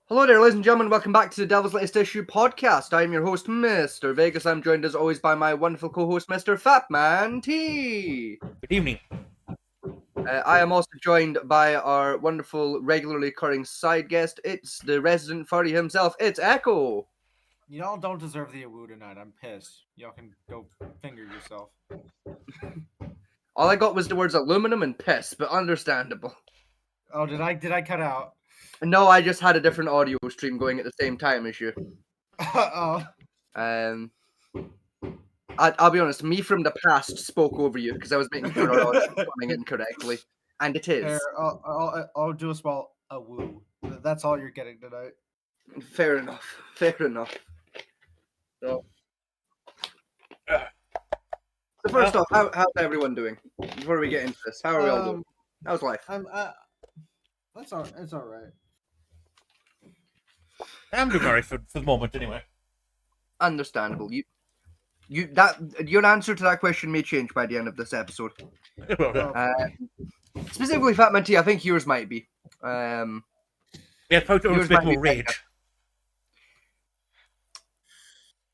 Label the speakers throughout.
Speaker 1: Hello there, ladies and gentlemen. Welcome back to the Devil's Latest Issue podcast. I am your host, Mr. Vegas. I'm joined as always by my wonderful co-host, Mr. Fatman T.
Speaker 2: Good evening.
Speaker 1: I am also joined by our wonderful, regularly occurring side guest. It's the resident furry himself. It's Echo.
Speaker 3: Y'all don't deserve the awoo tonight. I'm pissed. Y'all can go finger yourself.
Speaker 1: All I got was the words aluminum and piss, but understandable.
Speaker 3: Oh, did I cut out?
Speaker 1: No, I just had a different audio stream going at the same time as you.
Speaker 3: Oh.
Speaker 1: I'll be honest, me from the past spoke over you because I was making sure our audio was coming in correctly. And it is.
Speaker 3: Here, I'll do a small awoo. That's all you're getting tonight.
Speaker 1: Fair enough. Fair enough. So first off, how's everyone doing? Before we get into this, how are we all doing? How's life?
Speaker 3: It's all right.
Speaker 2: I'm doing alright for the moment, anyway.
Speaker 1: Understandable. Your answer to that question may change by the end of this episode. Specifically, Fatman T, I think yours might be.
Speaker 2: Yeah, probably
Speaker 1: yours
Speaker 2: a bit
Speaker 1: might
Speaker 2: more
Speaker 1: be
Speaker 2: rage.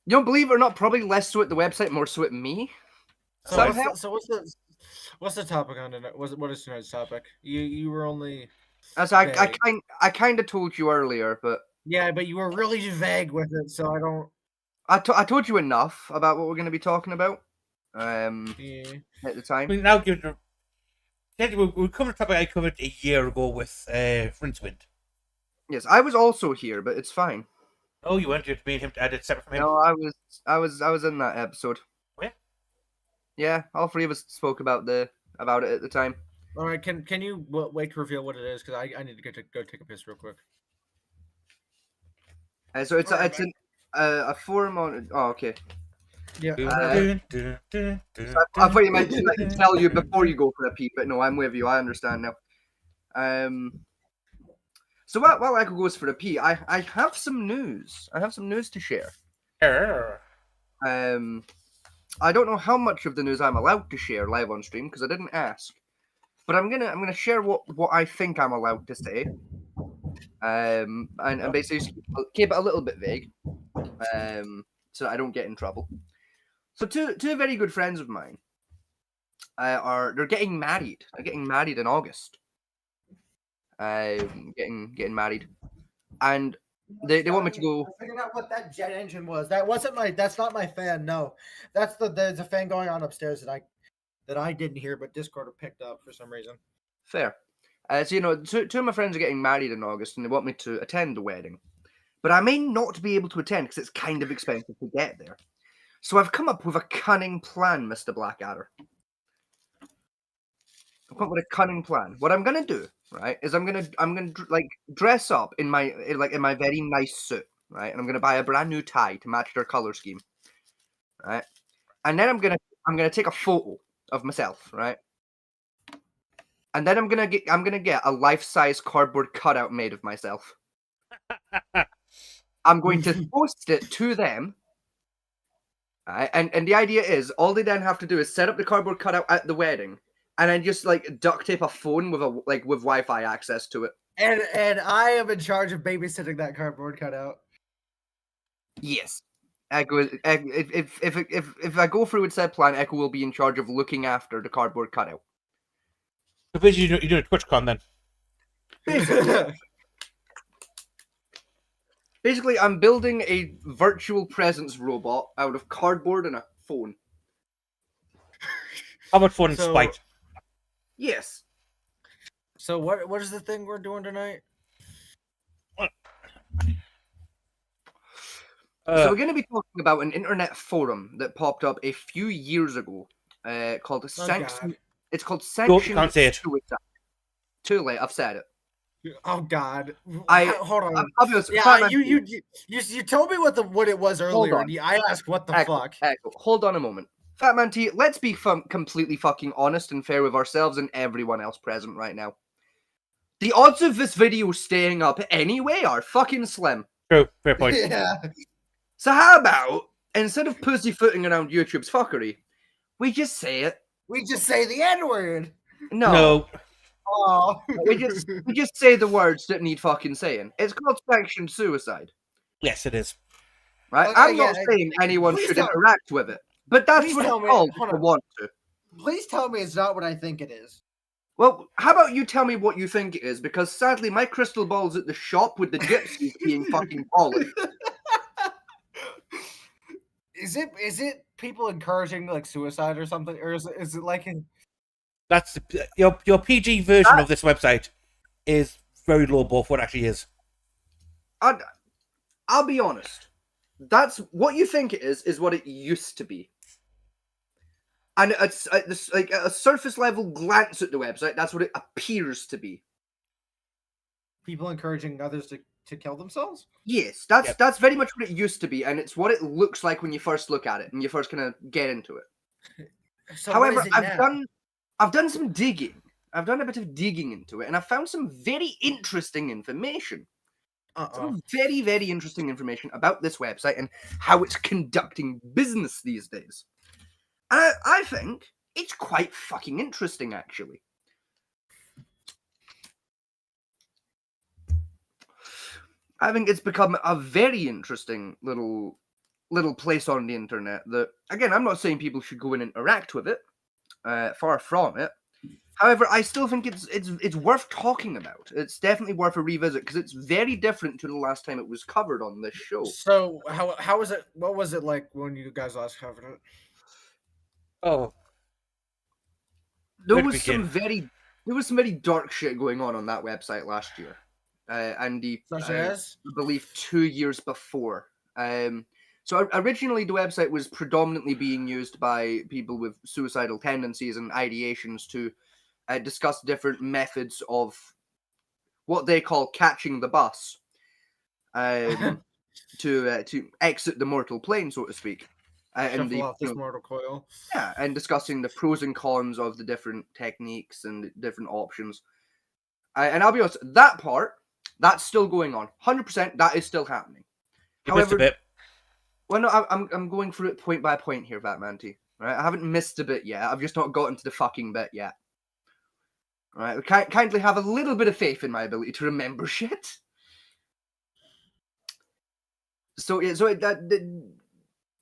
Speaker 1: You don't believe it or not? Probably less so at the website, more so at me.
Speaker 3: What's the topic on tonight? What is tonight's topic? You were only.
Speaker 1: As I kind of told you earlier, but
Speaker 3: Yeah, but you were really vague with it, so I don't.
Speaker 1: I told you enough about what we're going to be talking about.
Speaker 3: Yeah.
Speaker 1: At the time.
Speaker 2: We now give it. We covered a topic I covered a year ago with Rincewind.
Speaker 1: Yes, I was also here, but it's fine.
Speaker 2: Oh, you weren't. You had to meet him to add it separate from him.
Speaker 1: No, I was in that episode.
Speaker 2: Where?
Speaker 1: Yeah, all three of us spoke about it at the time.
Speaker 3: All right, can you wait to reveal what it is? Because I need to go take a piss real quick.
Speaker 1: So it's a forum on. Oh, okay.
Speaker 3: Yeah.
Speaker 1: I thought you meant to tell you before you go for a pee, but no, I'm with you. I understand now. So while Echo goes for a pee, I have some news. I have some news to share. I don't know how much of the news I'm allowed to share live on stream because I didn't ask, but I'm gonna share what I think I'm allowed to say. And basically keep it a little bit vague, so that I don't get in trouble. So two very good friends of mine they're getting married. They're getting married in August. Getting married, and they want me to go.
Speaker 3: I figured out what that jet engine was. That's not my fan. No, there's a fan going on upstairs that I didn't hear, but Discord picked up for some reason.
Speaker 1: Fair. So two of my friends are getting married in August, and they want me to attend the wedding, but I may not be able to attend because it's kind of expensive to get there. So I've come up with a cunning plan, Mr. Blackadder. I've come up with a cunning plan. What I'm gonna do, right, is I'm gonna like dress up in my very nice suit, right, and I'm gonna buy a brand new tie to match their color scheme, right, and then I'm gonna take a photo of myself, right, and then I'm gonna get a life-size cardboard cutout made of myself. I'm going to post it to them. And the idea is, all they then have to do is set up the cardboard cutout at the wedding, and then just like duct tape a phone with with Wi-Fi access to it.
Speaker 3: And I am in charge of babysitting that cardboard cutout.
Speaker 1: Yes, Echo. If I go through with said plan, Echo will be in charge of looking after the cardboard cutout.
Speaker 2: So basically, you're doing a TwitchCon then.
Speaker 1: Basically, I'm building a virtual presence robot out of cardboard and a phone.
Speaker 2: How about fun and spite?
Speaker 1: Yes.
Speaker 3: So what is the thing we're doing tonight?
Speaker 1: So we're going to be talking about an internet forum that popped up a few years ago, called Sanction. It's called Sanction.
Speaker 2: Can't say it.
Speaker 1: Too late. I've said it.
Speaker 3: Oh God!
Speaker 1: Hold on.
Speaker 3: You told me what it was earlier. And I asked what the fuck.
Speaker 1: Hold on a moment, Fatman T. Let's be completely fucking honest and fair with ourselves and everyone else present right now. The odds of this video staying up anyway are fucking slim.
Speaker 2: True, fair point.
Speaker 3: Yeah.
Speaker 1: So how about instead of pussyfooting around YouTube's fuckery, we just say it.
Speaker 3: We just say the N-word.
Speaker 1: No.
Speaker 3: Oh.
Speaker 1: we just say the words that need fucking saying. It's called sanctioned suicide,
Speaker 2: Yes, it is.
Speaker 1: right?
Speaker 3: Okay,
Speaker 1: I'm not
Speaker 3: yeah,
Speaker 1: saying anyone
Speaker 3: please
Speaker 1: should
Speaker 3: tell-
Speaker 1: interact with it, but that's
Speaker 3: please
Speaker 1: what it's
Speaker 3: tell me-
Speaker 1: called if
Speaker 3: hold
Speaker 1: you
Speaker 3: on.
Speaker 1: want to.
Speaker 3: Please tell me it's not what I think it is.
Speaker 1: Well, how about you tell me what you think it is? Because sadly, my crystal ball's at the shop with the gypsies being fucking polished.
Speaker 3: Is it people encouraging like suicide or something, or is it like in?
Speaker 2: That's your PG version of this website is very low bar for what it actually is.
Speaker 1: I'll be honest. That's what you think it is what it used to be. And it's like at a surface level glance at the website, that's what it appears to be.
Speaker 3: People encouraging others to kill themselves?
Speaker 1: Yes, that's very much what it used to be, and it's what it looks like when you first look at it and you first kind of get into it.
Speaker 3: So
Speaker 1: However,
Speaker 3: what is it now?
Speaker 1: I've done some digging. I've done a bit of digging into it, and I found some very interesting information. Some very, very interesting information about this website and how it's conducting business these days. I think it's quite fucking interesting, actually. I think it's become a very interesting little place on the internet that, again, I'm not saying people should go and interact with it. Far from it. However, I still think it's worth talking about. It's definitely worth a revisit because it's very different to the last time it was covered on this show.
Speaker 3: So how was it? What was it like when you guys last covered it?
Speaker 2: Oh,
Speaker 1: There
Speaker 2: Where to
Speaker 1: was some
Speaker 2: begin?
Speaker 1: very dark shit going on that website last year, and
Speaker 3: Such
Speaker 1: I
Speaker 3: as?
Speaker 1: believe 2 years before. So originally the website was predominantly being used by people with suicidal tendencies and ideations to discuss different methods of what they call catching the bus, to exit the mortal plane, so to speak. And
Speaker 3: Shuffle off this mortal coil.
Speaker 1: yeah, and discussing the pros and cons of the different techniques and different options. And I'll be honest, that part, that's still going on. 100%, that is still happening.
Speaker 2: you missed a bit.
Speaker 1: Well, no, I'm going through it point by point here, Batmanty. Right, I haven't missed a bit yet. I've just not gotten to the fucking bit yet. Right, kindly have a little bit of faith in my ability to remember shit. So yeah,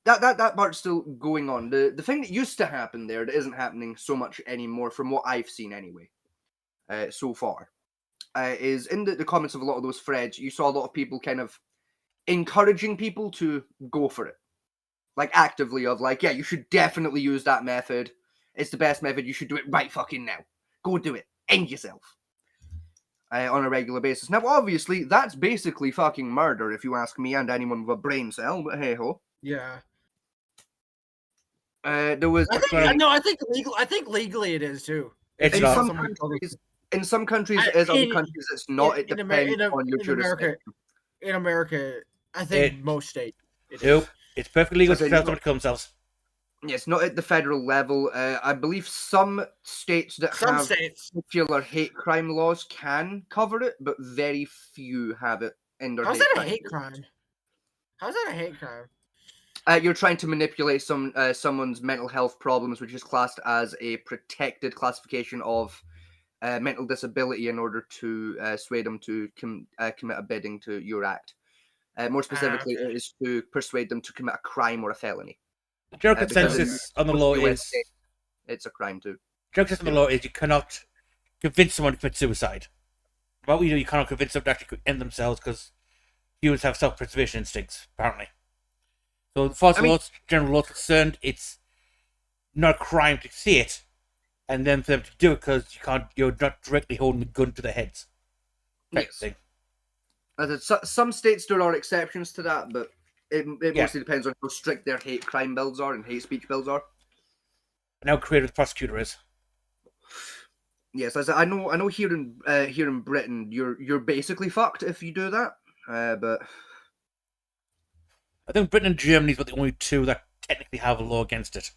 Speaker 1: that part's still going on. The thing that used to happen there that isn't happening so much anymore, from what I've seen anyway, so far, is in the comments of a lot of those threads. You saw a lot of people kind of encouraging people to go for it, like actively, of like, yeah, you should definitely use that method. It's the best method. You should do it right fucking now. Go do it. End yourself. On a regular basis. Now, obviously, that's basically fucking murder, if you ask me and anyone with a brain cell. But hey ho.
Speaker 3: Yeah.
Speaker 1: There was
Speaker 3: I think legally it is too.
Speaker 2: It's
Speaker 1: in
Speaker 2: not.
Speaker 1: some countries it is. Other countries it's not. It depends on your
Speaker 3: in
Speaker 1: jurisdiction.
Speaker 3: In America, I think most states.
Speaker 2: Nope. It's perfectly legal
Speaker 1: As
Speaker 2: to
Speaker 1: in,
Speaker 2: sell someone to kill themselves.
Speaker 1: Yes, not at the federal level. I believe some states that
Speaker 3: Some
Speaker 1: have
Speaker 3: states.
Speaker 1: particular hate crime laws can cover it, but very few have it in their
Speaker 3: How's
Speaker 1: hate
Speaker 3: that a
Speaker 1: crime
Speaker 3: hate
Speaker 1: laws.
Speaker 3: crime? How's that a hate crime?
Speaker 1: You're trying to manipulate someone's mental health problems, which is classed as a protected classification of mental disability, in order to sway them to commit a bidding to your act. More specifically, it is to persuade them to commit a crime or a felony.
Speaker 2: The general
Speaker 1: Because
Speaker 2: consensus on the law
Speaker 1: US
Speaker 2: is
Speaker 1: state, it's a crime too.
Speaker 2: general consensus on the law is you cannot convince someone to commit suicide. Well, you cannot convince them to actually end themselves because humans have self-preservation instincts, apparently. So, as far as general law is concerned, it's not a crime to see it, and then for them to do it because you're not directly holding the gun to their heads.
Speaker 1: Yes. Some states there are exceptions to that, but it mostly depends on how strict their hate crime bills are and hate speech bills are.
Speaker 2: And how creative the prosecutor is.
Speaker 1: Yes, as I know here in Britain, you're basically fucked if you do that. But
Speaker 2: I think Britain and Germany are the only two that technically have a law against it.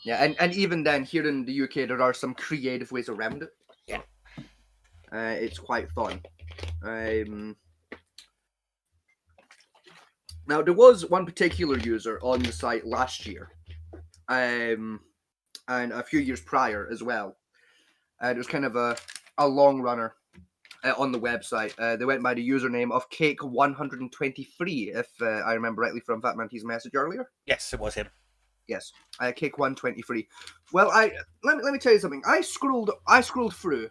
Speaker 1: yeah, and even then, here in the UK, there are some creative ways around it.
Speaker 2: Yeah.
Speaker 1: It's quite fun. Now, there was one particular user on the site last year, and a few years prior as well. It was kind of a a long runner on the website. They went by the username of Cake123, if I remember rightly from Fatmanty's message earlier.
Speaker 2: Yes, it was him.
Speaker 1: Yes, Cake123. Well, let me tell you something. I scrolled through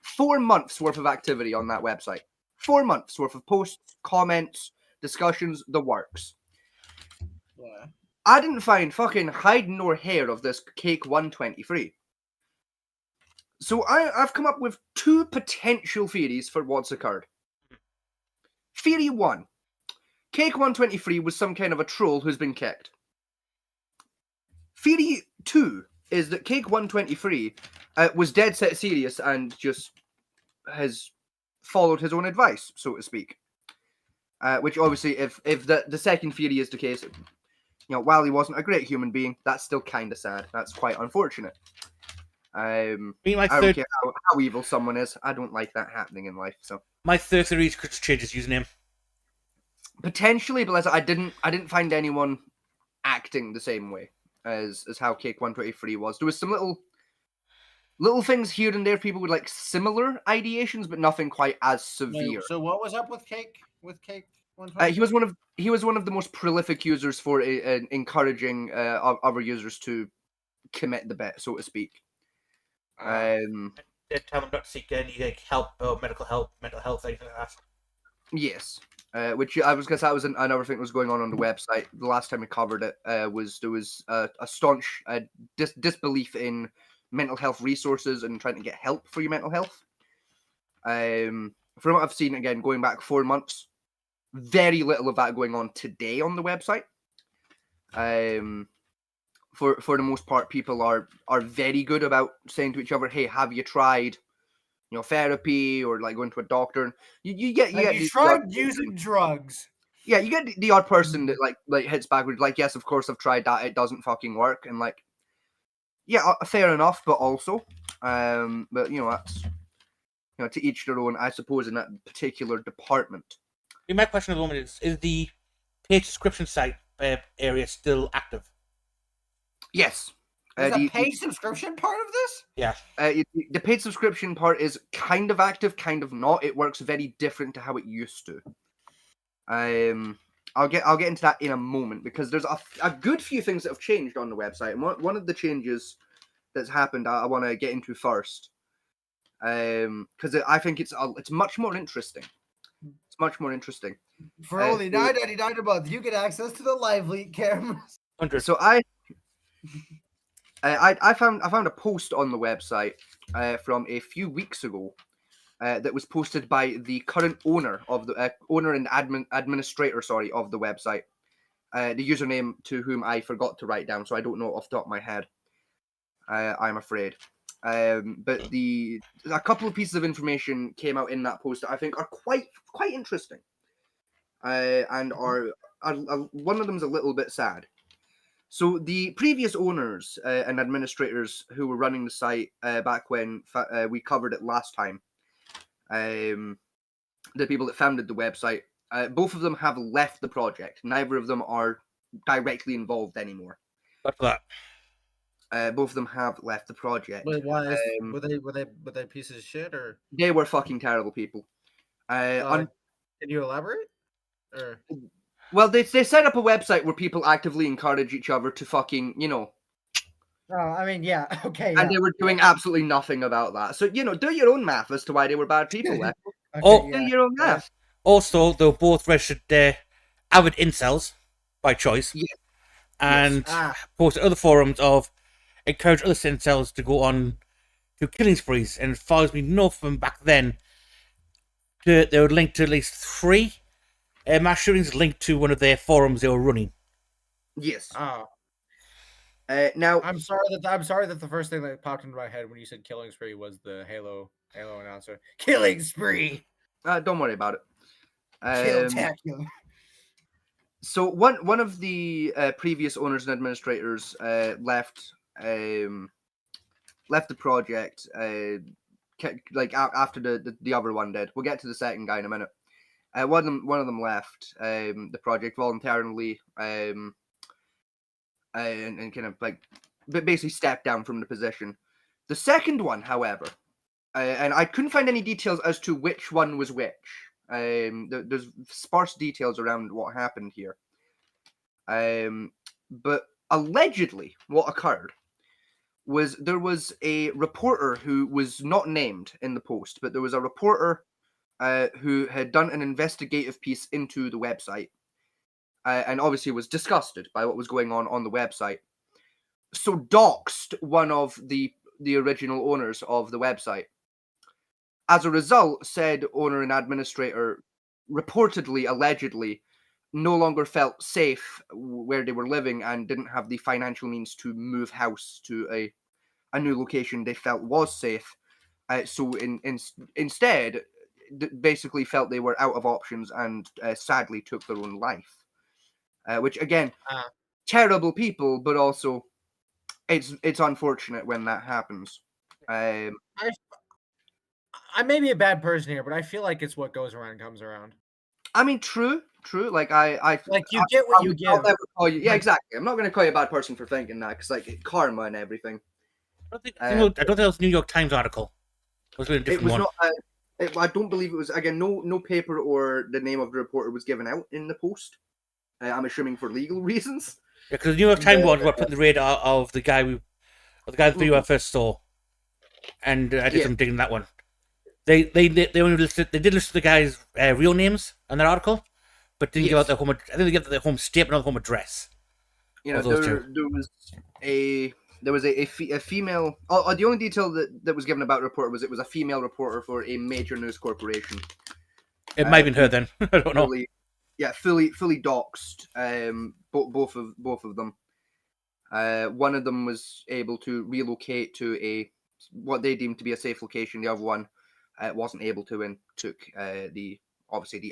Speaker 1: 4 months worth of activity on that website. 4 months worth of posts, comments, discussions, the works.
Speaker 3: Yeah.
Speaker 1: I didn't find fucking hide nor hair of this Cake123. So I've come up with 2 potential theories for what's occurred. Theory 1. Cake123 was some kind of a troll who's been kicked. Theory 2 is that Cake123 was dead set serious and just has followed his own advice, so to speak. Which obviously, if the second theory is the case, while he wasn't a great human being, that's still kind of sad. That's quite unfortunate. I don't care how evil someone is. I don't like that happening in life. So
Speaker 2: my third theory is could change his username.
Speaker 1: Potentially, but I didn't find anyone acting the same way as how Cake123 was. There was some little things here and there. People with like similar ideations, but nothing quite as severe.
Speaker 3: So what was up with Cake?
Speaker 1: He was one of the most prolific users for encouraging other users to commit the bet, so to speak.
Speaker 2: They tell them not to seek any help or mental health, anything like that.
Speaker 1: Yes. Which I was going to say, that was another thing that was going on the website. The last time we covered it, there was a staunch disbelief in mental health resources and trying to get help for your mental health. From what I've seen, again, going back 4 months, very little of that going on today on the website. For the most part, people are very good about saying to each other, "Hey, have you tried, therapy or like going to a doctor?" You
Speaker 3: tried using drugs.
Speaker 1: Yeah, you get the odd person that like hits backwards, like, "Yes, of course I've tried that. It doesn't fucking work." And like, yeah, fair enough, but also, but that's to each their own, I suppose, in that particular department.
Speaker 2: My question at the moment is the paid subscription site area still active?
Speaker 1: Yes.
Speaker 3: Is the paid subscription part of this?
Speaker 2: Yeah.
Speaker 1: The paid subscription part is kind of active, kind of not. It works very different to how it used to. I'll get into that in a moment because there's a good few things that have changed on the website, and one of the changes that's happened I want to get into first, because I think it's much more interesting. It's much more interesting.
Speaker 3: For only $9.99 a month, you get access to the live leak cameras.
Speaker 1: So I found a post on the website from a few weeks ago that was posted by the current owner of the owner and administrator of the website. The username to whom I forgot to write down, so I don't know off the top of my head. I'm afraid. But a couple of pieces of information came out in that post that I think are quite interesting, and are one of them is a little bit sad. So the previous owners and administrators who were running the site back when we covered it last time, the people that founded the website, both of them have left the project. Neither of them are directly involved anymore.
Speaker 2: What's that?
Speaker 1: Both of them have left the project.
Speaker 3: Wait, why? Were they pieces of shit or?
Speaker 1: They were fucking terrible people.
Speaker 3: Can you elaborate? Or?
Speaker 1: Well, they set up a website where people actively encourage each other to fucking,
Speaker 3: Oh, I mean, yeah, okay.
Speaker 1: And they were doing absolutely nothing about that. So, do your own math as to why they were bad people.
Speaker 2: Do
Speaker 1: your own math.
Speaker 2: Also, they were both registered avid incels by choice.
Speaker 1: Yes.
Speaker 2: And posted other forums of encourage other incels to go on to killing sprees. And as far as we know from back then, they were linked to at least 3 mass shootings linked to one of their forums they were running.
Speaker 1: Yes.
Speaker 3: Oh.
Speaker 1: Now
Speaker 3: I'm sorry that the first thing that popped into my head when you said killing spree was the Halo announcer. Killing spree.
Speaker 1: Don't worry about it.
Speaker 3: Killtacular.
Speaker 1: So one of the previous owners and administrators left the project after the other one did. We'll get to the second guy in a minute. One of them left the project voluntarily and kind of basically stepped down from the position. The second one, however, and I couldn't find any details as to which one was which. There's sparse details around what happened here. But allegedly, what occurred was there was a reporter who was not named in the post, but there was a reporter who had done an investigative piece into the website, and obviously was disgusted by what was going on the website. So doxed one of the original owners of the website. As a result, said owner and administrator reportedly, allegedly, no longer felt safe where they were living and didn't have the financial means to move house to a new location they felt was safe. So instead, basically felt they were out of options and sadly took their own life. Which again, terrible people, but also it's unfortunate when that happens.
Speaker 3: I may be a bad person here, but I feel like it's what goes around comes around.
Speaker 1: I mean, true. Like
Speaker 3: you get what you give.
Speaker 1: Yeah, exactly. I'm not going to call you a bad person for thinking that, because like karma and everything.
Speaker 2: I don't think it was a New York Times article. It was a different one.
Speaker 1: Not. I don't believe it was. Again, no paper or the name of the reporter was given out in the post. I'm assuming for legal reasons.
Speaker 2: Yeah, because the New York Times one were put in the radar of the guy the video I first saw, and I did some digging in that one. They only listed, they did list the guys' real names in that article, but didn't give out their home. I think they gave their home state, but not home address.
Speaker 1: You know, there was a female. The only detail that was given about the reporter was it was a female reporter for a major news corporation.
Speaker 2: It might have been her then. I don't know.
Speaker 1: Fully doxed. Both of them. One of them was able to relocate to what they deemed to be a safe location. The other one wasn't able to, and took the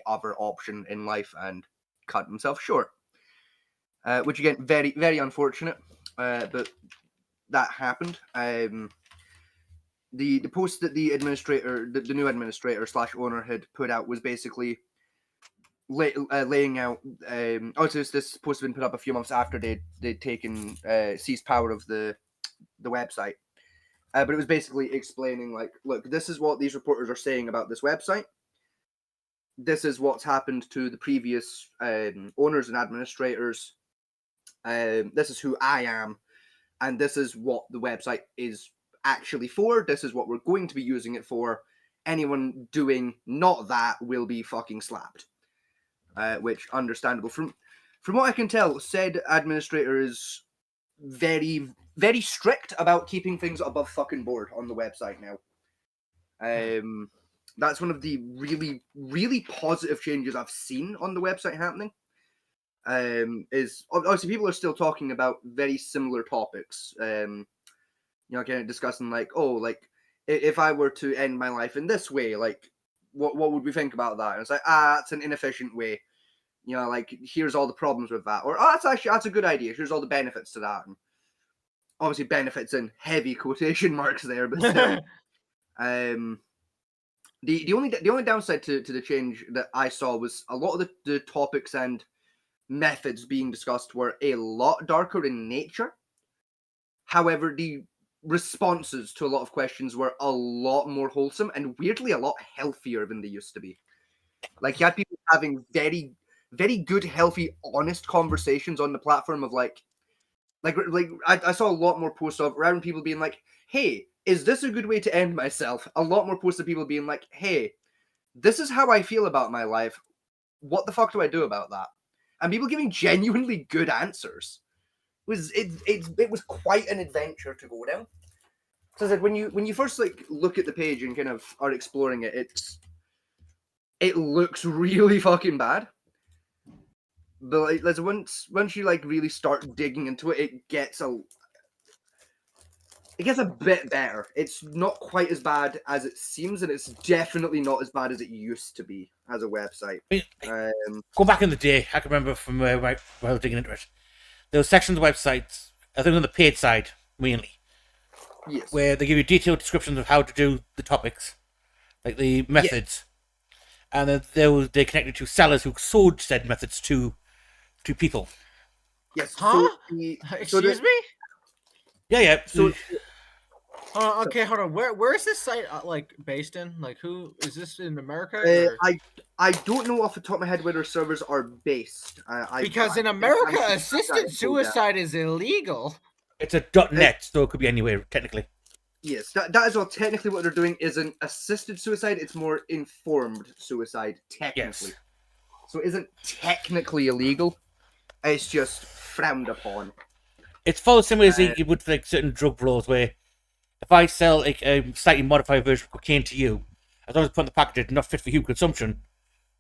Speaker 1: other option in life and cut himself short. Which again, very, very unfortunate. But that happened. The post that the administrator, the new administrator / owner had put out was basically laying out. This post had been put up a few months after they'd taken seized power of the website. But it was basically explaining, like, look, this is what these reporters are saying about this website. This is what's happened to the previous owners and administrators. This is who I am. And this is what the website is actually for. This is what we're going to be using it for. Anyone doing not that will be fucking slapped. Which, understandable. From what I can tell, said administrator is very, very strict about keeping things above fucking board on the website now. That's one of the really, really positive changes I've seen on the website happening. Is obviously people are still talking about very similar topics. Kind of discussing like, if I were to end my life in this way, like, what would we think about that? And it's like, it's an inefficient way. Like, here's all the problems with that. Or, that's a good idea. Here's all the benefits to that. And obviously benefits in heavy quotation marks there, but still. The only downside to the change that I saw was a lot of the topics and methods being discussed were a lot darker in nature. However, the responses to a lot of questions were a lot more wholesome and weirdly a lot healthier than they used to be. Like, you had people having very, very good, healthy, honest conversations on the platform of like I saw a lot more posts of around people being like, hey, is this a good way to end myself? A lot more posts of people being like, hey, this is how I feel about my life. What the fuck do I do about that? And people giving genuinely good answers. It was quite an adventure to go down. So like when you first like look at the page and kind of are exploring it, it looks really fucking bad. But like, once you like really start digging into it, it gets a bit better. It's not quite as bad as it seems, and it's definitely not as bad as it used to be as a website.
Speaker 2: Go back in the day, I can remember from where I was digging into it. There were sections of websites, I think on the paid side mainly,
Speaker 1: yes,
Speaker 2: where they give you detailed descriptions of how to do the topics, like the methods, and then they connected to sellers who sold said methods to people.
Speaker 3: Yes. Huh? Excuse me?
Speaker 2: Yeah.
Speaker 1: So
Speaker 3: Okay, hold on. Where is this site like based in? Like, who is this in America? Or?
Speaker 1: I don't know off the top of my head where their servers are based.
Speaker 3: Because in
Speaker 1: I
Speaker 3: America,
Speaker 1: should
Speaker 3: assisted
Speaker 1: that.
Speaker 3: suicide is illegal.
Speaker 2: It's a .net, so it could be anywhere technically.
Speaker 1: Yes, that is all. Technically, what they're doing is an assisted suicide. It's more informed suicide, technically.
Speaker 2: Yes.
Speaker 1: So it isn't technically illegal. It's just frowned upon.
Speaker 2: It's for the same way as you would for like certain drug laws, where if I sell like a slightly modified version of cocaine to you, as long as it's put in the package, it's not fit for human consumption.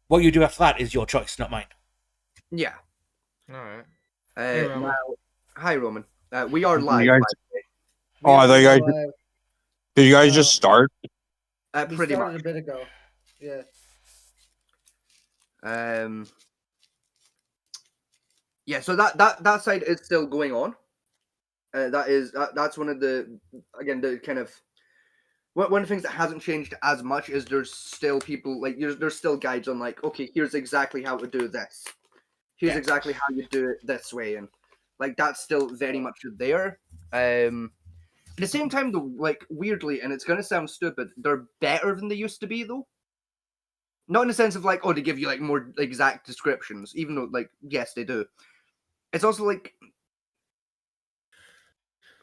Speaker 2: What you do after that is your choice, not mine.
Speaker 1: Yeah.
Speaker 3: All right.
Speaker 1: Hey,
Speaker 3: Roman.
Speaker 1: now, hi, Roman. We are live.
Speaker 4: You guys-
Speaker 1: by the way.
Speaker 4: Oh, I thought you guys did you guys just start?
Speaker 3: We
Speaker 1: Pretty
Speaker 3: started
Speaker 1: much.
Speaker 3: a bit ago. Yeah.
Speaker 1: Yeah. So that side is still going on. That's one of the the kind of one of the things that hasn't changed as much is there's still people like there's still guides on like, okay, here's exactly how to do this. Here's exactly how you do it this way, and like that's still very much there. At the same time, though, like weirdly, and it's gonna sound stupid, they're better than they used to be, though. Not in the sense of like, oh, they give you like more exact descriptions, even though like yes, they do. It's also like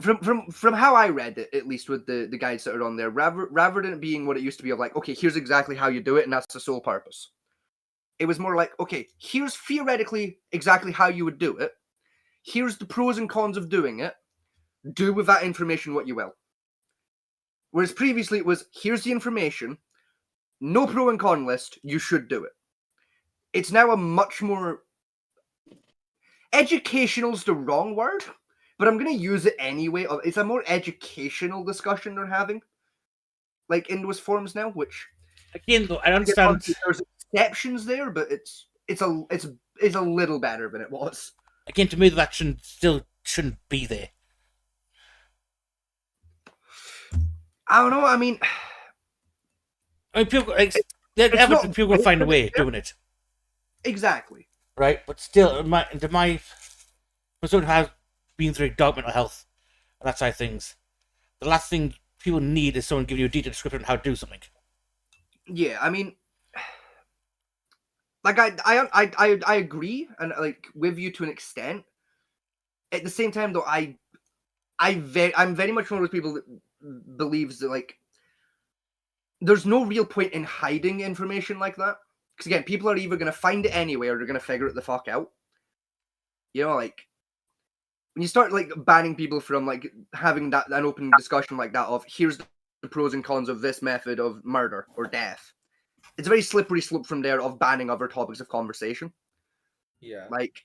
Speaker 1: from how I read it, at least with the guides that are on there, rather than it being what it used to be of like, okay, here's exactly how you do it, and that's the sole purpose. It was more like, okay, here's theoretically exactly how you would do it. Here's the pros and cons of doing it. Do with that information what you will. Whereas previously it was, here's the information, no pro and con list, you should do it. It's now a much more... Educational's the wrong word, but I'm going to use it anyway. It's a more educational discussion they're having, like in those forums now, which...
Speaker 2: Again, though, I understand...
Speaker 1: There's exceptions there, but it's a little better than it was.
Speaker 2: Again, to me, that shouldn't be there.
Speaker 1: I don't know. I mean,
Speaker 2: people people will find a way of doing it,
Speaker 1: exactly.
Speaker 2: right? But still, my someone who has been through dark mental health and that side of things, the last thing people need is someone giving you a detailed description of how to do something.
Speaker 1: Yeah, I mean, like I agree, and like with you to an extent. At the same time, though, I'm very much one of those people that believes that like there's no real point in hiding information like that, because again, people are either going to find it anyway or they're going to figure it the fuck out. You know, like when you start like banning people from like having an open discussion like that of here's the pros and cons of this method of murder or death, it's a very slippery slope from there of banning other topics of conversation.
Speaker 3: Yeah.
Speaker 1: Like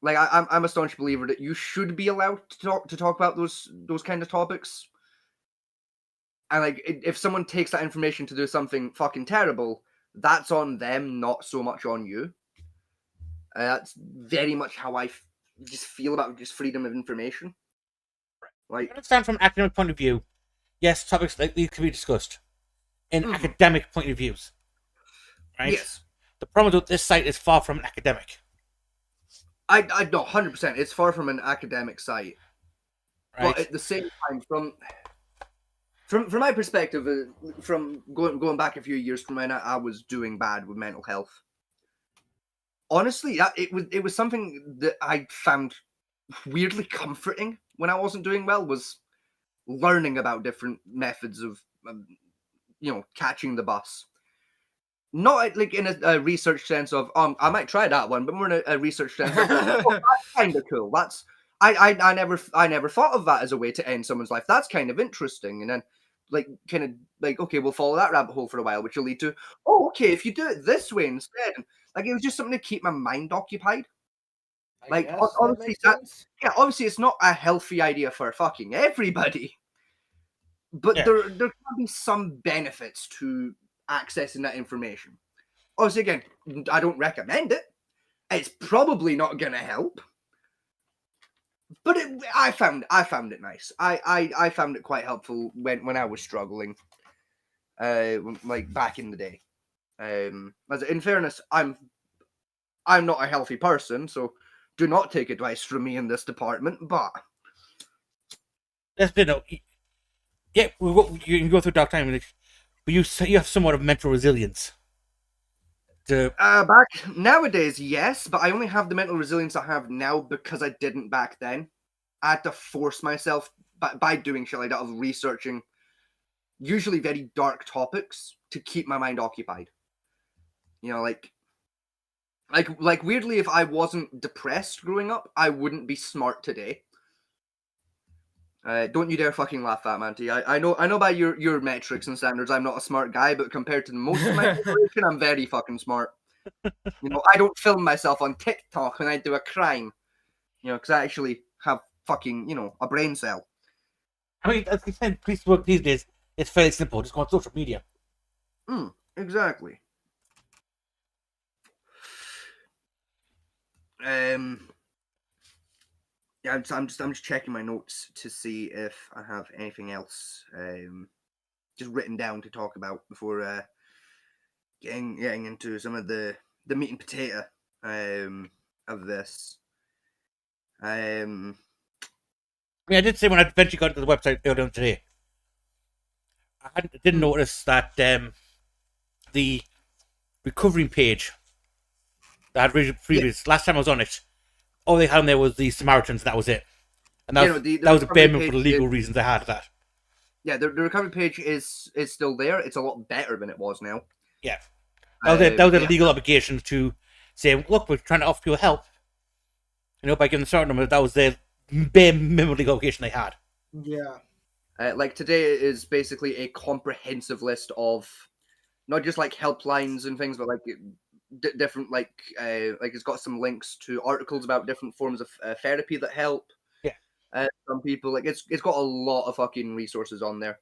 Speaker 1: I'm a staunch believer that you should be allowed to talk about those kind of topics. And like, if someone takes that information to do something fucking terrible, that's on them, not so much on you. That's very much how I just feel about just freedom of information. Like,
Speaker 2: I understand from an academic point of view, yes, topics like these can be discussed in academic point of views, right?
Speaker 1: yes,
Speaker 2: The problem with this site is far from an academic.
Speaker 1: I know 100%. It's far from an academic site,
Speaker 2: Right?
Speaker 1: but at the same time, from my perspective, from going back a few years from when I was doing bad with mental health, honestly, it was something that I found weirdly comforting when I wasn't doing well, was learning about different methods of catching the bus. Not like in a research sense of I might try that one, but more in a research sense of that's kind of cool. That's I never thought of that as a way to end someone's life. That's kind of interesting. And then like kind of like, okay, we'll follow that rabbit hole for a while, which will lead to, oh, okay, if you do it this way instead. Like it was just something to keep my mind occupied. Like obviously obviously it's not a healthy idea for fucking everybody. But there can be some benefits to accessing that information. Obviously, again, I don't recommend it. It's probably not going to help. But I found it nice. I found it quite helpful when I was struggling, like back in the day. In fairness, I'm not a healthy person, so do not take advice from me in this department. But
Speaker 2: There's been Yeah, you can go through dark time, but you have somewhat of mental resilience.
Speaker 1: Back nowadays, yes, but I only have the mental resilience I have now because I didn't back then. I had to force myself by doing shit like that, of researching usually very dark topics to keep my mind occupied. You know, like weirdly, if I wasn't depressed growing up, I wouldn't be smart today. Don't you dare fucking laugh at Manty. I know by your metrics and standards, I'm not a smart guy, but compared to most of my generation, I'm very fucking smart. You know, I don't film myself on TikTok when I do a crime. You know, because I actually have fucking, you know, a brain cell.
Speaker 2: I mean, as you said, police work these days, it's fairly simple. Just go on social media.
Speaker 1: Exactly. Yeah, I'm just checking my notes to see if I have anything else just written down to talk about before getting into some of the meat and potato of this.
Speaker 2: I mean, I did say when I eventually got to the website earlier on today, I didn't notice that the recovering page that had previous last time I was on it, all they had on there was the Samaritans, and that was it. And that, that was a bare minimum for the legal reasons I had that.
Speaker 1: Yeah, the recovery page is still there. It's a lot better than it was now.
Speaker 2: Yeah. That was a legal obligation to say, look, we're trying to offer people help. You know, by giving a certain number, that was the bare minimum legal obligation they had.
Speaker 3: Yeah.
Speaker 1: Like today is basically a comprehensive list of not just like helplines and things, but like different like it's got some links to articles about different forms of therapy that help.
Speaker 2: Yeah.
Speaker 1: Some people like it's got a lot of fucking resources on there.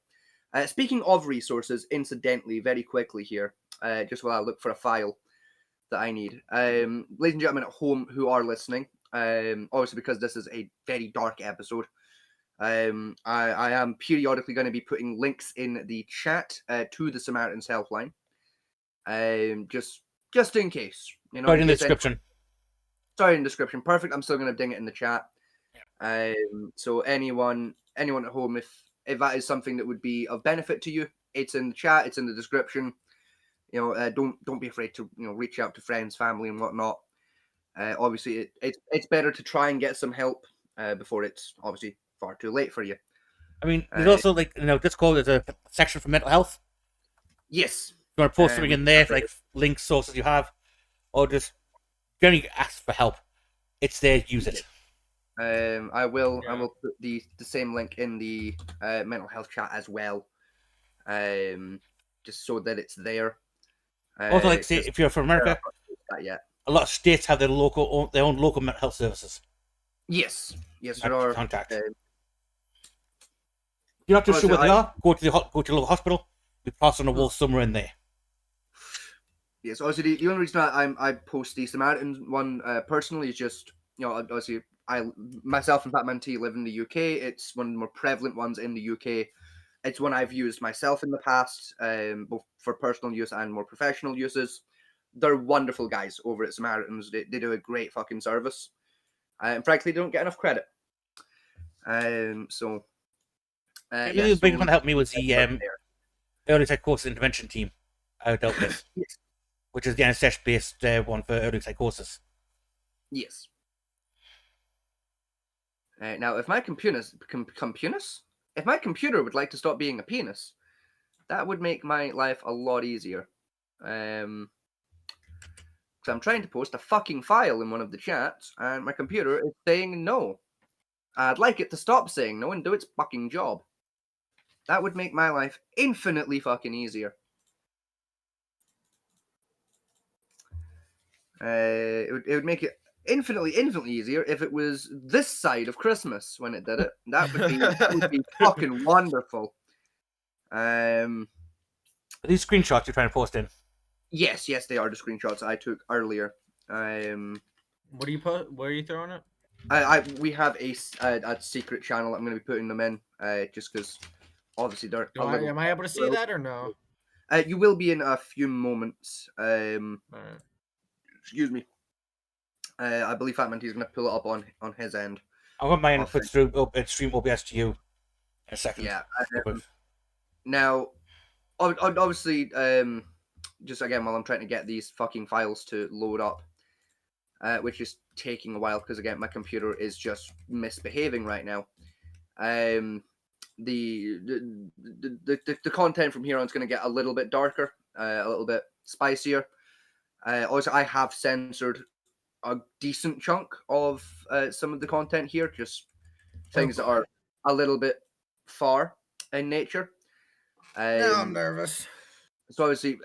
Speaker 1: Speaking of resources, incidentally, very quickly here, just while I look for a file that I need, ladies and gentlemen at home who are listening, obviously because this is a very dark episode. I am periodically going to be putting links in the chat to the Samaritan's helpline. Just in case, you know.
Speaker 2: Right in the description.
Speaker 1: Sorry, in the description. Perfect. I'm still going to ding it in the chat. So anyone at home, if that is something that would be of benefit to you, it's in the chat. It's in the description. You know, don't be afraid to reach out to friends, family, and whatnot. Obviously, it's better to try and get some help before it's obviously far too late for you.
Speaker 2: I mean, there's also Discord is a section for mental health.
Speaker 1: Yes.
Speaker 2: You want to post something in there, like links, sources you have, or just generally ask for help. It's there, use it.
Speaker 1: I will put the same link in the mental health chat as well, just so that it's there.
Speaker 2: Also, like say, if you're from America, a lot of states have their own local mental health services.
Speaker 1: Yes, there are.
Speaker 2: Contact. You're not too sure what they are. Go to your local hospital. We pass on a wall somewhere in there.
Speaker 1: Yes, obviously the only reason I post the Samaritan one personally is just obviously myself and Batman T live in the UK. It's one of the more prevalent ones in the UK. It's one I've used myself in the past, both for personal use and more professional uses. They're wonderful guys over at Samaritans. They do a great fucking service. And frankly, they don't get enough credit. The
Speaker 2: big one that helped me was the early psychosis intervention team I dealt with,
Speaker 1: yes.
Speaker 2: Which is the NSS-based one for early psychosis.
Speaker 1: Yes. Now, if my computer would like to stop being a penis, that would make my life a lot easier. Because I'm trying to post a fucking file in one of the chats, and my computer is saying no. I'd like it to stop saying no and do its fucking job. That would make my life infinitely fucking easier. It would make it infinitely easier if it was this side of Christmas when it did it. That would be fucking wonderful.
Speaker 2: Are these screenshots you're trying to post in?
Speaker 1: Yes, they are the screenshots I took earlier.
Speaker 3: What do you put? Where are you throwing it?
Speaker 1: We have a secret channel. I'm going to be putting them in just because obviously they're.
Speaker 3: Am I able to see that or no?
Speaker 1: You will be in a few moments.
Speaker 3: Right.
Speaker 1: Excuse me. I believe Fatman is going to pull it up on his end.
Speaker 2: I want mine to put through stream OBS to you in a second.
Speaker 1: Yeah. Now, obviously, just again while I'm trying to get these fucking files to load up, which is taking a while because again my computer is just misbehaving right now. The content from here on is going to get a little bit darker, a little bit spicier. Also, I have censored a decent chunk of some of the content here, just things that are a little bit far in nature.
Speaker 3: Now I'm nervous.
Speaker 1: So obviously,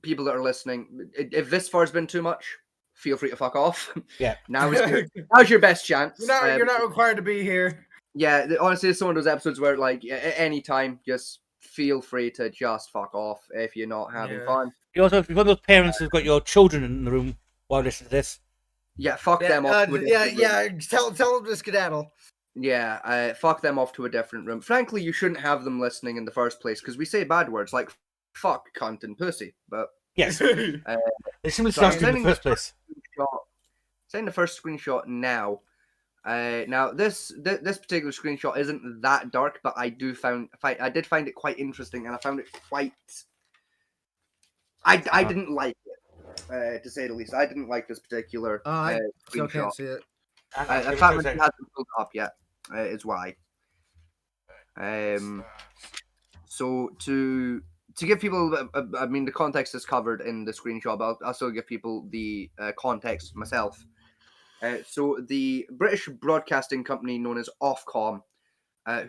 Speaker 1: people that are listening, if this far's been too much, feel free to fuck off.
Speaker 2: Yeah.
Speaker 1: Now's your best chance.
Speaker 3: You're not required to be here.
Speaker 1: Yeah, honestly, it's one of those episodes where, like, at any time, just feel free to just fuck off if you're not having fun.
Speaker 2: You also, if you've got those parents who've got your children in the room while listening to this,
Speaker 1: Yeah, fuck them off. To a different room.
Speaker 3: Tell them to skedaddle.
Speaker 1: Yeah, fuck them off to a different room. Frankly, you shouldn't have them listening in the first place because we say bad words like fuck, cunt, and pussy. But
Speaker 2: yes, they simply
Speaker 1: so I'm
Speaker 2: started in
Speaker 1: sending
Speaker 2: the first place.
Speaker 1: Send the first screenshot now. Now this particular screenshot isn't that dark, but I did find it quite interesting, and I found it quite. I didn't like it, to say the least. I didn't like this particular
Speaker 3: I still
Speaker 1: screenshot.
Speaker 3: can't see it.
Speaker 1: The fact that it hasn't pulled up yet is why. So to give people, I mean, the context is covered in the screenshot, but I'll still give people the context myself. So the British broadcasting company known as Ofcom,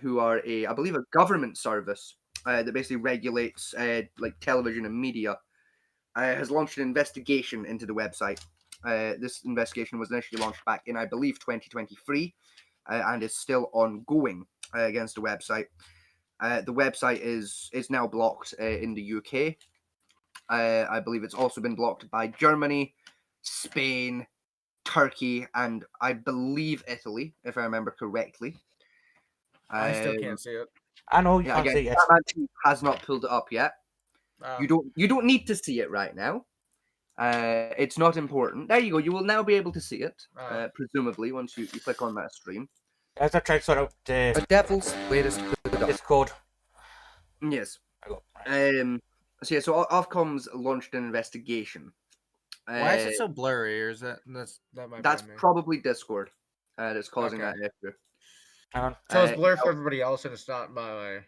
Speaker 1: who are I believe a government service that basically regulates like television and media, has launched an investigation into the website. This investigation was initially launched back in, I believe, 2023, and is still ongoing against the website. The website is now blocked in the UK. I believe it's also been blocked by Germany, Spain, Turkey, and I believe Italy, if I remember correctly.
Speaker 3: I still can't see it.
Speaker 2: I know you can't see it.
Speaker 1: Batman 2 has not pulled it up yet. You don't need to see it right now. It's not important. There you go. You will now be able to see it, presumably, once you click on that stream.
Speaker 2: As I try to sort out
Speaker 1: The devil's latest
Speaker 2: Discord.
Speaker 1: Yes. So yeah, so Ofcom's launched an investigation.
Speaker 3: Why is it so blurry? Or is that might
Speaker 1: that's
Speaker 3: be me.
Speaker 1: probably Discord that's causing that issue.
Speaker 3: So it's blurred for everybody else, and it's not my way.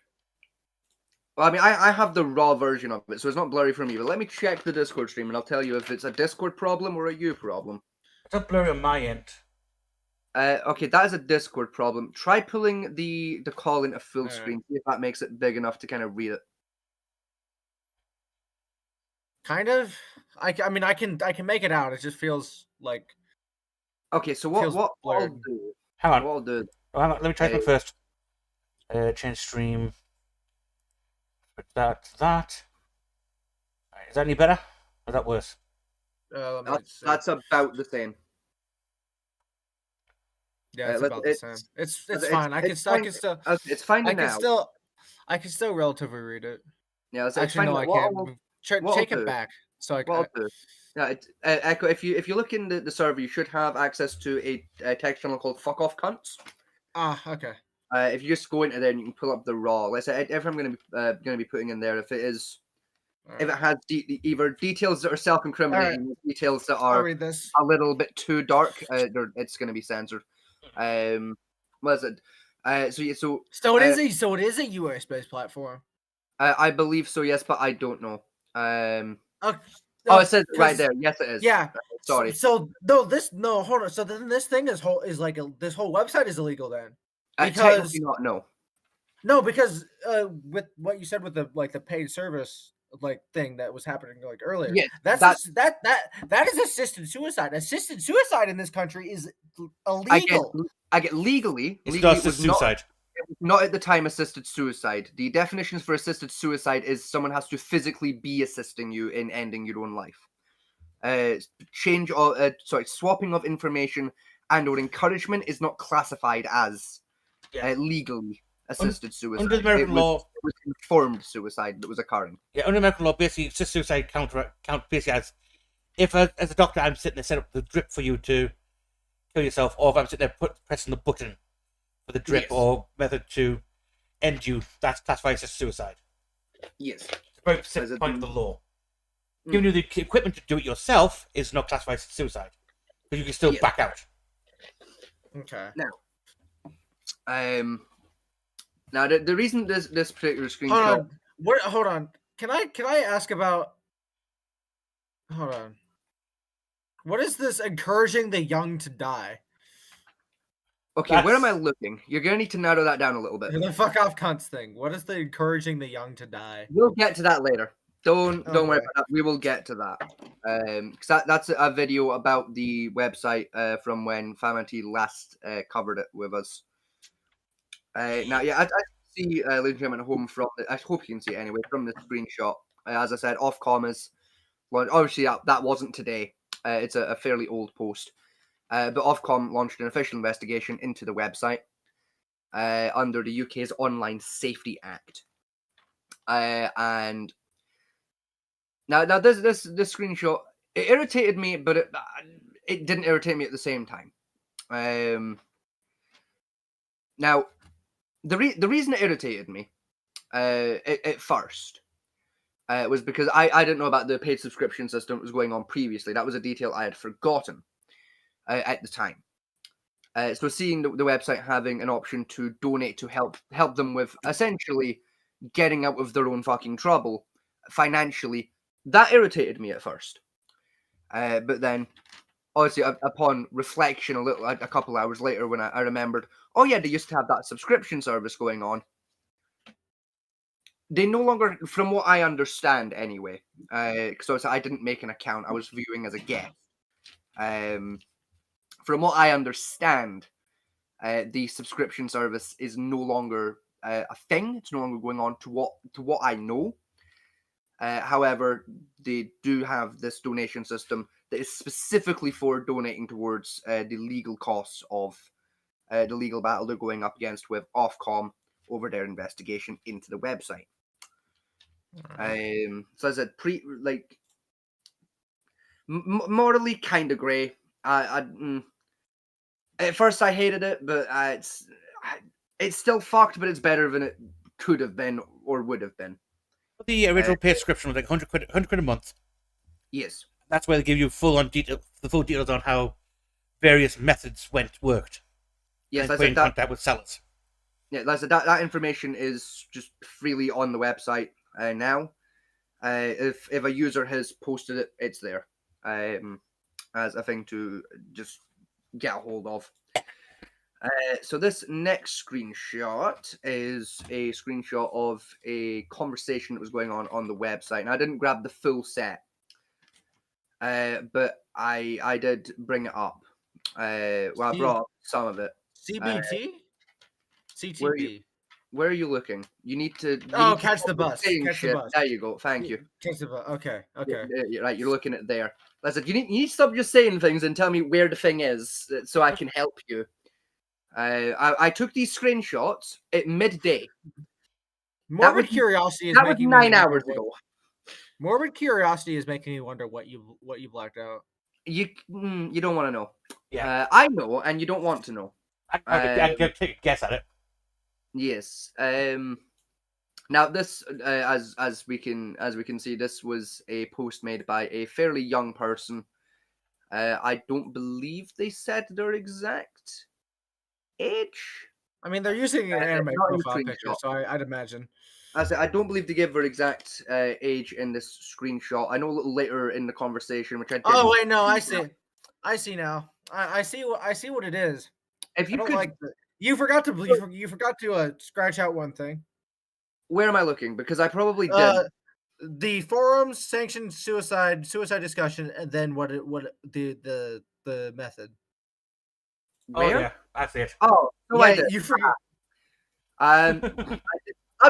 Speaker 1: Well, I mean, I have the raw version of it, so it's not blurry for me. But let me check the Discord stream, and I'll tell you if it's a Discord problem or a you problem.
Speaker 2: It's not blurry on my end.
Speaker 1: Okay, that is a Discord problem. Try pulling the call into full screen, see if that makes it big enough to kind of read it.
Speaker 3: Kind of. I mean, I can make it out. It just feels like.
Speaker 1: Okay, so what I'll do?
Speaker 2: Hang on.
Speaker 1: What I'll do?
Speaker 2: Oh, hang on. Let me try something first. Change stream. Put that to that. Right, is that any better? Or is that worse?
Speaker 1: That's about the same.
Speaker 3: Yeah, it's about the same. It's fine. I can still.
Speaker 1: It's fine now.
Speaker 3: I can still relatively read it.
Speaker 1: Yeah, it's
Speaker 3: actually
Speaker 1: fine.
Speaker 3: No, I can't. Take it back. So I can.
Speaker 1: Yeah, Echo. If you look in the server, you should have access to a text channel called "Fuck Off Cunts."
Speaker 3: Okay.
Speaker 1: If you just go into there and you can pull up the raw. Let's say if I'm going to be putting in there, if it has either details that are self-incriminating, or details that are a little bit too dark, it's going to be censored. What is it? So it
Speaker 3: is a US-based platform.
Speaker 1: I believe so, yes, but I don't know. It says it right there. Yes, it is.
Speaker 3: Yeah.
Speaker 1: Sorry.
Speaker 3: So hold on. So then this thing is like this whole website is illegal then.
Speaker 1: Technically not, no.
Speaker 3: No, because with what you said with the paid service thing that was happening earlier.
Speaker 1: Yeah,
Speaker 3: that is assisted suicide. Assisted suicide in this country is illegal.
Speaker 1: I get legally.
Speaker 2: It's not assisted suicide.
Speaker 1: Not at the time assisted suicide. The definitions for assisted suicide is someone has to physically be assisting you in ending your own life. Swapping of information and or encouragement is not classified as legally assisted suicide.
Speaker 2: Under American law,
Speaker 1: it was informed suicide that was occurring.
Speaker 2: Yeah, under American law, basically, assisted suicide count basically as if as a doctor I'm sitting there set up the drip for you to kill yourself, or if I'm sitting there pressing the button for the drip or method to end you, that's classified as suicide.
Speaker 1: Yes.
Speaker 2: It's a very specific point of the law. Giving you the equipment to do it yourself is not classified as suicide, but you can still back out.
Speaker 3: Okay.
Speaker 1: Now the reason this particular
Speaker 3: Hold
Speaker 1: screenshot.
Speaker 3: on. Hold on. Can I ask about? Hold on. What is this encouraging the young to die?
Speaker 1: Okay, where am I looking? You're gonna need to narrow that down a little bit.
Speaker 3: The fuck off cunts thing. What is the encouraging the young to die?
Speaker 1: We'll get to that later. Don't worry
Speaker 3: Okay.
Speaker 1: about that. We will get to that. Because that's a video about the website from when Famanti last covered it with us. Now, yeah, I see ladies and gentlemen at home from. I hope you can see it anyway from the screenshot. As I said, Ofcom is. Well, obviously that wasn't today. It's a fairly old post. But Ofcom launched an official investigation into the website under the UK's Online Safety Act. And now this screenshot, it irritated me, but it didn't irritate me at the same time. Now, the reason it irritated me at first was because I didn't know about the paid subscription system that was going on previously. That was a detail I had forgotten at the time. So seeing the website having an option to donate to help them with essentially getting out of their own fucking trouble financially, that irritated me at first. But then, obviously, upon reflection, a couple hours later, when I remembered, oh yeah, they used to have that subscription service going on. They no longer, from what I understand anyway, because I didn't make an account, I was viewing as a guest. From what I understand, the subscription service is no longer a thing. It's no longer going on to what I know. However, they do have this donation system that is specifically for donating towards the legal costs of the legal battle they're going up against with Ofcom over their investigation into the website. So as I said, morally kind of grey. At first I hated it, but it's still fucked, but it's better than it could have been or would have been.
Speaker 2: The original paid subscription was like 100 quid a month.
Speaker 1: Yes.
Speaker 2: That's where they give you the full details on how various methods worked.
Speaker 1: Yes,
Speaker 2: I said that with sellers.
Speaker 1: Yeah, that information is just freely on the website now. If a user has posted it, it's there as a thing to just get a hold of. So this next screenshot is a screenshot of a conversation that was going on the website. And I didn't grab the full set, but I did bring it up. I brought up some of it.
Speaker 3: CBT? CTB.
Speaker 1: Where are you looking? You need to.
Speaker 3: Catch the bus. Catch the bus.
Speaker 1: There you go. Thank you.
Speaker 3: Catch the bus. Okay.
Speaker 1: You're right. You're looking at there. Listen, you need to stop just saying things and tell me where the thing is so I can help you. I took these screenshots at midday.
Speaker 3: Morbid curiosity is
Speaker 1: that was 9 hours ago.
Speaker 3: Morbid curiosity is making me wonder what you blacked out.
Speaker 1: You don't want to know.
Speaker 2: Yeah,
Speaker 1: I know, and you don't want to know.
Speaker 2: I can take a guess at it.
Speaker 1: Yes. Now this, as we can see, this was a post made by a fairly young person. I don't believe they said their exact age.
Speaker 3: I mean, they're using an anime
Speaker 1: not in the
Speaker 3: profile picture,
Speaker 1: screenshot.
Speaker 3: so I'd imagine.
Speaker 1: I don't believe they give her exact age in this screenshot. I know a little later in the conversation, which I didn't.
Speaker 3: Oh wait, no, I see now. I see what it is.
Speaker 1: If you
Speaker 3: I don't
Speaker 1: could,
Speaker 3: like you forgot to scratch out one thing.
Speaker 1: where am I looking? Because I probably did.
Speaker 3: The forums sanctioned suicide discussion, and then what the method.
Speaker 1: Where?
Speaker 2: Oh, yeah, I see it.
Speaker 1: Oh, no, I did.
Speaker 3: You forgot.
Speaker 1: I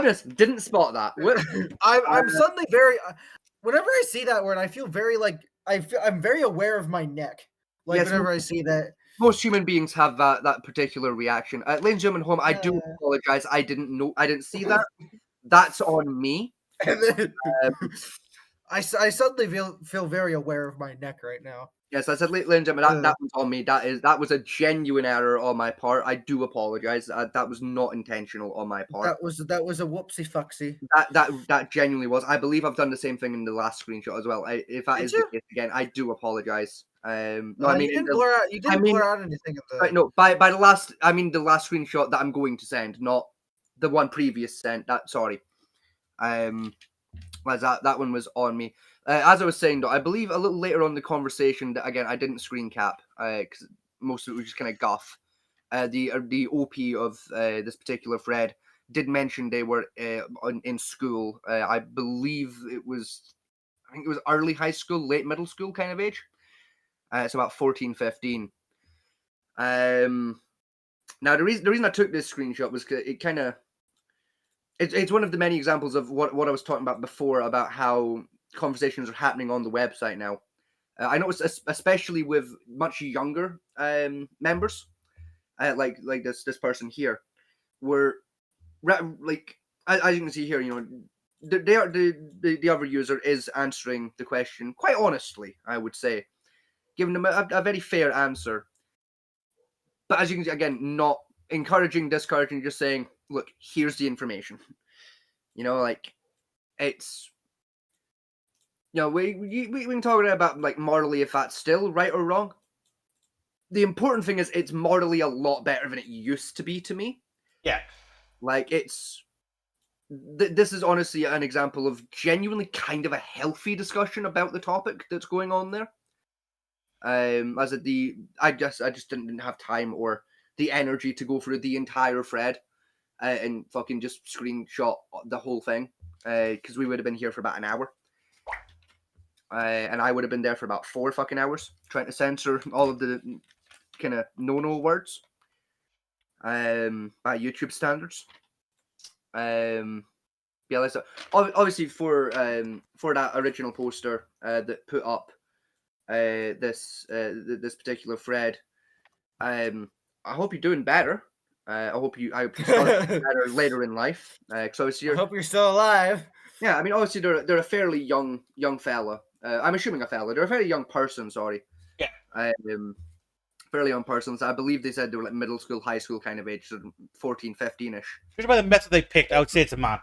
Speaker 1: just didn't spot that.
Speaker 3: I'm suddenly very. Whenever I see that word, I feel very I'm very aware of my neck. Like
Speaker 1: Yes,
Speaker 3: whenever I see that.
Speaker 1: Most human beings have that particular reaction. Ladies and gentlemen, home, I do apologize. I didn't see that. That's on me.
Speaker 3: I suddenly feel very aware of my neck right now.
Speaker 1: Yes, I said, ladies and gentlemen, that was on me. That was a genuine error on my part. I do apologize. That was not intentional on my part.
Speaker 3: That was a whoopsie fucksy.
Speaker 1: That genuinely was. I believe I've done the same thing in the last screenshot as well. If that
Speaker 3: Did
Speaker 1: is
Speaker 3: you?
Speaker 1: the case again, I do apologize. No,
Speaker 3: You didn't blur out. You didn't blur out anything at the.
Speaker 1: Right, no, by the last, I mean the last screenshot that I'm going to send, not the one previous sent. Sorry. As that one was on me. As I was saying, though, I believe a little later on in the conversation that again I didn't screen cap because most of it was just kind of guff. The OP of this particular thread did mention they were in school. I believe I think it was early high school, late middle school kind of age. It's about 14, 15. Now the reason I took this screenshot was it kind of it's one of the many examples of what I was talking about before about how conversations are happening on the website now. I noticed, especially with much younger members, like this person here, were like as you can see here, you know, the other user is answering the question quite honestly, I would say, giving them a very fair answer. But as you can see, again, not encouraging, discouraging, just saying, look, here's the information. You know, like, it's, you know, we can talk about, like, morally if that's still right or wrong. The important thing is it's morally a lot better than it used to be to me.
Speaker 2: Yeah.
Speaker 1: Like, it's, this is honestly an example of genuinely kind of a healthy discussion about the topic that's going on there. I just didn't have time or the energy to go through the entire thread and fucking just screenshot the whole thing because we would have been here for about an hour. And I would have been there for about 4 fucking hours trying to censor all of the kind of no words by YouTube standards. Yeah, let's obviously for that original poster that put up this particular thread. I hope you're doing better. I hope you start better later in life. Because obviously
Speaker 3: I hope you're still alive.
Speaker 1: Yeah, I mean, obviously they're a fairly young fella. I'm assuming a fella. They're a very young person. Sorry.
Speaker 2: Yeah.
Speaker 1: Fairly young persons. I believe they said they were like middle school, high school kind of age, so 14, 15-ish.
Speaker 2: Just by the method they picked, I would say it's a man.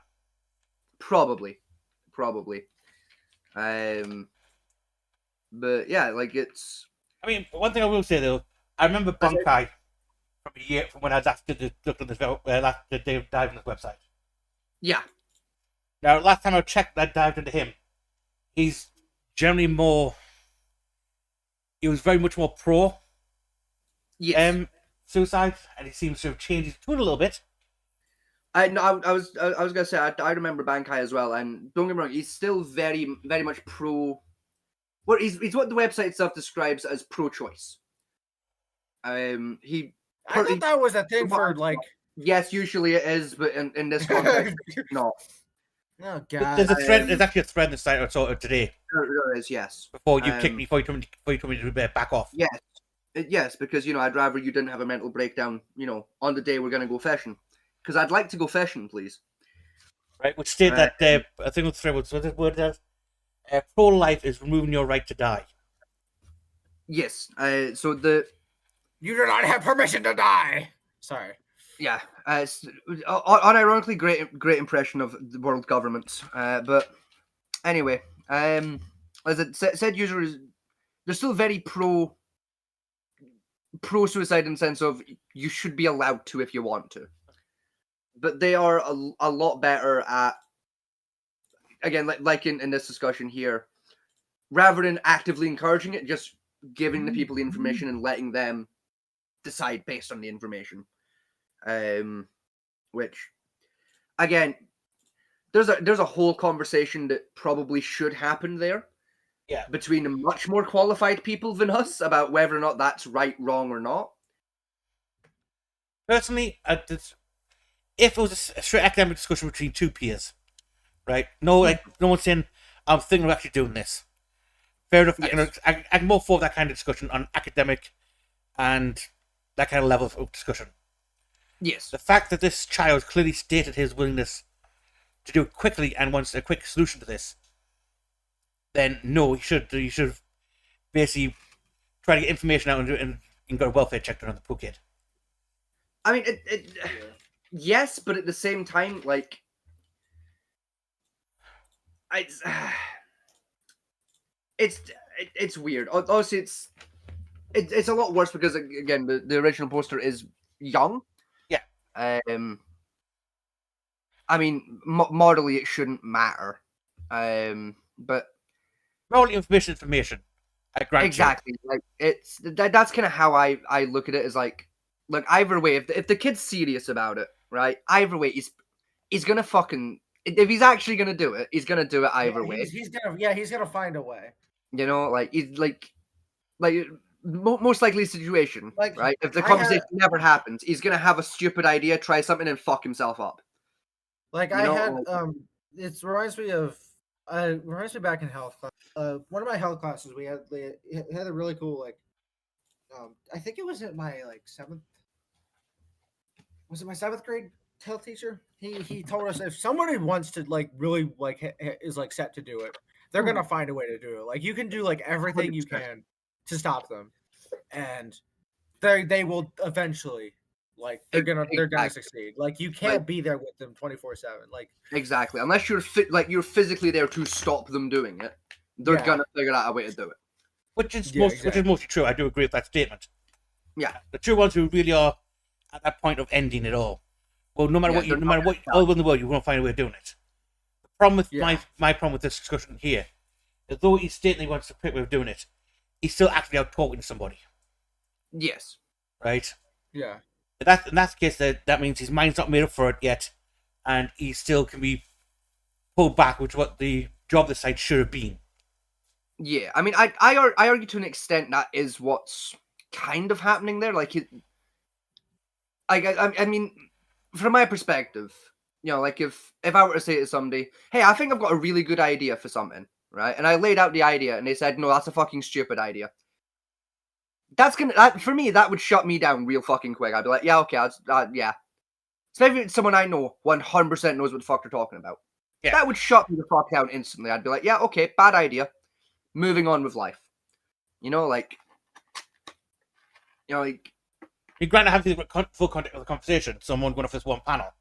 Speaker 1: Probably. But yeah, like it's.
Speaker 2: I mean, one thing I will say though, I remember Bankai from a year from when I last looked on this last day dived on this website.
Speaker 1: Yeah.
Speaker 2: Now, last time I checked, I dived into him. He's generally more. He was very much more pro.
Speaker 1: Yes.
Speaker 2: Suicide, and he seems to have changed his tune a little bit.
Speaker 1: I was gonna say I remember Bankai as well, and don't get me wrong, he's still very much pro. Well, he's what the website itself describes as pro-choice.
Speaker 3: I thought that was a thing for like.
Speaker 1: Yes, usually it is, but in this context, no.
Speaker 3: Oh god!
Speaker 2: There's a thread. There's actually a thread in the site I saw today.
Speaker 1: There is, yes.
Speaker 2: Before you kicked me, before you told me to back off.
Speaker 1: Yes, because you know I'd rather you didn't have a mental breakdown. You know, on the day we're gonna go fishing, because I'd like to go fishing, please.
Speaker 2: Right, which state that I think the thread was the word that pro-life is removing your right to die.
Speaker 1: Yes. So the
Speaker 3: you do not have permission to die. Sorry.
Speaker 1: Yeah, unironically great impression of the world governments. But anyway, as it said, users they're still very pro suicide in the sense of you should be allowed to if you want to, but they are a lot better at, again, like in this discussion here, rather than actively encouraging it, just giving the people the information and letting them decide based on the information. Which, again, there's a whole conversation that probably should happen there.
Speaker 2: Yeah.
Speaker 1: Between much more qualified people than us about whether or not that's right, wrong, or not.
Speaker 2: Personally, if it was a straight academic discussion between two peers, right? No, like no one's saying I'm thinking of actually doing this. Fair enough. Yes. I'm more for that kind of discussion on academic and that kind of level of discussion.
Speaker 1: Yes.
Speaker 2: The fact that this child clearly stated his willingness to do it quickly and wants a quick solution to this then no, you should basically try to get information out and get a welfare check done on the poor kid.
Speaker 1: I mean, yes, but at the same time, like, it's weird. Obviously, it's a lot worse because again, the original poster is young.
Speaker 2: Yeah.
Speaker 1: I mean, morally, it shouldn't matter. But
Speaker 2: Morally, information. I grant
Speaker 1: exactly, like that's kind of how I look at it. Is like, look, either way, if the kid's serious about it, right? Either way, he's gonna fucking, if he's actually gonna do it, he's gonna do it either way.
Speaker 3: He's gonna find a way.
Speaker 1: You know, like he's like most likely situation,
Speaker 3: Like,
Speaker 1: right? If the
Speaker 3: I
Speaker 1: conversation never happens, he's gonna have a stupid idea, try something, and fuck himself up.
Speaker 3: Like
Speaker 1: You
Speaker 3: I
Speaker 1: know,
Speaker 3: had
Speaker 1: like-
Speaker 3: it reminds me back in health class. One of my health classes we had a really cool I think it was at my my seventh grade health teacher. He told us if somebody wants to really is set to do it, they're gonna find a way to do it. Like you can do everything you
Speaker 1: 100%.
Speaker 3: can to stop them, and they will eventually they're gonna
Speaker 1: Exactly.
Speaker 3: succeed. Like you can't be there with them 24/7. Like
Speaker 1: Exactly, unless you're you're physically there to stop them doing it, they're
Speaker 3: Yeah.
Speaker 1: gonna figure out a way to do it.
Speaker 2: which is
Speaker 3: Yeah,
Speaker 2: which is mostly true. I do agree with that statement.
Speaker 1: Yeah.
Speaker 2: The true ones who really are at that point of ending it all. Well, no matter
Speaker 1: Yeah,
Speaker 2: what,
Speaker 1: they're
Speaker 2: no
Speaker 1: not
Speaker 2: matter what,
Speaker 1: gonna
Speaker 2: all over the world, you won't find a way of doing it. The problem with
Speaker 3: Yeah.
Speaker 2: my problem with this discussion here is, though he's stating he wants a quick way of doing it, he's still actually out talking to somebody,
Speaker 1: Yes.
Speaker 2: right?
Speaker 3: yeah.
Speaker 2: In that case, that means his mind's not made up for it yet, and he still can be pulled back, which is what the job this side should have been.
Speaker 1: Yeah, I mean, I argue to an extent that is what's kind of happening there. Like, I mean, from my perspective, you know, like if I were to say to somebody, "Hey, I think I've got a really good idea for something," right? And I laid out the idea, and they said, "No, that's a fucking stupid idea." For me, that would shut me down real fucking quick. I'd be like, "Yeah, okay, yeah." Especially if someone I know 100% knows what the fuck they're talking about.
Speaker 2: Yeah.
Speaker 1: That would shut me the fuck down instantly. I'd be like, "Yeah, okay, bad idea. Moving on with life." You know, like,
Speaker 2: You grant have the full context of the conversation. Someone going off this one panel.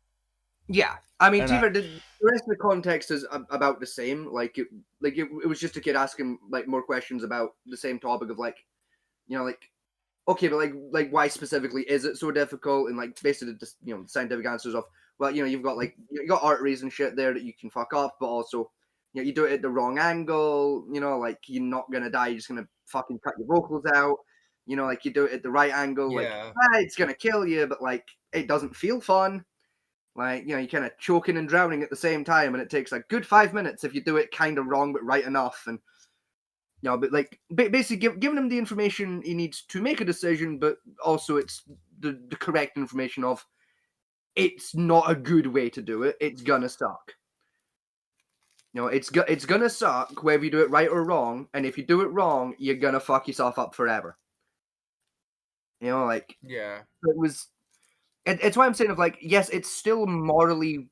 Speaker 1: yeah. I mean,
Speaker 2: And,
Speaker 1: Tifa, the rest of the context is about the same. It was just a kid asking more questions about the same topic of okay, but why specifically is it so difficult? And basically just scientific answers of, well, you've got you got arteries and shit there that you can fuck up, but also you do it at the wrong angle. You're not gonna die. You're just gonna fucking cut your vocals out. You do it at the right angle.
Speaker 3: Yeah.
Speaker 1: It's gonna kill you, but it doesn't feel fun. You're kind of choking and drowning at the same time, and it takes a good 5 minutes if you do it kind of wrong but right enough. And but basically giving him the information he needs to make a decision, but also it's the correct information of it's not a good way to do it. It's gonna suck. It's gonna suck whether you do it right or wrong, and if you do it wrong, you're gonna fuck yourself up forever.
Speaker 3: Yeah.
Speaker 1: It was. It's why I'm saying yes, it's still morally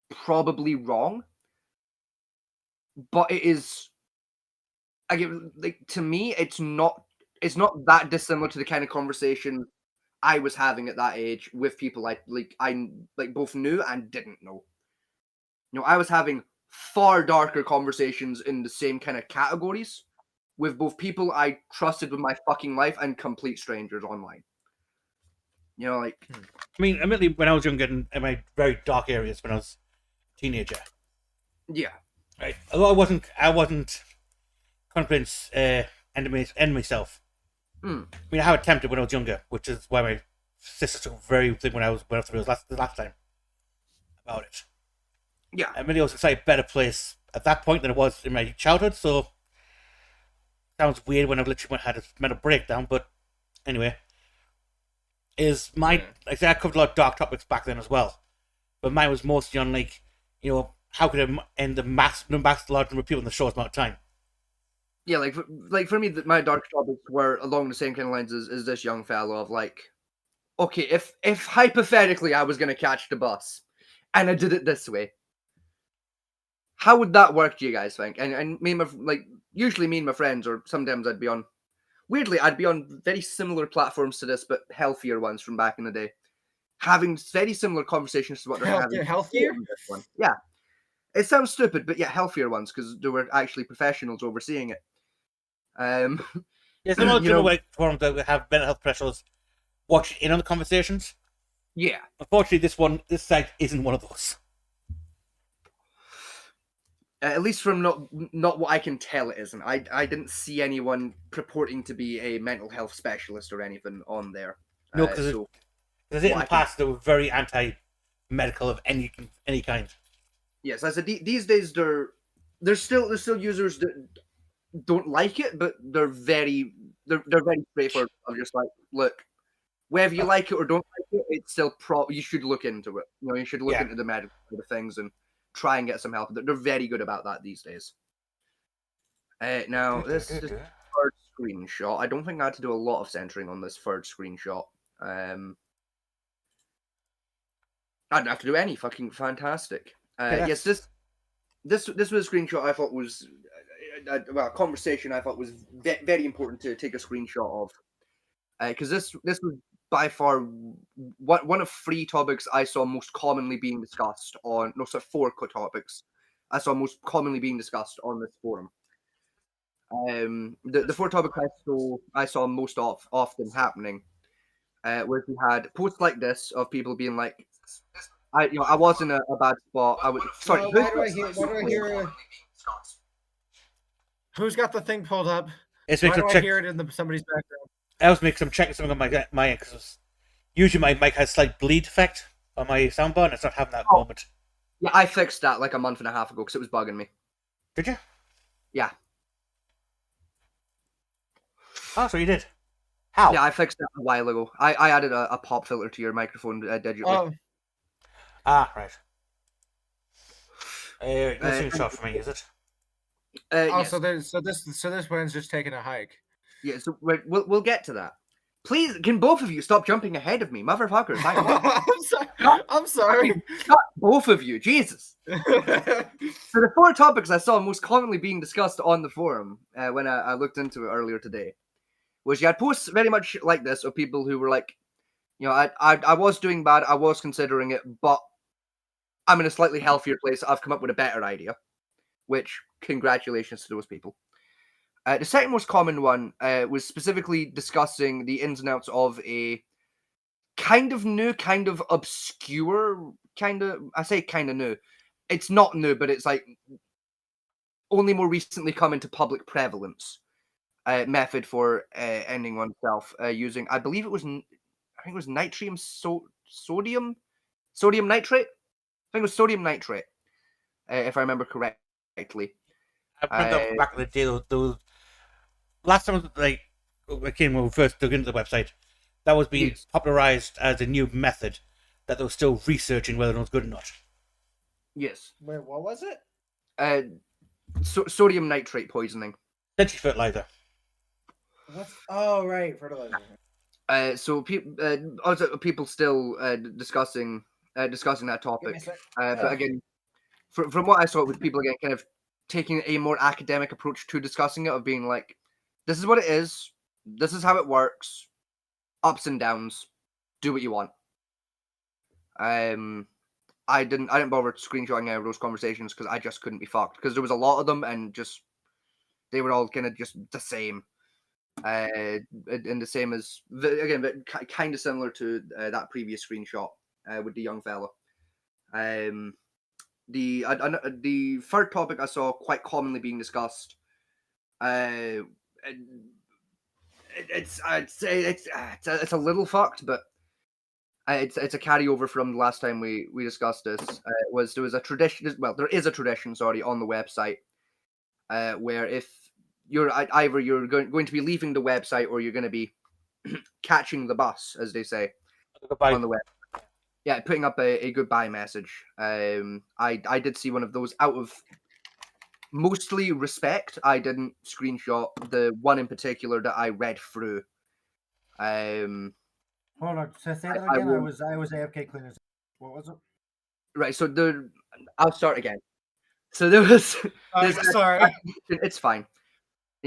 Speaker 1: probably wrong, but it is. To me, it's not that dissimilar to the kind of conversation I was having at that age with people I both knew and didn't know. I was having far darker conversations in the same kind of categories with both people I trusted with my fucking life and complete strangers online.
Speaker 2: I mean, admittedly, when I was younger, in my very dark areas, when I was a teenager,
Speaker 1: yeah,
Speaker 2: right. Although I wasn't convinced, end myself. I mean, I had attempted when I was younger, which is why my sister took very thing when I was the last time about it.
Speaker 1: Yeah,
Speaker 2: I mean, it was a slightly better place at that point than it was in my childhood. So, sounds weird when I literally had a mental breakdown, but anyway. Is my I covered a lot of dark topics back then as well, but mine was mostly on how could I end the large number of people in the short amount of time.
Speaker 1: Yeah, for me, my dark topics were along the same kind of lines as this young fellow of okay, if hypothetically I was gonna catch the bus, and I did it this way, how would that work? Do you guys think? And me and usually me and my friends, or sometimes I'd be on. Weirdly, I'd be on very similar platforms to this, but healthier ones from back in the day, having very similar conversations to what they're having.
Speaker 3: Healthier?
Speaker 1: on this one. Yeah, it sounds stupid, but yeah, healthier ones because there were actually professionals overseeing it.
Speaker 2: Yeah, some of
Speaker 1: you
Speaker 2: the
Speaker 1: know-
Speaker 2: way forums that have mental health professionals watching in on the conversations.
Speaker 1: Yeah,
Speaker 2: Unfortunately, this site isn't one of those.
Speaker 1: at least from not what I can tell, it isn't. I didn't see anyone purporting to be a mental health specialist or anything on there.
Speaker 2: No, because
Speaker 1: so
Speaker 2: in the
Speaker 1: Well, I
Speaker 2: past they were very anti-medical of any kind.
Speaker 1: yes, I said these days there's still users that don't like it, but they're very straightforward. I'm just like, look, whether you like it or don't like it, it's still you should look into it. You know, you should look
Speaker 2: Yeah.
Speaker 1: into the medical side of things and try and get some help. They're very good about that these days. Now this is third screenshot. I don't think I had to do a lot of centering on this third screenshot. I didn't have to do any. Fucking fantastic.
Speaker 2: Yeah.
Speaker 1: Yes, this was a screenshot I thought was a conversation I thought was very important to take a screenshot of, because this was by far one of 3 topics I saw most commonly being discussed on. No, sorry, 4 topics I saw most commonly being discussed on this forum. The 4 topics I saw most often happening was we had posts like this of people being like, I was in a bad spot. I was sorry.
Speaker 3: Why do I hear? Who's got the thing pulled up?
Speaker 2: It's
Speaker 3: Why
Speaker 2: making
Speaker 3: do
Speaker 2: some
Speaker 3: I
Speaker 2: check.
Speaker 3: hear it in somebody's background?
Speaker 2: I was making some checking something on my end because usually my mic has slight bleed effect on my soundbar, and it's not having that at the moment.
Speaker 1: Yeah, I fixed that like a month and a half ago because it was bugging me.
Speaker 2: Did you?
Speaker 1: Yeah.
Speaker 2: Oh, so you did. How?
Speaker 1: Yeah, I fixed that a while ago. I added a pop filter to your microphone digitally.
Speaker 3: Oh,
Speaker 2: Ah, right. Listening shot for me, is it?
Speaker 1: Yes.
Speaker 3: so this one's just taking a hike.
Speaker 1: Yeah, so we'll get to that. Please, can both of you stop jumping ahead of me, motherfuckers?
Speaker 3: I'm sorry.
Speaker 1: Not both of you, Jesus. So the 4 topics I saw most commonly being discussed on the forum when I looked into it earlier today was you had posts very much like this of people who were like, I was doing bad, I was considering it, but I'm in a slightly healthier place. I've come up with a better idea, which congratulations to those people. The second most common one was specifically discussing the ins and outs of a kind of new, kind of obscure, I say kind of new. It's not new, but it's like only more recently come into public prevalence method for ending oneself using, I believe it was, I think it was sodium nitrate. I think it was sodium nitrate, if I remember correctly.
Speaker 2: I remember back in the day, those last time like when we first dug into the website, that was being popularized as a new method that they were still researching whether it was good or not.
Speaker 1: Yes.
Speaker 3: Wait, what was it?
Speaker 1: Sodium nitrate poisoning.
Speaker 2: Essentially fertilizer.
Speaker 3: What's... Oh, right, fertilizer.
Speaker 1: So people still discussing that topic. But again, from what I saw, it was people again kind of taking a more academic approach to discussing it, of being like, this is what it is, this is how it works, ups and downs, do what you want. I didn't bother screenshotting any of those conversations because I just couldn't be fucked, because there was a lot of them and just they were all kind of just the same. And the same as again, kind of similar to that previous screenshot with the young fella. The third topic I saw quite commonly being discussed. It's a little fucked, but it's a carryover from the last time we discussed this. There was a tradition. Well, there is a tradition, sorry, on the website where if you're either you're going to be leaving the website or you're going to be catching the bus, as they say,
Speaker 2: Goodbye.
Speaker 1: on the web. Yeah, putting up a goodbye message. I did see one of those out of mostly respect. I didn't screenshot the one in particular that I read through.
Speaker 5: Hold on, say that
Speaker 1: I
Speaker 5: again. I
Speaker 1: will-
Speaker 5: was AFK cleaning. What was it?
Speaker 1: Right, so I'll start again. So there was.
Speaker 3: Oh,
Speaker 1: there's-
Speaker 3: sorry.
Speaker 1: It's fine.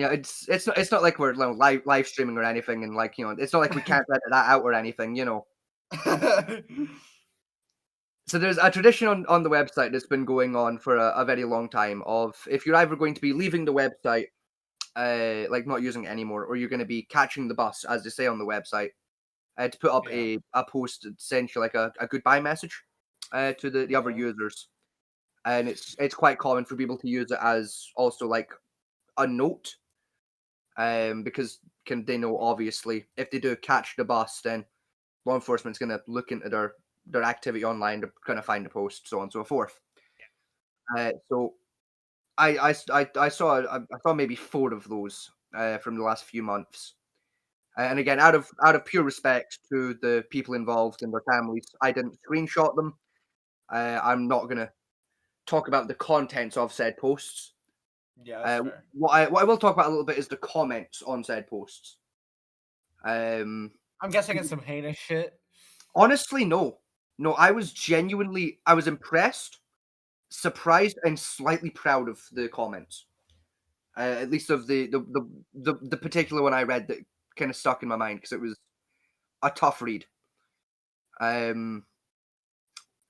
Speaker 1: it's not like we're live streaming or anything, and like it's not like we can't edit that out or anything, So there's a tradition on the website that's been going on for a very long time of if you're either going to be leaving the website, like not using it anymore, or you're going to be catching the bus, as they say on the website, to put up a post, essentially like a goodbye message to the other users. And it's quite common for people to use it as also like a note, because they know obviously if they do catch the bus, then law enforcement's going to look into their activity online to kind of find the post, so on and so forth. So I saw maybe 4 of those from the last few months, and again, out of pure respect to the people involved and their families, I didn't screenshot them. I'm not gonna talk about the contents of said posts.
Speaker 3: Yeah, that's fair.
Speaker 1: What I will talk about a little bit is the comments on said posts.
Speaker 3: I'm guessing it's some heinous shit.
Speaker 1: Honestly, no. I was impressed, surprised, and slightly proud of the comments. At least of the particular one I read that kind of stuck in my mind because it was a tough read. But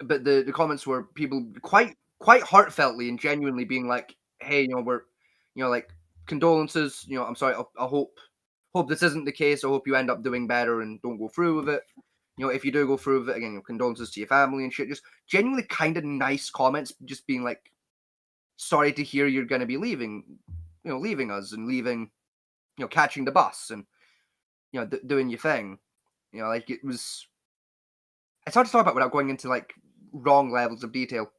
Speaker 1: the comments were people quite heartfeltly and genuinely being like, "Hey, we're, like condolences. I'm sorry. I hope this isn't the case. I hope you end up doing better and don't go through with it. If you do go through with it, again, condolences to your family and shit." Just genuinely kind of nice comments, just being like, "Sorry to hear you're going to be leaving us and leaving, catching the bus and, doing your thing." Like it's hard to talk about without going into like wrong levels of detail.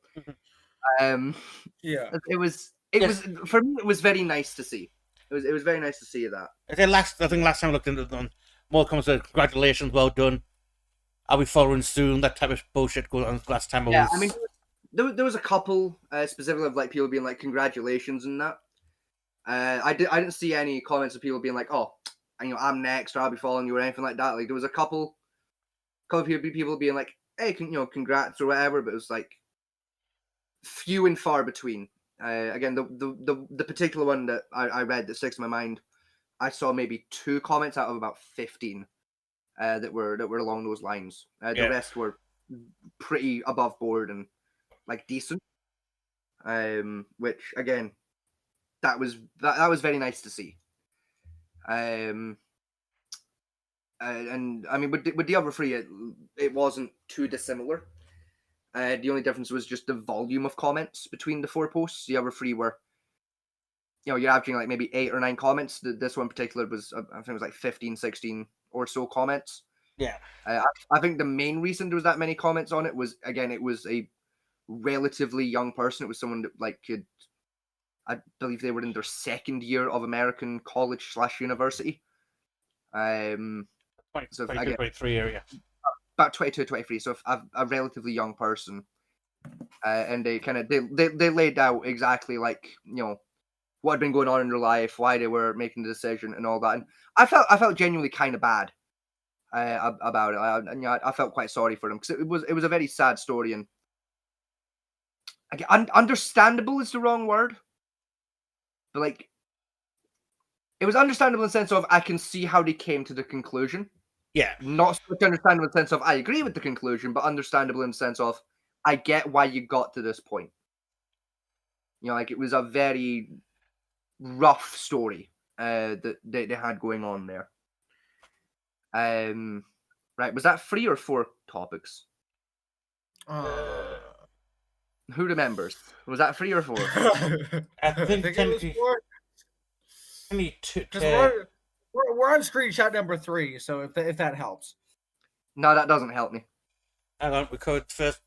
Speaker 3: Yeah.
Speaker 1: It was for me. It was very nice to see. It was very nice to see that.
Speaker 2: I think last time I looked into them, more comments said, "Congratulations, well done. I'll be following soon." That type of bullshit going on last time.
Speaker 1: I mean, there was a couple specifically of like people being like congratulations and that. I didn't see any comments of people being like, "Oh, I'm next," or "I'll be following you," or anything like that. Like there was a couple people being like, "Hey, congrats," or whatever, but it was like few and far between. Again, the particular one that I read that sticks in my mind, I saw maybe 2 comments out of about 15 that were along those lines. The rest were pretty above board and like decent. Which again, that was very nice to see. And I mean, with the other 3, it wasn't too dissimilar. The only difference was just the volume of comments between the 4 posts. The other 3 were, you're averaging like maybe 8 or 9 comments. This one in particular was, I think it was like 15, 16 or so comments.
Speaker 2: Yeah.
Speaker 1: I think the main reason there was that many comments on it was, again, it was a relatively young person. It was someone that like I believe they were in their 2nd year of American college / university.
Speaker 2: So 23 area.
Speaker 1: About 22, 23. So a relatively young person. And they kind of they laid out exactly like what had been going on in their life, why they were making the decision, and all that. And I felt genuinely kind of bad about it. I felt quite sorry for them because it was a very sad story, and understandable is the wrong word, but like it was understandable in the sense of I can see how they came to the conclusion.
Speaker 2: Yeah.
Speaker 1: Not so much understandable in the sense of I agree with the conclusion, but understandable in the sense of I get why you got to this point. Like it was a very rough story that they had going on there. Right, was that 3 or 4 topics? Who remembers? Was that 3 or 4?
Speaker 2: I think
Speaker 3: it was 4. We're on screenshot number 3, so if that helps.
Speaker 1: No, that doesn't help me.
Speaker 2: Hang on, we covered first.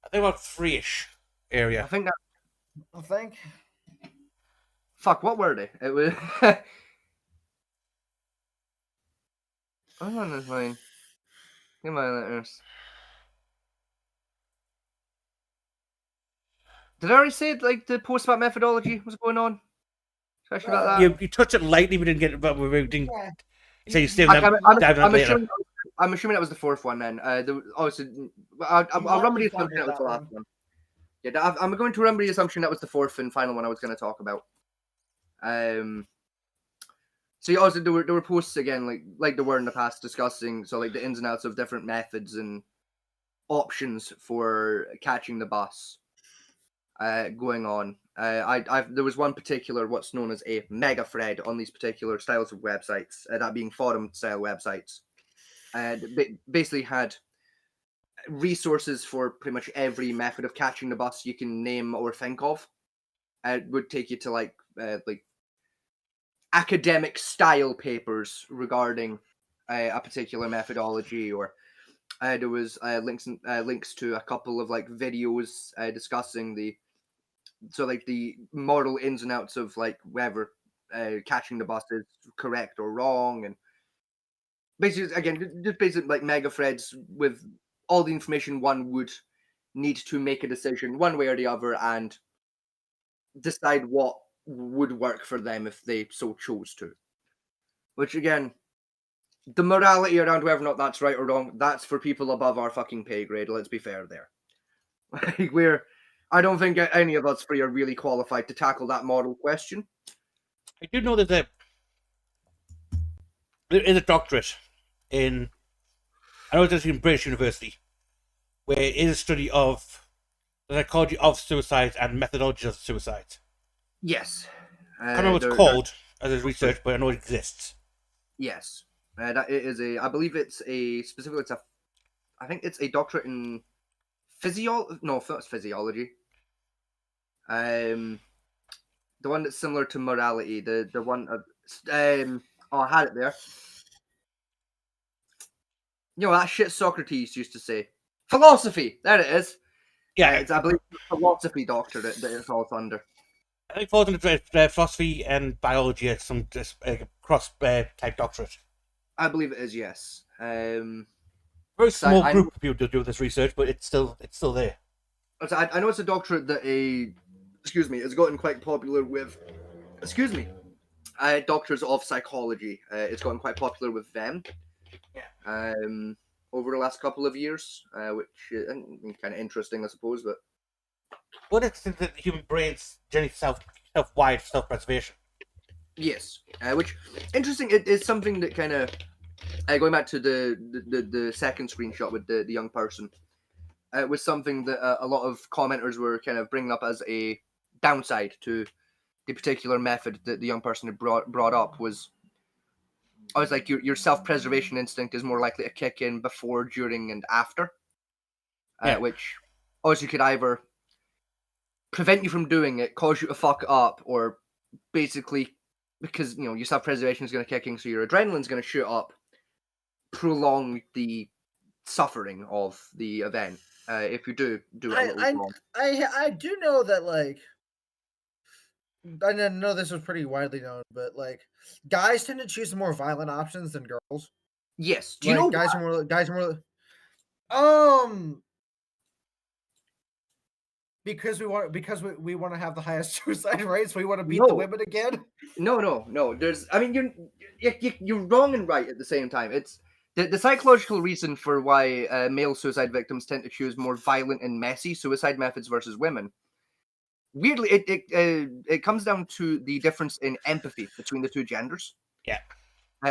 Speaker 2: I think about 3-ish area.
Speaker 1: I think that.
Speaker 3: I think.
Speaker 1: Fuck, what were they? It was. I'm on this line. Give my letters. Did I already say like the post about methodology was going on? Especially about that.
Speaker 2: You touched it lightly, we didn't get it, but we didn't.
Speaker 3: Yeah.
Speaker 2: So you still
Speaker 1: I'm assuming that was the 4th one then. Obviously, I'll remember the assumption that was the last one. Yeah, I'm going to remember the assumption that was the 4th and final one I was going to talk about. So yeah, also there were posts again like there were in the past discussing like the ins and outs of different methods and options for catching the bus going on. There was one particular what's known as a mega thread on these particular styles of websites, that being forum style websites, and basically had resources for pretty much every method of catching the bus you can name or think of. It would take you to like academic style papers regarding a particular methodology, or there was links to a couple of like videos discussing the moral ins and outs of like whether catching the bus is correct or wrong, and basically again just basic like mega threads with all the information one would need to make a decision one way or the other and decide what would work for them if they so chose to. Which again, the morality around whether or not that's right or wrong, that's for people above our fucking pay grade. Let's be fair there. Like I don't think any of us three are really qualified to tackle that moral question.
Speaker 2: I do know that there is a doctorate in, I know it's in British University, where it is a study of the psychology of suicides and methodology of suicides.
Speaker 1: Yes.
Speaker 2: I don't know what it's called as a research, but I know it exists.
Speaker 1: Yes. That it is I believe it's specifically, I think it's a doctorate in physiology. No, that's physiology. The one that's similar to morality. The one of, I had it there. You know, that shit Socrates used to say. Philosophy! There it is.
Speaker 2: Yeah.
Speaker 1: I believe it's a philosophy doctorate that it falls under.
Speaker 2: I think it falls under philosophy and biology at some cross type doctorate.
Speaker 1: I believe it is, yes.
Speaker 2: Very small group of people to do this research, but it's still there.
Speaker 1: I know it's a doctorate that has gotten quite popular with, doctors of psychology. It's gotten quite popular with them. Yeah. Over the last couple of years, which is kind of interesting, I suppose. But
Speaker 2: what extent that the human brain's generally self-wired self-preservation?
Speaker 1: Yes, which interesting. It is something that kind of going back to the second screenshot with the young person. Was something that a lot of commenters were kind of bringing up as a downside to the particular method that the young person had brought up. I was like, your self-preservation instinct is more likely to kick in before, during, and after, which obviously could either prevent you from doing it, cause you to fuck up, or basically, because your self-preservation is going to kick in, so your adrenaline's going to shoot up, prolong the suffering of the event. If you do it,
Speaker 3: I do know that, like, I know this was pretty widely known, but like guys tend to choose more violent options than girls.
Speaker 1: Yes. Do you know
Speaker 3: guys are more because we want to have the highest suicide rates. We want to beat the women again.
Speaker 1: No. You're wrong and right at the same time. It's the psychological reason for why male suicide victims tend to choose more violent and messy suicide methods versus women. Weirdly, it comes down to the difference in empathy between the two genders.
Speaker 2: Yeah.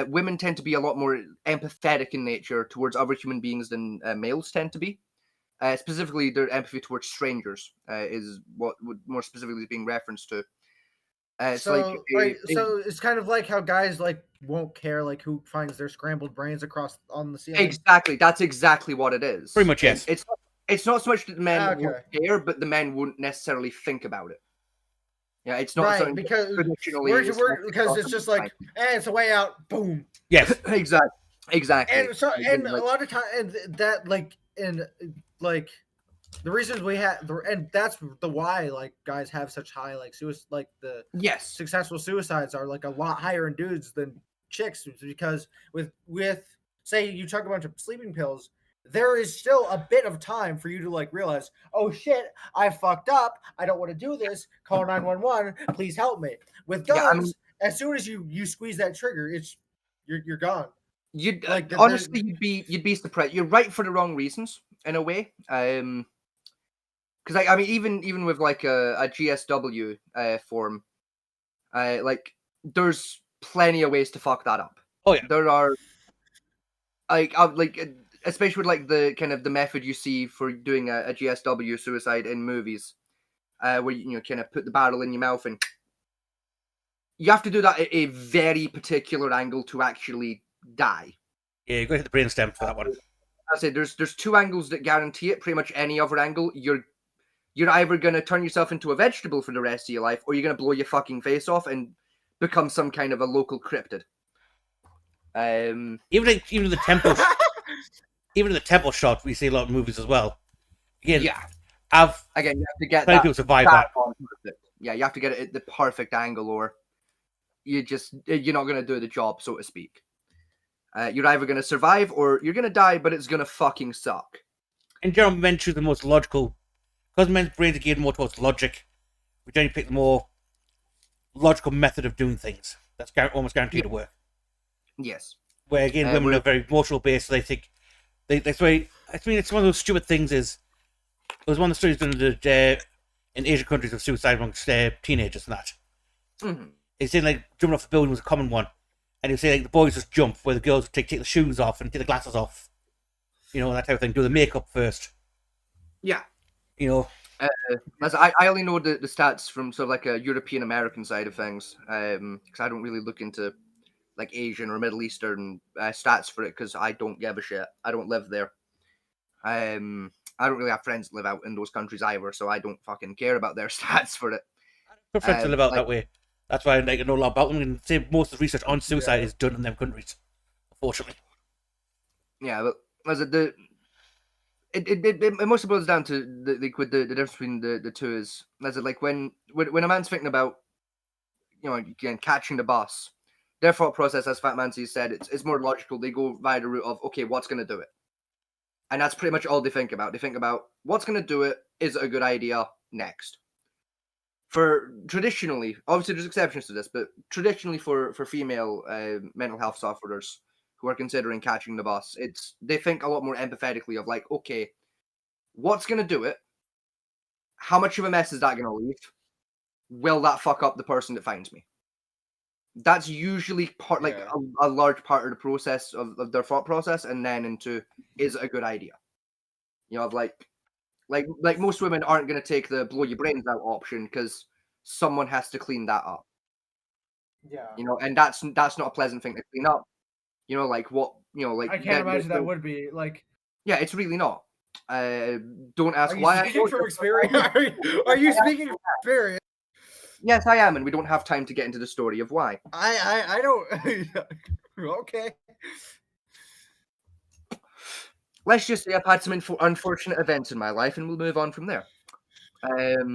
Speaker 1: Women tend to be a lot more empathetic in nature towards other human beings than males tend to be. Specifically, their empathy towards strangers is what would more specifically being referenced to.
Speaker 3: So it's kind of like how guys like won't care like who finds their scrambled brains across on the ceiling.
Speaker 1: Exactly, that's exactly what it is.
Speaker 2: Pretty much, yes.
Speaker 1: It's not so much that the men won't care, but the men wouldn't necessarily think about it. Yeah, it's not
Speaker 3: right because it's just like, it's a way out. Boom.
Speaker 2: Yes,
Speaker 1: exactly.
Speaker 3: And so, and a lot of time, and that the reasons we have, and that's the why like guys have such high like suicide, like the successful suicides are like a lot higher in dudes than chicks, because with say you took a bunch of sleeping pills, there is still a bit of time for you to like realize, oh shit, I fucked up. I don't want to do this. Call 911. Please help me. With guns, as soon as you squeeze that trigger, you're gone.
Speaker 1: You'd honestly you'd be surprised. You're right for the wrong reasons in a way. Because I mean even with like a GSW form, Like there's plenty of ways to fuck that up.
Speaker 2: Oh yeah.
Speaker 1: There are especially with like the kind of the method you see for doing a GSW suicide in movies, where you kind of put the barrel in your mouth and you have to do that at a very particular angle to actually die.
Speaker 2: Yeah, you got to hit the brainstem for that one.
Speaker 1: I say there's 2 angles that guarantee it. Pretty much any other angle, you're either gonna turn yourself into a vegetable for the rest of your life, or you're gonna blow your fucking face off and become some kind of a local cryptid.
Speaker 2: Even the temple, even in the temple shot, we see a lot of movies as well. Again,
Speaker 1: you have to get that.
Speaker 2: People survive that.
Speaker 1: Yeah, you have to get it at the perfect angle, or you're not gonna do the job, so to speak. You're either gonna survive or you're gonna die, but it's gonna fucking suck.
Speaker 2: In general, men choose the most logical, because men's brains are geared more towards logic. We generally pick the more logical method of doing things. That's almost guaranteed to work.
Speaker 1: Yes.
Speaker 2: Where again, women are very emotional based, so they think that's why. I mean, it's one of those stupid things. It was one of the stories done in Asian countries of suicide amongst teenagers and that.
Speaker 1: Mm-hmm.
Speaker 2: They say like jumping off the building was a common one, and you say like the boys just jump, where the girls would take the shoes off and take the glasses off, that type of thing. Do the makeup first.
Speaker 1: Yeah.
Speaker 2: As
Speaker 1: I only know the stats from sort of like a European American side of things, because I don't really look into like Asian or Middle Eastern stats for it, because I don't give a shit. I don't live there. I don't really have friends that live out in those countries either, so I don't fucking care about their stats for it.
Speaker 2: I have friends that live out that way. That's why I know a lot about them. And say most of the research on suicide is done in them countries, unfortunately.
Speaker 1: Yeah, but it mostly boils down to the difference between the two is like when a man's thinking about again catching the bus, their thought process, as Fat Mancy said, it's more logical. They go via the route of, okay, what's going to do it, and that's pretty much all they think about. They think about what's going to do it. Is it a good idea? Next. For traditionally, obviously there's exceptions to this, but traditionally for female mental health sufferers who are considering catching the bus, they think a lot more empathetically of like, okay, what's going to do it? How much of a mess is that going to leave? Will that fuck up the person that finds me? That's usually a large part of the process of their thought process, and then into, is it a good idea? Of like most women aren't going to take the blow your brains out option, because someone has to clean that up.
Speaker 3: Yeah.
Speaker 1: And that's not a pleasant thing to clean up. Like what, like
Speaker 3: I can't imagine that would be like.
Speaker 1: Yeah, it's really not. Don't ask
Speaker 3: why. Are you speaking from experience? Are you speaking from experience?
Speaker 1: Yes, I am, and we don't have time to get into the story of why.
Speaker 3: I don't. Okay.
Speaker 1: Let's just say I've had some unfortunate events in my life, and we'll move on from there. I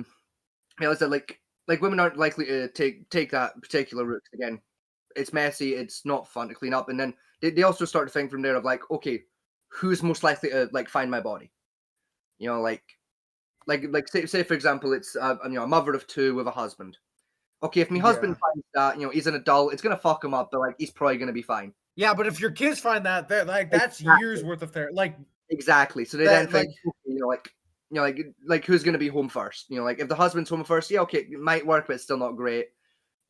Speaker 1: said like women aren't likely to take that particular route. Again, it's messy, it's not fun to clean up, and then they also start to think from there of like, okay, who's most likely to like find my body? Like say for example, it's a mother of 2 with a husband. Okay, if my husband finds that, he's an adult, it's gonna fuck him up, but like he's probably gonna be fine.
Speaker 3: Yeah, but if your kids find that, that's years worth of therapy. Like
Speaker 1: exactly. So they then think, like who's gonna be home first? Like if the husband's home first, yeah, okay, it might work, but it's still not great.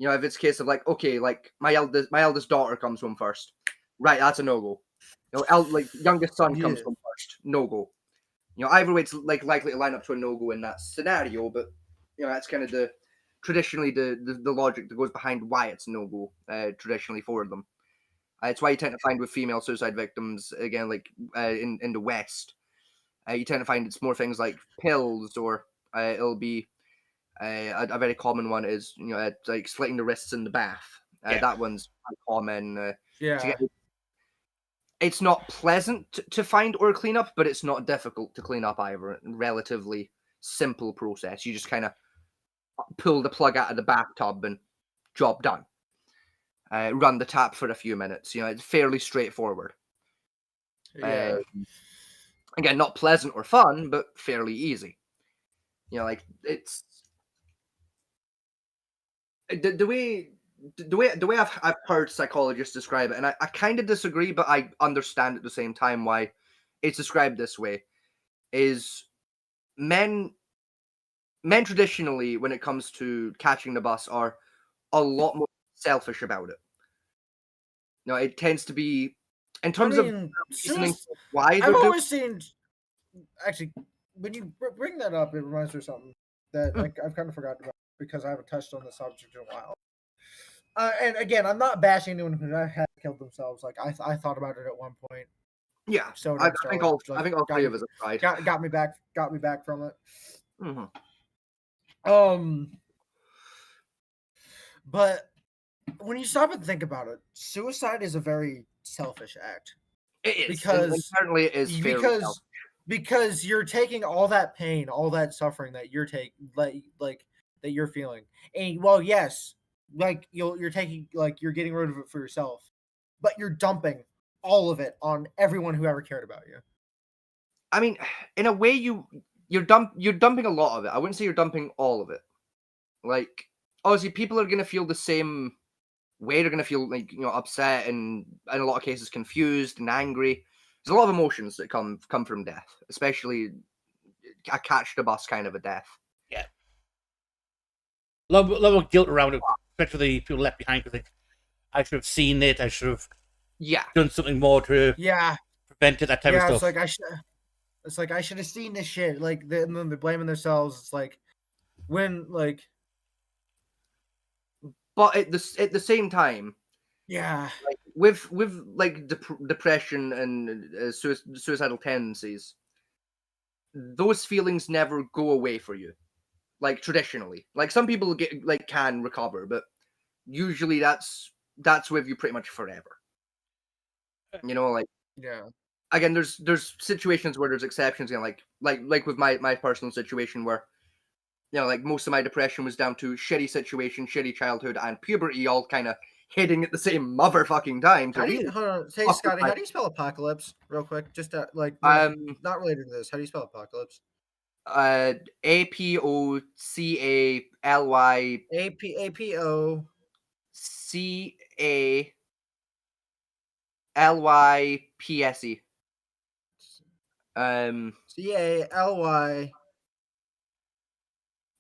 Speaker 1: If it's a case of like, okay, like my eldest daughter comes home first, right? That's a no go. Like youngest son comes home first, no go. Either way, it's like likely to line up to a no go in that scenario, but that's kind of traditionally the logic that goes behind why it's no go traditionally for them. It's why you tend to find with female suicide victims, again, like in the West, you tend to find it's more things like pills, or it'll be a very common one is like slitting the wrists in the bath. That one's quite common. It's not pleasant to find or clean up, but it's not difficult to clean up either. Relatively simple process. You just kind of pull the plug out of the bathtub and job done. Run the tap for a few minutes. It's fairly straightforward. Again, not pleasant or fun, but fairly easy. Like it's the way I've heard psychologists describe it, and I kind of disagree, but I understand at the same time why it's described this way. Is men traditionally, when it comes to catching the bus, are a lot more selfish about it. No, it tends to be in terms of reasoning why
Speaker 3: I've always seen. Actually, when you bring that up, it reminds me of something that I've kind of forgotten about because I haven't touched on the subject in a while. And again, I'm not bashing anyone who had killed themselves. Like I thought about it at one point.
Speaker 1: Yeah, so I think all three of us have tried.
Speaker 3: Got me back from it.
Speaker 1: Mm-hmm.
Speaker 3: But when you stop and think about it, suicide is a very selfish act.
Speaker 1: It is because certainly it is
Speaker 3: because you're taking all that pain, all that suffering that you're like that you're feeling, and well, yes, like you're taking you're getting rid of it for yourself, but you're dumping all of it on everyone who ever cared about you.
Speaker 1: I mean, in a way, you're dumping a lot of it. I wouldn't say you're dumping all of it. Like, obviously, people are gonna feel the same way. They're gonna feel upset and in a lot of cases confused and angry. There's a lot of emotions that come from death, especially a catch the bus kind of a death.
Speaker 2: Yeah. A lot of guilt around it, especially the people left behind because I should have seen it. I should have done something more to prevent it, that type of stuff.
Speaker 3: It's like I should have seen this shit. Like and then they're blaming themselves. It's like when
Speaker 1: but at the same time, like, with depression and suicidal tendencies, those feelings never go away for you. Like traditionally, like some people can recover, but usually that's with you pretty much forever. Again, there's situations where there's exceptions, like with my personal situation where most of my depression was down to shitty situation, shitty childhood, and puberty all kind of hitting at the same motherfucking time.
Speaker 3: Hey Scotty, how do you spell apocalypse? Real quick, just not related to this. How do you spell apocalypse?
Speaker 1: APOCALY. CALYPSE.
Speaker 3: CALY.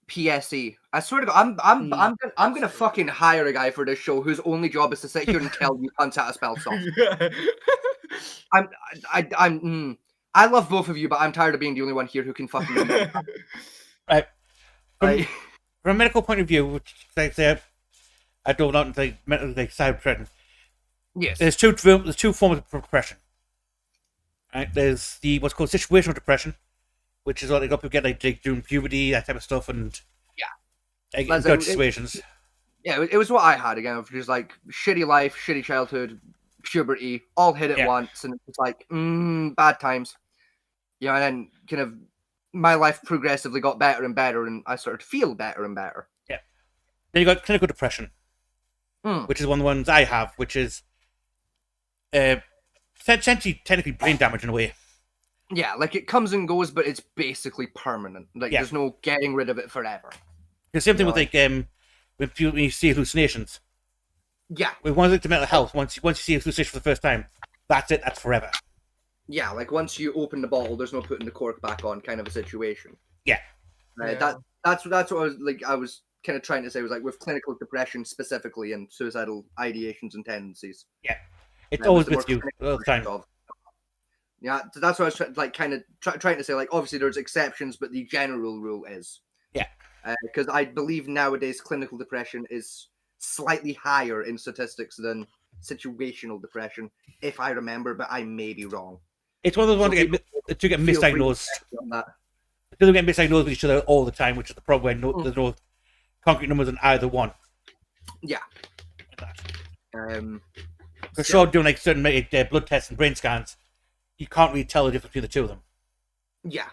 Speaker 1: PSE. I swear to God, I'm gonna fucking hire a guy for this show whose only job is to sit here and tell you cunts how to spell stuff. I love both of you, but I'm tired of being the only one here who can fucking remember.
Speaker 2: Right. From a medical point of view, which I don't know mental side depression.
Speaker 1: Yes.
Speaker 2: There's two forms of depression. Right. There's what's called situational depression, which is what they got people get during puberty, that type of stuff, and in good situations.
Speaker 1: It was what I had again, of just like shitty life, shitty childhood, puberty, all hit at once, and it's like bad times. And then kind of my life progressively got better and better, and I started to feel better and better.
Speaker 2: Yeah. Then you got clinical depression, which is one of the ones I have, which is essentially technically brain damage in a way.
Speaker 1: Yeah, like it comes and goes, but it's basically permanent. Like there's no getting rid of it forever.
Speaker 2: The same thing with when you see hallucinations.
Speaker 1: Yeah.
Speaker 2: With one thing to mental health, once you see a hallucination for the first time, that's it. That's forever.
Speaker 1: Yeah, like once you open the bottle, there's no putting the cork back on, kind of a situation.
Speaker 2: Yeah.
Speaker 1: That's what I was kind of trying to say was like with clinical depression specifically and suicidal ideations and tendencies.
Speaker 2: Yeah. It's always with you all the time.
Speaker 1: Yeah, so that's what I was trying to say. Like, obviously, there's exceptions, but the general rule is because I believe nowadays clinical depression is slightly higher in statistics than situational depression, if I remember, but I may be wrong.
Speaker 2: It's one of those ones to get misdiagnosed. People get misdiagnosed with each other all the time, which is the problem when there's no concrete numbers on either one.
Speaker 1: Yeah.
Speaker 2: For sure, doing certain blood tests and brain scans, you can't really tell the difference between the two of them.
Speaker 1: Yeah.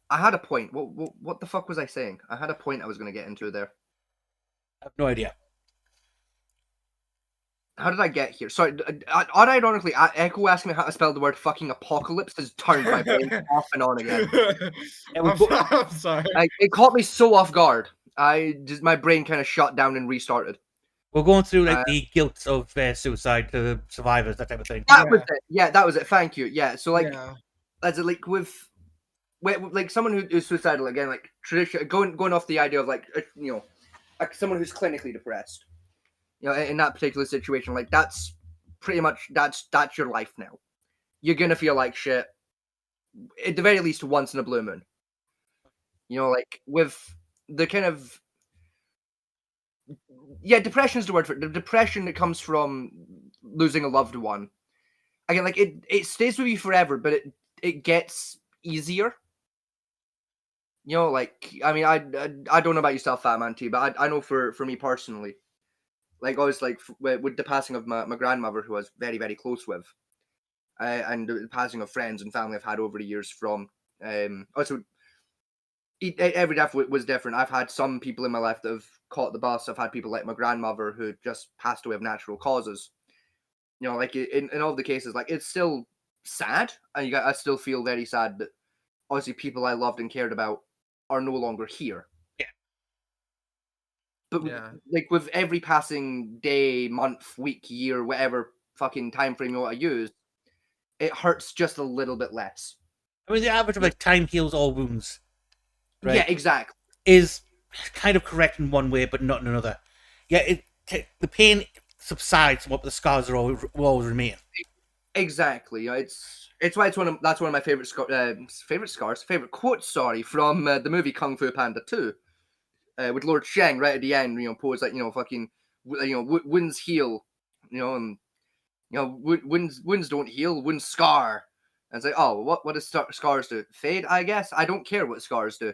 Speaker 1: I had a point. What the fuck was I saying? I had a point I was going to get into there.
Speaker 2: I have no idea.
Speaker 1: How did I get here? Sorry, unironically, Echo asking me how to spell the word fucking apocalypse has turned my brain off and on again.
Speaker 3: I'm sorry.
Speaker 1: It caught me so off guard. My brain kind of shut down and restarted.
Speaker 2: We're going through the guilt of suicide to survivors, that type of thing.
Speaker 1: That was it. Yeah, that was it. Thank you. Yeah, so as with like someone who's suicidal again, like tradition going off the idea of like like someone who's clinically depressed, in that particular situation, like that's pretty much that's your life now. You're gonna feel like shit, at the very least once in a blue moon. Like with the kind of depression is the word for it. The depression that comes from losing a loved one. Again, like it stays with you forever, but it gets easier. Like I mean, I don't know about yourself, Fat Man T, but I know for me personally, like always, like with the passing of my grandmother, who I was very very close with, and the passing of friends and family I've had over the years from, also every death was different. I've had some people in my life that have caught the bus. I've had people like my grandmother who just passed away of natural causes. Like in all the cases, like it's still sad, and I still feel very sad that obviously people I loved and cared about are no longer here.
Speaker 2: Yeah.
Speaker 1: But like with every passing day, month, week, year, whatever fucking time frame you want to use, it hurts just a little bit less.
Speaker 2: I mean, the average of like time heals all wounds. Right?
Speaker 1: Yeah, exactly.
Speaker 2: Is kind of correct in one way, but not in another. Yeah, the pain subsides, but the scars will always remain.
Speaker 1: Exactly. It's why that's one of my favorite quotes. Sorry, from the movie Kung Fu Panda 2, with Lord Sheng right at the end. Poets like fucking wounds heal, and wounds don't heal, wounds scar. And it's like, oh, what does scars do? Fade, I guess. I don't care what scars do.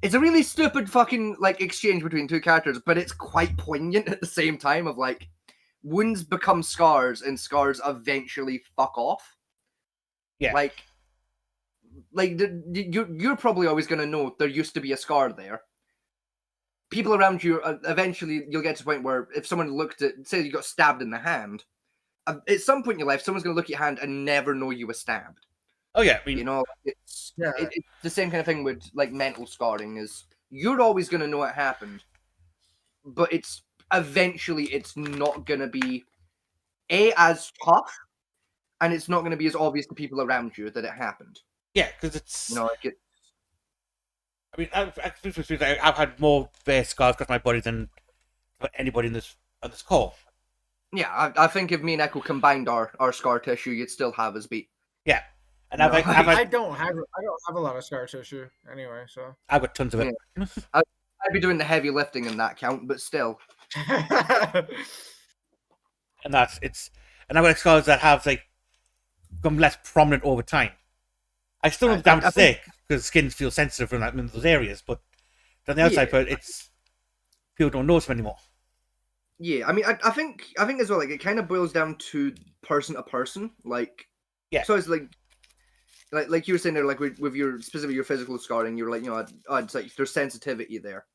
Speaker 1: It's a really stupid fucking like exchange between two characters, but it's quite poignant at the same time. Of like, wounds become scars, and scars eventually fuck off.
Speaker 2: Yeah.
Speaker 1: Like you're probably always gonna know there used to be a scar there. People around you, eventually, you'll get to the point where if someone looked at, say, you got stabbed in the hand. At some point in your life, someone's going to look at your hand and never know you were stabbed.
Speaker 2: Oh yeah, I mean,
Speaker 1: it's the same kind of thing with like mental scarring. Is you're always going to know it happened, but it's eventually it's not going to be as tough, and it's not going to be as obvious to people around you that it happened.
Speaker 2: Yeah, because it's
Speaker 1: like it.
Speaker 2: I mean, I've had more scars across my body than anybody on this call.
Speaker 1: Yeah, I think if me and Echo combined our scar tissue, you'd still have us beat.
Speaker 2: Yeah, and
Speaker 3: I don't have a lot of scar tissue anyway, so
Speaker 2: I've got tons of it.
Speaker 1: Yeah. I'd be doing the heavy lifting in that count, but still.
Speaker 2: And I've got scars that have like become less prominent over time. I still don't damn to say because skin feels sensitive in those areas, but on the outside, but it's people don't notice them anymore.
Speaker 1: Yeah, I mean, I think as well. Like, it kind of boils down to person. Like,
Speaker 2: yeah.
Speaker 1: So it's like you were saying there, like with your physical scarring, you're like, it's like there's sensitivity there,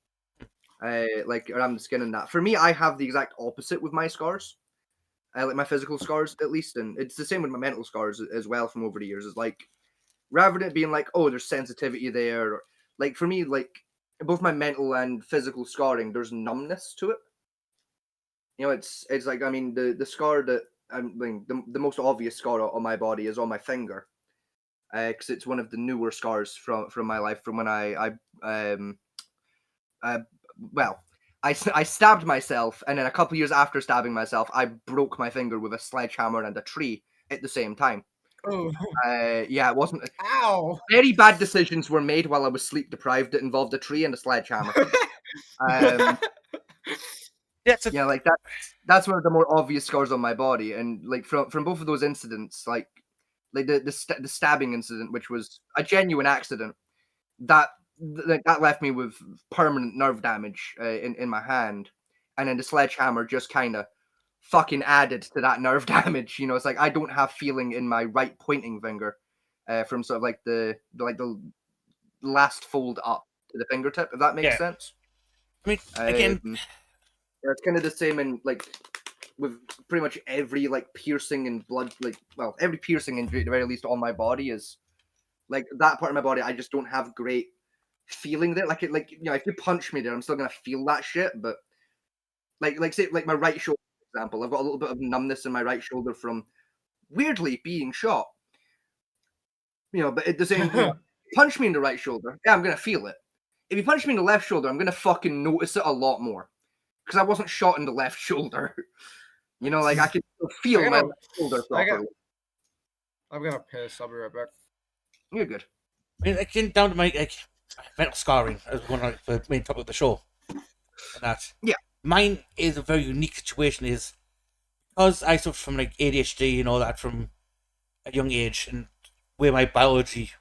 Speaker 1: like around the skin and that. For me, I have the exact opposite with my scars, like my physical scars at least, and it's the same with my mental scars as well from over the years. It's like rather than it being like, oh, there's sensitivity there, or like for me, like both my mental and physical scarring, there's numbness to it. It's like, I mean, the scar that the most obvious scar on my body is on my finger, because it's one of the newer scars from my life from when I stabbed myself, and then a couple years after stabbing myself, I broke my finger with a sledgehammer and a tree at the same time.
Speaker 3: Oh.
Speaker 1: Yeah, it wasn't.
Speaker 3: Ow!
Speaker 1: Very bad decisions were made while I was sleep deprived that involved a tree and a sledgehammer. Yeah, like that's one of the more obvious scars on my body, and like from both of those incidents, like the stabbing incident, which was a genuine accident, that left me with permanent nerve damage in my hand, and then the sledgehammer just kind of fucking added to that nerve damage. It's like I don't have feeling in my right pointing finger from sort of like the last fold up to the fingertip, if that makes sense.
Speaker 2: I mean, again.
Speaker 1: It's kind of the same in like with pretty much every like piercing and blood, every piercing injury at the very least on my body is like that part of my body. I just don't have great feeling there. Like if you punch me there, I'm still gonna feel that shit. But say my right shoulder, for example, I've got a little bit of numbness in my right shoulder from weirdly being shot. But at the same, punch me in the right shoulder, yeah, I'm gonna feel it. If you punch me in the left shoulder, I'm gonna fucking notice it a lot more. Because I wasn't shot in the left shoulder. You know, like I can feel my left shoulder properly.
Speaker 3: I'm gonna piss. I'll be right back.
Speaker 1: You're good.
Speaker 2: I mean, again, down to my mental scarring as one of the main topic of the show. And that.
Speaker 1: Yeah.
Speaker 2: Mine is a very unique situation. Is because I suffer from like ADHD and all that from a young age, and where my biology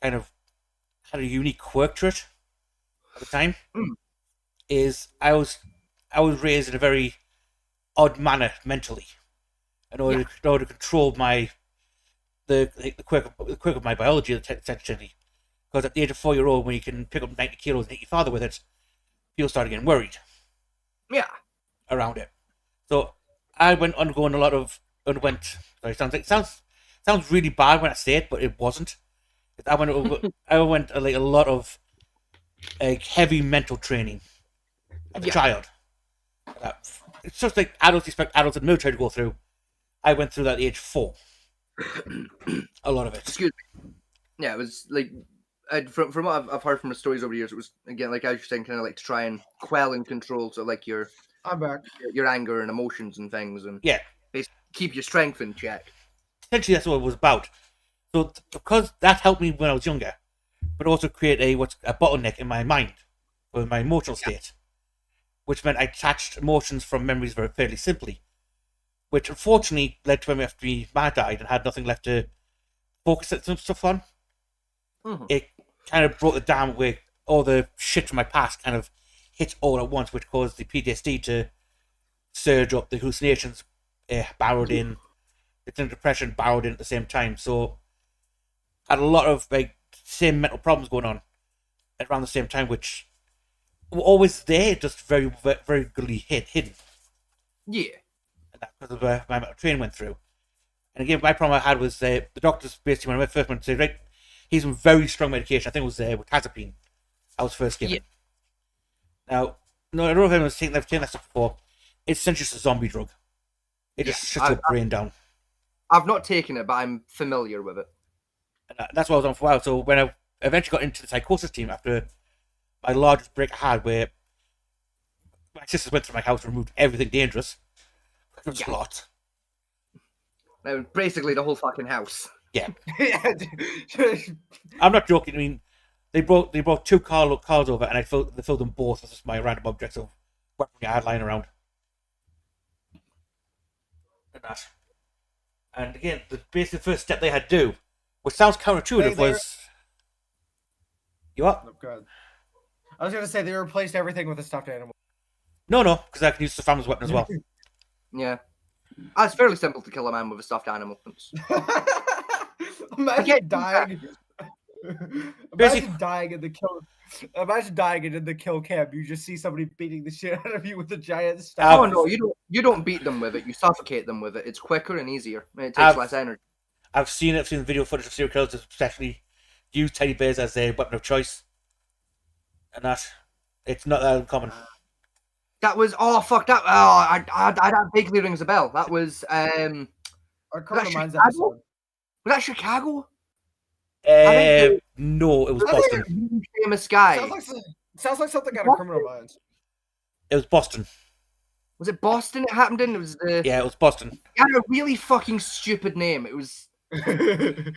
Speaker 2: kind of had a unique quirk to it at the time. Is I was raised in a very odd manner mentally in order to control the quirk of my biology essentially. Because at the age of 4-year-old, when you can pick up 90 kilos and hit your father with it, people started getting worried.
Speaker 1: Yeah.
Speaker 2: Around it. So I sounds really bad when I say it, but it wasn't. I went like a lot of heavy mental training as a child. It's just like adults expect adults in the military to go through. I went through that at the age of 4. A lot of it.
Speaker 1: Excuse me. Yeah, it was like from what I've heard from the stories over the years, it was again like I was saying, kind of like to try and quell and control, so like your anger and emotions and things, and basically keep your strength in check.
Speaker 2: Essentially, that's what it was about. So because that helped me when I was younger, but also create a bottleneck in my mind, or my emotional state, which meant I attached emotions from memories very fairly simply, which unfortunately led to when after my died and had nothing left to focus some stuff on.
Speaker 1: Mm-hmm.
Speaker 2: It kind of brought it down where all the shit from my past kind of hit all at once, which caused the PTSD to surge up. The hallucinations barreled in, the depression barreled in at the same time. So I had a lot of like same mental problems going on around the same time, which were always there, just very, very, very goodly hidden.
Speaker 1: Yeah.
Speaker 2: And that's because of my mental training went through. And again, my problem I had was the doctors basically when I first went to say, right, here's some very strong medication. I think it was Tazapine I was first given. Yeah. Now, no, I don't know if anyone's taken that stuff before. It's essentially just a zombie drug. It just shuts your brain down.
Speaker 1: I've not taken it, but I'm familiar with it.
Speaker 2: And that's what I was on for a while. So when I eventually got into the psychosis team after my largest break I had, where my sisters went through my house and removed everything dangerous, it was a lot.
Speaker 1: Basically the whole fucking house.
Speaker 2: Yeah. I'm not joking. I mean, they brought 2 cars over, and they filled them both with just my random objects of weaponry I had lying around. And again, the basic first step they had to do, which sounds counterintuitive, was... You what?
Speaker 3: Oh, God. I was going to say they replaced everything with a stuffed animal.
Speaker 2: No, because I can use the family weapon as well.
Speaker 1: Yeah. It's fairly simple to kill a man with a stuffed animal.
Speaker 3: Imagine dying. Imagine dying in the kill. Imagine dying in the kill cam. You just see somebody beating the shit out of you with a giant staff.
Speaker 1: Oh no, you don't beat them with it. You suffocate them with it. It's quicker and easier. It takes less energy.
Speaker 2: I've seen video footage of serial killers especially use teddy bears as a weapon of choice, and it's not that uncommon.
Speaker 1: That was fuck that. I that vaguely rings a bell. That was
Speaker 3: Was
Speaker 1: that Chicago?
Speaker 2: No, it was Boston.
Speaker 1: Like a really famous guy.
Speaker 3: Sounds like something out of Criminal Minds.
Speaker 2: It was Boston.
Speaker 1: Was it Boston? It happened in. It was the.
Speaker 2: Yeah, it was Boston.
Speaker 1: It had a really fucking stupid name. It was. Wasn't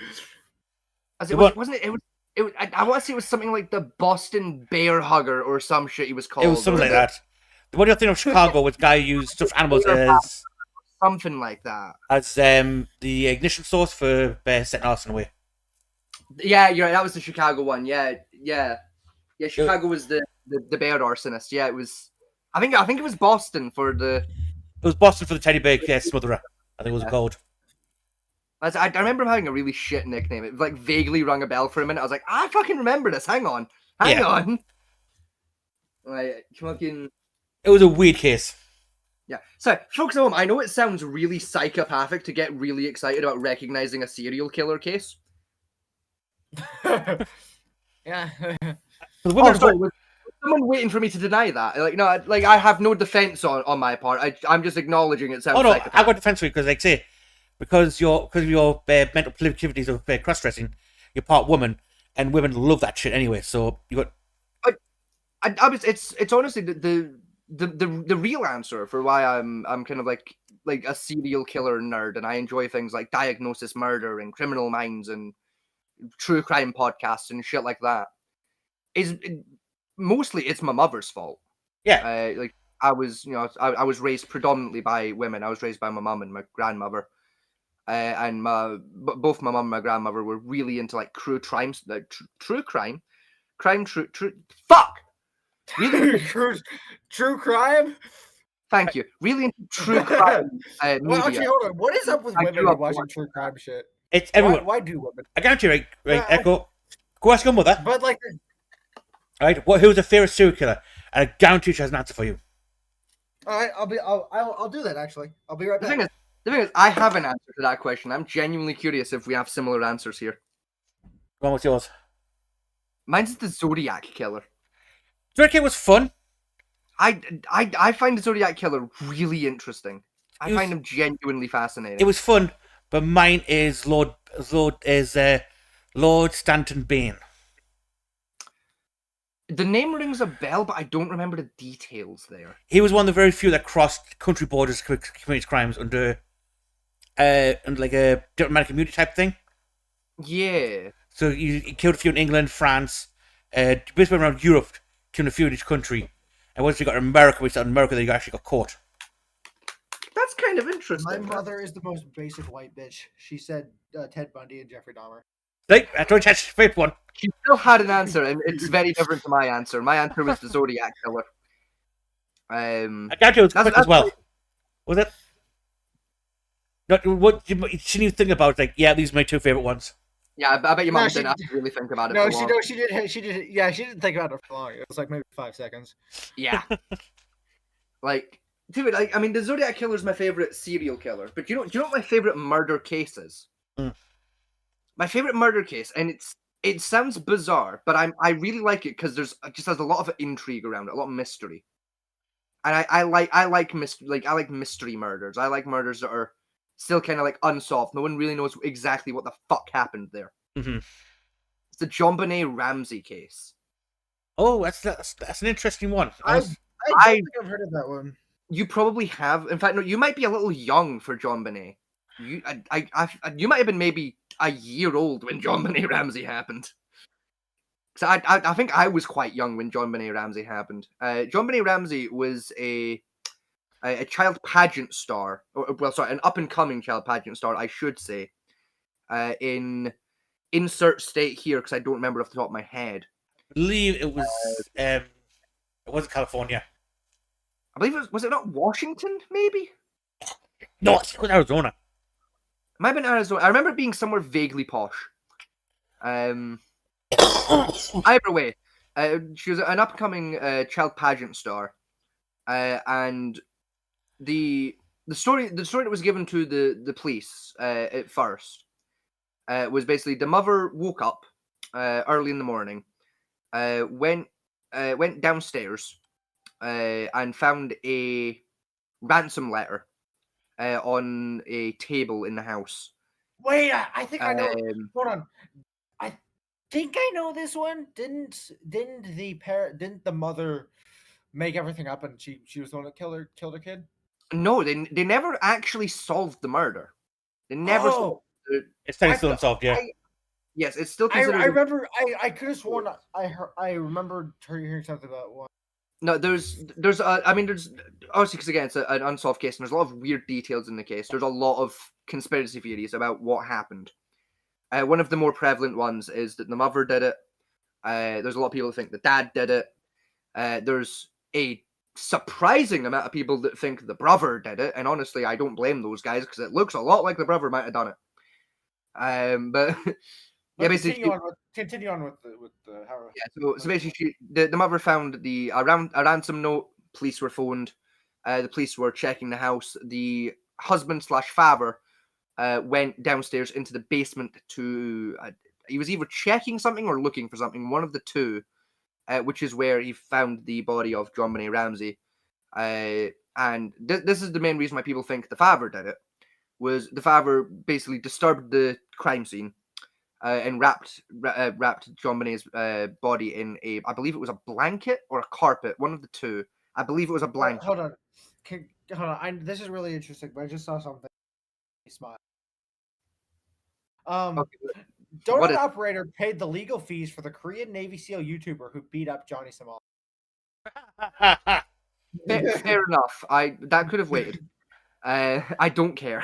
Speaker 1: it? It was. I want to say it was something like the Boston Bear Hugger or some shit. He was called.
Speaker 2: It was something like that. The one thing of Chicago was guy used stuffed animals as
Speaker 1: something like that.
Speaker 2: As the ignition source for setting arson away.
Speaker 1: Yeah, you're right. That was the Chicago one. Yeah. Chicago was the bear arsonist. Yeah, it was. I think it was Boston for the.
Speaker 2: It was Boston for the teddy bear smotherer. I think it was called.
Speaker 1: I remember him having a really shit nickname. It like vaguely rung a bell for a minute. I was like, I fucking remember this. Hang on. Like, fucking.
Speaker 2: It was a weird case.
Speaker 1: Yeah. So, folks at home, I know it sounds really psychopathic to get really excited about recognizing a serial killer case.
Speaker 3: Yeah.
Speaker 1: Was someone waiting for me to deny that? Like, no, like I have no defense on my part. I'm just acknowledging it sounds.
Speaker 2: Oh no, I've got defense for you because, like, say, because of your mental proclivities of cross-dressing, you're part woman, and women love that shit anyway. So you got.
Speaker 1: It's honestly the real answer for why I'm kind of like a serial killer nerd, and I enjoy things like Diagnosis Murder and Criminal Minds and true crime podcasts and shit like that. Mostly it's my mother's fault.
Speaker 2: Yeah.
Speaker 1: Like I was I was raised predominantly by women. I was raised by my mum and my grandmother. And both my mum and my grandmother were really into like true crime. Fuck. Really
Speaker 3: true crime.
Speaker 1: Thank you. Really into true crime media.
Speaker 3: Well, actually, hold on. What is up with women watching true crime shit?
Speaker 2: It's everyone.
Speaker 3: Why do women?
Speaker 2: I guarantee you, right, Echo. Go ask your mother.
Speaker 3: But like,
Speaker 2: right, who's the favorite serial killer? And I guarantee she has an answer for you.
Speaker 3: All right, I'll do that. Actually, I'll be right back.
Speaker 1: The thing is, I have an answer to that question. I'm genuinely curious if we have similar answers here.
Speaker 2: What's yours?
Speaker 1: Mine's the Zodiac Killer.
Speaker 2: Zodiac Killer was fun.
Speaker 1: I find the Zodiac Killer really interesting. I find him genuinely fascinating.
Speaker 2: It was fun, but mine is Lord Stanton Bane.
Speaker 1: The name rings a bell, but I don't remember the details there.
Speaker 2: He was one of the very few that crossed country borders to commit crimes under like a diplomatic immunity type thing.
Speaker 1: Yeah.
Speaker 2: So he killed a few in England, France, basically around Europe, killed a few in each country. And once he got to America, then he actually got caught.
Speaker 1: That's kind of interesting.
Speaker 3: My mother is the most basic white bitch. She said Ted Bundy and Jeffrey Dahmer.
Speaker 2: Right, I told you that's the fifth one.
Speaker 1: She still had an answer, and it's very different to my answer. My answer was the Zodiac Killer.
Speaker 2: I got you. It was quick as well. Was it? Not what shouldn't you think about? Like, yeah, these are my two favorite ones.
Speaker 1: Yeah, I bet your mom didn't have to really think about it.
Speaker 3: No, she did. She did. Yeah, she didn't think about it for long. It was like maybe 5 seconds.
Speaker 1: Yeah. Like, dude, I mean, the Zodiac Killer is my favorite serial killer. But do you know what my favorite murder case is? My favorite murder case, and it sounds bizarre, but I really like it because it just has a lot of intrigue around it, a lot of mystery. And I like mystery murders. I like murders that are still kind of like unsolved. No one really knows exactly what the fuck happened there.
Speaker 2: Mm-hmm.
Speaker 1: It's the JonBenet Ramsey case.
Speaker 2: Oh, that's an interesting one.
Speaker 3: I think I've heard of that one.
Speaker 1: You probably have. In fact, no, you might be a little young for JonBenet. You might have been maybe a year old when JonBenet Ramsey happened. So I think I was quite young when JonBenet Ramsey happened. JonBenet Ramsey was a child pageant star, an up and coming child pageant star, I should say. In insert state here because I don't remember off the top of my head.
Speaker 2: I believe it was it wasn't California.
Speaker 1: I believe was it not Washington? Maybe.
Speaker 2: No, it was Arizona.
Speaker 1: It might have been Arizona. I remember it being somewhere vaguely posh. Either way, she was an upcoming child pageant star, and the story that was given to the police at first was basically the mother woke up early in the morning, went downstairs, and found a ransom letter on a table in the house.
Speaker 3: Wait, I think I know. Hold on. I think I know this one. Didn't the mother make everything up and she was the one that killed her kid?
Speaker 1: No, they never actually solved the murder. They never solved it.
Speaker 2: It's still unsolved, yeah.
Speaker 1: Yes, it's still considered.
Speaker 3: I remember. I could have sworn I remember hearing something about one.
Speaker 1: No, there's obviously because again it's an unsolved case and there's a lot of weird details in the case. There's a lot of conspiracy theories about what happened. One of the more prevalent ones is that the mother did it. There's a lot of people that think the dad did it. There's a surprising amount of people that think the brother did it, and honestly, I don't blame those guys because it looks a lot like the brother might have done it. But yeah, basically,
Speaker 3: continue on with the how.
Speaker 1: Yeah, so basically, the mother found a ransom note. Police were phoned. The police were checking the house. The husband/father went downstairs into the basement to. He was either checking something or looking for something. One of the two, which is where he found the body of JonBenet Ramsey. And this is the main reason why people think the father did it. Was the father basically disturbed the crime scene and wrapped JonBenét's body in I believe it was a blanket or a carpet, one of the two. I believe it was a blanket.
Speaker 3: Hold on. Hold on. This is really interesting, but I just saw something. Smile.
Speaker 1: Okay.
Speaker 3: Donut operator paid the legal fees for the Korean Navy SEAL YouTuber who beat up Johnny Samal.
Speaker 1: Fair enough. That could have waited. I don't care.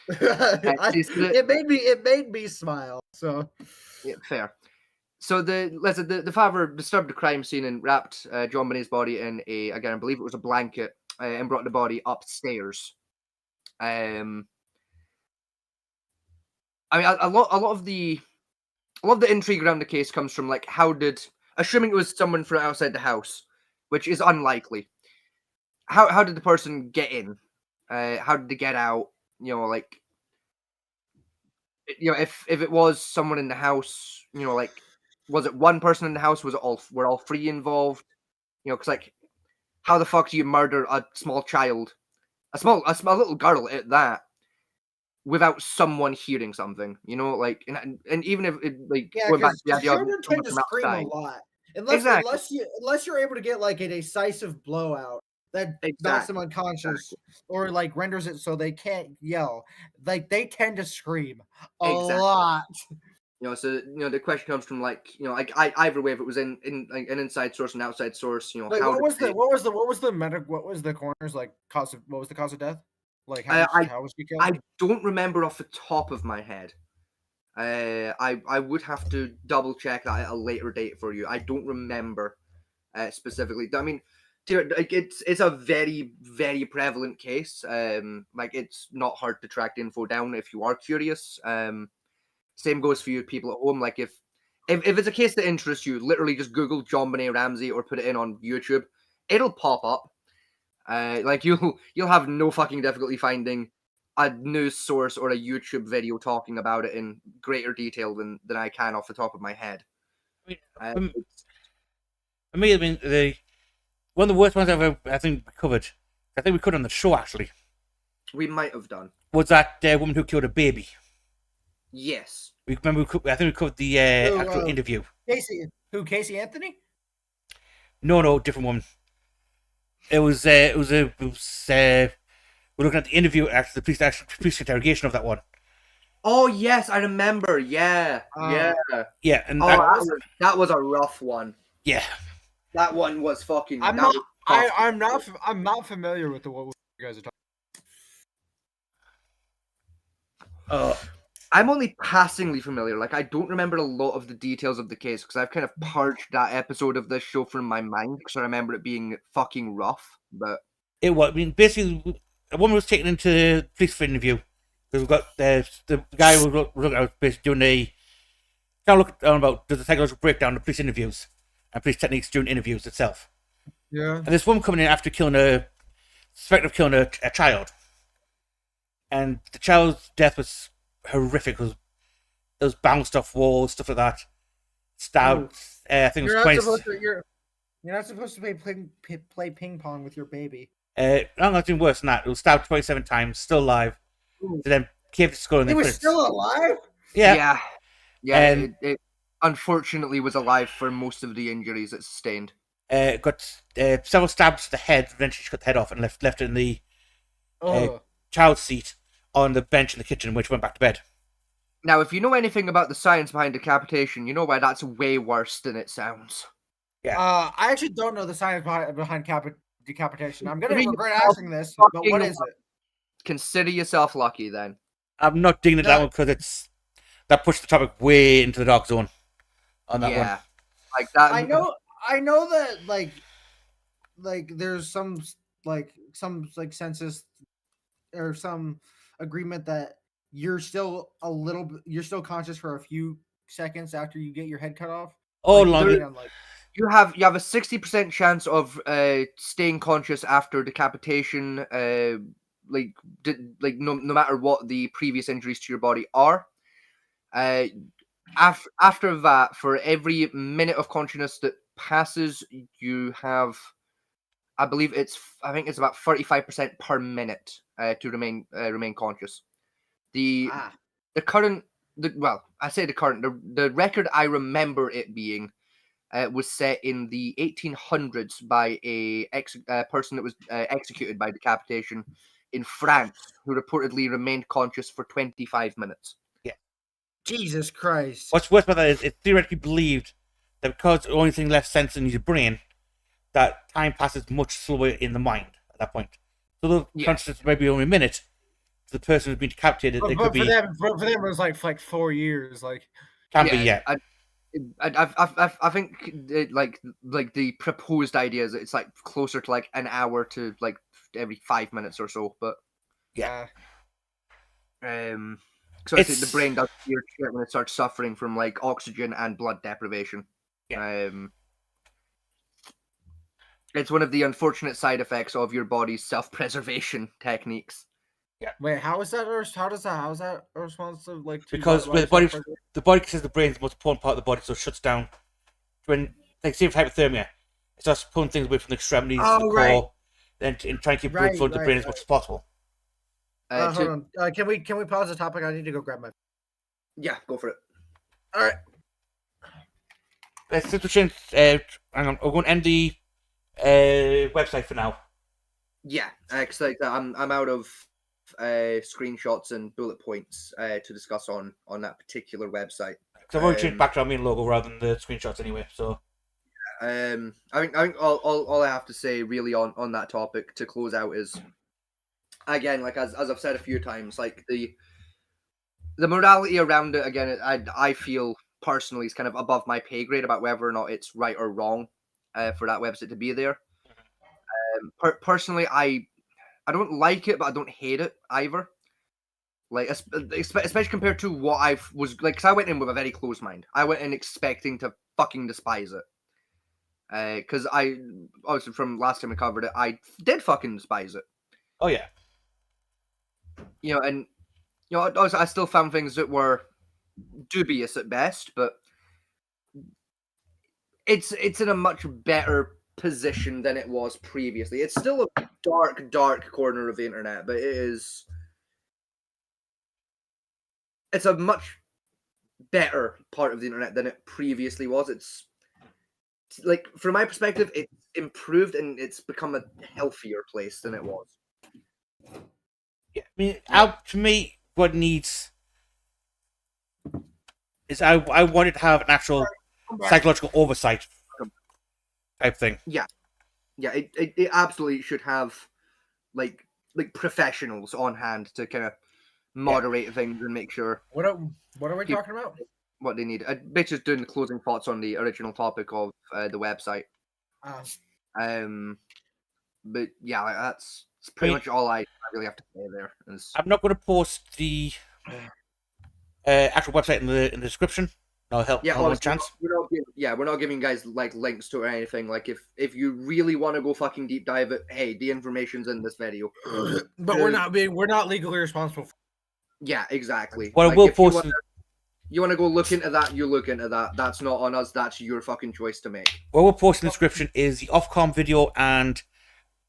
Speaker 3: It made me smile. So
Speaker 1: yeah, fair. So the father disturbed the crime scene and wrapped JonBenét's body in I believe it was a blanket, and brought the body upstairs. I mean, a lot of the intrigue around the case comes from like assuming it was someone from outside the house, which is unlikely. How did the person get in? How did they get out? Like, if it was someone in the house, like, was it one person in the house? Were all three involved? Because like, how the fuck do you murder a small child, a small little girl at that, without someone hearing something? Like, and even if it, like, going back to the idea
Speaker 3: children tend to scream a lot, unless you're able to get like a decisive blowout that knocks them unconscious or like renders it so they can't yell. Like they tend to scream a lot.
Speaker 1: So the question comes from like either way, if it was in like an inside source and outside source,
Speaker 3: like, what was the coroner's like cause of what was the cause of death? Like how was he killed?
Speaker 1: I don't remember off the top of my head. I would have to double check that at a later date for you. I don't remember specifically. I mean, like it's a very, very prevalent case. Like it's not hard to track the info down if you are curious. Same goes for you people at home. Like if it's a case that interests you, literally just Google JonBenet Ramsey or put it in on YouTube. It'll pop up. Like you'll have no fucking difficulty finding a news source or a YouTube video talking about it in greater detail than I can off the top of my head.
Speaker 2: For me, I mean, one of the worst ones I think we covered. I think we covered on the show actually.
Speaker 1: We might have done.
Speaker 2: Was that woman who killed a baby?
Speaker 1: Yes.
Speaker 2: I think we covered the actual interview.
Speaker 3: Casey Anthony?
Speaker 2: No, different woman. We're looking at the interview after the police interrogation of that one.
Speaker 1: Oh yes, I remember. Yeah,
Speaker 2: yeah, and
Speaker 1: that was a rough one.
Speaker 2: Yeah,
Speaker 1: that one was fucking.
Speaker 3: I'm not familiar with what you guys are talking.
Speaker 1: I'm only passingly familiar. Like I don't remember a lot of the details of the case because I've kind of purged that episode of this show from my mind because I remember it being fucking rough. But
Speaker 2: it was. I mean, basically, a woman was taken into the police for interview. We've got the guy who was basically doing about the psychological breakdown of police interviews and police techniques during interviews itself.
Speaker 3: Yeah.
Speaker 2: And this woman coming in after suspected of killing a child, and the child's death was horrific. It was bounced off walls, stuff like that. Stabbed. I think it was 20.
Speaker 3: You're not supposed to play ping pong with your baby.
Speaker 2: No, it's doing worse than that. It was stabbed 27 times, still alive. So then caved the skull. And
Speaker 3: he was still alive?
Speaker 2: Yeah.
Speaker 1: And it unfortunately was alive for most of the injuries it sustained.
Speaker 2: Got several stabs to the head. Eventually, she cut the head off and left it in the child's seat on the bench in the kitchen, which went back to bed.
Speaker 1: Now, if you know anything about the science behind decapitation, you know why that's way worse than it sounds.
Speaker 3: Yeah. I actually don't know the science behind decapitation. I'm going to regret asking this, but what is it?
Speaker 1: Consider yourself lucky, then.
Speaker 2: I'm not digging at that one because that pushed the topic way into the dark zone on that one.
Speaker 1: Like that.
Speaker 3: I know that like there's some census or some agreement that you're still conscious for a few seconds after you get your head cut off.
Speaker 2: Oh,
Speaker 1: you have a 60% chance of staying conscious after decapitation. No matter what the previous injuries to your body are. After that, for every minute of consciousness that passes, you have, I think it's about 35% per minute to remain conscious. The current I say the current. The record I remember it being was set in the 1800s by a person that was executed by decapitation in France, who reportedly remained conscious for 25 minutes.
Speaker 2: Yeah.
Speaker 3: Jesus Christ.
Speaker 2: What's worse about that is it's theoretically believed that because the only thing left sensing is your brain, that time passes much slower in the mind at that point. So the consciousness may be only a minute. To the person who's been decapitated, it could be.
Speaker 3: For them, it was like 4 years. Like,
Speaker 2: can be, yeah.
Speaker 1: I think like the proposed idea is it's like closer to like an hour to like every 5 minutes or so, but
Speaker 2: yeah.
Speaker 1: So the brain does weird shit when it starts suffering from like oxygen and blood deprivation.
Speaker 2: Yeah.
Speaker 1: It's one of the unfortunate side effects of your body's self-preservation techniques.
Speaker 3: Yeah. Wait, how is that a response to like?
Speaker 2: Because the body considers the brain is the most important part of the body, so it shuts down. When, like, say for hypothermia, it starts pulling things away from the extremities, the core, and trying to keep blood flow to the brain as much as possible.
Speaker 3: Hold on. Can we pause the topic? I need to go grab my.
Speaker 1: Yeah, go for it.
Speaker 3: All right.
Speaker 2: Since we changed, hang on. We're going to end the website for now.
Speaker 1: Yeah, because like I'm out of screenshots and bullet points to discuss on that particular website.
Speaker 2: Because I've already changed background main logo rather than the screenshots anyway. So,
Speaker 1: I think all I have to say really on that topic to close out is, again, like as I've said a few times, like the morality around it, again, I feel personally is kind of above my pay grade about whether or not it's right or wrong for that website to be there. Personally, I don't like it, but I don't hate it either. Like, especially compared to what I was like, because I went in with a very closed mind. I went in expecting to fucking despise it. Because I, obviously from last time we covered it, I did fucking despise it.
Speaker 2: Oh yeah.
Speaker 1: You know, and you know, also I still found things that were dubious at best, but it's in a much better position than it was previously. It's still a dark corner of the internet, but it's a much better part of the internet than it previously was. It's like, from my perspective, it's improved and it's become a healthier place than it was.
Speaker 2: Yeah, I mean, to me, what needs is I wanted to have an actual psychological oversight type thing.
Speaker 1: Yeah, it absolutely should have like professionals on hand to kind of moderate things and make sure.
Speaker 3: What are we talking about?
Speaker 1: What they need. Bitch is doing the closing thoughts on the original topic of the website. But yeah, that's pretty much all I really have to say there.
Speaker 2: I'm not going to post the actual website in the description. No help.
Speaker 1: Yeah,
Speaker 2: no chance.
Speaker 1: We're not giving guys like links to it or anything. Like, if you really want to go fucking deep dive it, hey, the information's in this video.
Speaker 3: But we're not legally responsible.
Speaker 1: Yeah, exactly.
Speaker 2: Well,
Speaker 1: like,
Speaker 2: we'll post.
Speaker 1: You want to go look into that, you look into that. That's not on us. That's your fucking choice to make.
Speaker 2: What we'll post in the description is the Ofcom video and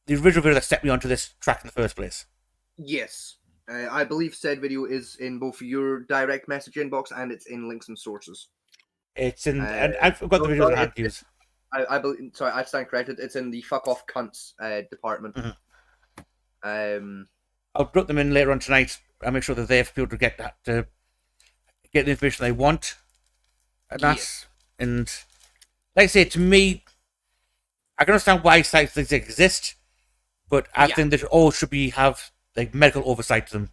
Speaker 2: the original video that set me onto this track in the first place.
Speaker 1: Yes. I believe said video is in both your direct message inbox and it's in links and sources.
Speaker 2: It's in, and I've got the videos I had to use.
Speaker 1: I believe, sorry, I stand corrected. It's in the fuck off cunts department.
Speaker 2: Mm-hmm. I'll drop them in later on tonight. I'll make sure they're there for people to get the information they want. And that's, and like I say, to me, I can understand why sites like this exist, but I think they all should have like medical oversight to them,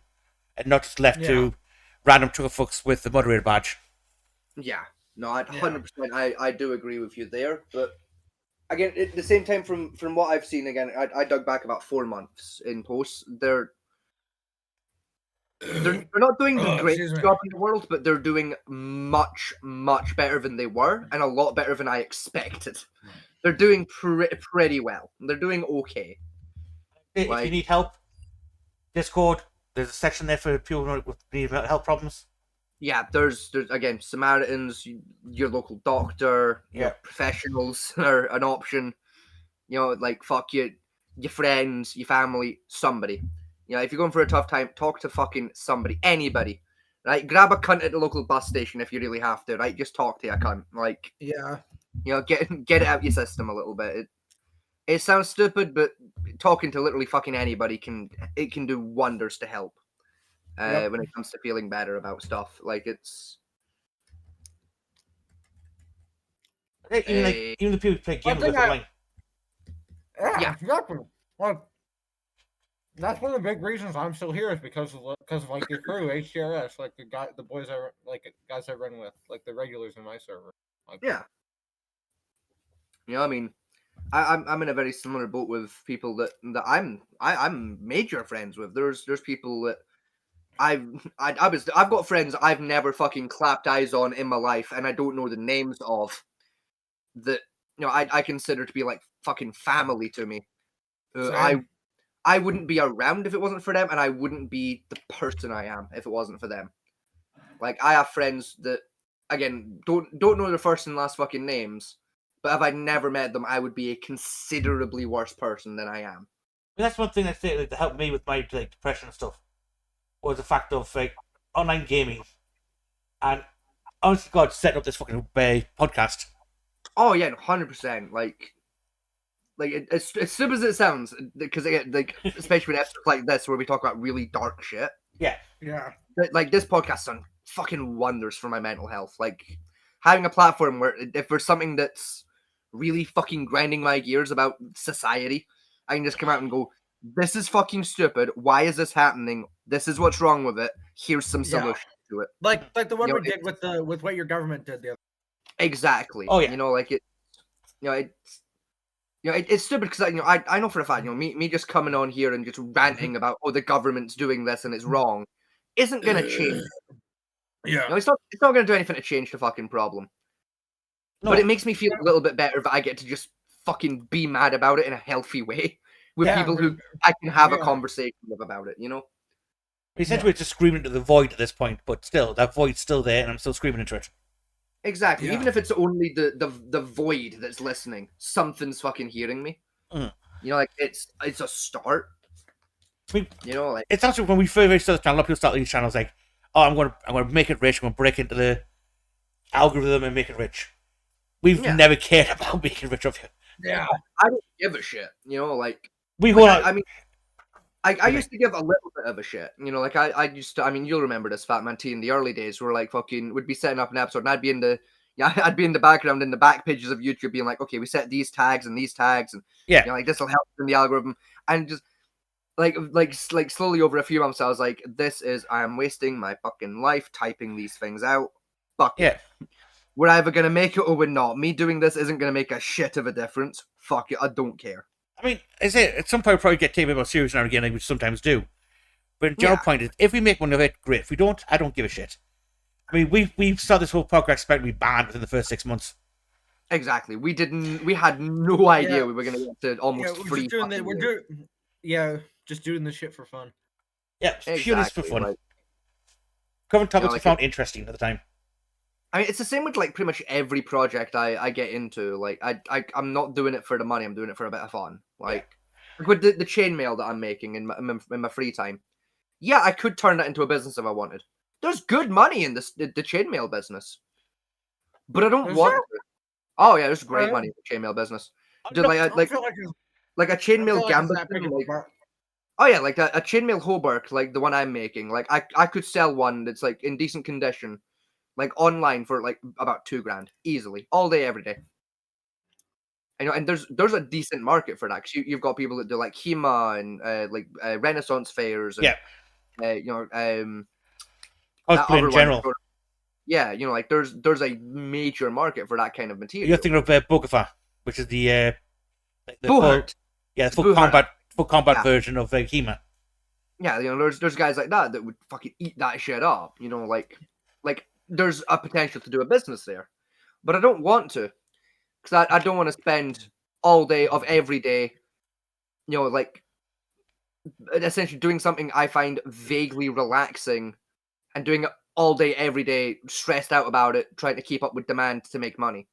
Speaker 2: and not just left to random fucks with the moderator badge.
Speaker 1: Yeah, no, 100%. I do agree with you there, but again, at the same time, from what I've seen, again, I dug back about 4 months in posts. They're not doing the greatest job in the world, but they're doing much better than they were, and a lot better than I expected. They're doing pretty well. They're doing okay.
Speaker 2: If you need help, Discord, there's a section there for people with mental health problems. Yeah,
Speaker 1: there's again, Samaritans, your local doctor, professionals are an option. You know, like, fuck your friends, your family, somebody. You know, if you're going for a tough time, talk to fucking somebody, anybody. right? Grab a cunt at the local bus station if you really have to, right? Just talk to a cunt, like,
Speaker 3: Yeah.
Speaker 1: Get it out your system a little bit. It sounds stupid, but talking to literally fucking anybody can do wonders to help. When it comes to feeling better about stuff, like it's.
Speaker 2: Even the people who play games with online.
Speaker 3: Yeah, exactly. Like, that's one of the big reasons I'm still here is because of like your crew, HTRS, like the boys guys I run with, like the regulars in my server. Like,
Speaker 1: yeah. I mean, I'm in a very similar boat with people that I'm major friends with. There's people that I've got friends I've never fucking clapped eyes on in my life, and I don't know the names of. That I consider to be like fucking family to me. I wouldn't be around if it wasn't for them, and I wouldn't be the person I am if it wasn't for them. Like, I have friends that, again, don't know their first and last fucking names, but if I'd never met them, I would be a considerably worse person than I am.
Speaker 2: That's one thing that helped me with my depression and stuff, was the fact of online gaming, and honestly, God, setting up this fucking podcast.
Speaker 1: Oh yeah, 100%. Like as stupid as it sounds, because again, especially with episodes like this where we talk about really dark shit.
Speaker 2: Yeah.
Speaker 1: Like, this podcast's done fucking wonders for my mental health. Like, having a platform where if there's something that's really fucking grinding my gears about society, I can just come out and go, "This is fucking stupid. Why is this happening? This is what's wrong with it. Here's some solution to it."
Speaker 3: Like the one we did with what your government did the other.
Speaker 1: Exactly.
Speaker 2: Oh yeah.
Speaker 1: Like it. It's stupid because I know for a fact, me just coming on here and just ranting about the government's doing this and it's wrong isn't gonna change.
Speaker 3: Yeah.
Speaker 1: It's not gonna do anything to change the fucking problem. No. But it makes me feel a little bit better that I get to just fucking be mad about it in a healthy way with people who I can have a conversation with about it.
Speaker 2: Essentially, it's just screaming into the void at this point, but still, that void's still there, and I'm still screaming into it.
Speaker 1: Exactly. Yeah. Even if it's only the void that's listening, something's fucking hearing me. Like it's a start.
Speaker 2: It's actually when we first started the channel, a lot of people start these channels like, "Oh, I'm gonna make it rich. I'm gonna break into the algorithm and make it rich." We've never cared about making rich of it.
Speaker 1: Yeah, I don't give a shit. I used to give a little bit of a shit. I used to. I mean, you'll remember this, Fat Man T, in the early days. Where like fucking would be setting up an episode, and I'd be in the background in the back pages of YouTube, being like, okay, we set these tags, and this will help in the algorithm, and just like slowly over a few months, I was like, I am wasting my fucking life typing these things out. Fuck it. We're either gonna make it or we're not. Me doing this isn't gonna make a shit of a difference. Fuck it, I don't care.
Speaker 2: I mean, at some point, probably get taken a bit more serious now and again, like we sometimes do. But the general point is, if we make money of it, great. If we don't, I don't give a shit. I mean, we started this whole podcast expecting to be banned within the first 6 months.
Speaker 1: Exactly. We had no idea we were going to get to almost free.
Speaker 3: Just doing this shit for fun.
Speaker 2: Yeah, purely for fun. Like, covering topics we found interesting at the time.
Speaker 1: I mean, it's the same with like pretty much every project I get into. Like, I'm not doing it for the money. I'm doing it for a bit of fun. Like with the chainmail that I'm making in my free time. Yeah, I could turn that into a business if I wanted. There's good money in the chainmail business, but I don't want to. Oh yeah, there's great money in the chainmail business. Like a chainmail gambit. Oh yeah, like a chainmail Hobart, like the one I'm making. Like I could sell one that's like in decent condition, like online for like about $2,000 easily, all day, every day. And there's a decent market for that because you've got people that do like HEMA and Renaissance fairs. And,
Speaker 2: cosplay in general.
Speaker 1: Like there's a major market for that kind of material.
Speaker 2: You're thinking of Bogafa, which is the full combat version of HEMA.
Speaker 1: Yeah, there's guys like that would fucking eat that shit up. Like there's a potential to do a business there, but I don't want to, because I don't want to spend all day of every day, like essentially doing something I find vaguely relaxing, and doing it all day every day, stressed out about it, trying to keep up with demand to make money.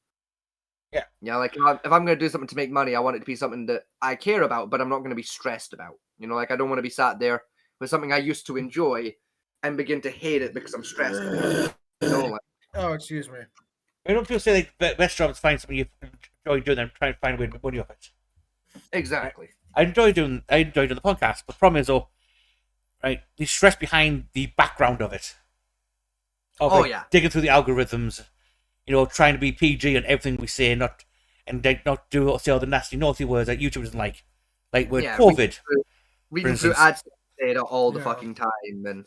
Speaker 2: Yeah.
Speaker 1: Like if I'm going to do something to make money, I want it to be something that I care about, but I'm not going to be stressed about. Like I don't want to be sat there with something I used to enjoy and begin to hate it because I'm stressed. Like,
Speaker 3: oh, excuse me.
Speaker 2: I don't feel say like the best job is find something you enjoy doing and try and find a way to make money off it.
Speaker 1: Exactly.
Speaker 2: I enjoy doing the podcast, but the problem is though, right, the stress behind the background of it. Digging through the algorithms, trying to be PG and everything we say, not do say all the nasty, naughty words that YouTube doesn't like with COVID.
Speaker 1: Reading through ads data all the fucking time, and
Speaker 2: then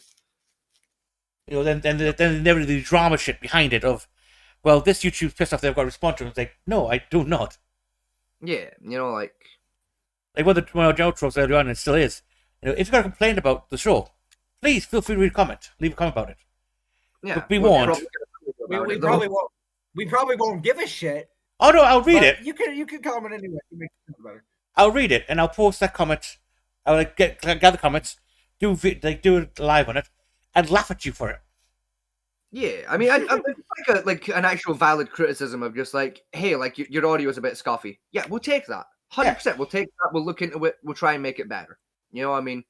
Speaker 2: never the drama shit behind it of, well, this YouTube's pissed off, they've got to respond to it. It's like, no, I do not.
Speaker 1: Yeah, like
Speaker 2: one of our outros earlier on, and it still is. If you've got a complaint about the show, please feel free to leave a comment about it.
Speaker 1: Yeah,
Speaker 2: but be warned.
Speaker 3: We probably won't give a shit.
Speaker 2: Oh no, I'll read it.
Speaker 3: You can comment anyway. You make it better.
Speaker 2: I'll read it and I'll post that comment. I'll gather comments, do it live on it, and laugh at you for it.
Speaker 1: Yeah, I mean, I like an actual valid criticism of just like, hey, like your audio is a bit scoffy. Yeah, we'll take that. 100%. We'll take that. We'll look into it. We'll try and make it better. I mean,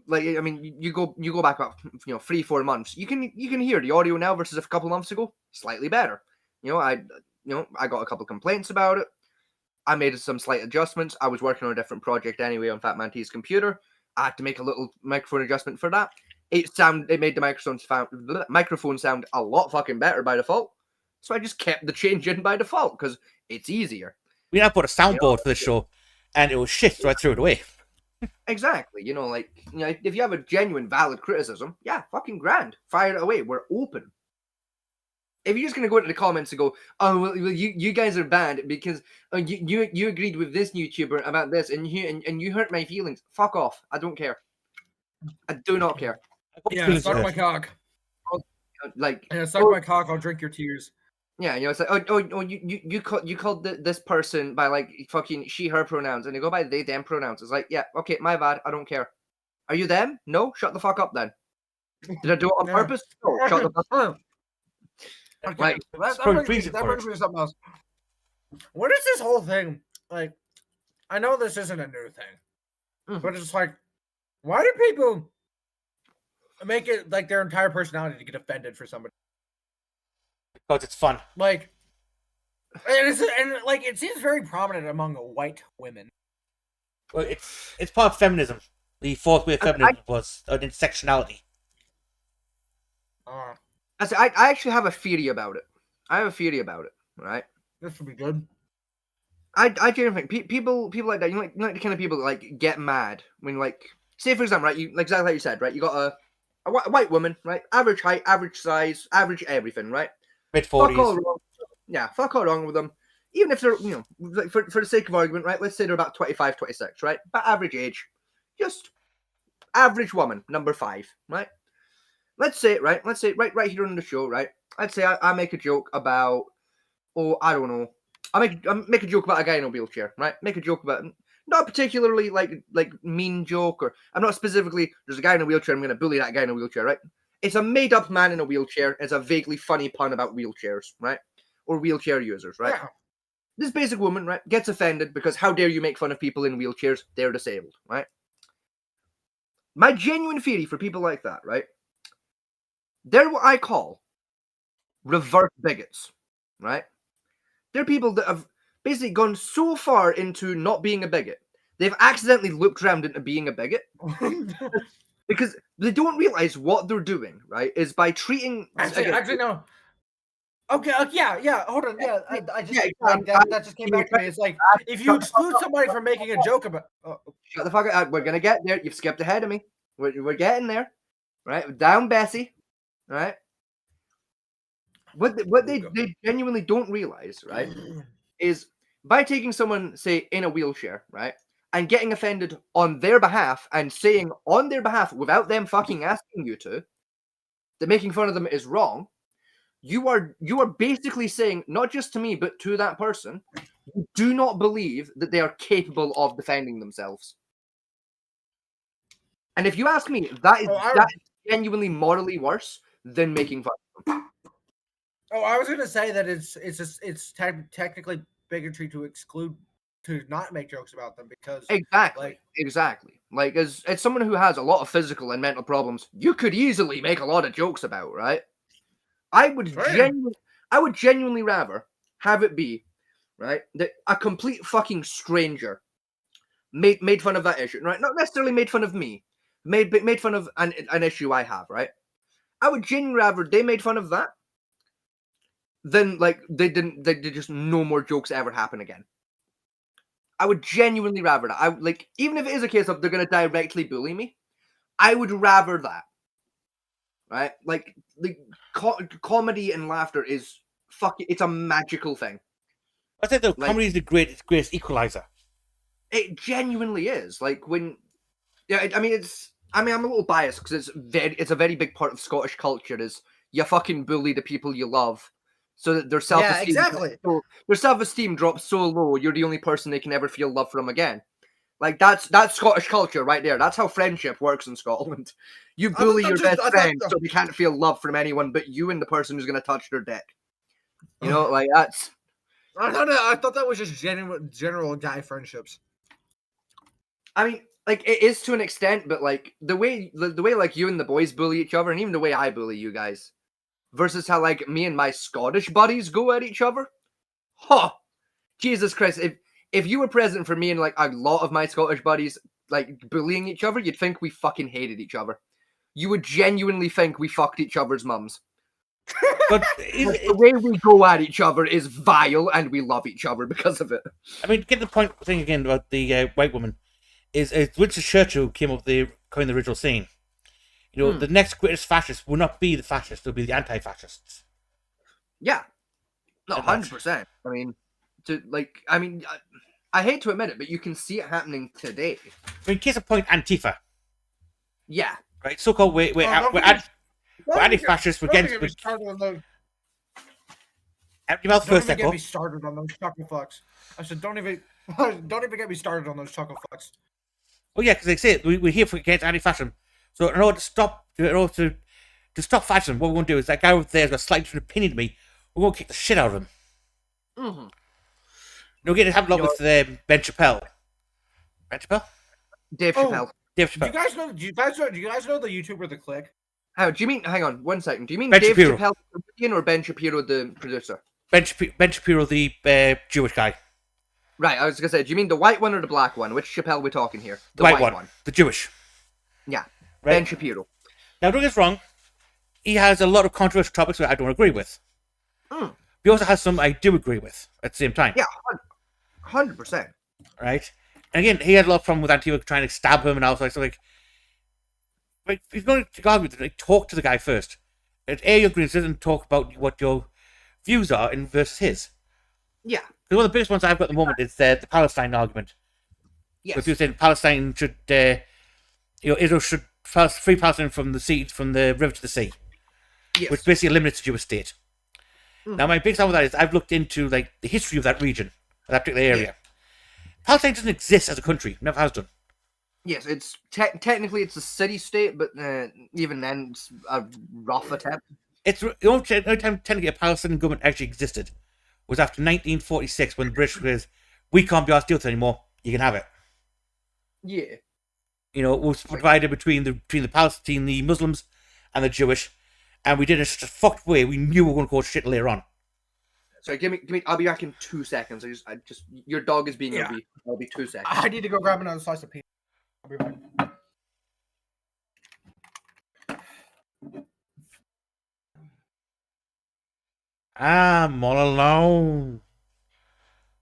Speaker 1: you go back about 3-4 months. You can hear the audio now versus a couple months ago slightly better. I got a couple complaints about it. I made some slight adjustments. I was working on a different project anyway on Fat Man T's computer. I had to make a little microphone adjustment for that. It made the microphone sound a lot fucking better by default. So I just kept the change in by default because it's easier.
Speaker 2: We now put a soundboard for the show, and it was shit, so I threw it away.
Speaker 1: Exactly. If you have a genuine, valid criticism, yeah, fucking grand. Fire it away. We're open. If you're just going to go into the comments and go, oh, well you guys are bad because you agreed with this YouTuber about this and you hurt my feelings, fuck off. I don't care. I do not care.
Speaker 3: Yeah, suck my cock. Suck my cock, I'll drink your tears.
Speaker 1: Yeah, it's like, you called this person by like fucking she, her pronouns, and they go by they, them pronouns. It's like, yeah, okay, my bad, I don't care. Are you them? No, shut the fuck up then. Did I do it on purpose? No, shut the fuck up.
Speaker 3: Okay, that brings me to something else. What is this whole thing? Like, I know this isn't a new thing, but it's like, why do people make it like their entire personality to get offended for somebody?
Speaker 2: Because it's fun.
Speaker 3: Like, it seems very prominent among white women.
Speaker 2: Well, it's part of feminism. The fourth way of feminism was intersectionality.
Speaker 1: I actually have a theory about it. Right?
Speaker 3: This would be good.
Speaker 1: I genuinely think people like that, like the kind of people that like get mad when, like, say for example, right, you like exactly like you said, right, you got a white woman, right, average height, average size, average everything, right,
Speaker 2: mid-40s.
Speaker 1: Fuck all wrong with them. Even if they're, like for the sake of argument, right, let's say they're about 25, 26, right, but average age, just average woman, number 5, right. Let's say right here on the show, right? Let's say I make a joke about, I don't know. I make a joke about a guy in a wheelchair, right? Make a joke about, not particularly like mean joke, or I'm not specifically, there's a guy in a wheelchair, I'm going to bully that guy in a wheelchair, right? It's a made-up man in a wheelchair. It's a vaguely funny pun about wheelchairs, right? Or wheelchair users, right? Yeah. This basic woman, right, gets offended because how dare you make fun of people in wheelchairs? They're disabled, right? My genuine theory for people like that, right? They're what I call reverse bigots, right? They're people that have basically gone so far into not being a bigot, they've accidentally looped around into being a bigot because they don't realize what they're doing, right? Is by treating...
Speaker 3: Actually, no. Okay, yeah, hold on. Yeah, I just that just came back to me. It's like, if you exclude somebody from making a joke about...
Speaker 1: Shut the fuck up. We're going to get there. You've skipped ahead of me. We're getting there, right? Down, Bessie. Right? What they genuinely don't realize, right, is by taking someone, say, in a wheelchair, right, and getting offended on their behalf and saying on their behalf without them fucking asking you to, that making fun of them is wrong, you are basically saying, not just to me, but to that person, you do not believe that they are capable of defending themselves. And if you ask me, that is genuinely morally worse than making fun of them.
Speaker 3: I was gonna say that it's technically bigotry to exclude to not make jokes about them because
Speaker 1: exactly. Like as someone who has a lot of physical and mental problems, you could easily make a lot of jokes about, right? I would genuinely rather have it be, right, that a complete fucking stranger made fun of that issue, right? Not necessarily made fun of me, made fun of an issue I have, right? I would genuinely rather they made fun of that than like they just no more jokes ever happen again. I would genuinely rather that. I like even if it is a case of they're gonna directly bully me, I would rather that. Right? Like the comedy and laughter is it's a magical thing.
Speaker 2: I think the comedy is the greatest equalizer.
Speaker 1: It genuinely is. Like when, yeah, I'm a little biased because it's a very big part of Scottish culture is you fucking bully the people you love, so that their self-esteem their self-esteem drops so low you're the only person they can ever feel love from again. Like that's Scottish culture right there. That's how friendship works in Scotland. You bully your best friend so they can't feel love from anyone but you and the person who's gonna touch their dick. You know, like that's.
Speaker 3: I thought that was just general guy friendships.
Speaker 1: I mean, like it is to an extent, but like the way like you and the boys bully each other, and even the way I bully you guys, versus how like me and my Scottish buddies go at each other. Huh. Jesus Christ! If you were present for me and like a lot of my Scottish buddies like bullying each other, you'd think we fucking hated each other. You would genuinely think we fucked each other's mums. But the way we go at each other is vile, and we love each other because of it.
Speaker 2: I mean, get the point thing again about the white woman. Is Winston Churchill came up with coined the original saying. You know, the next greatest fascist will not be the fascists; they'll be the anti-fascists.
Speaker 1: Yeah, no, 100%. I mean, I hate to admit it, but you can see it happening today.
Speaker 2: I mean, case in point, Antifa.
Speaker 1: Yeah.
Speaker 2: Right. So-called we're anti-fascists. We're against.
Speaker 3: Don't
Speaker 2: even
Speaker 3: get me started on those chuckle fucks. I said, don't even get me started on those chuckle fucks.
Speaker 2: Oh yeah, because they say it, we're here against anti-fascism. So in order to stop fascism, what we're going to do is that guy over there has got a slightly different opinion to me. We're going to kick the shit out of him.
Speaker 1: Mm-hmm.
Speaker 2: We're going to have a lot with Ben Chappelle. Ben Chappelle?
Speaker 1: Dave Chappelle.
Speaker 2: Dave Chappelle.
Speaker 3: Do you guys know the YouTuber The Click?
Speaker 1: How do you mean? Hang on, 1 second. Do you mean
Speaker 2: Ben
Speaker 1: Dave
Speaker 2: Shapiro.
Speaker 1: Chappelle the comedian or Ben Shapiro the producer?
Speaker 2: Ben Shapiro, the Jewish guy.
Speaker 1: Right, I was gonna say, do you mean the white one or the black one? Which Chappelle are we talking here? The
Speaker 2: white one. The Jewish.
Speaker 1: Yeah,
Speaker 2: right.
Speaker 1: Ben Shapiro.
Speaker 2: Now, don't get us wrong. He has a lot of controversial topics that I don't agree with. He also has some I do agree with at the same time.
Speaker 1: Yeah, 100%.
Speaker 2: Right? And again, he had a lot of problem with Antifa trying to stab him and all that. So like he's going to argue with it. Talk to the guy first. Air your grievances and talk about what your views are in versus his.
Speaker 1: Yeah.
Speaker 2: Because one of the biggest ones I've got at the moment is the Palestine argument.
Speaker 1: Yes.
Speaker 2: Where people saying Palestine should, Israel should free Palestine from the river to the sea.
Speaker 1: Yes.
Speaker 2: Which basically eliminates the Jewish state. Now, my big problem with that is I've looked into like the history of that region, that particular area. Yeah. Palestine doesn't exist as a country. Never has done.
Speaker 1: Yes, it's technically it's a city-state, but even then, it's a rough attempt.
Speaker 2: It's the only time technically a Palestinian government actually existed was after 1946 when the British was, we can't be asked to deal with it anymore. You can have it.
Speaker 1: Yeah.
Speaker 2: You know, it was divided between the Muslims and the Jewish, and we did it in such a fucked way. We knew we were going to cause shit later on.
Speaker 1: Sorry, give me. I'll be back in 2 seconds. I just your dog is being obese. I'll be 2 seconds.
Speaker 3: I need to go grab another slice of pizza. I'll be back.
Speaker 2: I'm all alone.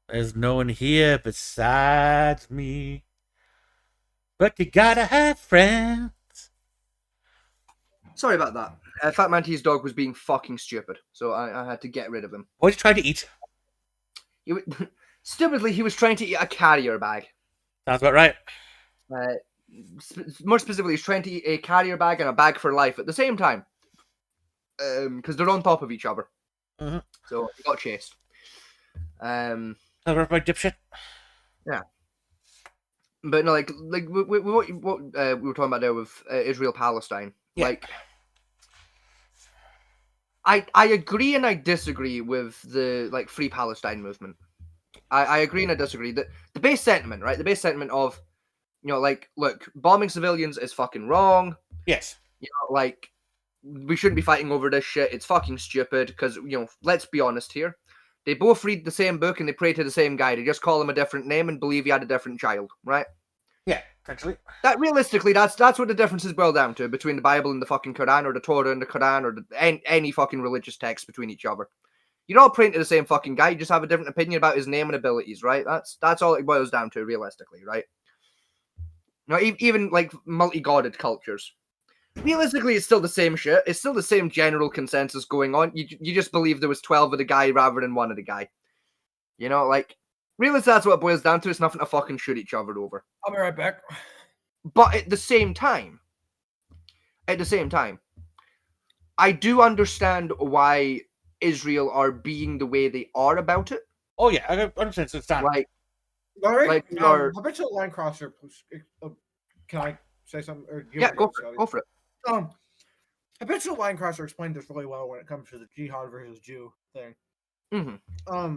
Speaker 2: There's no one here besides me. But you gotta have friends.
Speaker 1: Sorry about that. Fat Manty's dog was being fucking stupid, so I had to get rid of him.
Speaker 2: What was he trying to eat?
Speaker 1: Stupidly, he was trying to eat a carrier bag.
Speaker 2: Sounds about right.
Speaker 1: More specifically, he's trying to eat a carrier bag and a bag for life at the same time. Because they're on top of each other.
Speaker 2: Mm-hmm.
Speaker 1: So he got chased.
Speaker 2: Sounds about right, dipshit.
Speaker 1: Yeah. But no, like what we were talking about there with Israel Palestine.
Speaker 2: Yeah.
Speaker 1: Like, I agree and I disagree with the Free Palestine movement. I agree and I disagree. The base sentiment, right? The base sentiment of, like, look, bombing civilians is fucking wrong.
Speaker 2: Yes.
Speaker 1: Like, we shouldn't be fighting over this shit. It's fucking stupid because, let's be honest here. They both read the same book and they pray to the same guy. They just call him a different name and believe he had a different child, right?
Speaker 2: Yeah, essentially.
Speaker 1: That realistically, that's what the differences boil down to between the Bible and the fucking Quran, or the Torah and the Quran, or any fucking religious text between each other. You're all praying to the same fucking guy. You just have a different opinion about his name and abilities, right? That's all it boils down to, realistically, right? Even like multi-godded cultures. Realistically, it's still the same shit. It's still the same general consensus going on. You just believe there was 12 of the guy rather than one of the guy. Like, realistically, that's what it boils down to. It's nothing to fucking shoot each other over.
Speaker 3: I'll be right back.
Speaker 1: But at the same time, I do understand why Israel are being the way they are about it.
Speaker 2: Oh yeah, I understand. It's not
Speaker 1: like,
Speaker 3: habitual line crosser. Can I say something?
Speaker 1: Go for it.
Speaker 3: Habitual line crosser explained this really well when it comes to the jihad versus Jew thing.
Speaker 1: Mm-hmm.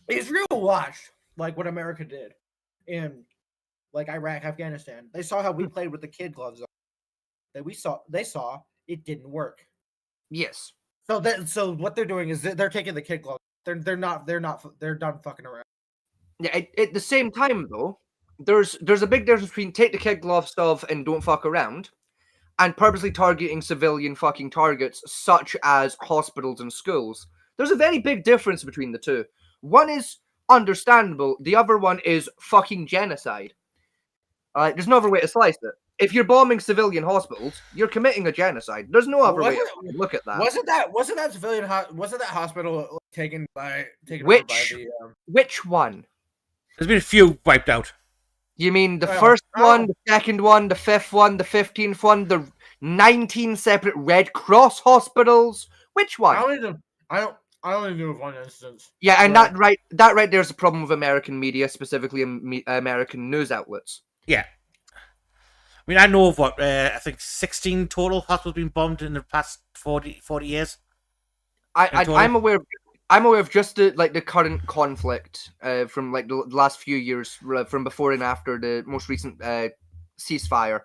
Speaker 3: Israel watched like what America did in like Iraq, Afghanistan. They saw how we played with the kid gloves on. They saw it didn't work.
Speaker 1: Yes.
Speaker 3: So what they're doing is they're taking the kid gloves. They're done fucking around.
Speaker 1: Yeah. At the same time though, there's a big difference between take the kid gloves off and don't fuck around, and purposely targeting civilian fucking targets such as hospitals and schools. There's a very big difference between the two. One is understandable. The other one is fucking genocide. There's no other way to slice it. If you're bombing civilian hospitals, you're committing a genocide. There's no other way to look at that.
Speaker 3: Wasn't that hospital taken by
Speaker 1: which one?
Speaker 2: There's been a few wiped out.
Speaker 1: You mean the first one, the second one, the fifth one, the 15th one, the 19 separate Red Cross hospitals? Which one?
Speaker 3: I only knew of one instance.
Speaker 1: Yeah, and that right there's a problem with American media, specifically American news outlets.
Speaker 2: Yeah. I mean, I know of I think 16 total hospitals being bombed in the past 40 years.
Speaker 1: I'm aware of just the current conflict from like the last few years, from before and after the most recent ceasefire.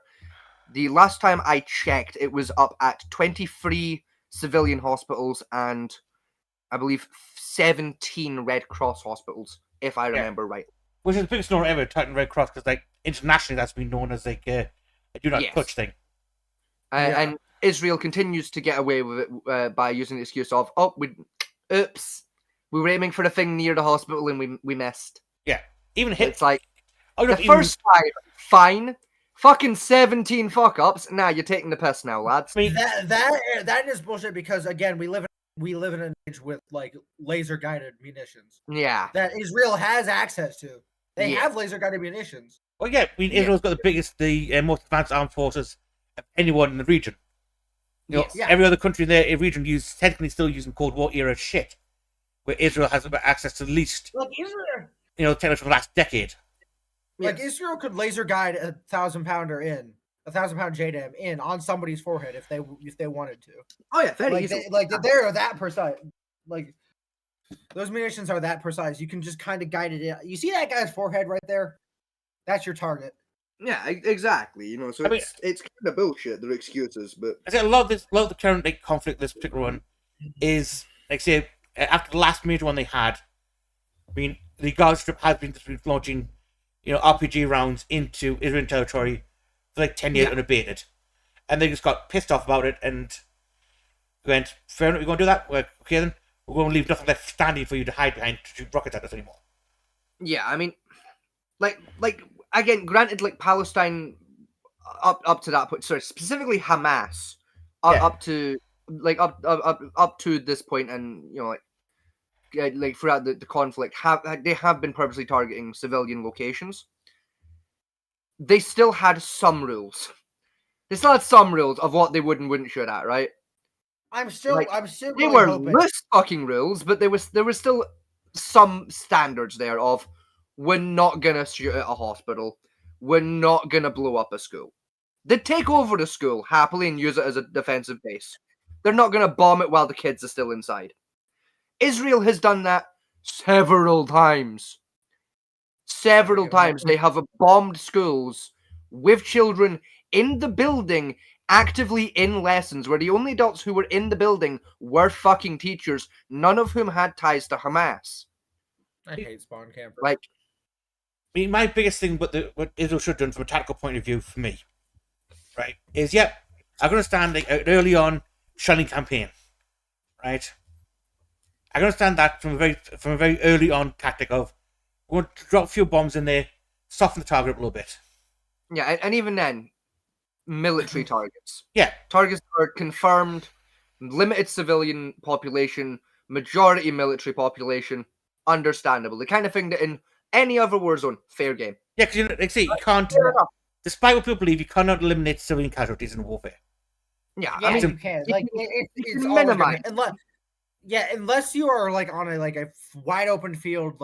Speaker 1: The last time I checked, it was up at 23 civilian hospitals and I believe 17 Red Cross hospitals, if I remember right.
Speaker 2: Which is the biggest number ever, Titan Red Cross, because like internationally that's been known as like a do not touch thing.
Speaker 1: And Israel continues to get away with it by using the excuse of, oops, we were aiming for the thing near the hospital and we missed.
Speaker 2: Yeah, even hit.
Speaker 1: It's like first time, fine. Fucking 17 fuck ups. Nah, you're taking the piss now, lads.
Speaker 3: I mean, that is bullshit because again, we live in an age with like laser guided munitions.
Speaker 1: Yeah,
Speaker 3: that Israel has access to. They have laser guided munitions.
Speaker 2: Well, yeah, I mean, Israel's got the most advanced armed forces of anyone in the region. Every other country in the region technically still using Cold War era shit, where Israel has access to the least.
Speaker 3: Like Israel,
Speaker 2: technically for the last decade.
Speaker 3: Like Israel could laser guide a 1,000-pounder in. 1,000-pound JDAM in on somebody's forehead if they wanted to.
Speaker 1: Oh yeah, very easy.
Speaker 3: They're that precise. Like those munitions are that precise. You can just kind of guide it in. You see that guy's forehead right there? That's your target.
Speaker 1: Yeah, exactly. So it's kind of bullshit. Their excuses, but
Speaker 2: I say a lot of the current conflict, this particular one, is like say after the last major one they had. I mean, the Gaza Strip has been launching, RPG rounds into Israeli territory for like 10 years unabated. And they just got pissed off about it and went, fair enough, we're going to do that? Okay then, we're going to leave nothing left standing for you to hide behind to shoot rockets at us anymore.
Speaker 1: Yeah, I mean, like again, granted, like Palestine up to that point, sorry, specifically Hamas, up to this point, and like throughout the conflict, they have been purposely targeting civilian locations. They still had some rules. They still had some rules of what they would and wouldn't shoot at, right?
Speaker 3: I'm still
Speaker 1: they were loose fucking rules, but there was still some standards there of we're not gonna shoot at a hospital, we're not gonna blow up a school. They'd take over the school happily and use it as a defensive base. They're not gonna bomb it while the kids are still inside. Israel has done that several times. Several times they have bombed schools with children in the building, actively in lessons, where the only adults who were in the building were fucking teachers, none of whom had ties to Hamas.
Speaker 3: I hate spawn campers.
Speaker 1: Like,
Speaker 2: I mean, my biggest thing, what Israel should have done from a tactical point of view for me, right, is I understand like an early on shelling campaign, right? I can understand that from a very early on tactic of we're going to drop a few bombs in there, soften the target up a little bit.
Speaker 1: Yeah, and even then, military targets.
Speaker 2: Yeah,
Speaker 1: targets are confirmed, limited civilian population, majority military population. Understandable, the kind of thing that in any other war zone, fair game.
Speaker 2: Yeah, because you can't. Despite what people believe, you cannot eliminate civilian casualties in warfare.
Speaker 1: Yeah,
Speaker 3: I mean, you can. Like, it's minimized. Unless you are like on a wide open field,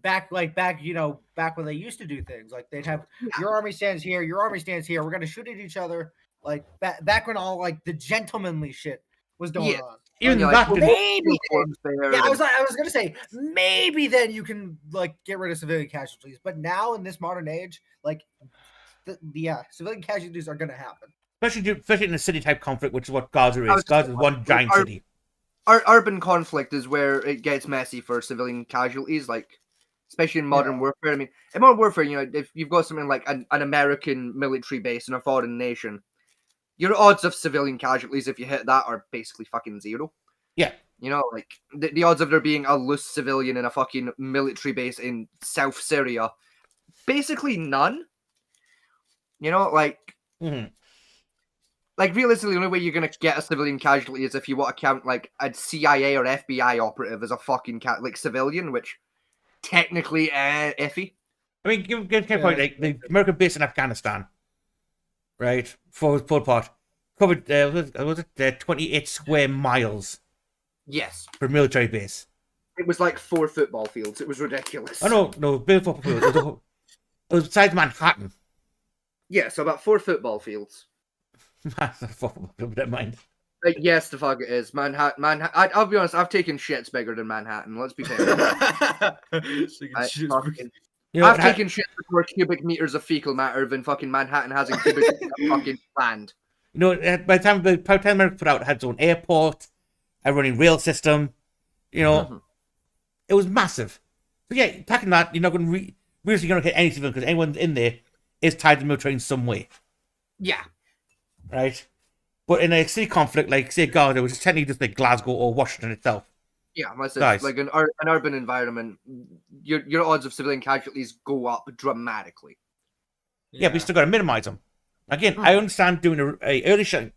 Speaker 3: back when they used to do things. Like they'd have your army stands here, your army stands here. We're gonna shoot at each other. Like back when all like the gentlemanly shit was going on.
Speaker 2: Even that,
Speaker 3: maybe. I was gonna say maybe then you can like get rid of civilian casualties, but now in this modern age, like civilian casualties are gonna happen.
Speaker 2: Especially in a city type conflict, which is what Gaza is. Gaza is one giant city.
Speaker 1: Urban conflict is where it gets messy for civilian casualties, like especially in modern warfare. I mean, in modern warfare, if you've got something like an American military base in a foreign nation, your odds of civilian casualties if you hit that are basically fucking zero.
Speaker 2: Yeah.
Speaker 1: Like the odds of there being a loose civilian in a fucking military base in South Syria, basically none. Like realistically, the only way you're gonna get a civilian casualty is if you want to count like a CIA or FBI operative as a fucking civilian, which technically iffy.
Speaker 2: I mean, give point. Like the American base in Afghanistan, right? For Pol Pot covered was it 28 square miles?
Speaker 1: Yes,
Speaker 2: for a military base.
Speaker 1: It was like 4 football fields. It was ridiculous.
Speaker 2: Oh no, big football field. It was beside Manhattan.
Speaker 1: Yeah, so about 4 football fields.
Speaker 2: Don't mind.
Speaker 1: Yes, the fuck it is. Manhattan. I'll be honest, I've taken shits bigger than Manhattan. Let's be fair. I've taken shits with more cubic meters of fecal matter than fucking Manhattan has in cubic meters of fucking land.
Speaker 2: By the time America put out, it had its own airport, a running rail system. It was massive. So yeah, attacking that, you're not going to really going to hit any civilian because anyone in there is tied to the military in some way.
Speaker 1: Yeah.
Speaker 2: Right? But in a city conflict, like, say, Gaza, which is technically just like Glasgow or Washington itself.
Speaker 1: Yeah, like an urban environment, your odds of civilian casualties go up dramatically.
Speaker 2: Yeah, but you still got to minimize them. Again, I understand doing a early shutting.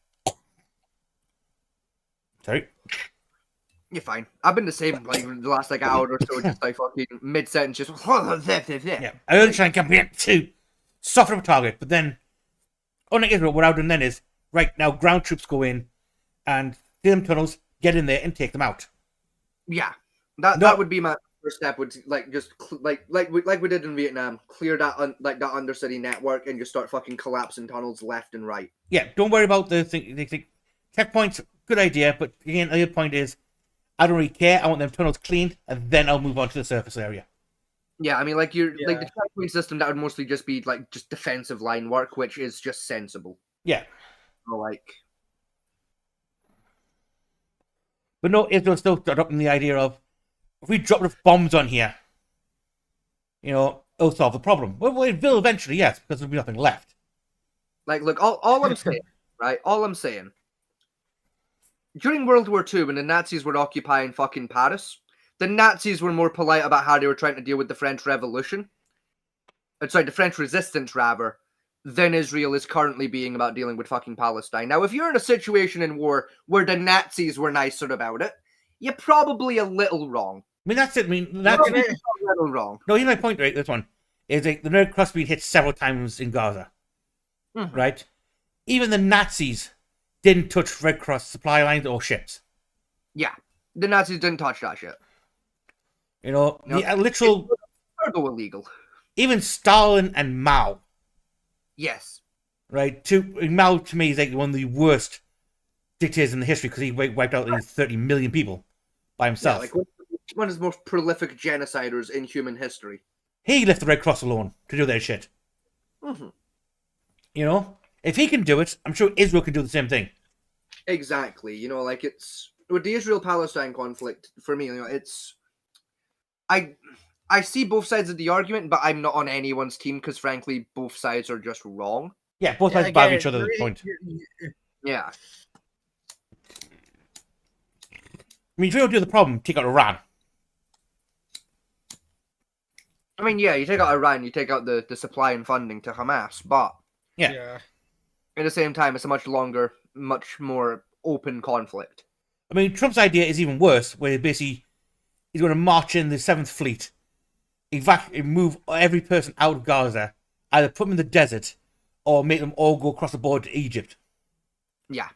Speaker 2: Sorry.
Speaker 1: You're fine. I've been the same, like, the last, hour or so, just, fucking mid-sentence, just...
Speaker 2: Yeah, I early shutting campaign to soften up a target, but then, unlike Israel, what I've done then is, right, now ground troops go in and clear them tunnels, get in there, and take them out.
Speaker 1: Yeah. That would be my first step, would, just, like we did in Vietnam, clear that, that undercity network and just start fucking collapsing tunnels left and right.
Speaker 2: Yeah, don't worry about the thing. Checkpoints, good idea, but again, the other point is, I don't really care. I want them tunnels cleaned, and then I'll move on to the surface area.
Speaker 1: Yeah, I mean, like the checkpoint system, that would mostly just be just defensive line work, which is just sensible.
Speaker 2: Yeah.
Speaker 1: So,
Speaker 2: but no, Israel's still adopting the idea of if we drop enough bombs on here, it'll solve the problem. Well, it will eventually, yes, because there'll be nothing left.
Speaker 1: Look, all I'm saying, right? All I'm saying. During World War II, when the Nazis were occupying fucking Paris, the Nazis were more polite about how they were trying to deal with the French Revolution. The French Resistance, rather, than Israel is currently being about dealing with fucking Palestine. Now, if you're in a situation in war where the Nazis were nicer about it, you're probably a little wrong.
Speaker 2: I mean, that's it. A
Speaker 1: little wrong.
Speaker 2: No, here's my point, right? This one is the Red Cross being hit several times in Gaza, right? Even the Nazis didn't touch Red Cross supply lines or ships.
Speaker 1: Yeah, the Nazis didn't touch that shit.
Speaker 2: The literal
Speaker 1: cargo illegal.
Speaker 2: Even Stalin and Mao.
Speaker 1: Yes.
Speaker 2: Right. Mao to me is like one of the worst dictators in the history because he wiped out 30 million people by himself.
Speaker 1: Yeah, one of the most prolific genociders in human history.
Speaker 2: He left the Red Cross alone to do their shit.
Speaker 1: Mm-hmm.
Speaker 2: You know, if he can do it, I'm sure Israel can do the same thing.
Speaker 1: Exactly. You know, like it's with the Israel-Palestine conflict. For me, you know, it's I see both sides of the argument, but I'm not on anyone's team because, frankly, both sides are just wrong.
Speaker 2: Yeah, both sides bag each other at the point.
Speaker 1: Yeah.
Speaker 2: I mean, if you don't do the problem, take out Iran.
Speaker 1: I mean, yeah, you take out Iran, you take out the supply and funding to Hamas, but
Speaker 2: yeah,
Speaker 1: at the same time, it's a much longer, much more open conflict.
Speaker 2: I mean, Trump's idea is even worse, where basically he's going to march in the 7th Fleet, move every person out of Gaza, either put them in the desert or make them all go across the border to Egypt.
Speaker 1: Yeah.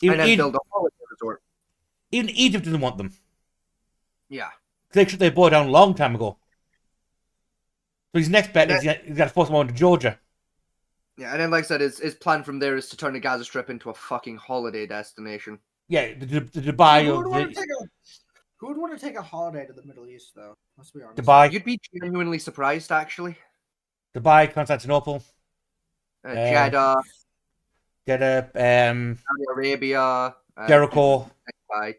Speaker 1: And then build a holiday resort.
Speaker 2: Even Egypt doesn't want them.
Speaker 1: Yeah.
Speaker 2: They shut their border down a long time ago. So his next bet is he's got to force them on to Georgia.
Speaker 1: Yeah, and then, like I said, his plan from there is to turn the Gaza Strip into a fucking holiday destination.
Speaker 2: Yeah, the Dubai.
Speaker 3: Who would want to take a holiday to the Middle East, though? Let's be honest.
Speaker 2: Dubai.
Speaker 1: You'd be genuinely surprised, actually.
Speaker 2: Dubai, Constantinople.
Speaker 1: Jeddah.
Speaker 2: Saudi
Speaker 1: Arabia.
Speaker 2: Jericho.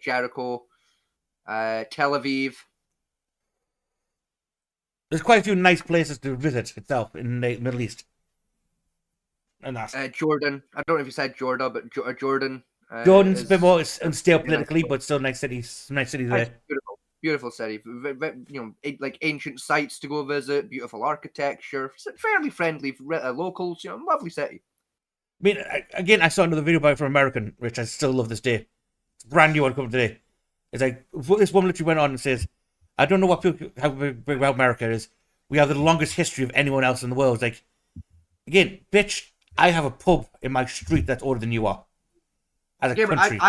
Speaker 1: Jericho. Tel Aviv.
Speaker 2: There's quite a few nice places to visit itself in the Middle East. And that's
Speaker 1: Jordan. I don't know if you said Jordan, but Jordan.
Speaker 2: Jordan's a bit more unstable politically, but still nice cities. Nice cities there.
Speaker 1: Beautiful city. You know, like ancient sites to go visit, beautiful architecture, fairly friendly locals. You know, lovely city.
Speaker 2: I mean, again, I saw another video about it from American, which I still love this day. It's a brand new one coming today. It's like this woman literally went on and says, "I don't know what people how big about America is. We have the longest history of anyone else in the world." It's like, again, bitch, I have a pub in my street that's older than you are. As a country.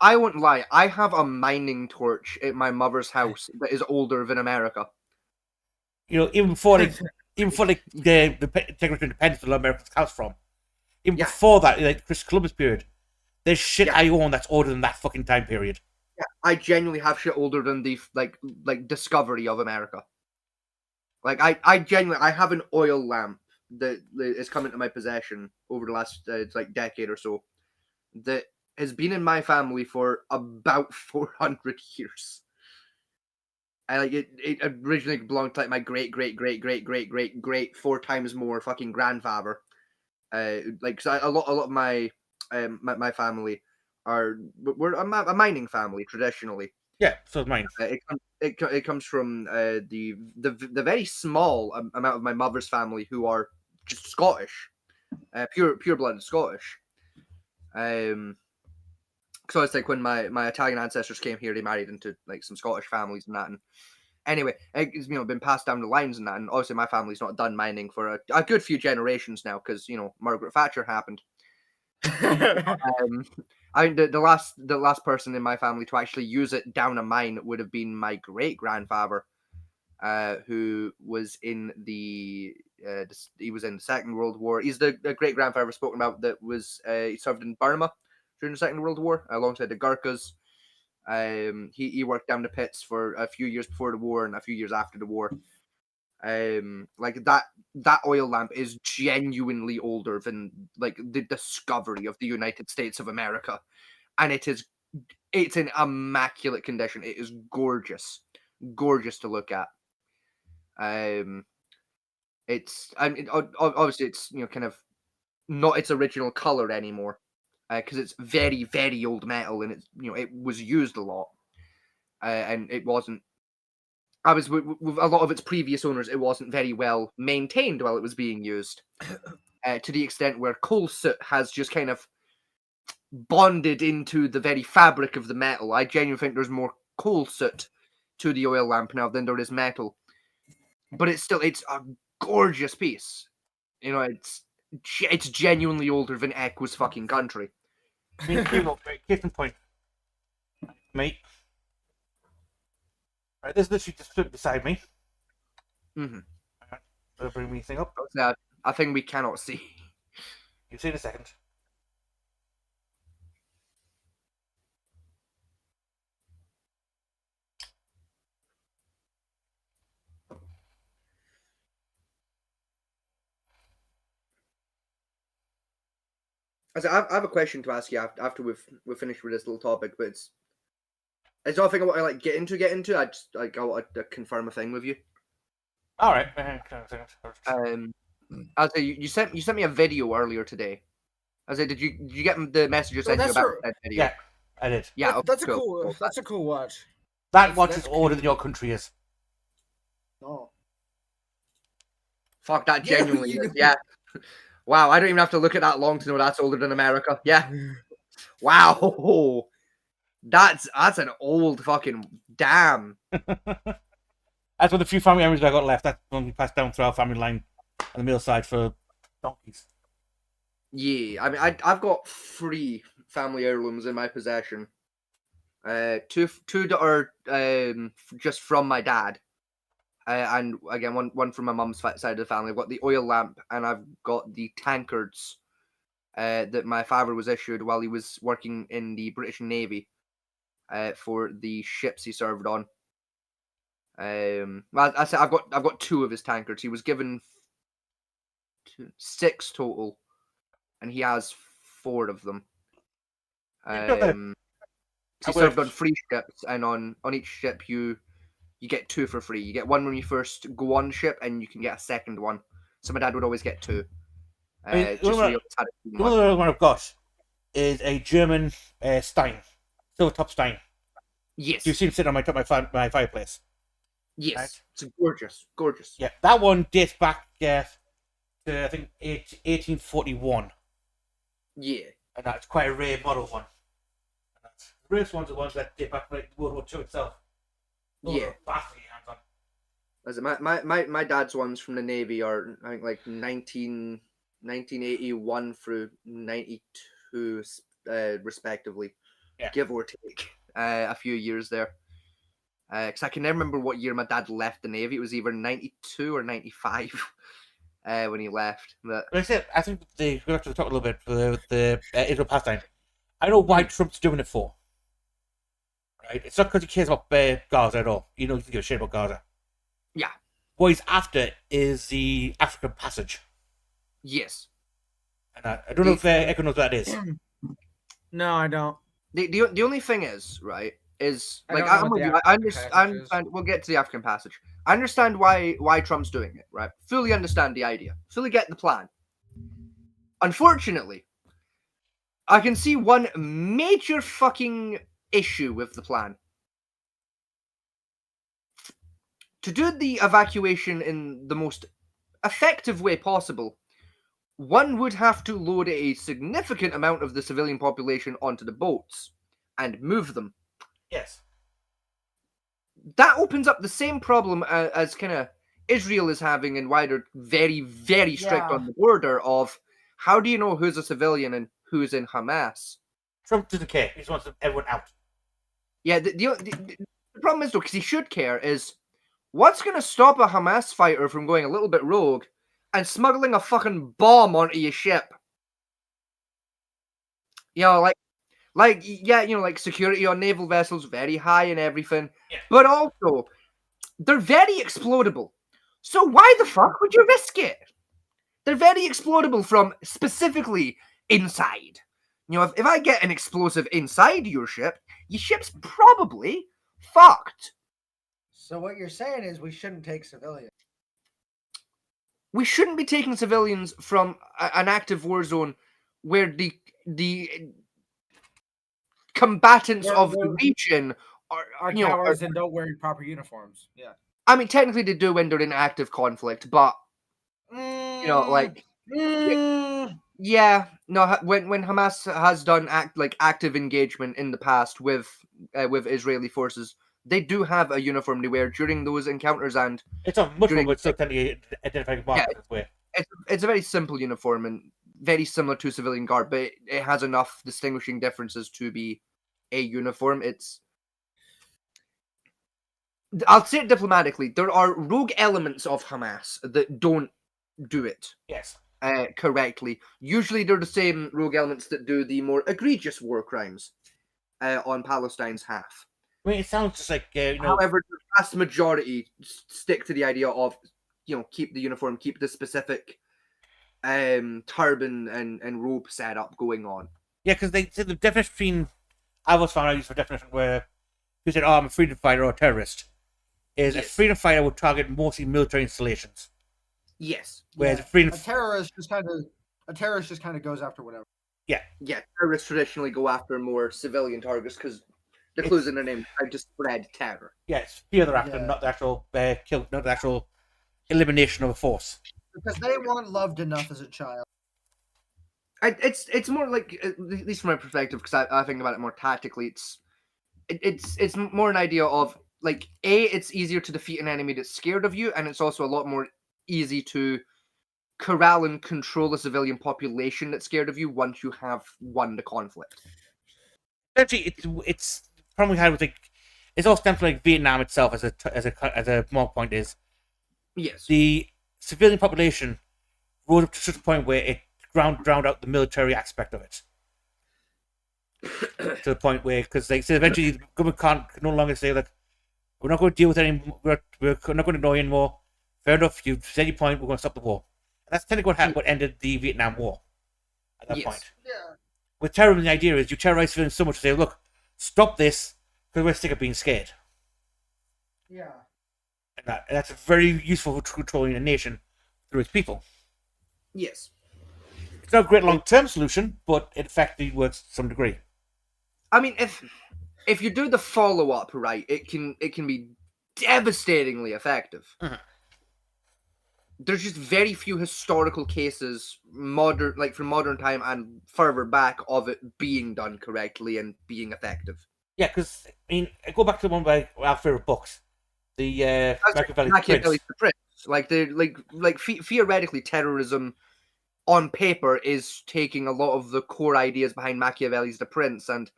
Speaker 1: I won't lie. I have a mining torch at my mother's house that is older than America.
Speaker 2: You know, even before the Declaration of Independence that America's house from, even before that, like Christopher Columbus period, there's shit I own that's older than that fucking time period.
Speaker 1: Yeah, I genuinely have shit older than the like discovery of America. Like I genuinely have an oil lamp that is come into my possession over the last decade or so that has been in my family for about 400 years. And like it originally belonged to like my great 4 times more fucking grandfather. Like so a lot of my my family we're a mining family traditionally.
Speaker 2: Yeah, so is mine.
Speaker 1: It comes from the very small amount of my mother's family who are just Scottish, pure blooded Scottish. So it's like when my Italian ancestors came here, they married into like some Scottish families and that. And anyway, it's been passed down the lines and that. And obviously, my family's not done mining for a good few generations now because Margaret Thatcher happened. I mean, the last person in my family to actually use it down a mine would have been my great grandfather, who was in he was in the Second World War. He's the great grandfather spoken about that was he served in Burma during the Second World War alongside the Gurkhas. He worked down the pits for a few years before the war and a few years after the war. Like that oil lamp is genuinely older than like the discovery of the United States of America, and it's in immaculate condition. It is gorgeous to look at. Obviously it's kind of not its original color anymore because it's very, very old metal and it's it was used a lot, and it wasn't. With a lot of its previous owners, it wasn't very well maintained while it was being used, to the extent where coal soot has just kind of bonded into the very fabric of the metal. I genuinely think there's more coal soot to the oil lamp now than there is metal, but it's a gorgeous piece. It's genuinely older than Equus fucking country.
Speaker 2: Case in point, mate. Right, this literally just stood beside me.
Speaker 1: Mm-hmm.
Speaker 2: Right, bring me thing up.
Speaker 1: I think we cannot see.
Speaker 2: You see in a second.
Speaker 1: I have a question to ask you after we've finished with this little topic, but it's nothing I want to like get into. I just like I want to confirm a thing with you.
Speaker 2: All right.
Speaker 1: I say you sent me a video earlier today. I said, did you get the message I sent you about that video?
Speaker 2: Yeah, I did.
Speaker 1: Yeah,
Speaker 3: that's a cool watch.
Speaker 2: That watch is older than your country is.
Speaker 3: Oh.
Speaker 1: Fuck, that genuinely is. Yeah. Wow, I don't even have to look at that long to know that's older than America. Yeah. Wow. That's an old fucking damn.
Speaker 2: That's one of the few family memories I got left. That's one we passed down through our family line on the middle side for donkeys.
Speaker 1: Yeah, I mean, I've got 3 family heirlooms in my possession. Two that are just from my dad. And again, one from my mum's side of the family. I've got the oil lamp, and I've got the tankards that my father was issued while he was working in the British Navy for the ships he served on. Well, I said I've got 2 of his tankards. He was given 6 total, and he has 4 of them. He served on 3 ships, and on each ship you get 2 for free. You get one when you first go on ship, and you can get a second one. So my dad would always get 2.
Speaker 2: The other one I've got is a German Stein, silver top Stein.
Speaker 1: Yes.
Speaker 2: You see him sitting on my fireplace.
Speaker 1: Yes, right? It's gorgeous.
Speaker 2: Yeah, that one dates back to I think 1841.
Speaker 1: Yeah,
Speaker 2: and that's quite a rare model one. The rarest ones are the ones that date back to like World War II itself.
Speaker 1: Yeah. As my dad's ones from the Navy are I think like 1981 through 92 respectively, give or take a few years there. Because I can never remember what year my dad left the Navy. It was either 92 or 95 when he left. But
Speaker 2: I think we're going to have to talk a little bit for the Israel Palestine. I know why Trump's doing it for. Right? It's not because he cares about Gaza at all. You know, he doesn't give a shit about Gaza.
Speaker 1: Yeah.
Speaker 2: What he's after is the African Passage.
Speaker 1: Yes.
Speaker 2: And I don't know if everyone knows what that is.
Speaker 3: No, I don't.
Speaker 1: The only thing is, right, is like I understand. We'll get to the African Passage. I understand why Trump's doing it, right? Fully understand the idea. Fully get the plan. Unfortunately, I can see one major fucking issue with the plan. To do the evacuation in the most effective way possible, one would have to load a significant amount of the civilian population onto the boats and move them.
Speaker 2: Yes.
Speaker 1: That opens up the same problem as kind of Israel is having and why they're very, very strict on the border of how do you know who's a civilian and who's in Hamas?
Speaker 2: Trump doesn't care. He just wants everyone out.
Speaker 1: Yeah, the problem is, though, because he should care, is what's going to stop a Hamas fighter from going a little bit rogue and smuggling a fucking bomb onto your ship? You know, like security on naval vessels very high and everything, but also they're very explodable. So why the fuck would you risk it? They're very explodable from specifically inside. You know, if I get an explosive inside your ship's probably fucked.
Speaker 5: So what you're saying is we shouldn't take civilians.
Speaker 1: We shouldn't be taking civilians from an active war zone where the combatants of the region
Speaker 3: are cowards and don't wear proper uniforms. Yeah.
Speaker 1: I mean, technically they do when they're in active conflict, but you know, like yeah, no. When Hamas has done active engagement in the past with Israeli forces, they do have a uniform they wear during those encounters, and
Speaker 2: it's a much more identifying mark this way.
Speaker 1: It's a very simple uniform and very similar to civilian guard, but it has enough distinguishing differences to be a uniform. I'll say it diplomatically. There are rogue elements of Hamas that don't do it.
Speaker 2: Yes.
Speaker 1: Correctly. Usually they're the same rogue elements that do the more egregious war crimes on Palestine's half.
Speaker 2: I mean, it sounds just like
Speaker 1: However, the vast majority stick to the idea of, keep the uniform, keep the specific turban and rope setup going on.
Speaker 2: Yeah, because they said the definition between I was found out used for definition where you said, "Oh, I'm a freedom fighter or a terrorist," is a freedom fighter would target mostly military installations.
Speaker 1: Yes.
Speaker 2: Whereas
Speaker 3: a terrorist just kind of goes after whatever.
Speaker 2: Yeah.
Speaker 1: Yeah, terrorists traditionally go after more civilian targets because the clues in their name are just spread terror.
Speaker 2: Yes, fear they're after, not the actual kill, not the actual elimination of a force.
Speaker 3: Because they weren't loved enough as a child.
Speaker 1: It's more like, at least from my perspective, because I think about it more tactically. It's more an idea of like it's easier to defeat an enemy that's scared of you, and it's also a lot more easy to corral and control a civilian population that's scared of you once you have won the conflict.
Speaker 2: Actually, it's problem we had with it's all stems from like Vietnam itself as a mock point is.
Speaker 1: Yes.
Speaker 2: The civilian population rose up to such a point where it drowned out the military aspect of it. To the point where, because they said eventually the government can no longer say like, we're not going to deal with any, we're not going to annoy you anymore. Fair enough, you've said your point, we're going to stop the war. And that's technically what ended the Vietnam War at that point.
Speaker 3: Yeah.
Speaker 2: With terrorism, the idea is you terrorize civilians so much to say, look, stop this because we're sick of being scared.
Speaker 3: Yeah.
Speaker 2: And that's very useful for controlling a nation through its people.
Speaker 1: Yes.
Speaker 2: It's not a great long-term solution, but it effectively works to some degree.
Speaker 1: I mean, if you do the follow-up right, it can be devastatingly effective.
Speaker 2: Uh-huh.
Speaker 1: There's just very few historical cases, from modern time and further back, of it being done correctly and being effective.
Speaker 2: Yeah, because I mean, I go back to one of our favorite books, the
Speaker 1: Machiavelli's The Prince. Like theoretically, terrorism on paper is taking a lot of the core ideas behind Machiavelli's The Prince and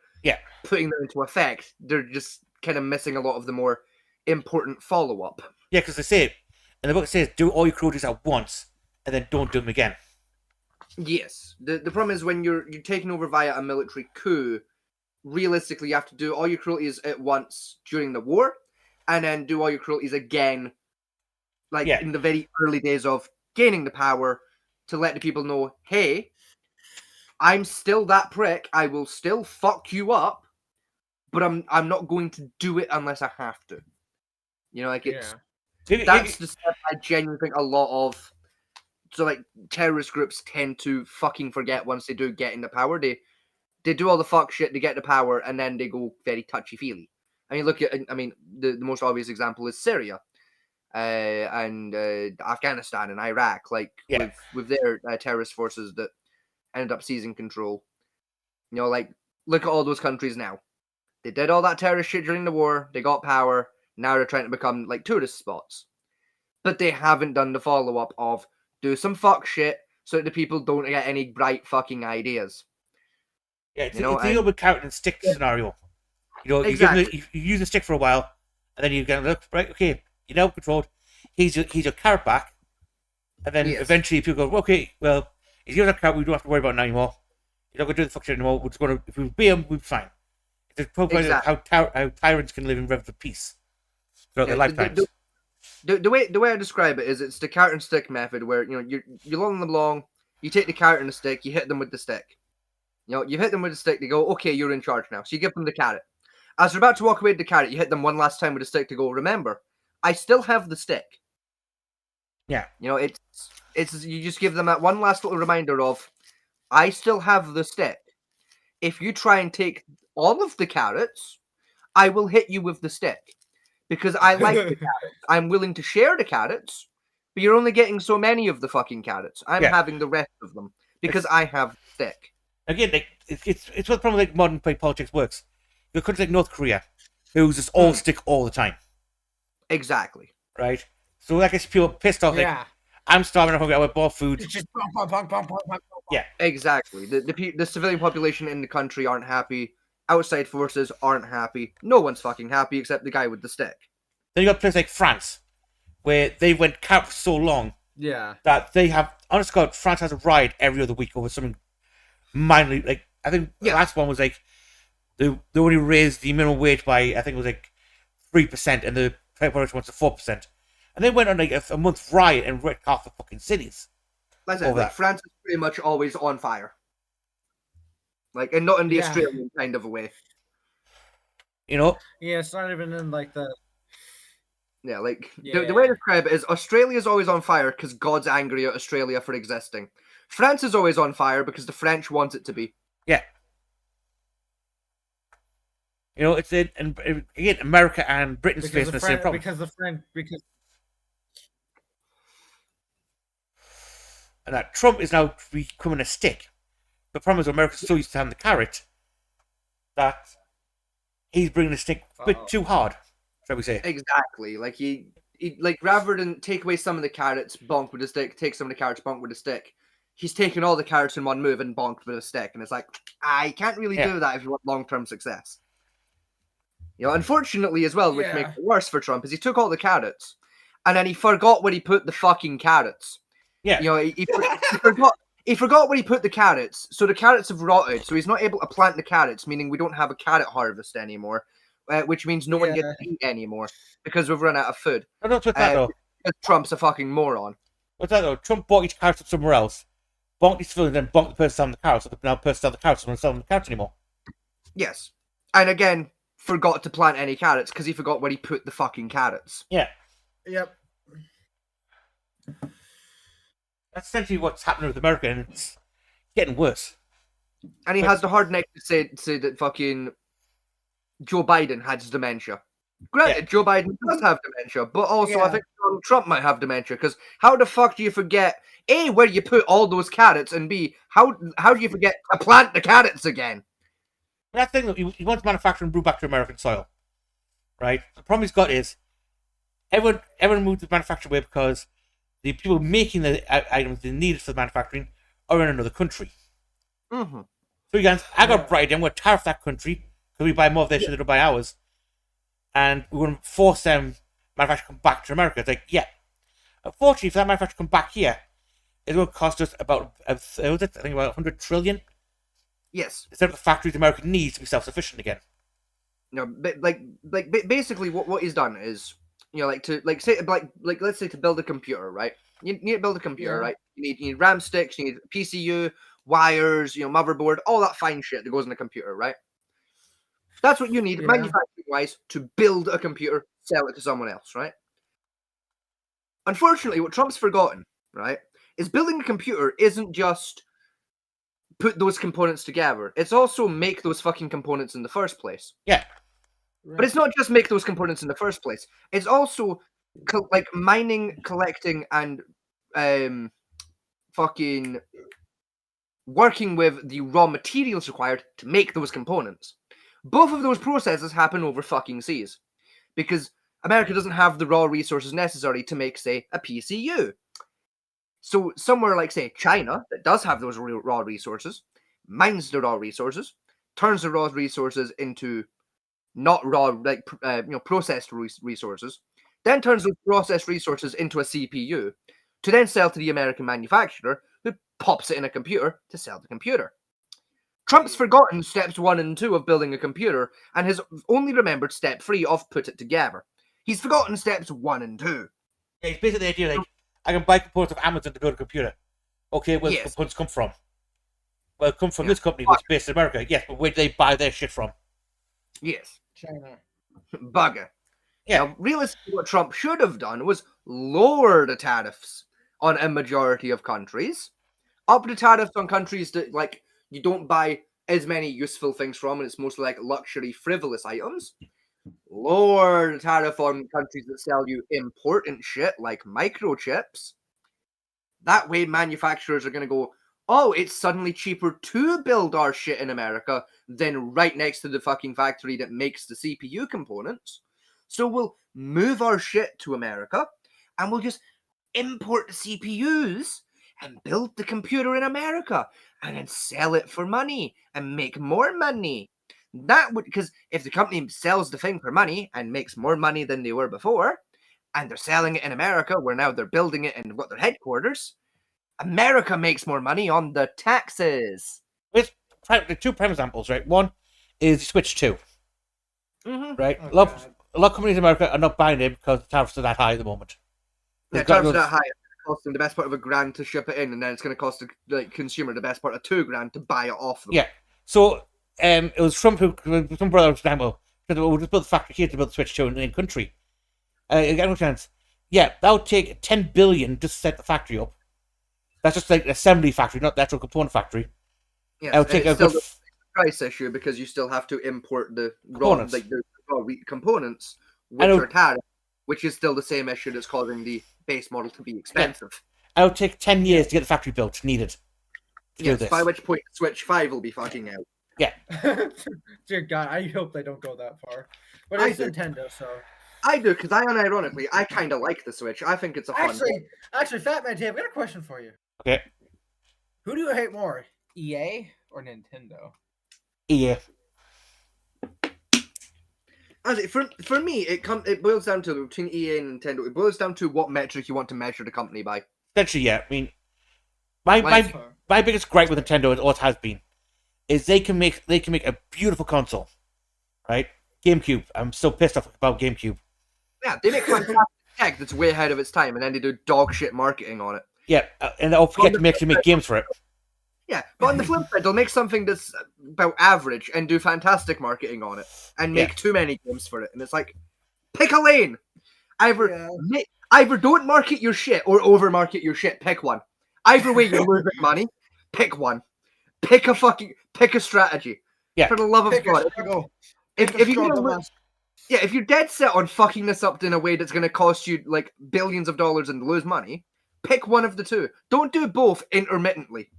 Speaker 1: putting them into effect. They're just kind of missing a lot of the more important follow-up.
Speaker 2: Yeah, because they say, and the book says, do all your cruelties at once, and then don't do them again.
Speaker 1: Yes. The problem is when you're taking over via a military coup, realistically you have to do all your cruelties at once during the war, and then do all your cruelties again, in the very early days of gaining the power, to let the people know, hey, I'm still that prick, I will still fuck you up, but I'm not going to do it unless I have to. That's the step I genuinely think a lot of terrorist groups tend to fucking forget once they do get into power. They do all the fuck shit, they get the power, and then they go very touchy-feely. I mean, the most obvious example is Syria and Afghanistan and Iraq, with their terrorist forces that ended up seizing control. Look at all those countries now. They did all that terrorist shit during the war, they got power, now they're trying to become tourist spots. But they haven't done the follow-up of do some fuck shit so that the people don't get any bright fucking ideas.
Speaker 2: Yeah, it's a little bit carrot and stick scenario.
Speaker 1: Exactly.
Speaker 2: You use a stick for a while, and then you get look right. Okay, you're now controlled. He's your carrot back, and then eventually people go, okay, well, if you're a carrot, we don't have to worry about it anymore. You're not going to do the fuck shit anymore. We're just going to, if we be him, we'll be fine. It's a problem how tyrants can live in relative peace throughout their lifetimes.
Speaker 1: The way I describe it is it's the carrot and stick method, where you're luring them along, you take the carrot and the stick, you hit them with the stick. You hit them with the stick, they go, okay, you're in charge now. So you give them the carrot. As they're about to walk away with the carrot, you hit them one last time with the stick to go, remember, I still have the stick.
Speaker 2: Yeah.
Speaker 1: It's you just give them that one last little reminder of, I still have the stick. If you try and take all of the carrots, I will hit you with the stick. Because I like the carrots. I'm willing to share the carrots, but you're only getting so many of the fucking carrots. I'm having the rest of them because I have the stick.
Speaker 2: Again, it's what the problem modern politics works. You have countries like North Korea, who's just all stick all the time.
Speaker 1: Exactly.
Speaker 2: Right? So that gets people pissed off. I'm starving, I'm hungry, I want more food.
Speaker 3: It's just
Speaker 2: Yeah.
Speaker 1: Exactly. The civilian population in the country aren't happy. Outside forces aren't happy. No one's fucking happy except the guy with the stick.
Speaker 2: Then you got places like France, where they went carrot for so long that they have, honest God, France has a riot every other week over something minorly, I think the last one was they only raised the minimum wage by, I think it was 3%, and the private production went to 4%. And they went on a month riot and wrecked half the fucking cities.
Speaker 1: Like I said, France is pretty much always on fire. Like, and not in the Australian kind of a way.
Speaker 2: You know?
Speaker 3: Yeah, it's not even in like the.
Speaker 1: Yeah, like the way to describe it is Australia's always on fire because God's angry at Australia for existing. France is always on fire because the French want it to be.
Speaker 2: Yeah. You know, it's again America and Britain's facing the same problem. And that Trump is now becoming a stick. The problem is America's so used to having the carrot that he's bringing the stick a bit too hard, shall we say?
Speaker 1: Exactly. Like he like rather than take away some of the carrots, bonk with a stick, take some of the carrots, bonk with a stick. He's taking all the carrots in one move and bonked with a stick, and it's like, I can't really do that if you want long-term success. You know, unfortunately as well, which makes it worse for Trump, is he took all the carrots, and then he forgot where he put the fucking carrots.
Speaker 2: Yeah.
Speaker 1: You know, he forgot where he put the carrots, so the carrots have rotted, so he's not able to plant the carrots, meaning we don't have a carrot harvest anymore, which means no one gets to eat anymore, because we've run out of food.
Speaker 2: I don't with that, though.
Speaker 1: Because Trump's a fucking moron.
Speaker 2: What's that, though? Trump bought each carrot somewhere else, bonked his civilians, then bonked the person selling the carrots, so now the person selling the carrots doesn't sell the carrots anymore. Yes.
Speaker 1: And again, forgot to plant any carrots, because he forgot where he put the fucking carrots.
Speaker 2: Yeah.
Speaker 3: Yep.
Speaker 2: That's essentially what's happening with America, and it's getting worse.
Speaker 1: And he has the hard neck to say that fucking Joe Biden has dementia. Granted, Joe Biden does have dementia, but also I think Donald Trump might have dementia, because how the fuck do you forget, A, where you put all those carrots, and B, how do you forget to plant the carrots again?
Speaker 2: That thing that he wants to manufacture and brew back to American soil, right? The problem he's got is everyone moved to the manufacturing way because the people making the items they needed for the manufacturing are in another country.
Speaker 1: Mm-hmm.
Speaker 2: So you guys, I got a bright idea. I'm going to tariff that country because we buy more of their shit than they buy ours, and we're going to force them manufacture to come back to America. It's like, yeah. Unfortunately, for that manufacturer to come back here, it's going to cost us about, I think about 100 trillion.
Speaker 1: Yes.
Speaker 2: Instead of the factories America needs to be self-sufficient again.
Speaker 1: No, but basically what he's done is, you know, let's say to build a computer, right? You need to build a computer, right? You need RAM sticks, you need PCU, wires, you know, motherboard, all that fine shit that goes in a computer, right? That's what you need, manufacturing-wise, to build a computer, sell it to someone else, right? Unfortunately, what Trump's forgotten, right, is building a computer isn't just put those components together. It's also make those fucking components in the first place.
Speaker 2: Yeah.
Speaker 1: Right. But it's not just make those components in the first place. It's also like mining, collecting, and fucking working with the raw materials required to make those components. Both of those processes happen over fucking seas. Because America doesn't have the raw resources necessary to make, say, a PCU. So somewhere like, say, China, that does have those raw resources, mines the raw resources, turns the raw resources into not raw, like, processed resources, then turns those processed resources into a CPU, to then sell to the American manufacturer, who pops it in a computer to sell the computer. Trump's forgotten steps 1 and 2 of building a computer, and has only remembered step 3 of put it together. He's forgotten steps 1 and 2.
Speaker 2: Yeah, it's basically the idea, like, I can buy components of Amazon to build a computer. Okay, where do the components come from? Well, it come from this company that's based in America. Yes, but where do they buy their shit from?
Speaker 1: Yes.
Speaker 3: China.
Speaker 1: Bugger.
Speaker 2: Yeah.
Speaker 1: Now, realistically, what Trump should have done was lower the tariffs on a majority of countries. Up the tariffs on countries that, like, you don't buy as many useful things from, and it's mostly like luxury, frivolous items. Lower the tariff on countries that sell you important shit like microchips. That way, manufacturers are going to go, oh, it's suddenly cheaper to build our shit in America than right next to the fucking factory that makes the CPU components. So we'll move our shit to America, and we'll just import the CPUs and build the computer in America, and then sell it for money and make more money. That would, because if the company sells the thing for money and makes more money than they were before, and they're selling it in America, where now they're building it and got their headquarters, America makes more money on the taxes.
Speaker 2: With the 2 prime examples, right? One is Switch 2.
Speaker 1: Mm-hmm.
Speaker 2: Right? A lot of companies in America are not buying it because the tariffs are that high at the moment.
Speaker 1: The tariffs are that high. cost them the best part of $1,000 to ship it in, and then it's going to cost the consumer the best part of $2,000 to buy it off them.
Speaker 2: Yeah. So it was some brother was saying, well, we'll just build the factory here to build the Switch 2 in the country. Get no chance. Yeah, that would take $10 billion just to set the factory up. That's just like an assembly factory, not the actual component factory.
Speaker 1: Yeah, it's still the price issue because you still have to import the raw components, which are tariffed, which is still the same issue that's causing the base model to be expensive.
Speaker 2: Yeah. It would take 10 years to get the factory built needed.
Speaker 1: Yes, by which point Switch 5 will be fucking out.
Speaker 2: Yeah.
Speaker 3: Dear God, I hope they don't go that far. But it's Nintendo, so.
Speaker 1: I do, because unironically, I kind of like the Switch. I think it's a fun
Speaker 3: Actually, Fat Man T, I've got a question for you.
Speaker 2: Okay.
Speaker 3: Who do you hate more, EA or Nintendo?
Speaker 2: EA.
Speaker 1: For me, it boils down to between EA and Nintendo. It boils down to what metric you want to measure the company by.
Speaker 2: Essentially, yeah. I mean, my biggest gripe with Nintendo, and always has been, is they can make a beautiful console, right? GameCube. I'm so pissed off about GameCube.
Speaker 1: Yeah, they make fantastic tech that's way ahead of its time, and then they do dog shit marketing on it.
Speaker 2: Yeah, and they'll forget to make games for it.
Speaker 1: Yeah, but on the flip side, they'll make something that's about average and do fantastic marketing on it, and make too many games for it. And it's like, pick a lane. Either don't market your shit or over market your shit. Pick one. Either way, you're losing money. Pick one. Pick a strategy.
Speaker 2: Yeah.
Speaker 1: For the love of God. If you're dead set on fucking this up in a way that's going to cost you like billions of dollars and lose money, pick one of the two. Don't do both intermittently.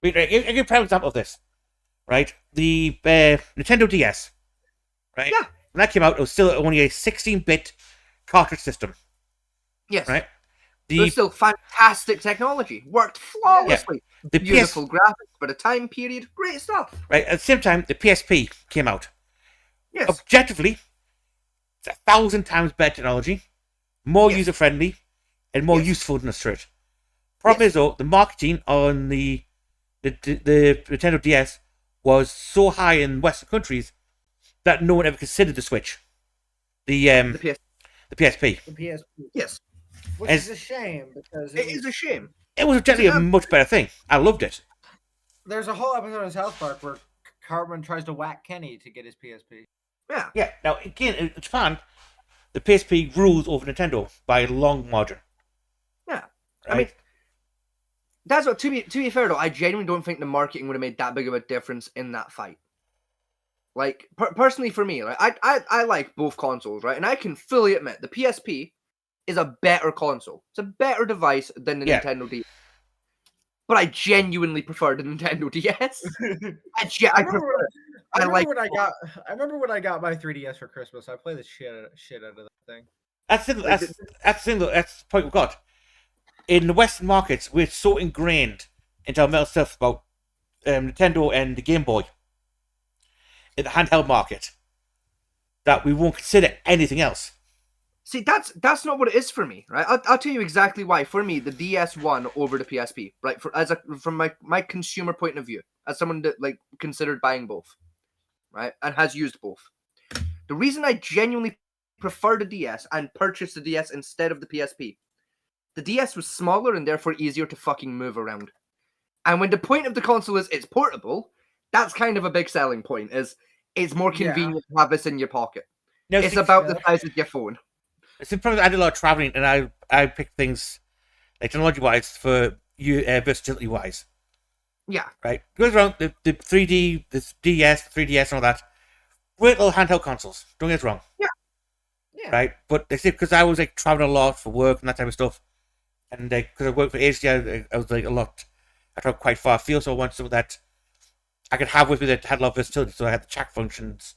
Speaker 2: I'll give you a prime example of this, right? The Nintendo DS, right?
Speaker 1: Yeah.
Speaker 2: When that came out, it was still only a 16-bit cartridge system.
Speaker 1: Yes.
Speaker 2: Right?
Speaker 1: It was still fantastic technology. Worked flawlessly.
Speaker 2: Yeah. The
Speaker 1: beautiful graphics for the time period. Great stuff.
Speaker 2: Right. At the same time, the PSP came out.
Speaker 1: Yes.
Speaker 2: Objectively, it's 1,000 times better technology, more user-friendly, and more usefulness to it. Problem is, though, the marketing on the Nintendo DS was so high in Western countries that no one ever considered the Switch. The PSP.
Speaker 3: The PSP.
Speaker 1: Yes.
Speaker 3: Which is a shame because
Speaker 1: it is a shame.
Speaker 2: It was objectively a much better thing. I loved it.
Speaker 3: There's a whole episode of South Park where Cartman tries to whack Kenny to get his PSP.
Speaker 1: Yeah.
Speaker 2: Yeah. Now again, in Japan, the PSP rules over Nintendo by a long margin.
Speaker 1: Yeah.
Speaker 2: Right?
Speaker 1: I mean, that's what. To be fair though, I genuinely don't think the marketing would have made that big of a difference in that fight. Like personally, for me, like I like both consoles, right? And I can fully admit the PSP is a better console. It's a better device than the Nintendo DS. But I genuinely prefer the Nintendo DS. I
Speaker 3: remember when I got my 3DS for Christmas. I played the shit out of that thing.
Speaker 2: That's the thing. That's the point we've got. In the Western markets, we're so ingrained into our mental stuff about Nintendo and the Game Boy in the handheld market that we won't consider anything else.
Speaker 1: See, that's not what it is for me, right? I'll tell you exactly why. For me, the DS won over the PSP, right? From my consumer point of view, as someone that like considered buying both, right, and has used both. The reason I genuinely prefer the DS and purchased the DS instead of the PSP, the DS was smaller and therefore easier to fucking move around. And when the point of the console is it's portable, that's kind of a big selling point. Is it's more convenient to have this in your pocket. No, it's about the size of your phone.
Speaker 2: It's probably I did a lot of traveling, and I picked things like technology-wise for you versatility-wise.
Speaker 1: Yeah.
Speaker 2: Right. Goes around the 3D, the DS, 3DS, and all that. Great little handheld consoles. Don't get us wrong.
Speaker 1: Yeah. Yeah.
Speaker 2: Right. But they say because I was like traveling a lot for work and that type of stuff, and because I worked for HD, I was like a lot. I traveled quite far afield, so I wanted something that I could have with me that had a lot of versatility. So I had the chat functions,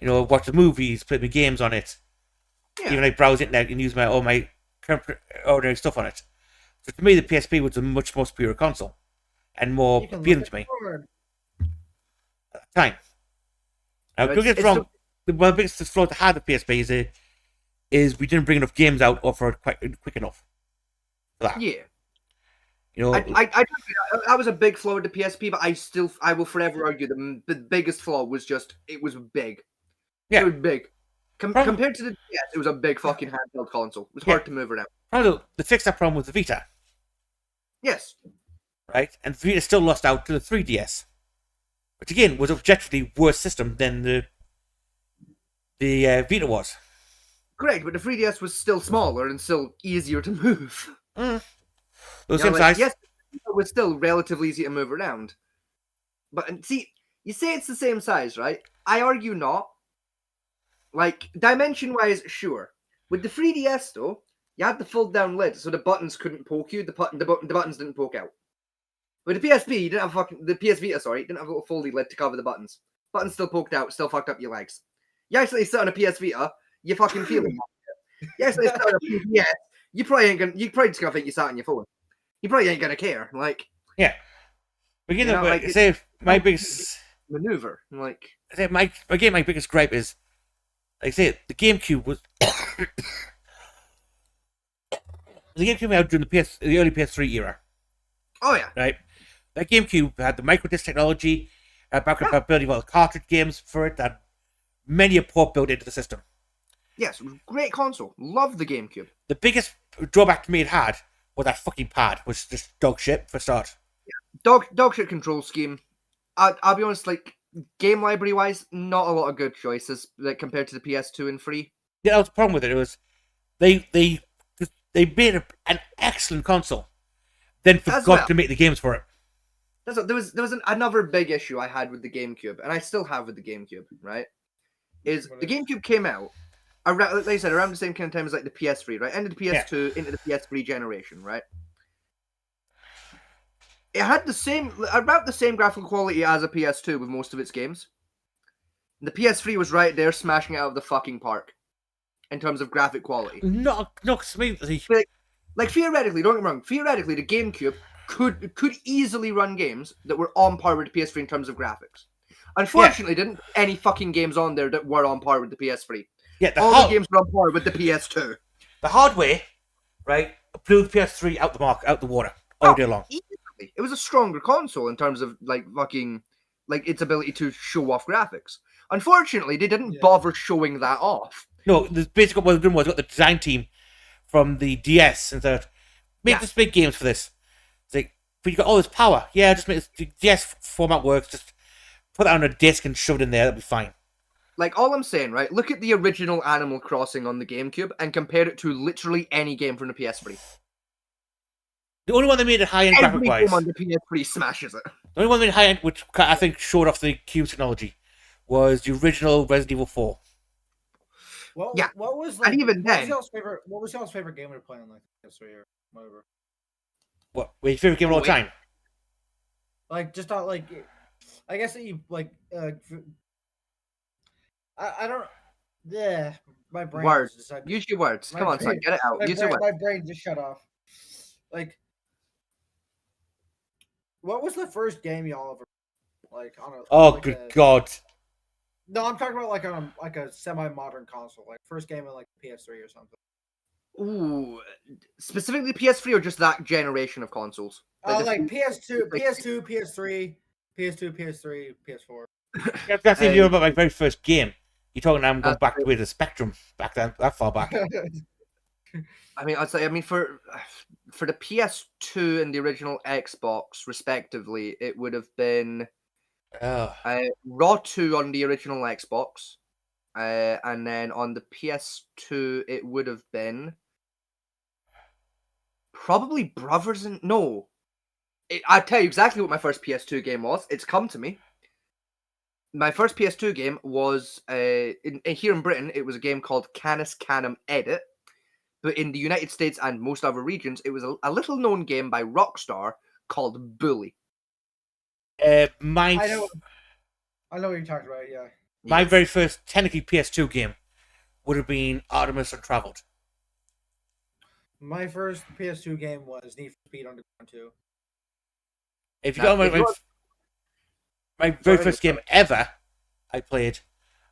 Speaker 2: watch the movies, play the games on it. Yeah. Even like browse it now and use all my ordinary stuff on it. So to me, the PSP was a much more superior console and more appealing to me at the time. Now, don't get wrong. One of the biggest flaws to have the PSP is we didn't bring enough games out or for it quick enough. For that.
Speaker 1: Yeah. I was a big flaw with the PSP, but I will forever argue the biggest flaw was just it was big.
Speaker 2: Yeah.
Speaker 1: It was big. Compared to the DS, it was a big fucking handheld console. It was hard to move around.
Speaker 2: Probably the fix that problem with the Vita.
Speaker 1: Yes.
Speaker 2: Right? And Vita still lost out to the 3DS. Which again was objectively worse system than the Vita was.
Speaker 1: Correct, but the 3DS was still smaller and still easier to move.
Speaker 2: Same size.
Speaker 1: Yes, it was still relatively easy to move around. But see, you say it's the same size, right? I argue not. Like, dimension-wise, sure. With the 3DS, though, you had the fold-down lid, so the buttons couldn't poke you. The buttons didn't poke out. With the PSP, you didn't have the PS Vita, sorry, you didn't have a little foldy lid to cover the buttons. Buttons still poked out, still fucked up your legs. You actually sit on a PS Vita, you fucking feel it. You actually sit on a PSP, you probably just gonna think you sat on your phone. You probably ain't gonna care, like.
Speaker 2: Yeah. Begin like, say my biggest
Speaker 1: maneuver, like.
Speaker 2: Say my biggest gripe is, like I say, the GameCube was the GameCube came out during the early PS3 era.
Speaker 1: Oh yeah.
Speaker 2: Right. That GameCube had the microdisc technology, backup ability for cartridge games for it, that many a port built into the system.
Speaker 1: Yes, great console. Love the GameCube.
Speaker 2: The biggest drawback to me it had was that fucking pad, was just dog shit for a start.
Speaker 1: Yeah. Dog shit control scheme. I'll be honest, like, game library wise, not a lot of good choices like compared to the PS2 and 3.
Speaker 2: Yeah, that was the problem with it. It was they made an excellent console, then forgot to make the games for it.
Speaker 1: There was another big issue I had with the GameCube, and I still have with the GameCube, right? Is the GameCube came out, around, like I said, around the same kind of time as like the PS3, right? End of the PS2, into the PS3 generation, right? It had about the same graphical quality as a PS2 with most of its games. The PS3 was right there smashing it out of the fucking park in terms of graphic quality.
Speaker 2: Not smoothly.
Speaker 1: Like theoretically, don't get me wrong, theoretically the GameCube could easily run games that were on par with the PS3 in terms of graphics. Unfortunately, didn't any fucking games on there that were on par with the PS3.
Speaker 2: Yeah,
Speaker 1: all the games were on par with the PS2.
Speaker 2: The hardware, right, blew the PS3 out the water all day long.
Speaker 1: Easily. It was a stronger console in terms of like fucking like its ability to show off graphics. Unfortunately, they didn't bother showing that off.
Speaker 2: No, the basically what they did was got the design team from the DS and said, make this big games for this. It's like, but you got all this power. Yeah, just make the DS format works. Just put that on a disc and shove it in there. That'll be fine.
Speaker 1: Like, all I'm saying, right? Look at the original Animal Crossing on the GameCube and compare it to literally any game from the PS3.
Speaker 2: The only one that made it high-end graphic-wise.
Speaker 1: Every game on the PS3 smashes it.
Speaker 2: The only one that made it high-end, which I think showed off the Cube technology, was the original Resident Evil 4.
Speaker 3: Well,
Speaker 1: yeah.
Speaker 3: What was like?
Speaker 1: And even then,
Speaker 3: what was y'all's favorite game we were playing on like PS3 or whatever?
Speaker 2: What? Your favorite game of all time?
Speaker 3: Like, just not like. I guess that you like. I don't. Yeah, my brain.
Speaker 1: Words. Use your words. Come on, son, get it out. Use your words.
Speaker 3: My brain just shut off. Like, what was the first game y'all ever like on a?
Speaker 2: Oh,
Speaker 3: like
Speaker 2: good God!
Speaker 3: No, I'm talking about like a semi-modern console, like first game on like PS3 or something.
Speaker 1: Ooh, specifically PS3 or just that generation of consoles?
Speaker 3: Like PS2, PS3, PS4.
Speaker 2: That's even about my very first game. You're talking. I'm going back with the Spectrum back then, that far back.
Speaker 1: I mean, I'd say. I mean, for the PS2 and the original Xbox, respectively, it would have been Raw 2 on the original Xbox, and then on the PS2, it would have been probably Brothers and no. I'll tell you exactly what my first PS2 game was. It's come to me. My first PS2 game was here in Britain. It was a game called Canis Canem Edit. But in the United States and most other regions, it was a little-known game by Rockstar called Bully.
Speaker 3: I know what you're talking about, yeah.
Speaker 2: My very first, technically, PS2 game would have been Artemis Untraveled.
Speaker 3: My first PS2 game was Need for Speed Underground 2.
Speaker 2: If you got my very first game ever I played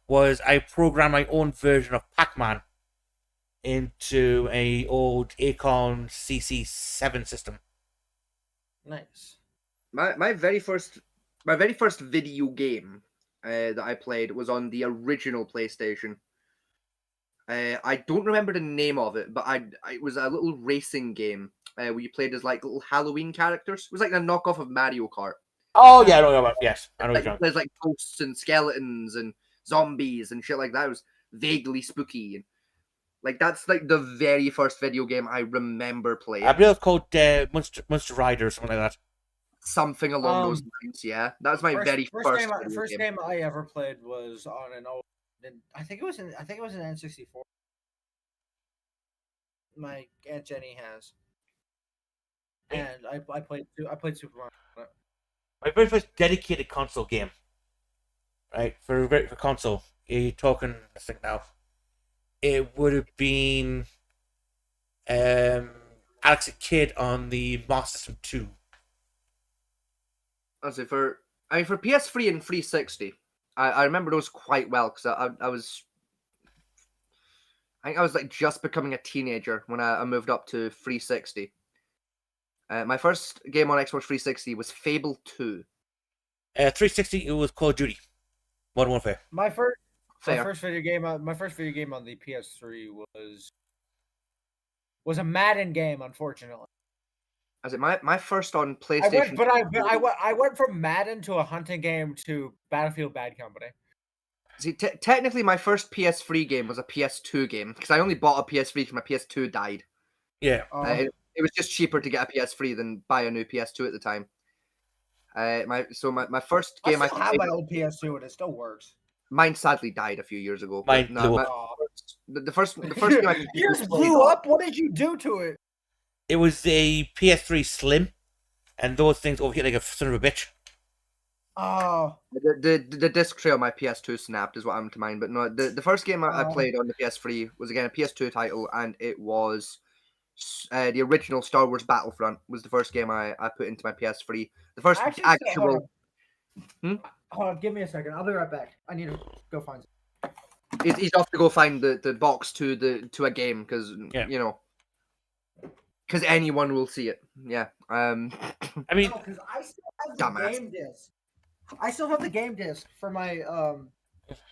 Speaker 2: was I programmed my own version of Pac-Man into a old Acorn CC7 system.
Speaker 3: Nice.
Speaker 1: My very first video game that I played was on the original PlayStation. I don't remember the name of it, but it was a little racing game where you played as like little Halloween characters. It was like a knockoff of Mario Kart.
Speaker 2: Oh yeah, I know about. Yes, I know.
Speaker 1: Like, there's like ghosts and skeletons and zombies and shit like that. It was vaguely spooky, and like that's like the very first video game I remember playing.
Speaker 2: I believe it's called Monster Rider or something like that.
Speaker 1: Something along those lines. Yeah, that was my very first
Speaker 3: game I ever played was on an old. I think it was an N64. My Aunt Jenny has, and I played Super Mario.
Speaker 2: My very first dedicated console game, right? For console, you're talking, I think now, it would have been Alex Kidd on the Master System 2.
Speaker 1: I say for PS3 and 360, I remember those quite well because I think I was like just becoming a teenager when I moved up to 360. My first game on Xbox 360 was Fable 2.
Speaker 2: 360, it was Call of Duty, Modern Warfare.
Speaker 3: My first video game on the PS3 was a Madden game. Unfortunately,
Speaker 1: As it my first on PlayStation.
Speaker 3: I went from Madden to a hunting game to Battlefield Bad Company.
Speaker 1: See, technically, my first PS3 game was a PS2 game because I only bought a PS3 because my PS2 died.
Speaker 2: Yeah.
Speaker 1: It was just cheaper to get a PS3 than buy a new PS2 at the time. My first game
Speaker 3: I still have my old PS2 and it still works.
Speaker 1: Mine sadly died a few years ago.
Speaker 2: Mine blew up.
Speaker 1: The first game I
Speaker 3: yours blew up. What did you do to it?
Speaker 2: It was a PS3 Slim, and those things overheat like a son of a bitch.
Speaker 3: Oh.
Speaker 1: The disc tray on my PS2 snapped is what I'm to mind. But no, the first game I played on the PS3 was again a PS2 title, and it was the original Star Wars Battlefront was the first game I put into my PS3. The first actual.
Speaker 3: Hold on, give me a second. I'll be right back. I need to go find
Speaker 1: something. He's off to go find the box to a game because you know. Because anyone will see it. Yeah.
Speaker 2: I mean,
Speaker 3: because I still have the game disc. I still have the game disc for my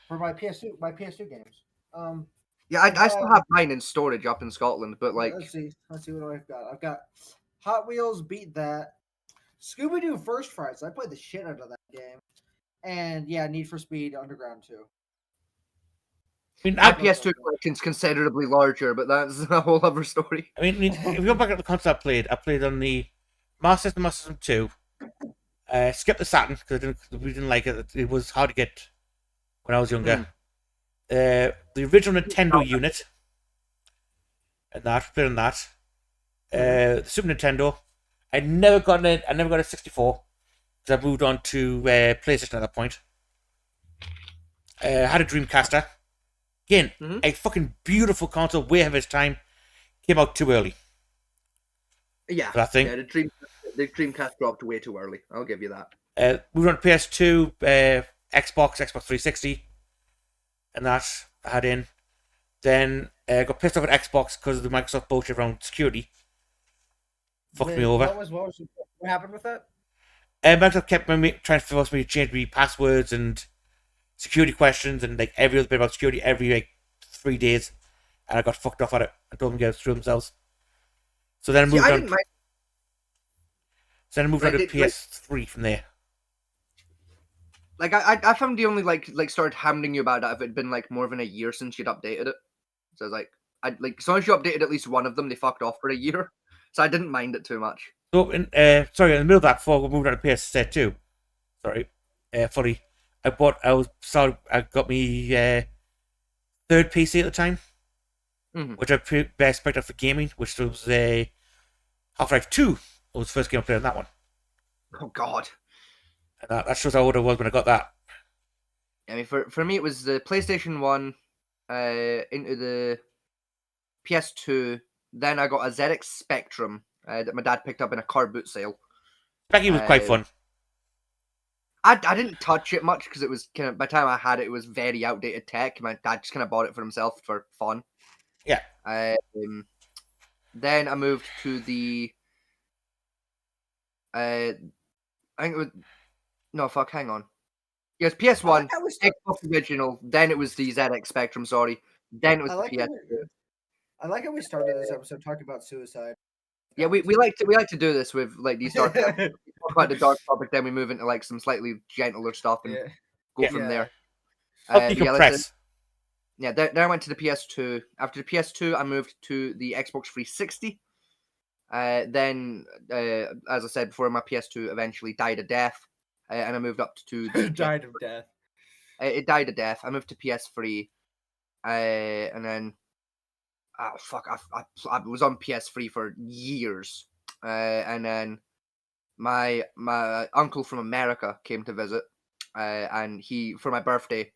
Speaker 3: PS2 games.
Speaker 1: Yeah, I still have mine in storage up in Scotland, but like
Speaker 3: let's see what I've got. I've got Hot Wheels Beat That, Scooby-Doo First Frights. I played the shit out of that game, and yeah, Need for Speed Underground 2.
Speaker 2: I mean,
Speaker 1: my PS2 collection's considerably larger, but that's a whole other story.
Speaker 2: I mean, if you go back at the console I played on the Master System 2. Skipped the Saturn because we didn't like it. It was hard to get when I was younger. The original Nintendo unit, and played on that. The Super Nintendo. I never got a 64 because I moved on to PlayStation at that point. Had a Dreamcaster. Again, a fucking beautiful console, way ahead of its time. Came out too early.
Speaker 1: Yeah,
Speaker 2: that thing.
Speaker 1: Yeah, the Dreamcast dropped way too early. I'll give you that.
Speaker 2: Moved on to PS2, Xbox 360, and that I had in. Then got pissed off at Xbox because of the Microsoft bullshit around security. Fucked me over.
Speaker 3: What happened with that?
Speaker 2: Microsoft kept trying to force me to change my passwords and security questions and like every other bit about security every like 3 days, and I got fucked off at it. I told them to get it through themselves. So then I moved on. So then I moved on to PS3 from there.
Speaker 1: Like I found the only like started hounding you about it if it'd been like more than a year since you'd updated it. So I was like, as long as you updated at least one of them, they fucked off for a year. So I didn't mind it too much.
Speaker 2: So in the middle of that, before we moved on to PS2, fully. I got me third PC at the time, which I best picked up for gaming, which was Half-Life 2. It was the first game I played on that one.
Speaker 1: Oh God!
Speaker 2: And that shows how old I was when I got that.
Speaker 1: I mean, for me, it was the PlayStation 1 into the PS2. Then I got a ZX Spectrum that my dad picked up in a car boot sale.
Speaker 2: Spectrum was quite fun.
Speaker 1: I didn't touch it much because it was kind of, by the time I had it, it was very outdated tech. My dad just kind of bought it for himself for fun.
Speaker 2: Yeah.
Speaker 1: Then I moved to the. I think it was. No, fuck, hang on. Yes, PS1, Xbox original, then it was the ZX Spectrum, sorry. Then it was the PS2.
Speaker 3: I like how we started this episode talking about suicide.
Speaker 1: Yeah, we like to do this with like these dark. We talk about the dark topic, then we move into like some slightly gentler stuff and go from there.
Speaker 2: Help decompress.
Speaker 1: Then I went to the PS2. After the PS2, I moved to the Xbox 360. Then, as I said before, my PS2 eventually died a death, and I moved up to the
Speaker 3: died of death.
Speaker 1: It died a death. I moved to PS3, and then I was on PS3 for years, and then my uncle from America came to visit, and he for my birthday,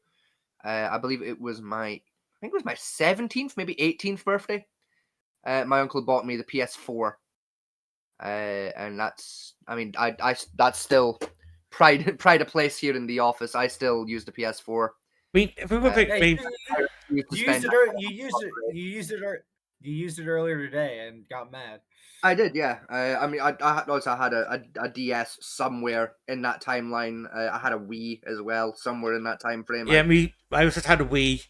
Speaker 1: I believe it was my 17th, maybe 18th birthday. My uncle bought me the PS4, and that's that's still pride of place here in the office. I still use the PS4.
Speaker 2: I mean, if we were
Speaker 3: you used it earlier today and got mad.
Speaker 1: I did, yeah. I also had a DS somewhere in that timeline. I had a Wii as well, somewhere in that time frame.
Speaker 2: Yeah, I just had a Wii.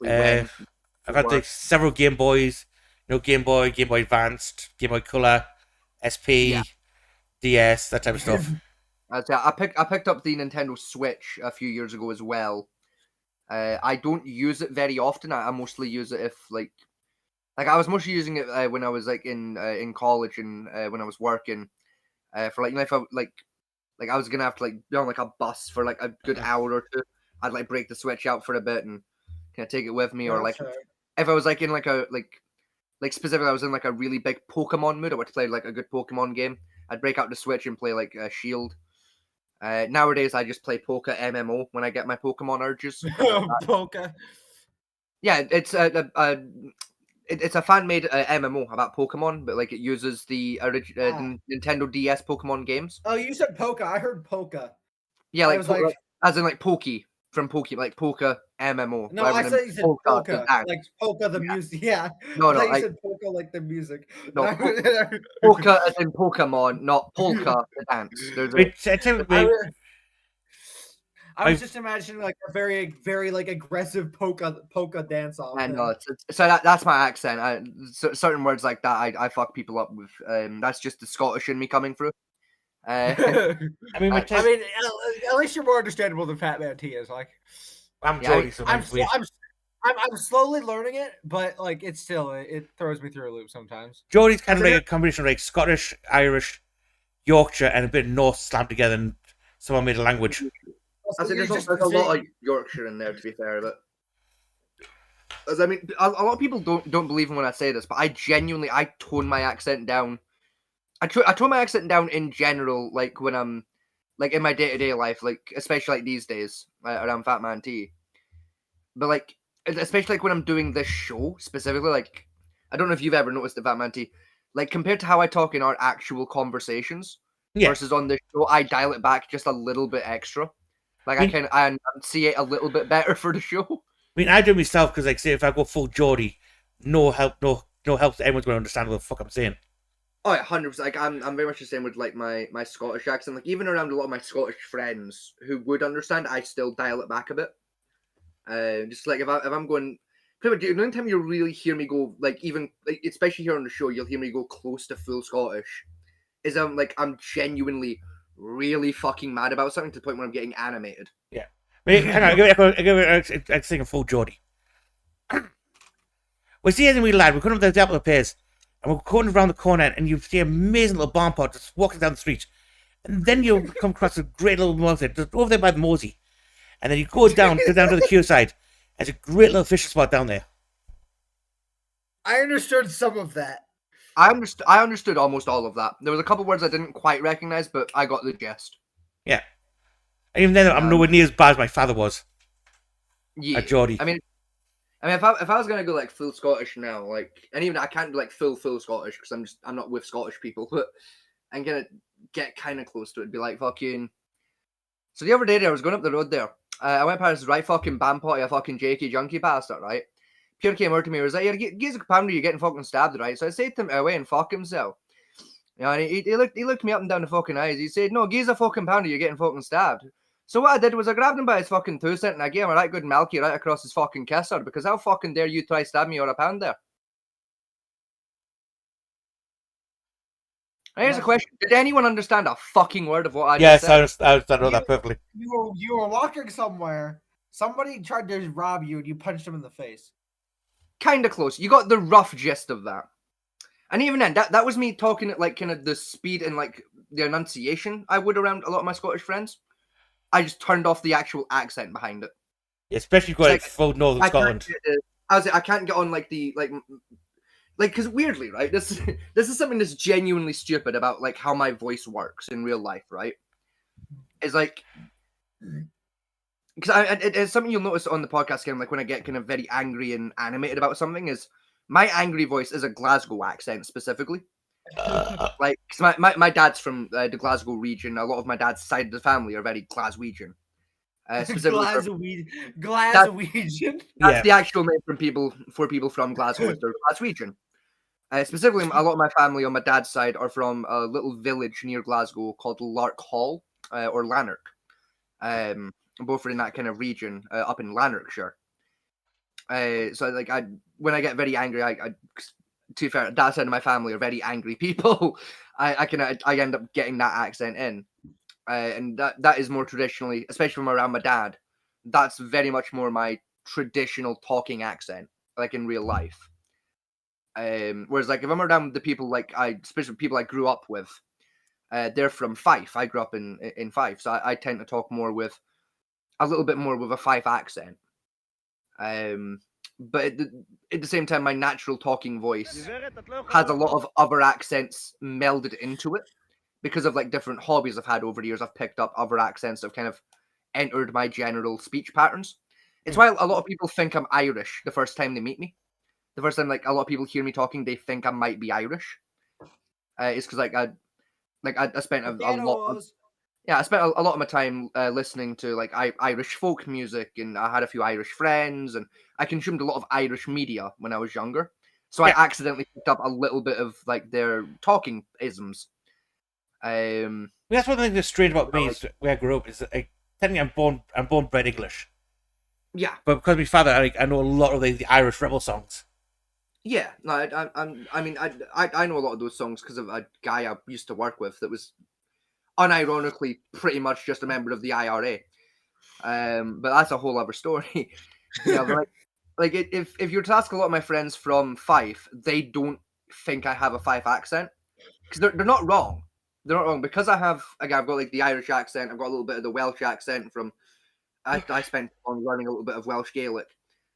Speaker 2: Exactly. I've had like several Game Boys. Game Boy, Game Boy Advanced, Game Boy Color, SP, DS, that type of stuff.
Speaker 1: I picked up the Nintendo Switch a few years ago as well. I don't use it very often. I mostly use it if like I was mostly using it when I was like in college and when I was working for like if I was gonna have to like be on like a bus for like a good hour or two. I'd like break the Switch out for a bit and kind of take it with me, or like if I was like in like specifically I was in like a really big Pokemon mood. I would play like a good Pokemon game. I'd break out the Switch and play like Shield. Nowadays, I just play Poké MMO when I get my Pokemon urges.
Speaker 3: Poké.
Speaker 1: Yeah, it's a fan-made MMO about Pokemon, but like it uses the Nintendo DS Pokemon games.
Speaker 3: Oh, you said Poké. I heard Poké.
Speaker 1: Yeah, like as in like Pokey from Poké, like Poké MMO.
Speaker 3: No, I said you said Poké, like Poké the music. Yeah.
Speaker 1: No,
Speaker 3: I you said Poké like the music.
Speaker 1: No, Poké as in Pokemon, not Polka the dance.
Speaker 3: I was just imagining like a very, very like aggressive polka dance off.
Speaker 1: I know. So that's my accent. Certain words like that, I fuck people up with. That's just the Scottish in me coming through.
Speaker 3: I mean, at least you're more understandable than Fat Man T is. Like,
Speaker 2: I'm Jody.
Speaker 3: I'm slowly learning it, but like it throws me through a loop sometimes.
Speaker 2: Jody's kind of like a combination of like Scottish, Irish, Yorkshire, and a bit of North slammed together, and someone made a language.
Speaker 1: I think there's a lot of Yorkshire in there, to be fair, but I mean, a lot of people don't believe in when I say this, but I tone my accent down. I tone my accent down in general, like when I'm like in my day-to-day life, like especially like these days around Fat Man T. But like especially like when I'm doing this show specifically, like I don't know if you've ever noticed the Fat Man T, like compared to how I talk in our actual conversations versus on this show, I dial it back just a little bit extra. Like I see it a little bit better for the show.
Speaker 2: I mean, I do myself because, like, say if I go full Geordie, no help. Anyone's going to understand what the fuck I'm saying.
Speaker 1: Oh, yeah, 100%. Like I'm very much the same with like my Scottish accent. Like even around a lot of my Scottish friends who would understand, I still dial it back a bit. Just like if I'm going, pretty much the only time you'll really hear me go like even like especially here on the show, you'll hear me go close to full Scottish. Is I'm genuinely really fucking mad about something to the point where I'm getting animated.
Speaker 2: Yeah. Wait, hang on, I give it a sing a full Geordie. We see as a wee lad, we're coming up the apple of pears, and we're going around the corner, and you see an amazing little barn pot just walking down the street. And then you come across a great little mountain, just over there by the Mosey. And then you go down to the queue side. There's a great little fishing spot down there.
Speaker 3: I understood some of that.
Speaker 1: I understood almost all of that. There was a couple words I didn't quite recognize, but I got the gist.
Speaker 2: Yeah. And even then, I'm nowhere near as bad as my father was.
Speaker 1: Yeah.
Speaker 2: At Geordie.
Speaker 1: I mean, if I was gonna go like full Scottish now, like, and even I can't do like full Scottish because I'm not with Scottish people, but I'm gonna get kind of close to it. Be like fucking. So the other day, I was going up the road there. I went past this right fucking bampotty, a fucking Jakey junkie bastard, right? Pierre came over to me and was like, "Yeah, he's a pounder, you're getting fucking stabbed, right?" So I said to him, away and fuck himself. You know, and he looked me up and down the fucking eyes. He said, "No, he's a fucking pounder, you're getting fucking stabbed." So what I did was I grabbed him by his fucking 2 cent and I gave him a right good melky right across his fucking kisser, because how fucking dare you try stab me or a pound there? Here's a question: did anyone understand a fucking word of what I
Speaker 2: just
Speaker 1: said?
Speaker 2: Yes, I understand that perfectly.
Speaker 3: You were walking somewhere. Somebody tried to rob you, and you punched him in the face.
Speaker 1: Kind of close. You got the rough gist of that. And even then, that was me talking at like kind of the speed and like the enunciation I would around a lot of my Scottish friends. I just turned off the actual accent behind it.
Speaker 2: Especially going like full Northern Scotland.
Speaker 1: I can't get on like the like because weirdly, right? This is something that's genuinely stupid about like how my voice works in real life, right? It's like because it's something you'll notice on the podcast again, like when I get kind of very angry and animated about something, is my angry voice is a Glasgow accent specifically. Like, cause my dad's from the Glasgow region. A lot of my dad's side of the family are very Glaswegian.
Speaker 3: Glaswegian.
Speaker 1: That's the actual name for people from Glasgow. They're Glaswegian. Specifically, a lot of my family on my dad's side are from a little village near Glasgow called Lark Hall or Lanark. Both are in that kind of region up in Lanarkshire. So like when I get very angry, I to be fair, that side of my family are very angry people. I end up getting that accent in, and that is more traditionally, especially from around my dad. That's very much more my traditional talking accent, like in real life. Whereas like if I'm around the people especially people I grew up with, they're from Fife. I grew up in Fife, so I tend to talk more with a little bit more with a Fife accent. But at the same time, my natural talking voice has a lot of other accents melded into it because of like different hobbies I've had over the years. I've picked up other accents that have kind of entered my general speech patterns. It's why a lot of people think I'm Irish the first time they meet me. The first time like a lot of people hear me talking, they think I might be Irish. It's because I spent a lot. I spent a lot of my time listening to like Irish folk music, and I had a few Irish friends, and I consumed a lot of Irish media when I was younger. So I accidentally picked up a little bit of like their talking isms.
Speaker 2: That's one thing that's strange about me is where I grew up is that technically I'm born bred English.
Speaker 1: Yeah,
Speaker 2: but because of my father, I know a lot of the Irish rebel songs.
Speaker 1: Yeah, no, I mean I know a lot of those songs because of a guy I used to work with that was unironically pretty much just a member of the IRA. But that's a whole other story. Like if you're to ask a lot of my friends from Fife, they don't think I have a Fife accent because they're not wrong. They're not wrong because I've got like the Irish accent. I've got a little bit of the Welsh accent from. I spent on learning a little bit of Welsh Gaelic,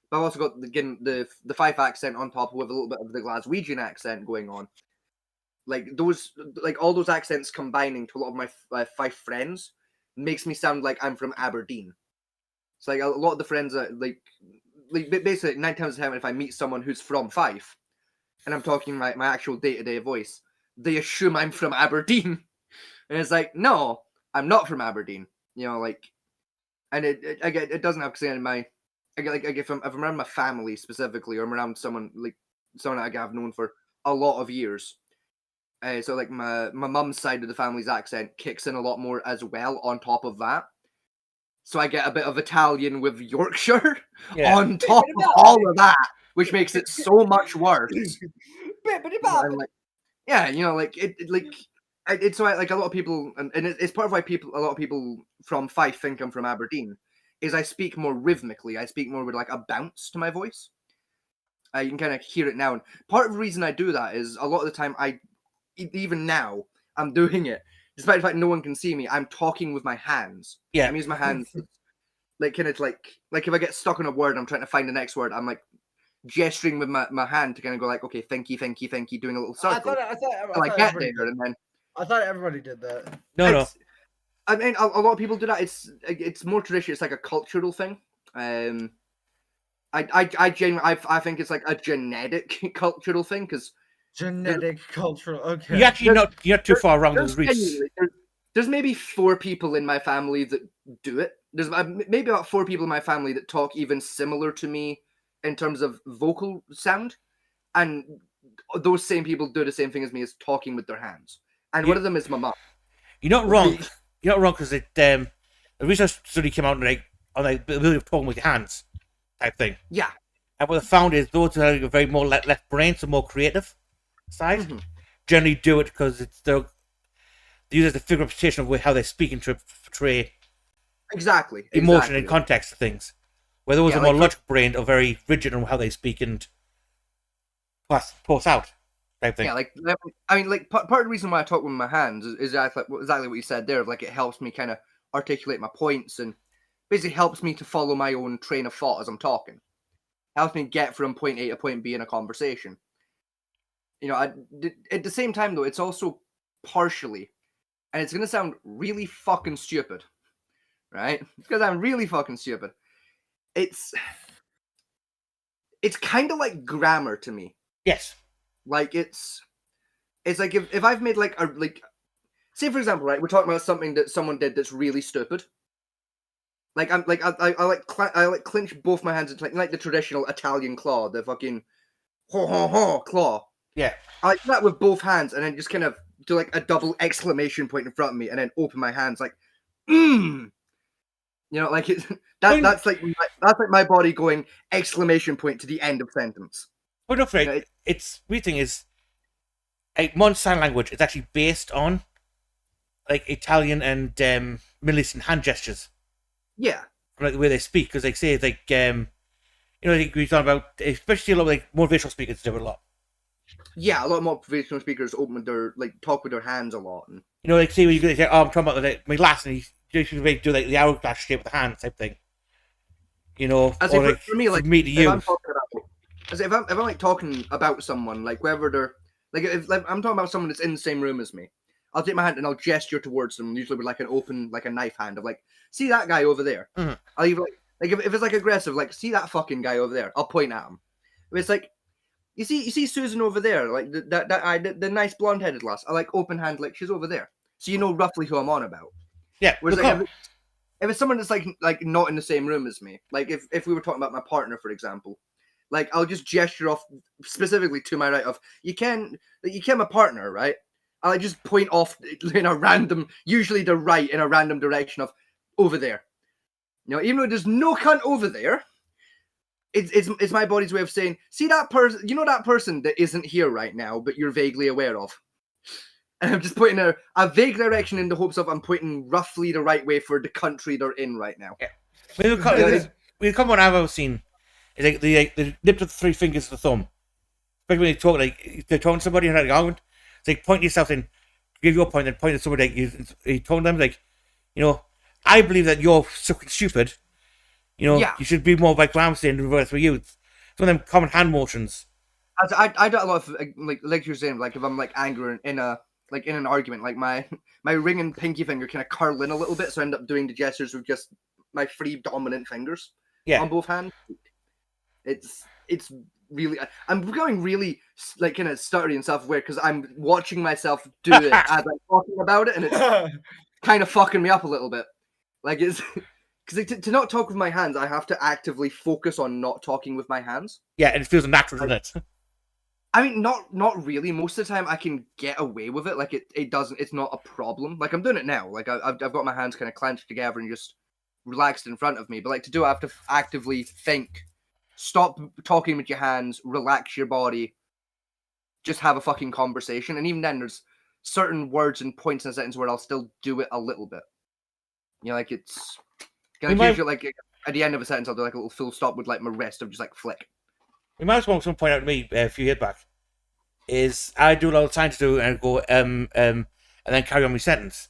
Speaker 1: but I've also got the Fife accent on top with a little bit of the Glaswegian accent going on. Like all those accents combining to a lot of my Fife friends makes me sound like I'm from Aberdeen. So like a lot of the friends are like basically 9 times out of 10, if I meet someone who's from Fife and I'm talking my actual day-to-day voice, they assume I'm from Aberdeen. And it's like, no, I'm not from Aberdeen. You know, like, and it doesn't have to say in my, if I'm around my family specifically, or I'm around someone I've known for a lot of years. So like my mum's side of the family's accent kicks in a lot more as well on top of that. So I get a bit of Italian with Yorkshire on top of all of that, which makes it so much worse. It's why like a lot of people, and it's part of why a lot of people from Fife think I'm from Aberdeen, is I speak more rhythmically. I speak more with like a bounce to my voice. You can kind of hear it now, and part of the reason I do that is a lot of the time even now I'm doing it, despite the fact no one can see me. I'm talking with my hands. Yeah, I'm using my hands, like kind of like if I get stuck on a word, I'm trying to find the next word. I'm like gesturing with my hand to kind of go like, okay, thanky, doing a little circle. I get there, and then
Speaker 3: I thought everybody did that.
Speaker 2: No.
Speaker 1: I mean, a lot of people do that. It's more traditional. It's like a cultural thing. I genuinely think it's like a genetic cultural thing because
Speaker 3: cultural. Okay,
Speaker 2: you're not too far wrong.
Speaker 1: There's maybe 4 people in my family that do it. There's maybe about 4 people in my family that talk even similar to me in terms of vocal sound, and those same people do the same thing as me, as talking with their hands. And one of them is my mom.
Speaker 2: You're not wrong. You're not wrong because the research study came out on the ability of talking with your hands type thing.
Speaker 1: Yeah.
Speaker 2: And what I found is those who have a very more left brain, so more creative side, generally do it because it's they use it as a figure of representation of how they speak and to portray emotion and context of things. Where those are more logical brained or very rigid on how they speak and pass out type thing.
Speaker 1: Yeah, I mean, like part of the reason why I talk with my hands is exactly what you said there. Like it helps me kind of articulate my points and basically helps me to follow my own train of thought as I'm talking. Helps me get from point A to point B in a conversation. You know, at the same time though, it's also partially, and it's gonna sound really fucking stupid, right? It's gonna sound really fucking stupid. It's kind of like grammar to me.
Speaker 2: Yes.
Speaker 1: Like it's like if I've made like say for example, right, we're talking about something that someone did that's really stupid. Like I like clinch both my hands into like the traditional Italian claw, the fucking ho claw.
Speaker 2: Yeah.
Speaker 1: I like that with both hands and then just kind of do like a double exclamation point in front of me and then open my hands like You know, like it's that's like my body going exclamation point to the end of sentence.
Speaker 2: But no, right, it's weird thing is like modern sign language is actually based on like Italian and Middle Eastern hand gestures.
Speaker 1: Yeah,
Speaker 2: like the way they speak, because like say like you know, I think we talk about especially a lot of like motivational speakers do it a lot.
Speaker 1: Yeah, a lot of motivational speakers open with their talk with their hands a lot, and
Speaker 2: you know, like say when you say, "Oh, I'm talking about like, my last," and you do like the hourglass shape with the hand type thing. You know,
Speaker 1: as
Speaker 2: or
Speaker 1: if for me, like
Speaker 2: me to you.
Speaker 1: If I'm like talking about someone, like whether they're like if like, I'm talking about someone that's in the same room as me, I'll take my hand and I'll gesture towards them, usually with like an open, like a knife hand of like, see that guy over there.
Speaker 2: Mm-hmm.
Speaker 1: I'll even like if it's like aggressive, like see that fucking guy over there. I'll point at him. If it's like, you see Susan over there, like the nice blonde headed lass. I like open hand, like she's over there, so you know roughly who I'm on about.
Speaker 2: Yeah.
Speaker 1: Whereas like, if it's someone that's like not in the same room as me, like if we were talking about my partner, for example. Like I'll just gesture off specifically to my right of you can my partner, right? I'll just point off in a random, usually the right in a random direction of over there. You know, even though there's no cunt over there, it's my body's way of saying, see that person, you know that person that isn't here right now, but you're vaguely aware of. And I'm just pointing a vague direction in the hopes of I'm pointing roughly the right way for the country they're in right now.
Speaker 2: Yeah. We come on I've ever seen. It's like the nip of the three fingers of the thumb. Especially when you talk, like they're talking to somebody and it's like point yourself in, give your point, and point at somebody. Like you told them like, you know, I believe that you're fucking stupid. You know, you should be more like what I'm saying, reverse for you. It's one of them common hand motions.
Speaker 1: I do a lot of like you're saying, like if I'm like angry in an argument, like my ring and pinky finger kind of curl in a little bit, so I end up doing the gestures with just my three dominant fingers on both hands. It's really, I'm becoming really like kind of stuttery and self-aware because I'm watching myself do it as I'm talking about it, and it's kind of fucking me up a little bit. Like it's because to not talk with my hands, I have to actively focus on not talking with my hands.
Speaker 2: Yeah, and it feels unnatural, doesn't it?
Speaker 1: I mean, not really. Most of the time, I can get away with it. Like it doesn't. It's not a problem. Like I'm doing it now. Like I've got my hands kind of clenched together and just relaxed in front of me. But like to do it, I have to actively think. Stop talking with your hands, relax your body, just have a fucking conversation. And even then, there's certain words and points in a sentence where I'll still do it a little bit. You know, like it's usually like at the end of a sentence, I'll do like a little full stop with like my wrist of just like flick.
Speaker 2: We might as well someone point out to me a few years back is I do a lot of time to do and go and then carry on my sentence.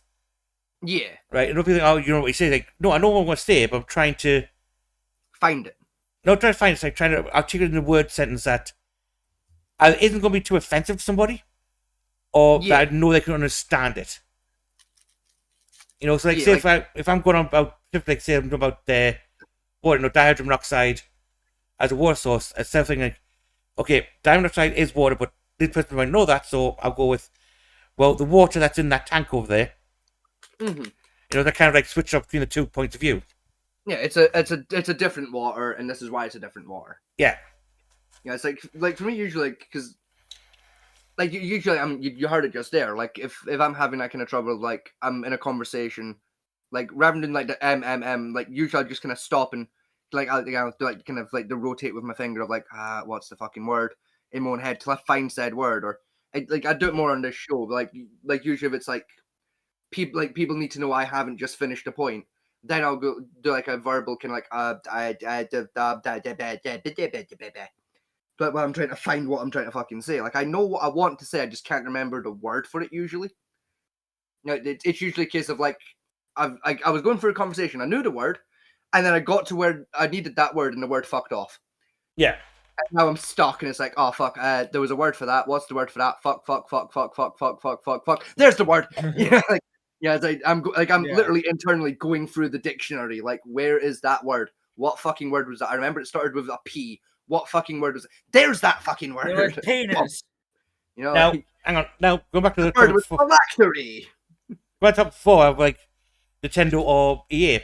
Speaker 1: Yeah.
Speaker 2: Right. And people think, oh, you know what you say? Like, no, I know what I'm going to say, but I'm trying to
Speaker 1: find it.
Speaker 2: No, trying to find it. It's like trying to articulate in a word sentence that isn't going to be too offensive to somebody, or that I know they can understand it. You know, so like say like, if I'm going on about like say I'm talking about water, dihydrogen monoxide as a water source, instead of thinking like, okay, dihydrogen monoxide is water, but this person might know that, so I'll go with the water that's in that tank over there.
Speaker 1: Mm-hmm.
Speaker 2: You know, that kind of like switch up between the 2 points of view.
Speaker 1: Yeah, it's a different water, and this is why it's a different water.
Speaker 2: Yeah.
Speaker 1: Yeah, it's like for me usually because like usually you heard it just there. Like if I'm having that kind of trouble, like I'm in a conversation, like rather than like the like usually I just kind of stop and like I'll like kind of like the rotate with my finger of like what's the fucking word in my own head till I find said word, or I do it more on this show. Like usually if it's like people need to know I haven't just finished a point. Then I'll go do like a verbal kind of like but when I'm trying to find what I'm trying to fucking say, like I know what I want to say, I just can't remember the word for it usually. It's usually a case of like I was going through a conversation, I knew the word, and then I got to where I needed that word, and the word fucked off.
Speaker 2: Yeah.
Speaker 1: And now I'm stuck, and it's like, oh fuck, there was a word for that. What's the word for that? Fuck. There's the word. It's like I'm literally internally going through the dictionary. Like, where is that word? What fucking word was that? I remember it started with a P. What fucking word was it? There's that fucking word.
Speaker 3: They're like penis.
Speaker 2: Now, hang on. Now, go back to the
Speaker 1: word was phylactery.
Speaker 2: Right up before, like Nintendo or EA.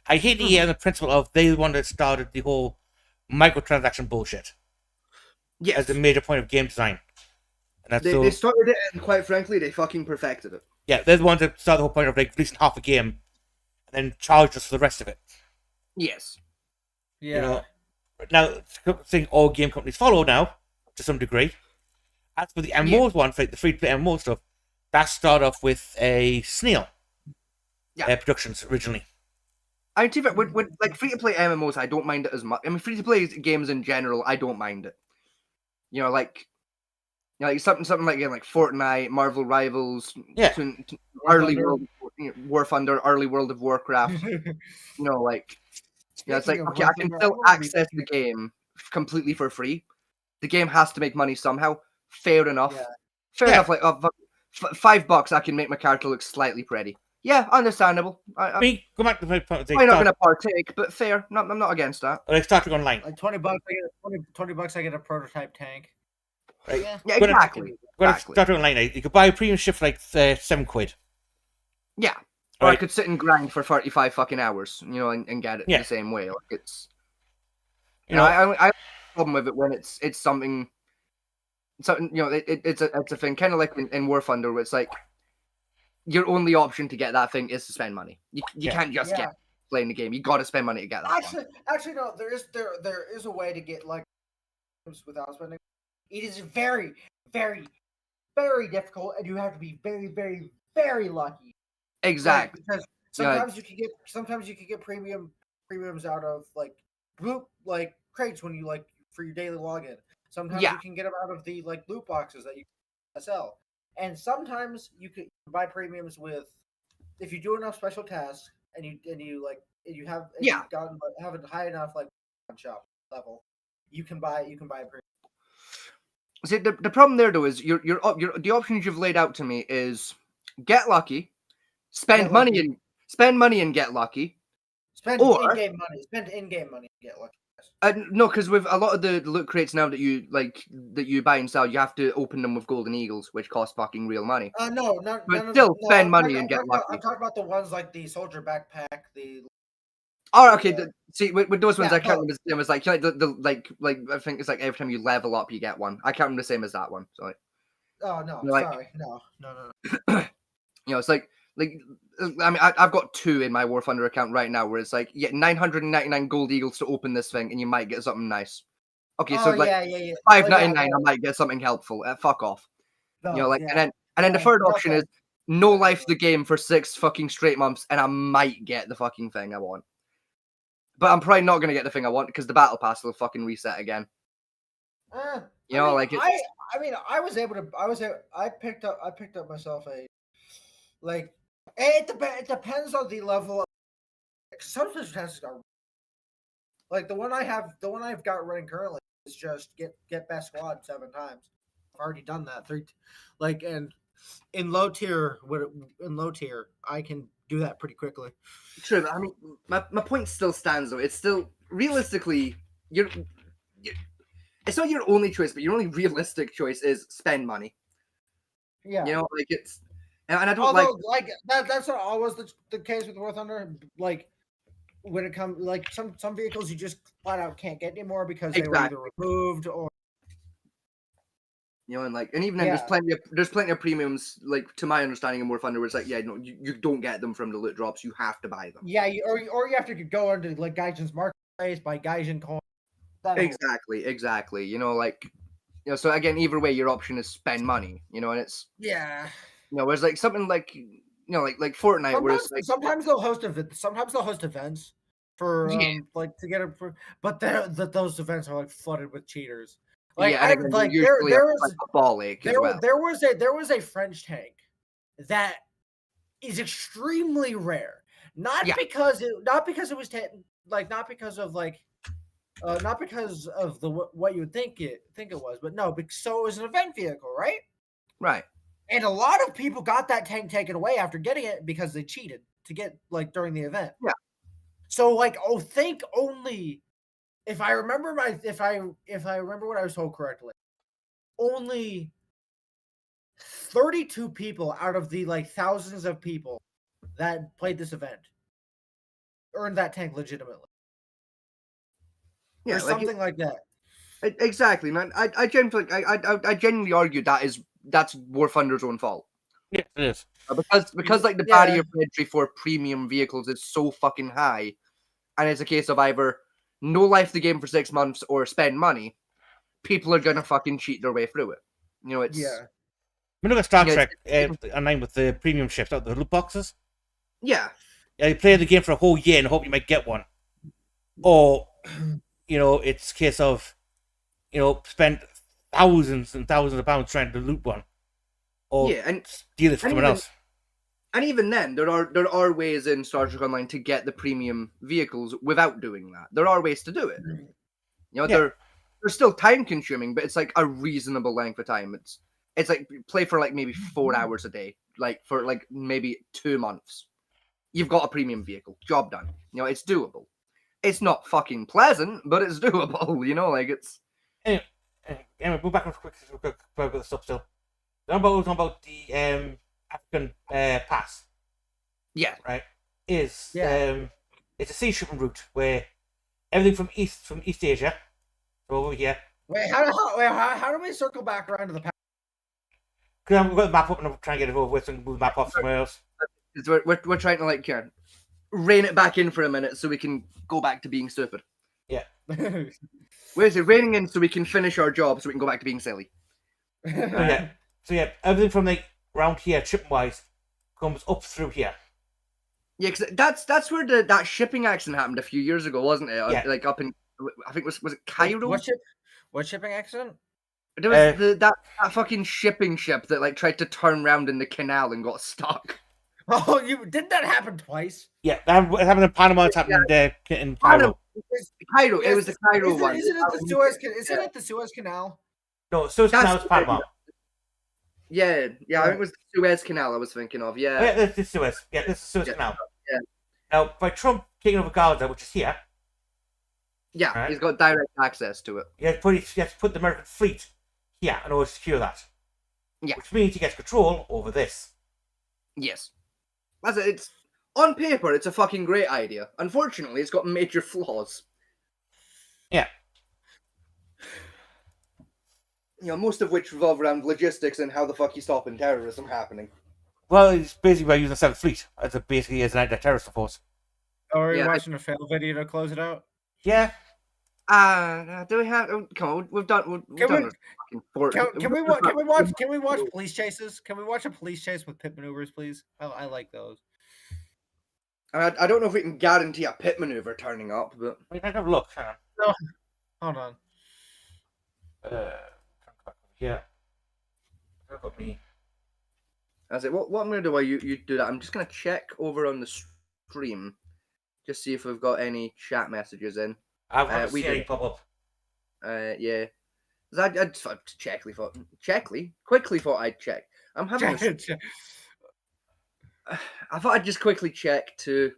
Speaker 2: I hate EA on the principle of they the one that started the whole microtransaction bullshit.
Speaker 1: Yes.
Speaker 2: As a major point of game design. And
Speaker 1: they started it, and quite frankly, they fucking perfected it.
Speaker 2: Yeah, they're the ones that started the whole point of like releasing half a game and then charge us for the rest of it.
Speaker 1: Yes.
Speaker 3: Yeah.
Speaker 2: You know, now, thing all game companies follow now, to some degree. As for the MMOs one, for the free-to-play MMO stuff, that started off with a Snail Productions originally.
Speaker 1: I mean, with like free-to-play MMOs, I don't mind it as much. I mean, free-to-play games in general, I don't mind it. Like something like Fortnite, Marvel Rivals, early World War Thunder, early World of Warcraft. It's like, okay, I can still access the game completely for free. The game has to make money somehow. Fair enough. Yeah. Fair enough. Like $5, I can make my character look slightly pretty. Yeah, understandable.
Speaker 2: Go back to the point.
Speaker 1: I'm not going to partake, but fair. I'm not against that.
Speaker 2: Like starting online.
Speaker 3: Like $20, $20, I get a prototype tank.
Speaker 2: Right.
Speaker 1: Yeah, exactly.
Speaker 2: Starting online, you could buy a premium ship for like £7.
Speaker 1: Yeah. Or I could sit and grind for 35 fucking hours, and get it the same way. Like it's, I have a problem with it when it's something, it's a thing, kind of like in War Thunder, where it's like your only option to get that thing is to spend money. You can't just get playing the game. You got to spend money to get that.
Speaker 5: Actually, no. There is a way to get like without spending. It is very, very, very difficult, and you have to be very, very, very lucky.
Speaker 1: Exactly.
Speaker 5: Because sometimes you can get premiums out of like crates when you for your daily login. Sometimes you can get them out of the loot boxes that you sell, and sometimes you can buy premiums with if you do enough special tasks and you have it high enough shop level, you can buy a premium.
Speaker 1: See, the problem there though is the options you've laid out to me is get lucky. Spend money and get lucky.
Speaker 5: Spend in-game money. Spend in-game money and get lucky.
Speaker 1: No, because with a lot of the loot crates now that you buy and sell, you have to open them with golden eagles, which cost fucking real money. Spend money and get lucky.
Speaker 5: I'm talking about the ones like the soldier backpack, the.
Speaker 1: Oh, okay. See, with those ones, I count them as the same as like I think it's like every time you level up, you get one. I count them the same as that one. Sorry.
Speaker 5: Oh no! Sorry, no.
Speaker 1: It's like. I mean, I've got 2 in my War Thunder account right now, where it's like, 999 gold eagles to open this thing, and you might get something nice. Okay, so $5.99, I might get something helpful. Fuck off. And then the third option is no life the game for 6 fucking straight months, and I might get the fucking thing I want. But I'm probably not gonna get the thing I want because the battle pass will fucking reset again.
Speaker 5: I picked up myself a it depends on the level of some special tasks are like the one I've got running currently is just get best squad 7 times. I've already done that 3 and in low tier I can do that pretty quickly.
Speaker 1: True, but I mean my point still stands though. It's still realistically it's not your only choice, but your only realistic choice is spend money.
Speaker 5: Yeah.
Speaker 1: It's and I don't
Speaker 5: that's not always the case with War Thunder. Like when it comes some vehicles you just flat out can't get anymore because they were either removed or
Speaker 1: and even then there's plenty of premiums, to my understanding in War Thunder where it's you don't get them from the loot drops, you have to buy them.
Speaker 5: Yeah, or you have to go into Gaijin's marketplace, buy Gaijin coins.
Speaker 1: Exactly. So again, either way your option is spend money, and it's whereas something like like Fortnite, where it's like
Speaker 3: sometimes they'll host events. Sometimes they'll host events for like to get it for, but those events are like flooded with cheaters. Like
Speaker 1: and again,
Speaker 3: like
Speaker 1: usually
Speaker 3: there was
Speaker 1: a ball ache as well.
Speaker 3: there was a French tank that is extremely rare. Not because it was not because of not because of what you would think it was, but no, so it was an event vehicle, right?
Speaker 1: Right.
Speaker 3: And a lot of people got that tank taken away after getting it because they cheated to get during the event.
Speaker 1: Yeah.
Speaker 3: So think only if I remember if I remember what I was told correctly, only 32 people out of the thousands of people that played this event earned that tank legitimately.
Speaker 1: Yeah,
Speaker 3: or something like that.
Speaker 1: Exactly. And I genuinely argue that's War Thunder's own fault.
Speaker 2: Yeah, it is.
Speaker 1: Because the barrier for entry for premium vehicles is so fucking high, and it's a case of either no life the game for 6 months or spend money, people are gonna fucking cheat their way through it. It's
Speaker 2: I mean, look at Star Trek online with the premium ships, the loot boxes.
Speaker 1: Yeah.
Speaker 2: Yeah, you play the game for a whole year and hope you might get one. Or, it's a case of, spend thousands and thousands of pounds trying to loot one. Or steal it from someone else.
Speaker 1: And even then, there are ways in Star Trek Online to get the premium vehicles without doing that. There are ways to do it. They're still time consuming, but it's like a reasonable length of time. It's like play for maybe 4 hours a day, for maybe 2 months. You've got a premium vehicle. Job done. It's doable. It's not fucking pleasant, but it's doable. It's.
Speaker 2: Anyway, move back quick about the stuff still. Talking about the African pass.
Speaker 1: Yeah.
Speaker 2: Right. It's a sea shipping route where everything from East Asia, so over here.
Speaker 3: Wait, how do we circle back around to the pass?
Speaker 2: Because we've got the map up and I'm trying to get it over with and move the map off somewhere else.
Speaker 1: We're trying to rein it back in for a minute so we can go back to being stupid.
Speaker 2: Yeah.
Speaker 1: Where is it? Reining in so we can finish our job so we can go back to being silly.
Speaker 2: So everything from around here, shipping wise, comes up through here.
Speaker 1: Yeah, because that's where that shipping accident happened a few years ago, wasn't it?
Speaker 2: Yeah.
Speaker 1: Up in, I think was it Cairo?
Speaker 3: What shipping accident?
Speaker 1: There was that fucking shipping ship that tried to turn around in the canal and got stuck.
Speaker 3: Oh, didn't that happen twice?
Speaker 2: Yeah, it happened in Panama. It's happened in Cairo.
Speaker 1: Cairo. It was the Cairo one.
Speaker 3: Isn't it the Suez? Isn't it the Suez Canal?
Speaker 2: No, Suez Canal is Panama.
Speaker 1: Yeah. I think it was the Suez Canal I was thinking of. Yeah.
Speaker 2: Oh, yeah, this is Suez. Yeah, this is Suez Canal.
Speaker 1: Yeah.
Speaker 2: Now, by Trump taking over Gaza, which is here.
Speaker 1: Yeah, right? He's got direct access to it.
Speaker 2: He has to put the American fleet here in order to secure that.
Speaker 1: Yeah.
Speaker 2: Which means he gets control over this.
Speaker 1: Yes. It's on paper, it's a fucking great idea. Unfortunately, it's got major flaws.
Speaker 2: Yeah.
Speaker 1: Most of which revolve around logistics and how the fuck you stopping terrorism happening.
Speaker 2: Well, it's basically by using the Seventh Fleet as an anti-terrorist force.
Speaker 3: Oh, are you watching a fail video to close it out?
Speaker 2: Yeah.
Speaker 1: Do we have? Come on, we've done.
Speaker 3: Can we watch police chases? Can we watch a police chase with pit maneuvers, please? I like those.
Speaker 1: I don't know if we can guarantee a pit maneuver turning up, but
Speaker 2: we can have a look. Hang on.
Speaker 3: No. Hold on.
Speaker 2: Yeah. Got me.
Speaker 1: I say, what I'm gonna do while you do that, I'm just gonna check over on the stream, just see if we've got any chat messages in.
Speaker 2: I haven't seen any pop up.
Speaker 1: Yeah. I just quickly thought I'd check. I'm having. I thought I'd just quickly check to.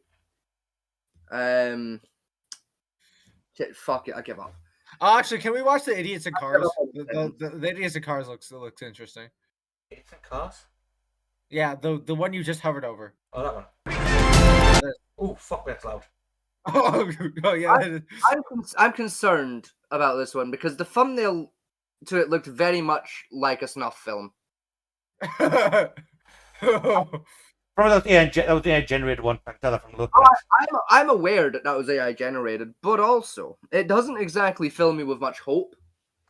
Speaker 1: Fuck it, I give up.
Speaker 3: Oh, actually, can we watch the Idiots in Cars? The Idiots in Cars looks interesting.
Speaker 2: Idiots in Cars?
Speaker 3: Yeah, the one you just hovered over.
Speaker 2: Oh, that one. Oh, fuck, that's loud.
Speaker 3: Oh yeah.
Speaker 1: I'm concerned about this one because the thumbnail to it looked very much like a snuff film.
Speaker 2: Probably that was the AI generated one. I can tell that from the look.
Speaker 1: I'm aware that was AI generated, but also it doesn't exactly fill me with much hope.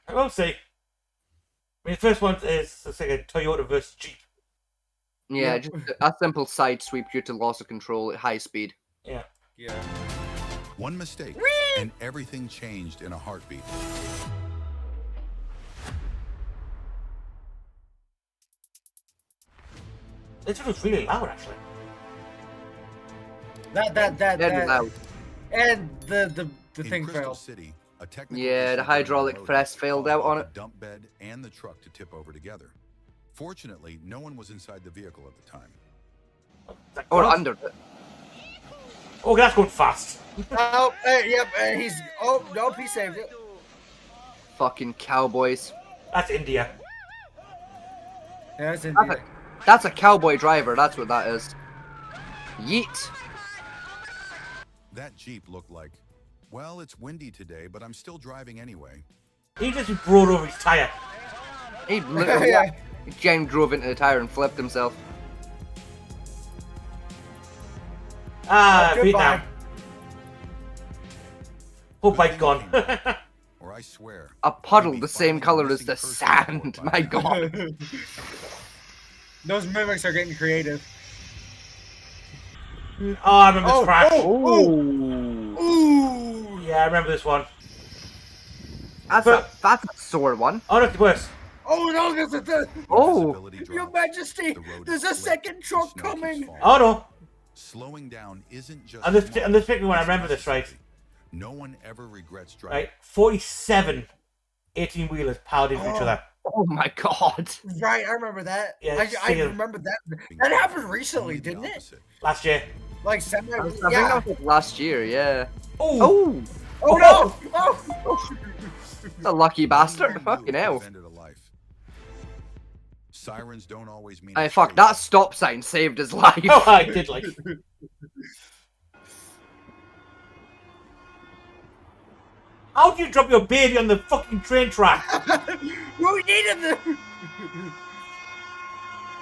Speaker 2: I will say. I mean, the first one is let's say a Toyota versus Jeep.
Speaker 1: Yeah,
Speaker 3: Yep.
Speaker 1: just a simple side sweep due to loss of control at high speed.
Speaker 2: Yeah.
Speaker 3: Yeah.
Speaker 6: One mistake, and everything changed in a heartbeat.
Speaker 2: This was really loud, actually.
Speaker 1: Very loud.
Speaker 3: And the
Speaker 6: In
Speaker 3: thing
Speaker 6: Crystal
Speaker 3: failed.
Speaker 6: City, a technical
Speaker 1: Yeah,
Speaker 6: issue
Speaker 1: the
Speaker 6: during
Speaker 1: hydraulic
Speaker 6: unloading
Speaker 1: press failed out
Speaker 6: caused
Speaker 1: on
Speaker 6: the
Speaker 1: it.
Speaker 6: dump bed and the truck to tip over together. Fortunately, no one was inside the vehicle at the time.
Speaker 1: Or under it.
Speaker 2: Oh, that's going fast.
Speaker 3: Oh, yep. He's. Oh, nope. He saved it.
Speaker 1: Fucking cowboys.
Speaker 2: That's India.
Speaker 3: Yeah, it's
Speaker 1: That's
Speaker 3: India.
Speaker 1: That's a cowboy driver, that's what that is. Yeet.
Speaker 6: That Jeep looked like, well, it's windy today, but I'm still driving anyway.
Speaker 2: He just brought over his tire.
Speaker 1: He literally
Speaker 3: Yeah.
Speaker 1: Jen drove into the tire and flipped himself.
Speaker 2: Ah,
Speaker 3: Oh,
Speaker 2: Vietnam.
Speaker 3: goodbye.
Speaker 2: Oh,
Speaker 6: Good
Speaker 2: bike
Speaker 6: thing
Speaker 2: gone.
Speaker 6: he came, or I swear.
Speaker 1: A puddle
Speaker 6: we'd be
Speaker 1: the same
Speaker 6: finding a
Speaker 1: color as
Speaker 6: missing
Speaker 1: the
Speaker 6: person
Speaker 1: sand.
Speaker 6: report
Speaker 1: My
Speaker 6: by now.
Speaker 1: god.
Speaker 3: Those mimics are getting creative.
Speaker 2: Oh, I remember this crash.
Speaker 1: Ooh.
Speaker 3: Ooh.
Speaker 2: Yeah, I remember this one.
Speaker 1: That's a sore one.
Speaker 2: Oh, no, it's worse.
Speaker 3: Oh no! This is the.
Speaker 1: Oh.
Speaker 6: Visibility
Speaker 3: Your
Speaker 6: drops.
Speaker 3: Majesty,
Speaker 6: The road
Speaker 3: there's
Speaker 6: is
Speaker 3: a
Speaker 6: slick,
Speaker 3: second
Speaker 6: the
Speaker 3: truck
Speaker 6: snow keeps
Speaker 3: coming.
Speaker 6: falling.
Speaker 2: Oh, no.
Speaker 6: Slowing down isn't just
Speaker 2: On this
Speaker 6: smart,
Speaker 2: picture, when I
Speaker 6: it's
Speaker 2: remember this, right?
Speaker 6: necessary. No one ever regrets driving.
Speaker 2: Right, 47 18-wheelers piled into each
Speaker 3: Oh.
Speaker 2: other.
Speaker 1: Oh my god.
Speaker 3: Right, I remember that.
Speaker 2: Yeah,
Speaker 3: I
Speaker 2: same.
Speaker 3: remember that. That happened recently,
Speaker 6: Only the
Speaker 3: didn't it?
Speaker 6: opposite.
Speaker 2: Last year.
Speaker 3: Like semi.
Speaker 1: I think that
Speaker 3: Yeah.
Speaker 1: was like last year, yeah.
Speaker 2: Oh,
Speaker 1: Oh,
Speaker 3: Oh no! Oh.
Speaker 1: it's a lucky bastard.
Speaker 6: One
Speaker 1: Fucking
Speaker 6: move
Speaker 1: hell.
Speaker 6: ended a life. Sirens don't always mean.
Speaker 1: Hey,
Speaker 6: it's
Speaker 1: fuck,
Speaker 6: safe.
Speaker 1: that stop sign saved his life.
Speaker 2: oh, I did like. How do you drop your baby on the fucking train track?
Speaker 3: We needed the.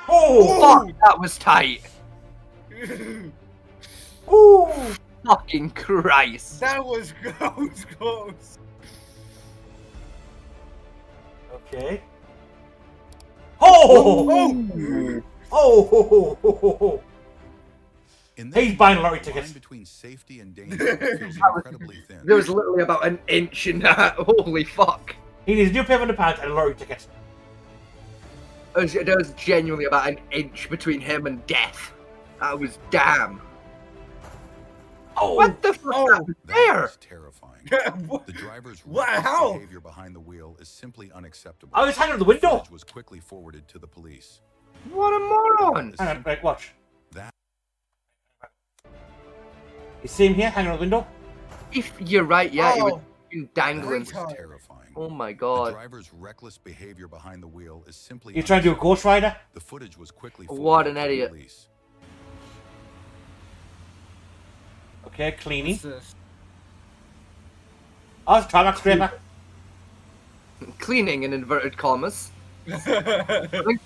Speaker 2: Oh,
Speaker 1: Fuck, that was tight.
Speaker 2: oh.
Speaker 1: Fucking Christ.
Speaker 3: That was close.
Speaker 2: Okay. Oh,
Speaker 3: Oh.
Speaker 2: oh.
Speaker 6: In
Speaker 2: He's
Speaker 6: that
Speaker 2: buying
Speaker 6: moment,
Speaker 2: lottery
Speaker 6: the
Speaker 2: tickets.
Speaker 6: line between safety and danger feels
Speaker 1: That was-
Speaker 6: incredibly thin.
Speaker 1: There was literally about an inch in that. Holy fuck.
Speaker 2: He needs a new pair of underpants and a lottery ticket.
Speaker 1: There was genuinely about an inch between him and death. That was damn.
Speaker 2: Oh,
Speaker 1: What the fuck?
Speaker 3: Oh.
Speaker 1: That was
Speaker 6: That
Speaker 1: there?
Speaker 6: was terrifying. The driver's
Speaker 3: What?
Speaker 6: reckless
Speaker 3: How?
Speaker 6: behavior behind the wheel is simply unacceptable.
Speaker 2: I was hanging on the window.
Speaker 6: Footage was quickly forwarded to the police.
Speaker 1: What a moron.
Speaker 2: Hang on, right, watch.
Speaker 6: That-
Speaker 2: You see him here, hanging on the window?
Speaker 1: If you're right, yeah, he was
Speaker 3: Oh.
Speaker 1: fucking dangling.
Speaker 6: was
Speaker 3: Retard.
Speaker 6: terrifying.
Speaker 1: Oh my
Speaker 6: The
Speaker 1: god.
Speaker 6: driver's reckless behavior behind the wheel is simply.
Speaker 2: You trying to do a
Speaker 6: unacceptable.
Speaker 2: Ghost Rider?
Speaker 6: The footage was quickly
Speaker 1: What
Speaker 6: forwarded
Speaker 1: an
Speaker 6: to the
Speaker 1: idiot.
Speaker 6: police.
Speaker 2: Okay, cleaning.
Speaker 3: What's this?
Speaker 2: Oh, it's a tarmac scraper.
Speaker 1: Cleaning in inverted commas. I'll be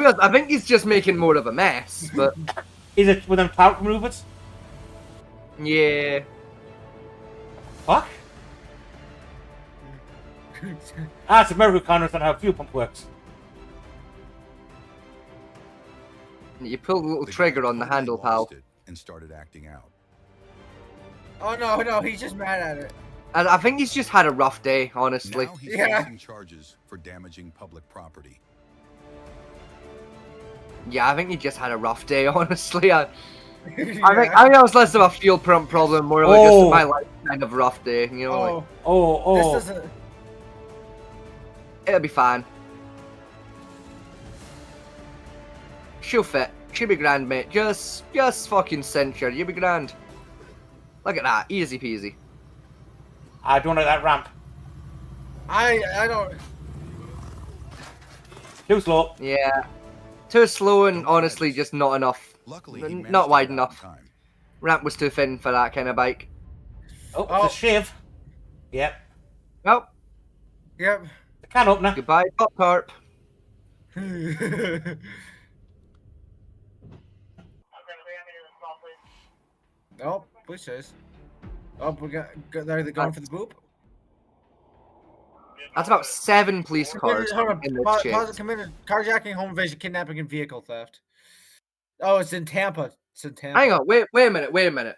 Speaker 1: honest, I think he's just making more of a mess, but
Speaker 2: Is it with them power removers?
Speaker 1: yeah.
Speaker 2: Fuck. Ah, it's American Connors on how a fuel pump works.
Speaker 1: You pull the little
Speaker 6: The
Speaker 1: trigger
Speaker 6: guy
Speaker 1: on the
Speaker 6: totally
Speaker 1: handle, pal.
Speaker 6: lost it and started acting out.
Speaker 3: Oh no, he's just mad at it.
Speaker 1: And I think he's just had a rough day, honestly.
Speaker 6: Now he's
Speaker 3: Yeah.
Speaker 6: facing charges for damaging public property.
Speaker 1: Yeah, I think he just had a rough day, honestly. I think
Speaker 3: Yeah.
Speaker 1: it was less of a fuel pump problem, more of a
Speaker 2: Oh.
Speaker 1: just my life kind of rough day. You know, like,
Speaker 3: Oh,
Speaker 2: Oh,
Speaker 3: this
Speaker 2: oh.
Speaker 3: doesn't.
Speaker 1: it'll be fine. She'll fit. She'll be grand, mate. Just fucking cinch her. You'll be grand. Look at that, easy peasy.
Speaker 2: I don't like that ramp.
Speaker 3: I don't.
Speaker 2: Too slow.
Speaker 1: Yeah, too slow and honestly just not enough.
Speaker 6: Luckily, he
Speaker 1: Not
Speaker 6: managed to
Speaker 1: wide
Speaker 6: get out in
Speaker 1: enough.
Speaker 6: time.
Speaker 1: Ramp was too thin for that kind of bike.
Speaker 2: Oh,
Speaker 3: Oh.
Speaker 2: it's a shiv. Yep.
Speaker 1: Well,
Speaker 3: Yep.
Speaker 2: The can opener.
Speaker 1: goodbye, Pop Tarp.
Speaker 3: Oh, police chase. Oh, are they going for the boop?
Speaker 1: That's about 7 police cars
Speaker 3: Hold on.
Speaker 1: in this
Speaker 3: Pause
Speaker 1: chase.
Speaker 3: it, committed carjacking, home invasion, kidnapping, and vehicle theft. Oh, it's in Tampa. It's in Tampa.
Speaker 1: Hang on, wait a minute.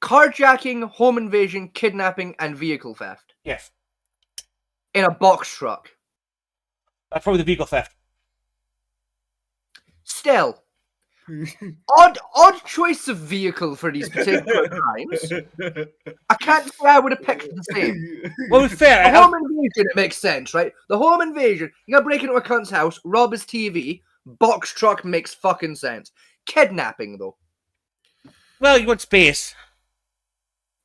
Speaker 1: Carjacking, home invasion, kidnapping, and vehicle theft.
Speaker 2: Yes.
Speaker 1: In a box truck.
Speaker 2: That's probably the vehicle theft.
Speaker 1: Still, odd choice of vehicle for these particular crimes. I can't say I would have picked the same.
Speaker 2: Well, it's fair.
Speaker 1: The home invasion, it makes sense, right? The home invasion, you gotta break into a cunt's house, rob his TV, box truck makes fucking sense. Kidnapping, though.
Speaker 2: Well, you want space.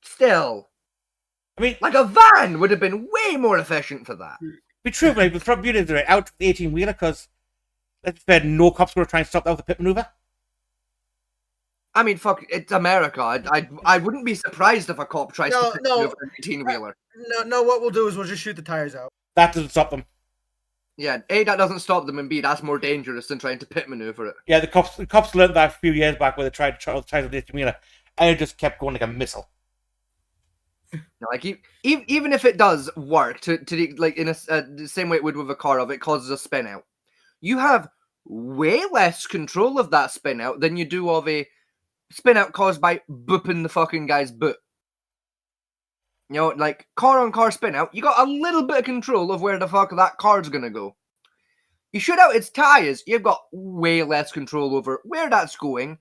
Speaker 1: Still.
Speaker 2: I mean,
Speaker 1: like a van would have been way more efficient for that.
Speaker 2: Be true, but with Trump units right out the 18-wheeler because let's bet no cops were trying to stop that with a pit maneuver.
Speaker 1: I mean, fuck, it's America. I wouldn't be surprised if a cop tries to pit maneuver an 18-wheeler.
Speaker 3: No, what we'll do is we'll just shoot the tires out.
Speaker 2: That doesn't stop them.
Speaker 1: Yeah, A, that doesn't stop them, and B, that's more dangerous than trying to pit maneuver it.
Speaker 2: Yeah, the cops learned that a few years back where they tried to try the tires with the 18-wheeler, and it just kept going like a missile.
Speaker 1: Like even if it does work to like in the same way it would with a car, if it causes a spin out, you have way less control of that spin out than you do of a spin out caused by booping the fucking guy's boot. You know, like car on car spin out, you got a little bit of control of where the fuck that car's gonna go. You shoot out its tires, you've got way less control over where that's going,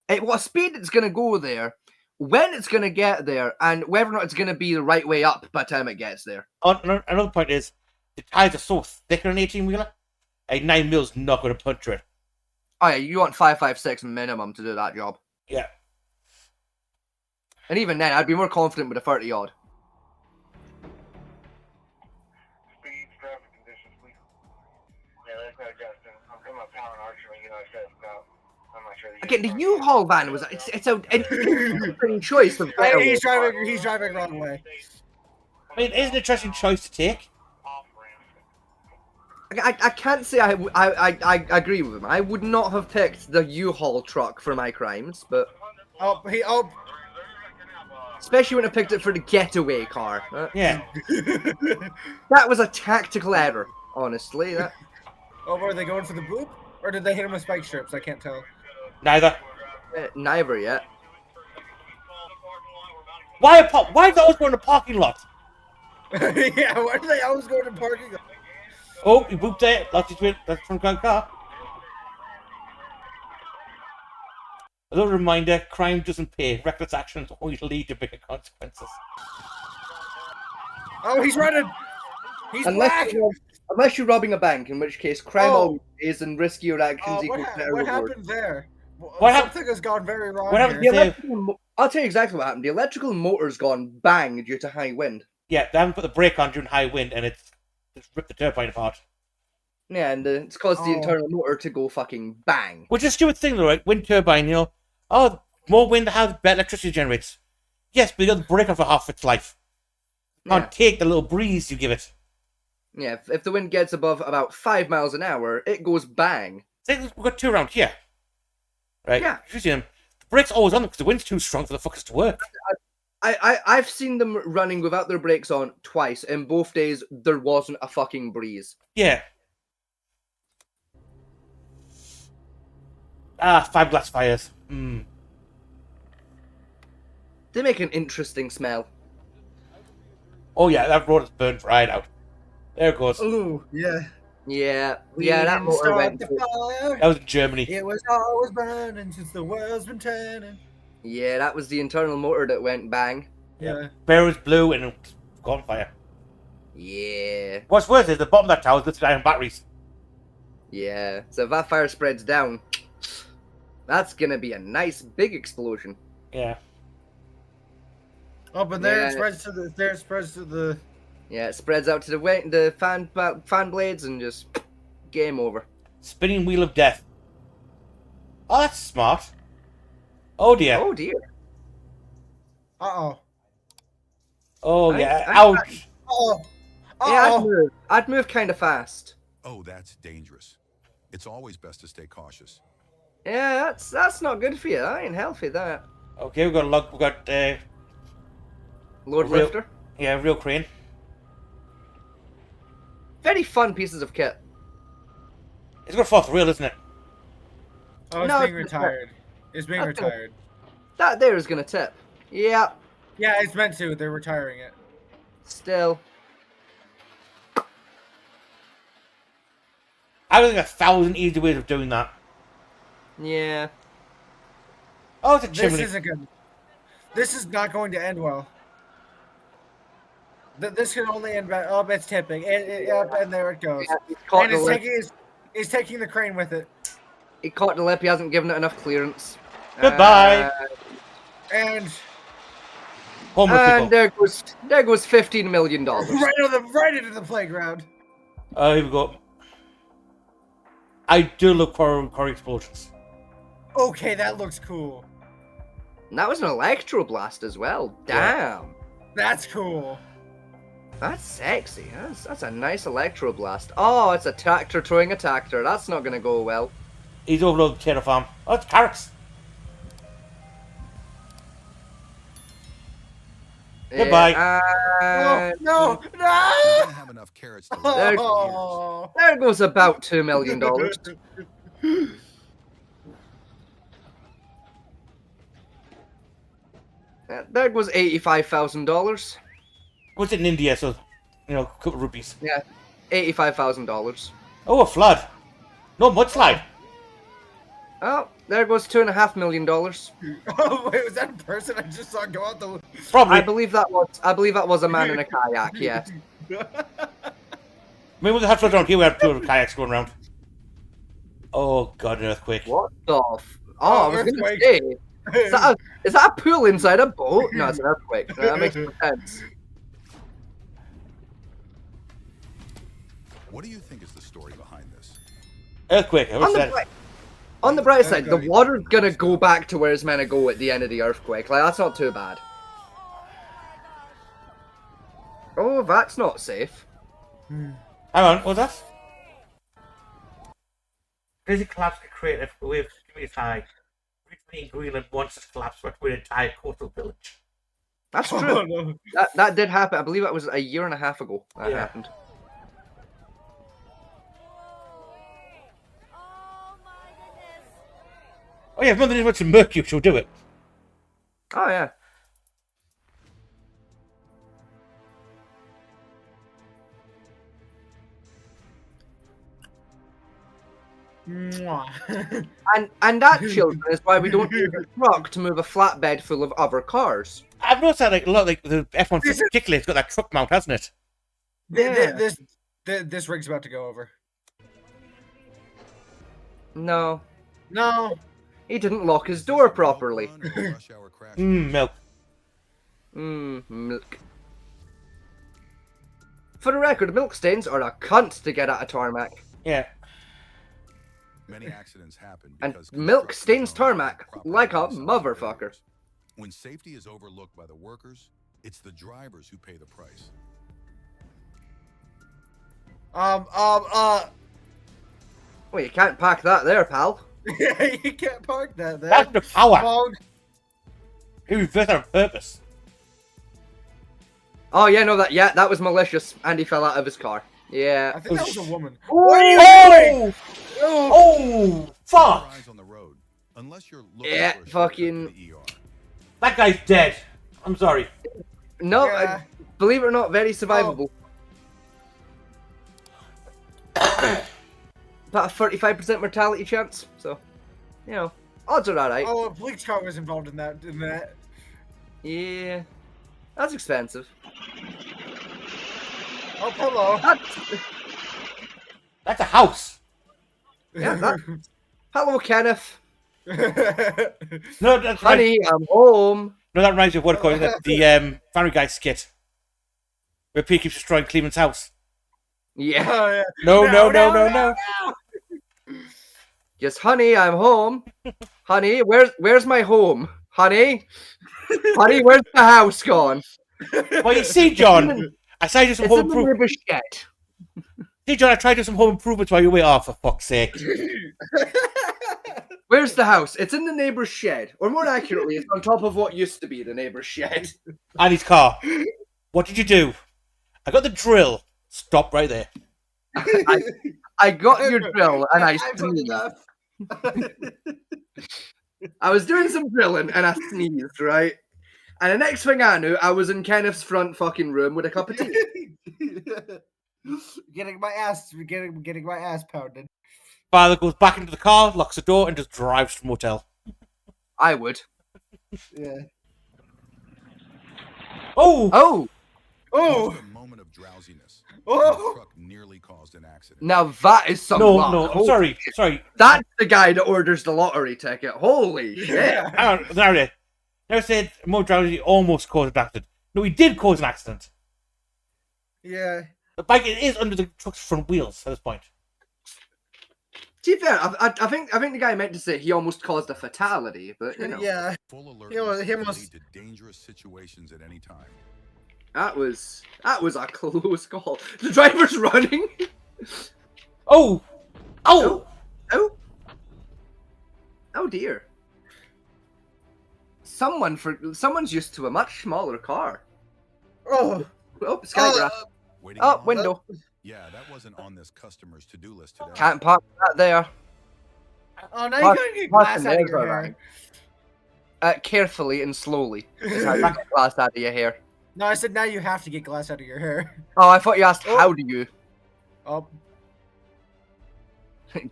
Speaker 1: at what speed it's gonna go there, when it's going to get there, and whether or not it's going to be the right way up by the time it gets there.
Speaker 2: Another point is, the tires are so thick on an 18-wheeler, a 9mm not going to puncture it.
Speaker 1: Oh yeah, you want 5.56 minimum to do that job.
Speaker 2: Yeah.
Speaker 1: And even then, I'd be more confident with a 30-odd.
Speaker 7: Speed, traffic conditions, please. Yeah, that's no Justin. I'm coming up Town Archer, you know, I said no.
Speaker 1: Again, the U-Haul van was it's an interesting choice of
Speaker 3: he's driving wrong way.
Speaker 2: I mean, it's an interesting choice to take.
Speaker 1: I can't say I agree with him. I would not have picked the U-Haul truck for my crimes, but especially when I picked it for the getaway car.
Speaker 2: Yeah.
Speaker 1: That was a tactical error, honestly. That.
Speaker 3: Oh, were they going for the boop, or did they hit him with spike strips? I can't tell.
Speaker 2: Neither.
Speaker 1: Neither yet.
Speaker 2: Why are they always going to parking lot?
Speaker 3: Yeah, why do they always go to parking lot?
Speaker 2: Oh, he booped it. Lost his way. That's from car. A little reminder, crime doesn't pay. Reckless actions always lead to bigger consequences.
Speaker 3: Oh, he's running! He's black!
Speaker 1: Unless you're robbing a bank, in which case crime always is and riskier actions equal better reward.
Speaker 3: What happened there?
Speaker 1: Something
Speaker 3: has gone very wrong
Speaker 1: here. I'll tell you exactly what happened. The electrical motor's gone bang due to high wind.
Speaker 2: Yeah, they haven't put the brake on during high wind, and it's ripped the turbine apart.
Speaker 1: Yeah, and it's caused the internal motor to go fucking bang.
Speaker 2: Which is a stupid thing, though, right? Wind turbine, you know. Oh, more wind, how better electricity generates. Yes, but you got the brake on for half its life. You can't take the little breeze you give it.
Speaker 1: Yeah, if the wind gets above about 5 miles an hour, it goes bang.
Speaker 2: We've got two around here. Right?
Speaker 1: Yeah.
Speaker 2: You see them. The brake's always on them because the wind's too strong for the fuckers to work.
Speaker 1: I've seen them running without their brakes on twice. In both days, there wasn't a fucking breeze.
Speaker 2: Yeah. Fiberglass fires.
Speaker 1: They make an interesting smell.
Speaker 2: Oh yeah, that road is burned right out. There it goes.
Speaker 3: Ooh, yeah.
Speaker 1: Yeah, that motor went.
Speaker 2: That was in Germany.
Speaker 3: It was always burning since the world's been turning.
Speaker 1: Yeah, that was the internal motor that went bang.
Speaker 3: Yeah.
Speaker 2: Bearings blew and it got on fire.
Speaker 1: Yeah.
Speaker 2: What's worse is the bottom of that tower is listed iron batteries.
Speaker 1: Yeah, so if that fire spreads down, that's gonna be a nice big explosion.
Speaker 2: Yeah.
Speaker 3: Up in there, it spreads to the.
Speaker 1: Yeah, it spreads out to the fan blades and just game over.
Speaker 2: Spinning wheel of death. Oh, that's smart. Oh dear.
Speaker 1: Oh dear.
Speaker 3: Uh-oh.
Speaker 2: Oh yeah. Ouch.
Speaker 1: Yeah, I'd move kind of fast.
Speaker 6: Oh, that's dangerous. It's always best to stay cautious.
Speaker 1: Yeah, that's not good for you. That ain't healthy. That.
Speaker 2: Okay, we've got
Speaker 1: Lord Lifter.
Speaker 2: Yeah, real crane.
Speaker 1: Very fun pieces of kit.
Speaker 2: It's got fourth rail, isn't it?
Speaker 3: Oh, it's
Speaker 1: No,
Speaker 3: being
Speaker 1: it's
Speaker 3: retired. It's being
Speaker 1: That's
Speaker 3: retired.
Speaker 1: That there is gonna tip. Yeah.
Speaker 3: Yeah, it's meant to. They're retiring it.
Speaker 1: Still.
Speaker 2: I think 1,000 easy ways of doing that.
Speaker 1: Yeah.
Speaker 2: Oh, it's a
Speaker 3: This
Speaker 2: chimney.
Speaker 3: isn't good. This is not going to end well. This can only end bad. Oh, it's tipping. Yep, and there it goes.
Speaker 1: Yeah, he's caught
Speaker 3: And
Speaker 1: the
Speaker 3: it's
Speaker 1: lip.
Speaker 3: he's taking the crane with it.
Speaker 1: He caught the lip. He hasn't given it enough clearance.
Speaker 2: Goodbye.
Speaker 3: And
Speaker 2: Homeless
Speaker 1: And
Speaker 2: people.
Speaker 1: there goes $15 million.
Speaker 3: right into the playground.
Speaker 2: Here we go. I do love quarry explosions.
Speaker 3: Okay, that looks cool.
Speaker 1: And that was an electro blast as well. Damn.
Speaker 3: That's cool.
Speaker 1: That's sexy. That's a nice electro blast. Oh, it's a tractor throwing a tractor. That's not gonna go well.
Speaker 2: He's overloaded potato farm. Oh, it's carrots. Goodbye.
Speaker 3: No!
Speaker 6: I don't have enough carrots to last
Speaker 1: There's-
Speaker 6: for years.
Speaker 3: Oh.
Speaker 1: There goes about $2 million. There goes $85,000.
Speaker 2: What's it in India? So, a couple rupees.
Speaker 1: Yeah, $85,000.
Speaker 2: Oh, a flood. No, mudslide.
Speaker 1: Oh, there goes $2.5 million.
Speaker 3: Oh, wait, was that a person I just saw go out the...
Speaker 2: Probably.
Speaker 1: I believe that was a man in a kayak. Yeah.
Speaker 2: Maybe we have flood around here. We have two kayaks going around. Oh god, an earthquake.
Speaker 1: What the? I was gonna
Speaker 3: earthquake.
Speaker 1: say, is that a pool inside a boat? No, it's an earthquake. No, that makes no sense.
Speaker 6: What do you think is the story behind this?
Speaker 2: Earthquake. I wish that.
Speaker 1: On the bright side, the
Speaker 3: Earthquake.
Speaker 1: water's gonna go back to where it's meant to go at the end of the earthquake. Like, that's not too bad. Oh, that's not safe.
Speaker 2: Hang on, what's that? Crazy collapse could create a wave community high. Recently in Greenland, once it collapsed, went to an entire coastal village.
Speaker 1: That's
Speaker 3: Oh,
Speaker 1: true.
Speaker 3: no.
Speaker 1: That did happen. I believe that was a year and a half ago. That
Speaker 2: Yeah.
Speaker 1: happened.
Speaker 2: Oh yeah, if Mother wants to murk you, she'll do it.
Speaker 1: Oh yeah.
Speaker 3: Mwah.
Speaker 1: And that, children, is why we don't use a truck to move a flatbed full of other cars.
Speaker 2: I've noticed that like a lot, like the F-150 particularly, it's got that truck mount, hasn't it?
Speaker 1: Yeah.
Speaker 3: This rig's about to go over.
Speaker 1: No,
Speaker 3: No.
Speaker 1: he didn't lock his door properly.
Speaker 6: Rush hour crash.
Speaker 2: Milk.
Speaker 1: Milk. For the record, milk stains are a cunt to get at a tarmac.
Speaker 2: Yeah.
Speaker 6: Many accidents happen
Speaker 1: And
Speaker 6: because
Speaker 1: milk
Speaker 6: construction
Speaker 1: stains
Speaker 6: zones don't
Speaker 1: tarmac
Speaker 6: properly
Speaker 1: like a
Speaker 6: design
Speaker 1: motherfucker.
Speaker 6: barriers. When safety is overlooked by the workers, it's the drivers who pay the price.
Speaker 1: Well, you can't pack that there, pal.
Speaker 3: You can't park that there.
Speaker 2: That's the power.
Speaker 3: Bog.
Speaker 2: He reversed that on purpose.
Speaker 1: Oh yeah, no, that was malicious, and he fell out of his car. Yeah.
Speaker 3: I think that was a woman.
Speaker 2: Oh!
Speaker 3: Oh,
Speaker 2: Oh! Fuck!
Speaker 6: Keep your eyes on the road, unless you're looking
Speaker 1: Yeah,
Speaker 6: for a shortcut
Speaker 1: fucking-
Speaker 6: to the ER.
Speaker 2: That guy's dead. I'm sorry.
Speaker 1: No,
Speaker 3: yeah.
Speaker 1: believe it or not, very survivable. About a 35% mortality chance, so, odds are alright.
Speaker 3: Oh, a police car was involved in that.
Speaker 1: Yeah. That's expensive.
Speaker 3: Oh, hello.
Speaker 2: That's a house.
Speaker 1: Yeah, Hello, Kenneth.
Speaker 2: No, that's right.
Speaker 1: Honey, I'm home.
Speaker 2: No, that reminds me of what it called the Family Guy skit. Where Pete keeps destroying Cleveland's house.
Speaker 1: Yeah.
Speaker 3: Oh, yeah.
Speaker 2: No.
Speaker 1: Just, honey, I'm home. Honey, where's my home? Honey? Honey, where's the house gone?
Speaker 2: Well, you see, John, I tried to do some
Speaker 1: It's
Speaker 2: home
Speaker 1: in the
Speaker 2: improvements.
Speaker 1: neighbor's shed.
Speaker 2: See, John, I tried to do some home improvements while you were off, for fuck's sake.
Speaker 1: Where's the house? It's in the neighbor's shed. Or more accurately, it's on top of what used to be the neighbor's shed.
Speaker 2: And his car. What did you do? I got the drill. Stop right there.
Speaker 1: I got your drill and I
Speaker 3: I've heard
Speaker 1: sneezed.
Speaker 3: enough.
Speaker 1: I was doing some drilling and I sneezed, right? And the next thing I knew, I was in Kenneth's front fucking room with a cup of tea.
Speaker 5: getting my ass pounded.
Speaker 2: Father goes back into the car, locks the door, and just drives to the motel.
Speaker 1: I would.
Speaker 5: Yeah.
Speaker 2: Oh!
Speaker 1: Oh!
Speaker 6: Just a moment of drowsiness.
Speaker 5: Oh!
Speaker 6: The truck nearly caused an accident.
Speaker 1: Now that is some
Speaker 2: No,
Speaker 1: luck.
Speaker 2: no, I'm
Speaker 1: Holy
Speaker 2: sorry.
Speaker 1: shit.
Speaker 2: Sorry.
Speaker 1: That's the guy that orders the lottery ticket. Holy shit.
Speaker 5: Yeah.
Speaker 2: Hang on, there. Never said more drowsy almost caused an accident. No, he did cause an accident.
Speaker 5: Yeah.
Speaker 2: The bike is under the truck's front wheels at this point.
Speaker 1: To be fair, I think the guy meant to say he almost caused a fatality, but you know.
Speaker 5: Yeah.
Speaker 6: Full alert
Speaker 5: You know,
Speaker 6: can
Speaker 5: him was-
Speaker 6: lead to dangerous situations at any time.
Speaker 1: That was a close call. The driver's running.
Speaker 2: Oh! Oh!
Speaker 1: Oh. Oh dear. Someone's used to a much smaller car.
Speaker 5: Oh.
Speaker 1: Oh, Skygraph.
Speaker 6: Waiting
Speaker 1: Oh,
Speaker 6: on-
Speaker 1: window.
Speaker 6: Yeah, that wasn't on this customer's to-do list today.
Speaker 1: Can't park that there.
Speaker 5: Oh, now you
Speaker 1: Park-
Speaker 5: gotta get
Speaker 1: park
Speaker 5: glass
Speaker 1: in
Speaker 5: out of
Speaker 1: there,
Speaker 5: your
Speaker 1: alright.
Speaker 5: hair.
Speaker 1: Carefully and slowly. Not get glass out of your hair.
Speaker 5: No, I said now you have to get glass out of your hair.
Speaker 1: Oh, I thought you asked
Speaker 5: Oh.
Speaker 1: how do you.
Speaker 5: Oh.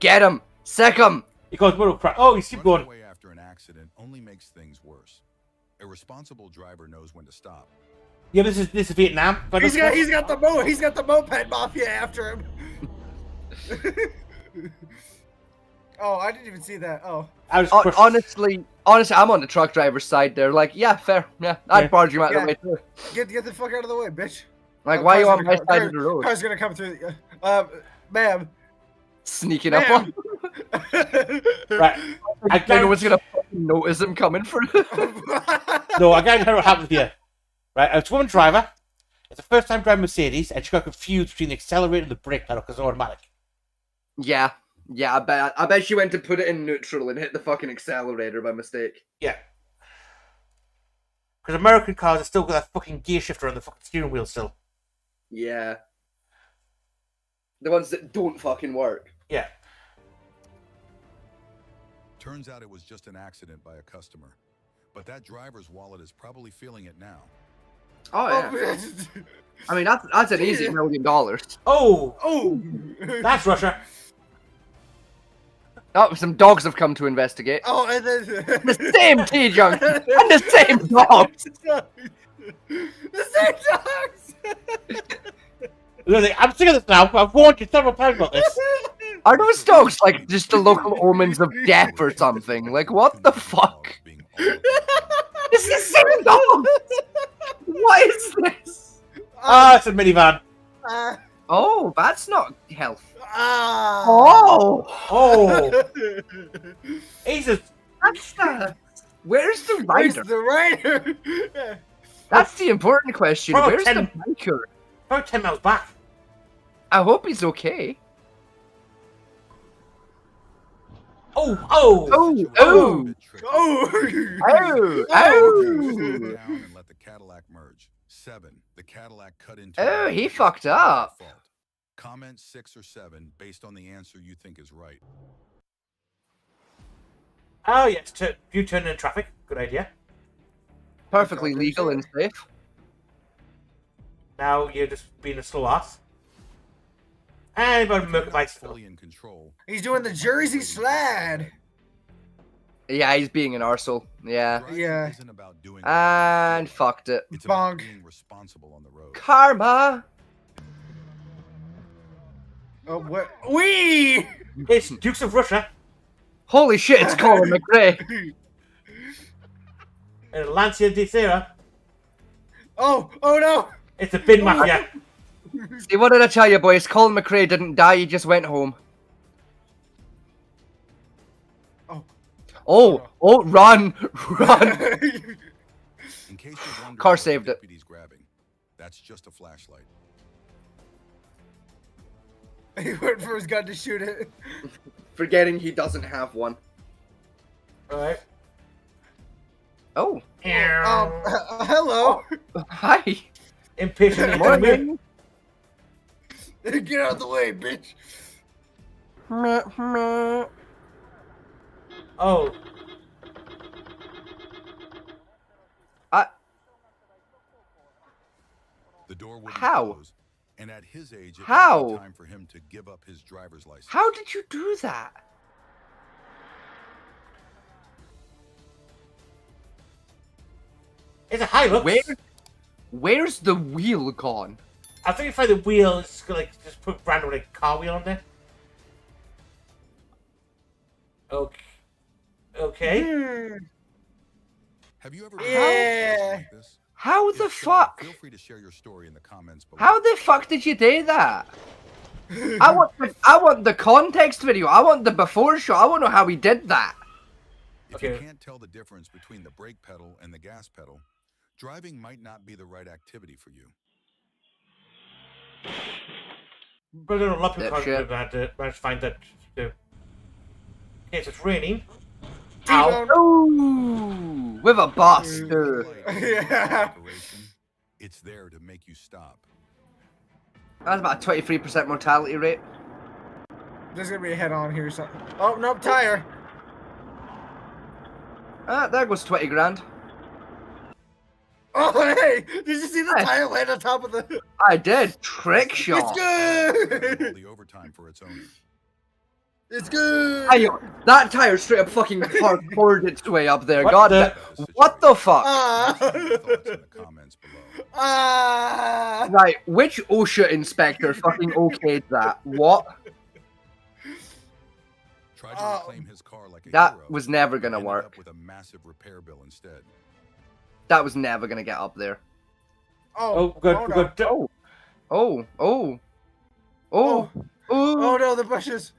Speaker 1: Get him! Sick him!
Speaker 2: He caused motor crash. Oh, he's keep
Speaker 6: Running
Speaker 2: going.
Speaker 6: away after an accident only makes things worse. A responsible driver knows when to stop.
Speaker 2: Yeah, this is Vietnam. But
Speaker 5: He's got the moped mafia after him. Oh, I didn't even see that. Oh.
Speaker 2: I was
Speaker 1: Honestly, I'm on the truck driver's side there. Like, yeah, fair. Yeah, I'd
Speaker 2: Yeah.
Speaker 1: barge you out of
Speaker 5: Yeah.
Speaker 1: the way too.
Speaker 5: Get the fuck out of the way, bitch.
Speaker 1: Like,
Speaker 5: Oh,
Speaker 1: why are you
Speaker 5: car's
Speaker 1: on my
Speaker 5: gonna come-
Speaker 1: side of the road?
Speaker 5: Car's gonna come through. Ma'am.
Speaker 1: Sneaking up
Speaker 5: Ma'am.
Speaker 1: on.
Speaker 2: Right.
Speaker 1: I know what's gonna fucking notice him coming for.
Speaker 2: No, I gotta tell you what happened here. Right, it's a woman driver. It's the first time driving Mercedes, and she got confused between the accelerator and the brake pedal because it's automatic.
Speaker 1: Yeah, I bet she went to put it in neutral and hit the fucking accelerator by mistake.
Speaker 2: Yeah. Because American cars are still got that fucking gear shifter on the fucking steering wheel still.
Speaker 1: Yeah. The ones that don't fucking work.
Speaker 2: Yeah.
Speaker 6: Turns out it was just an accident by a customer. But that driver's wallet is probably feeling it now.
Speaker 1: Oh yeah. I mean that's an easy $1 million.
Speaker 2: Oh!
Speaker 5: Oh.
Speaker 2: That's Russia.
Speaker 1: Oh, some dogs have come to investigate.
Speaker 5: Oh, and then
Speaker 1: The same T-Junk and the same dogs.
Speaker 5: The same dogs.
Speaker 2: Literally, I'm sick of this now. I've warned you several times about this.
Speaker 1: Are those dogs like just the local omens of death or something? Like what the fuck? It's the same dog. What is this?
Speaker 2: Ah, it's a minivan.
Speaker 1: Oh, that's not health.
Speaker 5: Oh.
Speaker 2: Oh! Jesus!
Speaker 1: That's the. Where's the
Speaker 5: Where's
Speaker 1: rider?
Speaker 5: the rider?
Speaker 1: That's the important question.
Speaker 2: Bro,
Speaker 1: Where's the
Speaker 2: 10
Speaker 1: biker?
Speaker 2: About 10 miles back.
Speaker 1: I hope he's okay.
Speaker 2: Oh! Oh!
Speaker 1: Oh! Oh!
Speaker 5: Oh.
Speaker 1: Oh!
Speaker 6: Sit
Speaker 1: Oh!
Speaker 6: down and let the Cadillac merge. 7. The Cadillac cut into.
Speaker 1: Oh, he fucked up.
Speaker 6: Fault. Comment 6 or 7 based on the answer you think is right.
Speaker 2: Oh, yeah, you turn in traffic. Good idea.
Speaker 1: Perfectly legal and safe.
Speaker 2: Now you're just being a slow ass. And about
Speaker 6: If you're
Speaker 2: milk
Speaker 6: not
Speaker 2: bicycle.
Speaker 6: fully in control.
Speaker 5: He's doing the Jersey slide.
Speaker 1: Yeah, he's being an arsehole. Yeah.
Speaker 6: Driving
Speaker 5: Yeah.
Speaker 6: isn't about doing what you want
Speaker 1: And
Speaker 6: to do.
Speaker 1: fucked it.
Speaker 6: It's about
Speaker 5: Bonk.
Speaker 6: being responsible on the road.
Speaker 1: Karma!
Speaker 5: Oh, what? Wee!
Speaker 2: It's Dukes of Russia
Speaker 1: Holy shit, it's Colin McRae.
Speaker 2: and Lancia di Sera.
Speaker 5: Oh no!
Speaker 2: It's a bin mafia.
Speaker 1: See, what did I tell you, boys? Colin McRae didn't die, he just went home.
Speaker 5: Oh.
Speaker 1: Oh, run! Run!
Speaker 6: In case you're wondering
Speaker 1: Car
Speaker 6: what
Speaker 1: saved
Speaker 6: the
Speaker 1: it.
Speaker 6: deputy's grabbing, that's just a flashlight.
Speaker 5: He went for his gun to shoot it.
Speaker 1: Forgetting he doesn't have one.
Speaker 2: Alright.
Speaker 1: Oh,
Speaker 5: Hello.
Speaker 1: hi.
Speaker 2: Impatient.
Speaker 1: Good morning.
Speaker 5: Get out of the way, bitch.
Speaker 2: Oh.
Speaker 6: The door wouldn't
Speaker 1: How?
Speaker 6: close, and at his age, it
Speaker 1: How?
Speaker 6: might be time for him to give up his driver's license.
Speaker 1: How did you do that?
Speaker 2: It's a Hilux.
Speaker 1: Where's the wheel gone?
Speaker 2: I think if I find the wheel, it's gonna like just put random like car wheel on there. Okay. Okay.
Speaker 6: Have you ever
Speaker 3: Yeah.
Speaker 6: like this?
Speaker 1: How the
Speaker 6: If so,
Speaker 1: fuck?
Speaker 6: Feel free to share your story in the comments below.
Speaker 1: How the fuck did you do that? I want the context video. I want the before shot. I want to know how he did that.
Speaker 6: If you
Speaker 2: Okay.
Speaker 6: can't tell the difference between the brake pedal and the gas pedal, driving might not be the right activity for you.
Speaker 2: But a lot of people
Speaker 1: Dipshit.
Speaker 2: managed to find that too. Okay, so it's raining.
Speaker 3: T-bone.
Speaker 1: Ooh, with a buster.
Speaker 3: Yeah.
Speaker 6: It's there to make you stop.
Speaker 1: That's about a 23% mortality rate.
Speaker 3: There's gonna be a head on here. Something. Oh nope, tire.
Speaker 1: There goes 20 grand.
Speaker 3: Oh hey, did you see the
Speaker 1: Hey.
Speaker 3: tire land on top of the?
Speaker 1: I did. Trick
Speaker 3: It's
Speaker 1: shot.
Speaker 6: All
Speaker 3: good.
Speaker 6: the overtime for its owner.
Speaker 3: It's good.
Speaker 1: Hey, yo, that tire straight up fucking parkoured its way up there.
Speaker 2: What
Speaker 1: God,
Speaker 2: the-
Speaker 1: what the fuck?
Speaker 3: Ah.
Speaker 6: Share your thoughts in the comments below.
Speaker 3: Ah.
Speaker 1: Right, which OSHA inspector fucking okayed that? What?
Speaker 6: Tried to reclaim his car like a
Speaker 1: That
Speaker 6: hero,
Speaker 1: was never gonna
Speaker 6: ended
Speaker 1: work.
Speaker 6: up with a massive repair bill instead.
Speaker 1: That was never gonna get up there.
Speaker 2: Oh, good,
Speaker 3: oh, no.
Speaker 2: good.
Speaker 1: Oh, oh, oh, oh,
Speaker 3: Oh
Speaker 1: oh,
Speaker 3: no, the bushes.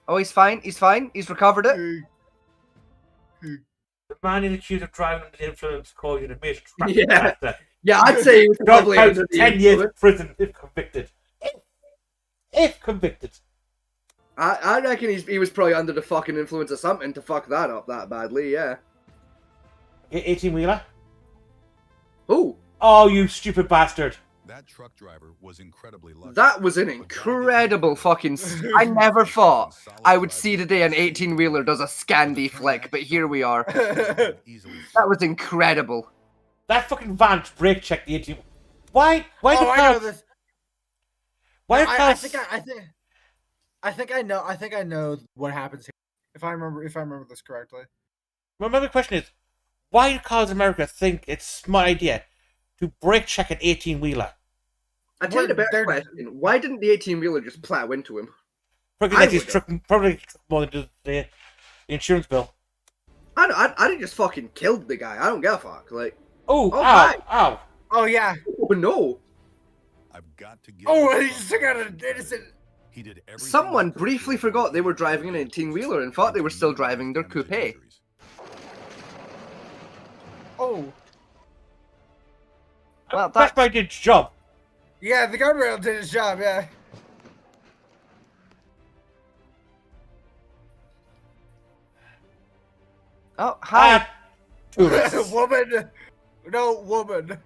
Speaker 1: oh, he's fine, he's fine, he's recovered it.
Speaker 2: The man is accused of driving under the influence causing a major
Speaker 1: Yeah.
Speaker 2: traffic accident.
Speaker 1: Yeah, I'd say he was
Speaker 2: Not
Speaker 1: probably
Speaker 2: out
Speaker 1: under the
Speaker 2: 10 years
Speaker 1: influence.
Speaker 2: in prison if convicted. If convicted.
Speaker 1: I reckon he was probably under the fucking influence of something to fuck that up that badly, yeah.
Speaker 2: 18-wheeler.
Speaker 1: Oh,
Speaker 2: Oh, you stupid bastard.
Speaker 6: That truck driver was incredibly lucky.
Speaker 1: that was an incredible fucking... I never thought I would see today an 18-wheeler does a Scandi flick, but here we are.
Speaker 6: Easily.
Speaker 1: That was incredible.
Speaker 2: That fucking van brake checked the 18. Why
Speaker 3: Oh,
Speaker 2: the
Speaker 3: I know
Speaker 2: cars?
Speaker 3: this.
Speaker 2: Why
Speaker 3: I
Speaker 2: the cars?
Speaker 3: think I know what happens here. If I remember this correctly.
Speaker 2: My question is, why do cars in America think it's a smart idea to brake check an 18-wheeler?
Speaker 1: I tell you the better
Speaker 3: They're-
Speaker 1: question. Why didn't the 18-wheeler just plow into him?
Speaker 2: Probably
Speaker 1: I
Speaker 2: like his
Speaker 1: would've.
Speaker 2: truck, probably more than the insurance bill.
Speaker 1: I'd have just fucking killed the guy. I don't give a fuck. Like,
Speaker 2: Oh,
Speaker 1: Oh,
Speaker 2: ow,
Speaker 1: hi.
Speaker 2: ow.
Speaker 3: Oh yeah.
Speaker 6: Mm-hmm.
Speaker 1: oh no.
Speaker 6: I've got to give.
Speaker 3: Oh,
Speaker 6: this
Speaker 3: he just took out an innocent.
Speaker 6: He did everything
Speaker 1: Someone
Speaker 6: he could
Speaker 1: briefly
Speaker 6: to
Speaker 1: forgot
Speaker 6: avoid
Speaker 1: they were
Speaker 6: the
Speaker 1: driving an
Speaker 6: accident
Speaker 1: 18-wheeler and thought they were
Speaker 6: to
Speaker 1: still
Speaker 6: minimize
Speaker 1: driving their
Speaker 6: damage and
Speaker 1: coupe.
Speaker 6: injuries.
Speaker 3: Oh.
Speaker 1: Well,
Speaker 2: That's my did job.
Speaker 3: Yeah, the guardrail did its job. Yeah.
Speaker 1: Oh, hi.
Speaker 2: Ah, tourists.
Speaker 3: Woman. No woman.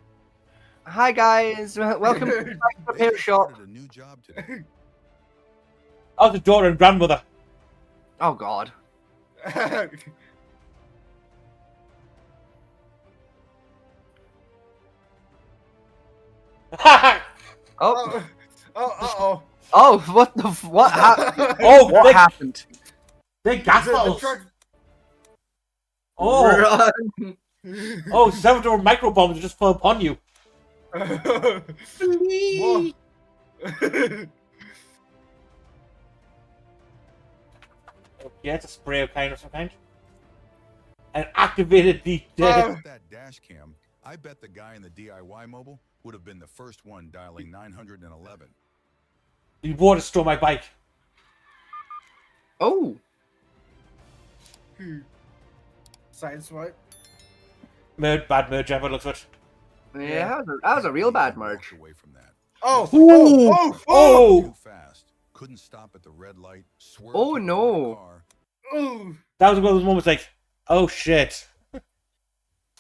Speaker 1: Hi, guys. Welcome to the
Speaker 6: They
Speaker 1: repair
Speaker 6: just
Speaker 1: shop.
Speaker 6: started a new job today.
Speaker 2: I was the daughter and grandmother.
Speaker 1: Oh, God.
Speaker 2: oh,
Speaker 1: Oh,
Speaker 3: oh.
Speaker 1: oh, what the what happened?
Speaker 2: oh,
Speaker 1: What
Speaker 2: they,
Speaker 1: happened?
Speaker 2: they gas
Speaker 3: The
Speaker 2: bottles.
Speaker 3: truck.
Speaker 2: Oh,
Speaker 1: Run.
Speaker 2: oh, several micro bombs just fell upon you.
Speaker 3: Whoa.
Speaker 2: Yeah, it's a spray of kind of some kind. And activated the
Speaker 6: Without that dash cam, I bet the guy in the DIY mobile would have been the first one dialing 911.
Speaker 2: the water stole my bike.
Speaker 1: Oh,
Speaker 3: Side swipe.
Speaker 2: Bad merge, ever looks at.
Speaker 1: yeah, that was a real bad merge.
Speaker 6: Walked away from that.
Speaker 3: Oh.
Speaker 2: Ooh.
Speaker 3: Oh.
Speaker 2: Oh,
Speaker 6: Too fast. Couldn't stop at the red light. Swerved
Speaker 1: Oh,
Speaker 6: to avoid a
Speaker 1: no.
Speaker 6: car.
Speaker 3: Oh.
Speaker 2: that was one of those moments like, oh shit.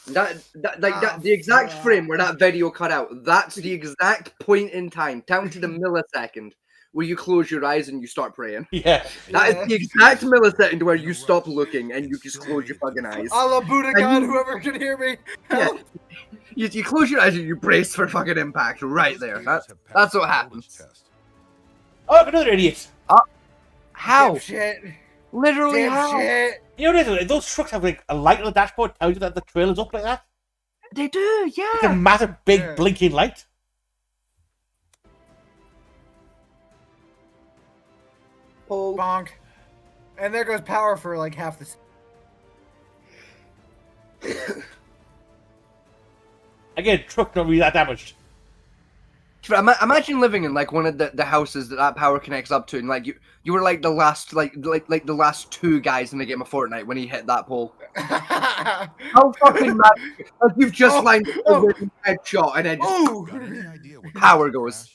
Speaker 1: The exact frame where that video cut out. That's the exact point in time, down to the millisecond, where you close your eyes and you start praying.
Speaker 2: Yeah.
Speaker 1: That is the exact millisecond where you stop looking and you just close your fucking eyes.
Speaker 5: Allah Buddha God, whoever can hear me.
Speaker 1: Yeah. You close your eyes and you brace for fucking impact right there. That's what happens.
Speaker 2: Oh, another idiot.
Speaker 1: How?
Speaker 5: Shit.
Speaker 1: Literally how?
Speaker 5: Shit.
Speaker 2: You know what it is? Those trucks have like a light on the dashboard tells you that the trailer's up like that.
Speaker 1: They do,
Speaker 2: It's a
Speaker 1: yeah.
Speaker 2: massive, big, blinking light.
Speaker 5: Bonk. And there goes power for like half the.
Speaker 2: Again, truck not really that damaged.
Speaker 1: Imagine living in like one of the houses that power connects up to, and like you were like the last like the last two guys in the game of Fortnite when he hit that pole. How fucking mad! Like you've just lined a headshot and then just power goes.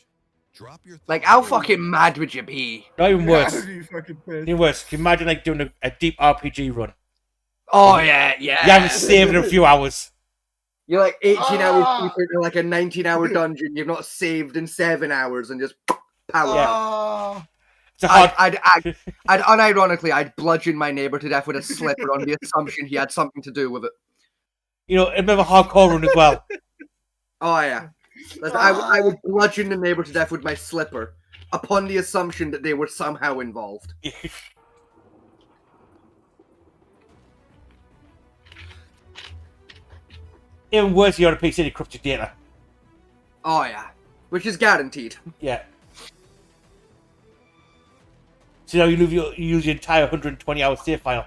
Speaker 1: Like how fucking mad would you be?
Speaker 2: Not even worse.
Speaker 5: Fucking pissed.
Speaker 2: Even worse. Can you imagine like doing a deep RPG run?
Speaker 1: Oh yeah, yeah.
Speaker 2: You haven't saved in a few hours.
Speaker 1: You're like 18 hours deeper into like a 19-hour dungeon. You've not saved in 7 hours and just power.
Speaker 2: Yeah. It's a hard...
Speaker 1: I'd unironically, I'd bludgeon my neighbor to death with a slipper on the assumption he had something to do with it.
Speaker 2: You know, a bit of a hardcore run as well.
Speaker 1: Oh yeah. I would bludgeon the neighbor to death with my slipper upon the assumption that they were somehow involved.
Speaker 2: Even worse, you're on a PC and encrypt your data.
Speaker 1: Oh yeah. Which is guaranteed.
Speaker 2: Yeah. So now you use your entire 120-hour save file.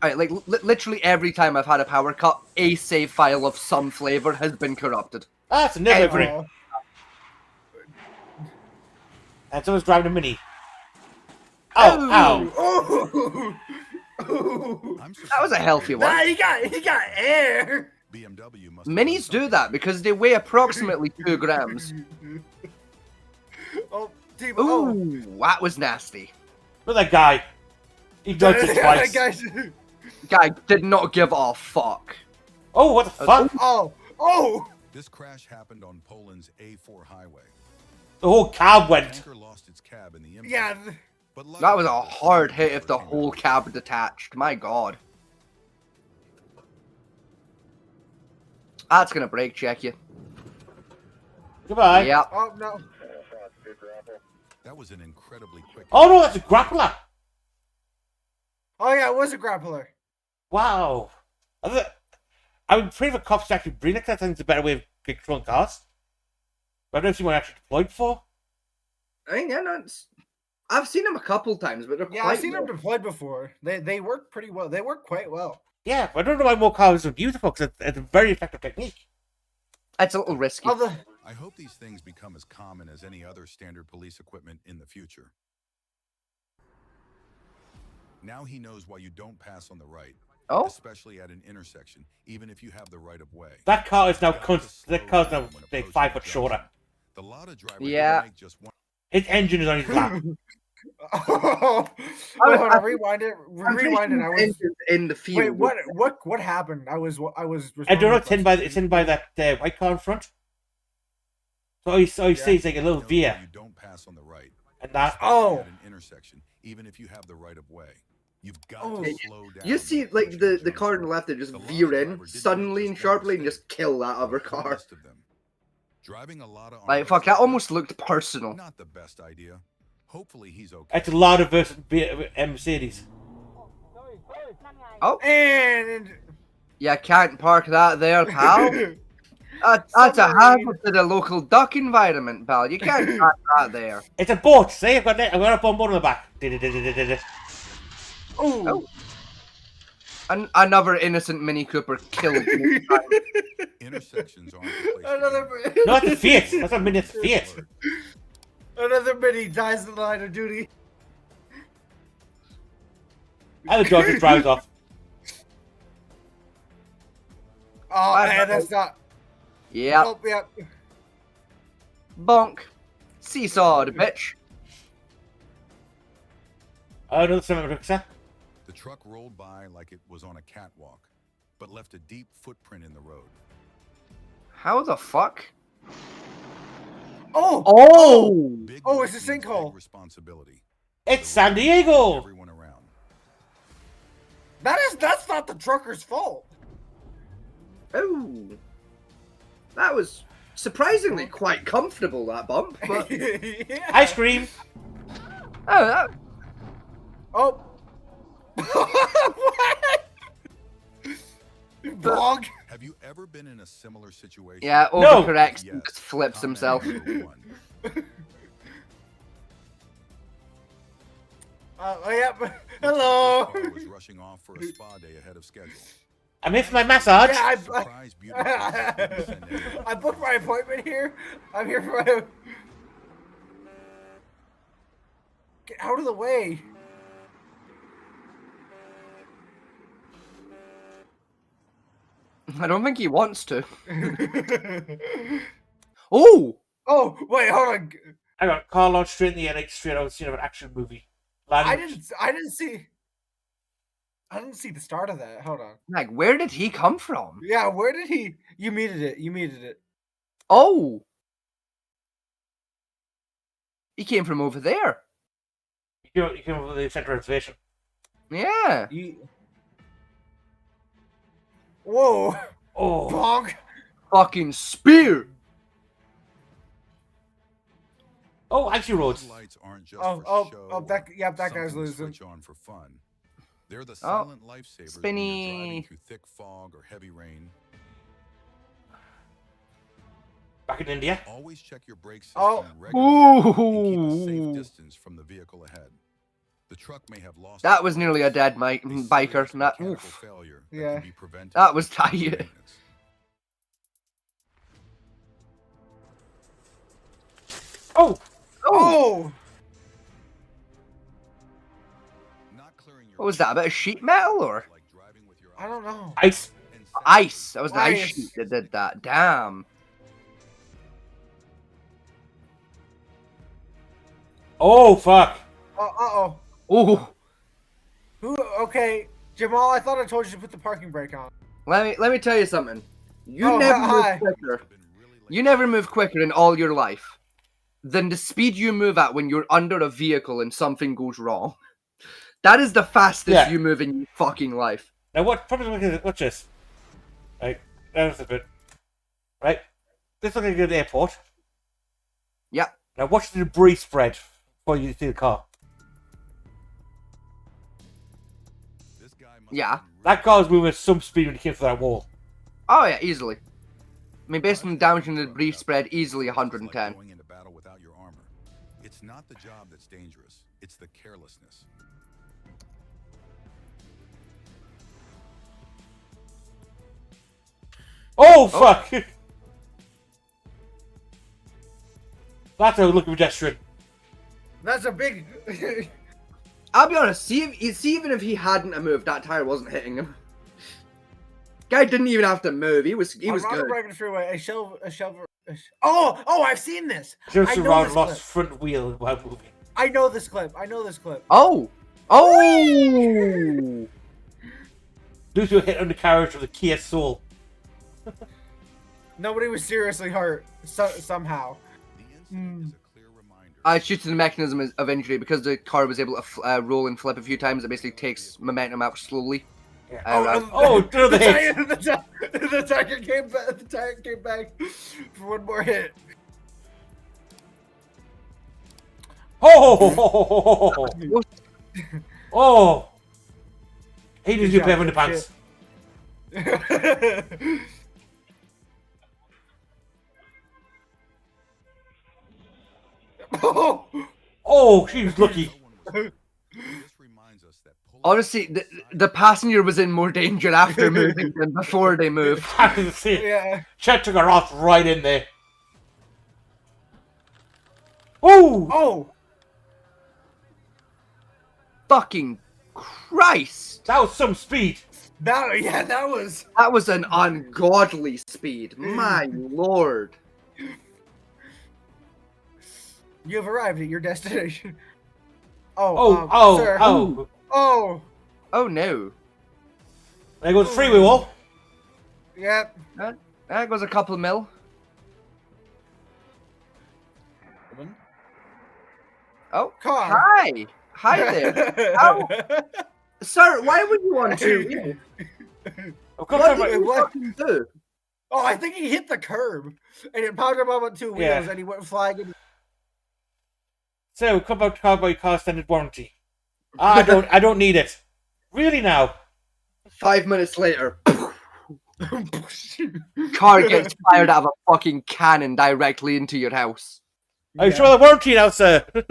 Speaker 1: Alright, like literally every time I've had a power cut, a save file of some flavor has been corrupted.
Speaker 2: Ah, it's a never. And someone's driving a Mini. Ow!
Speaker 5: Oh.
Speaker 1: That was a healthy one.
Speaker 5: Nah, he got air.
Speaker 6: BMW must
Speaker 1: Minis do that because they weigh approximately 2 grams.
Speaker 5: Oh, Steve,
Speaker 1: Ooh, that was nasty.
Speaker 2: Look at that guy. He dodged it twice.
Speaker 1: Guy did not give a fuck.
Speaker 2: Oh, what the fuck?
Speaker 5: Oh!
Speaker 6: This crash happened on Poland's A4 highway.
Speaker 2: The whole cab went.
Speaker 6: Tanker lost its cab in the impact,
Speaker 5: Yeah.
Speaker 6: but
Speaker 1: That was a hard hit if the whole cab detached. My god. That's gonna brake check you.
Speaker 2: Goodbye.
Speaker 1: Yep.
Speaker 5: Oh no.
Speaker 6: That was an incredibly quick.
Speaker 2: Oh no, that's a grappler.
Speaker 5: Oh yeah, it was a grappler.
Speaker 2: Wow. I would pray for cops to actually bring it. I think it's a better way of controlling cars. But I've never seen one actually deployed before.
Speaker 1: I think I've seen them a couple times, but they're
Speaker 5: Yeah,
Speaker 1: quite
Speaker 5: I've seen them deployed before. They work pretty well. They work quite well.
Speaker 2: Yeah, but I don't know why more cars would use it for, because it's a very effective technique.
Speaker 1: It's a little risky.
Speaker 6: I hope these things become as common as any other standard police equipment in the future. Now he knows why you don't pass on the right.
Speaker 1: Oh.
Speaker 6: Especially at an intersection, even if you have the right of way.
Speaker 2: That car is now like 5 foot shorter.
Speaker 6: The Lada driver
Speaker 1: Yeah.
Speaker 6: make just one.
Speaker 2: His engine is on his lap.
Speaker 5: Oh, wait, hold on, rewind it. Rewind it. I was
Speaker 1: in the field.
Speaker 5: wait. What happened? I was.
Speaker 2: I don't know. It's in by that white car in front. So all you see is like a little veer.
Speaker 6: You don't pass on the right.
Speaker 2: And that.
Speaker 5: Oh.
Speaker 6: At an intersection, even if you have the right of way. You've got
Speaker 5: Oh.
Speaker 6: to slow down.
Speaker 1: You see, like the car on the left, that just veer in suddenly and sharply and just kill that other car.
Speaker 6: Driving a Lada on
Speaker 1: Like fuck, that almost looked personal.
Speaker 6: Not the best idea. Hopefully he's okay.
Speaker 2: It's a Lada versus Mercedes.
Speaker 1: Oh,
Speaker 5: And
Speaker 1: you can't park that there, pal. That's a hazard to the local duck environment, pal. You can't park that there.
Speaker 2: It's a boat. See, I've got a bomb boat on the back.
Speaker 5: oh,
Speaker 1: Another innocent Mini Cooper killed me.
Speaker 6: Intersections aren't the place to
Speaker 5: another
Speaker 6: be.
Speaker 2: No, it's a Fiat. That's not Mini, it's a Fiat.
Speaker 5: another mini dies in the line of duty.
Speaker 2: And the Dodger drives off.
Speaker 5: Oh man, that's not.
Speaker 1: Yep.
Speaker 5: Oh, yeah.
Speaker 1: Bonk. Seesawed, bitch.
Speaker 2: Another semi-truck.
Speaker 6: The truck rolled by like it was on a catwalk, but left a deep footprint in the road.
Speaker 1: How the fuck?
Speaker 3: Oh!
Speaker 1: Oh!
Speaker 6: Big
Speaker 3: Oh,
Speaker 6: risk
Speaker 3: it's a
Speaker 6: means big
Speaker 3: sinkhole.
Speaker 6: responsibility.
Speaker 2: It's
Speaker 6: The
Speaker 2: San
Speaker 6: road
Speaker 2: Diego.
Speaker 6: everyone around.
Speaker 3: That's not the trucker's fault.
Speaker 1: Oh. That was surprisingly quite comfortable, that bump. But
Speaker 3: Yeah.
Speaker 2: Ice cream.
Speaker 1: oh, that,
Speaker 3: Oh. What? Bog.
Speaker 6: Have you ever been in a similar situation?
Speaker 1: yeah,
Speaker 2: No.
Speaker 1: overcorrects and
Speaker 6: Yes.
Speaker 1: just flips
Speaker 6: Comment
Speaker 1: himself.
Speaker 6: number 1.
Speaker 3: Oh, yep. Hello.
Speaker 6: Car was rushing off for a spa day ahead of schedule.
Speaker 2: I'm here for my massage.
Speaker 3: Yeah,
Speaker 6: Surprise beauty pageant didn't send anyone.
Speaker 3: I booked my appointment here. I'm here for my. Get out of the way.
Speaker 1: I don't think he wants to. Oh!
Speaker 3: Oh wait, hold on.
Speaker 2: I got car launched straight in the air, like straight out of scene of an action movie.
Speaker 3: I didn't see the start of that. Hold on.
Speaker 1: Like, where did he come from?
Speaker 3: Yeah, where did he? You muted it.
Speaker 1: Oh! He came from over there.
Speaker 2: You came over the center reservation.
Speaker 1: Yeah.
Speaker 3: Whoa,
Speaker 2: Oh,
Speaker 3: Bog.
Speaker 1: Fucking spear.
Speaker 2: oh, icy roads.
Speaker 6: Lights aren't just
Speaker 3: Oh,
Speaker 6: for
Speaker 3: oh,
Speaker 6: show,
Speaker 3: oh, that guy's
Speaker 6: something to
Speaker 3: losing.
Speaker 6: switch on for fun. They're the silent lifesavers when you're driving
Speaker 1: spinny.
Speaker 6: through thick fog or heavy rain.
Speaker 2: Back in India.
Speaker 6: Always check your brake system
Speaker 3: Oh.
Speaker 6: regularly and keep a safe
Speaker 1: Ooh.
Speaker 6: distance from the vehicle ahead. The truck may have lost.
Speaker 1: That was nearly a dead
Speaker 6: a
Speaker 1: biker.
Speaker 6: serious
Speaker 1: And that,
Speaker 6: mechanical
Speaker 1: oof.
Speaker 6: failure
Speaker 3: Yeah.
Speaker 6: can be prevented
Speaker 1: That was
Speaker 6: with
Speaker 1: tight.
Speaker 6: maintenance.
Speaker 2: Oh,
Speaker 3: Oh,
Speaker 6: Not clearing your
Speaker 1: What was that? A bit of sheet metal or
Speaker 6: like driving with your
Speaker 3: I don't know.
Speaker 2: ice.
Speaker 6: and
Speaker 1: ice? That was the ice
Speaker 3: Ice.
Speaker 1: sheet that did that. Damn.
Speaker 2: Oh, fuck.
Speaker 3: Oh.
Speaker 1: Oh.
Speaker 3: Who? Okay, Jamal. I thought I told you to put the parking brake on.
Speaker 1: Let me tell you something. You
Speaker 3: Oh,
Speaker 1: never
Speaker 3: hi.
Speaker 1: move quicker.
Speaker 6: been really late.
Speaker 1: You never move quicker in all your life than the speed you move at when you're under a vehicle and something goes wrong. That is the fastest
Speaker 2: Yeah.
Speaker 1: you move in your fucking life.
Speaker 2: Now, watch this. Right, there's a bit. Right, this looks like an airport.
Speaker 1: Yeah.
Speaker 2: Now, watch the debris spread before you see the car.
Speaker 6: This guy must
Speaker 1: Yeah.
Speaker 6: have been really
Speaker 2: That car was moving at some speed when he came through that wall.
Speaker 1: Oh yeah, easily. I mean, based on the damage in the debris spread, easily
Speaker 6: It's like
Speaker 1: 110.
Speaker 6: going into battle without your armor. It's not the job that's dangerous, it's the carelessness.
Speaker 2: Oh, fuck! That's a look of pedestrian.
Speaker 3: That's a big.
Speaker 1: I'll be honest. See, even if he hadn't have moved, that tire wasn't hitting him. Guy didn't even have to move. He was
Speaker 3: I'm on
Speaker 1: good.
Speaker 3: the regular freeway. A shovel. Oh! I've seen this.
Speaker 2: Just
Speaker 3: I know
Speaker 2: around
Speaker 3: this
Speaker 2: lost
Speaker 3: clip.
Speaker 2: front wheel while moving.
Speaker 3: I know this clip.
Speaker 1: Oh. Oh.
Speaker 2: Due to a hit on the carriage of the Kia Soul.
Speaker 3: Nobody was seriously hurt. Somehow.
Speaker 6: The incident is a clear reminder.
Speaker 1: It's due to the mechanism of injury because the car was able to roll and flip a few times. It basically takes momentum out slowly.
Speaker 2: Yeah.
Speaker 1: Around.
Speaker 2: Do the hit.
Speaker 3: The tire came back. The tire came back for one more hit.
Speaker 2: Oh! Oh! He did you
Speaker 3: job,
Speaker 2: better in the
Speaker 3: good
Speaker 2: pants.
Speaker 3: Oh!
Speaker 2: Oh, she was lucky.
Speaker 6: This reminds us that pulling
Speaker 1: Honestly, the passenger was in more danger after moving than before they moved.
Speaker 3: Yeah.
Speaker 2: Chet took her off right in there. Oh!
Speaker 3: Oh!
Speaker 1: Fucking Christ!
Speaker 2: That was some speed.
Speaker 3: That was.
Speaker 1: That was an ungodly speed. My lord.
Speaker 3: You have arrived at your destination. Sir.
Speaker 2: Oh.
Speaker 3: Oh!
Speaker 1: Oh no.
Speaker 2: There goes the freeway wall.
Speaker 3: Yep.
Speaker 1: That goes a couple mil. Oh,
Speaker 3: car.
Speaker 1: hi. Hi there. How? Sir, why were you on two wheels? What did you fucking do?
Speaker 3: Oh, I think he hit the curb, and it popped him up on two wheels, and he went flying into...
Speaker 2: So, come about Cowboy car extended warranty. I don't need it. Really now?
Speaker 1: 5 minutes later, car gets fired out of a fucking cannon directly into your house.
Speaker 2: Are you sure the warranty now, sir?
Speaker 6: Hard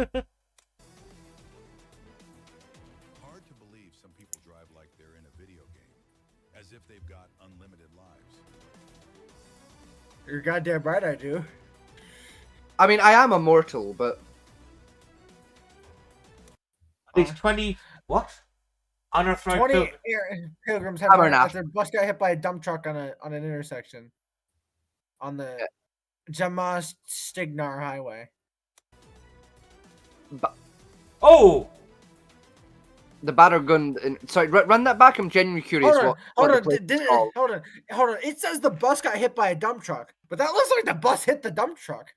Speaker 6: to believe some people drive like they're in a video game, as if they've got unlimited lives.
Speaker 3: You're goddamn right, I do.
Speaker 1: I mean, I am immortal, but
Speaker 2: These 20 what? Unauthorized
Speaker 3: 20 pilgrims have their bus got hit by a dump truck on an intersection on the Jamas Stignar Highway.
Speaker 2: Oh!
Speaker 1: The batter gun. Sorry, run that back. I'm genuinely curious.
Speaker 3: Hold on. It says the bus got hit by a dump truck, but that looks like the bus hit the dump truck.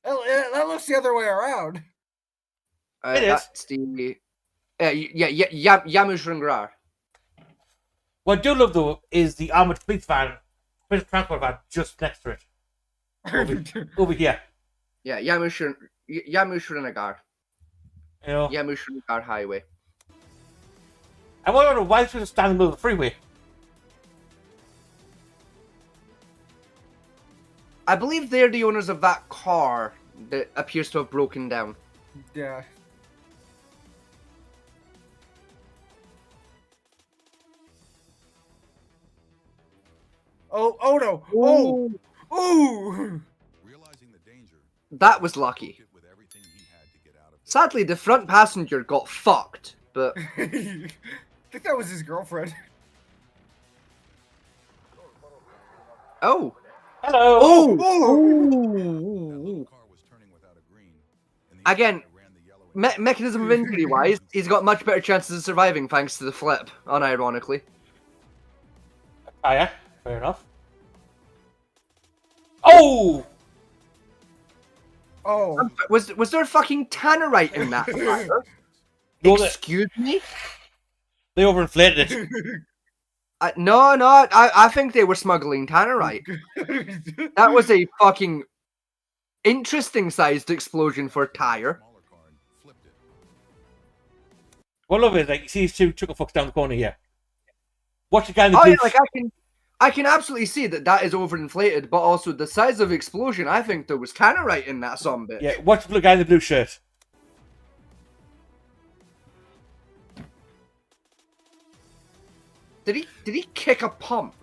Speaker 3: That looks the other way around.
Speaker 2: It is.
Speaker 1: That's the Yamushringrar.
Speaker 2: What I do love though is the armored police van, police transport van, just next to it. Over here.
Speaker 1: Yeah, Yamushrinagar.
Speaker 2: You know.
Speaker 1: Yamushrinagar Highway.
Speaker 2: I wonder why it's just standing in the middle of the freeway.
Speaker 1: I believe they're the owners of that car that appears to have broken down.
Speaker 3: Yeah. Oh no! Oh!
Speaker 6: Realizing the danger,
Speaker 1: That was lucky.
Speaker 6: with everything he had to get out of it.
Speaker 1: Sadly, the front passenger got fucked, but
Speaker 3: I think that was his girlfriend.
Speaker 1: oh,
Speaker 2: Hello!
Speaker 1: oh,
Speaker 6: That little car was turning without a green, and the
Speaker 1: Again,
Speaker 6: guy ran the yellow
Speaker 1: mechanism of injury wise, he's got much better chances of surviving thanks to the flip, unironically.
Speaker 2: Ah, yeah. Fair enough. Oh!
Speaker 3: Oh.
Speaker 1: Was there fucking tannerite in that fire?
Speaker 2: No,
Speaker 1: Excuse me?
Speaker 2: they overinflated it.
Speaker 1: No, I think they were smuggling tannerite. That was a fucking interesting sized explosion for a tire.
Speaker 6: smaller car and flipped it.
Speaker 2: What I love is, like, you see these two chuckle fucks down the corner here. Watch the guy in the
Speaker 1: Oh
Speaker 2: blue
Speaker 1: yeah, like I can absolutely see that is overinflated, but also the size of the explosion. I think there was tannerite in that son bitch.
Speaker 2: Yeah, watch the guy in the blue shirt.
Speaker 1: Did he kick a pump?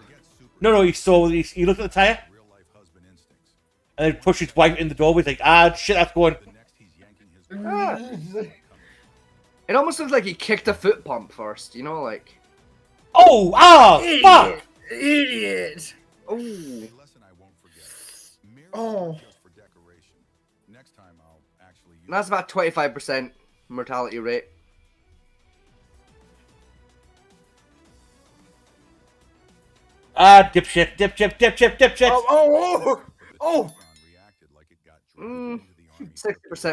Speaker 2: No, he saw. He looked at the tire
Speaker 6: Real life husband instincts.
Speaker 2: and then pushed his wife in the doorway. He's like, ah, shit, that's going.
Speaker 6: The next, he's yanking his.
Speaker 1: It almost looks like he kicked a foot pump first. You know, like.
Speaker 2: Oh, fuck!
Speaker 3: Idiot!
Speaker 1: Oh.
Speaker 6: A lesson I won't forget. Mirrors
Speaker 3: Oh.
Speaker 6: are just for decoration. Next time I'll actually use
Speaker 1: That's about 25% mortality rate.
Speaker 2: Ah, dipshit.
Speaker 3: Oh!
Speaker 6: reacted like it got dragged into the army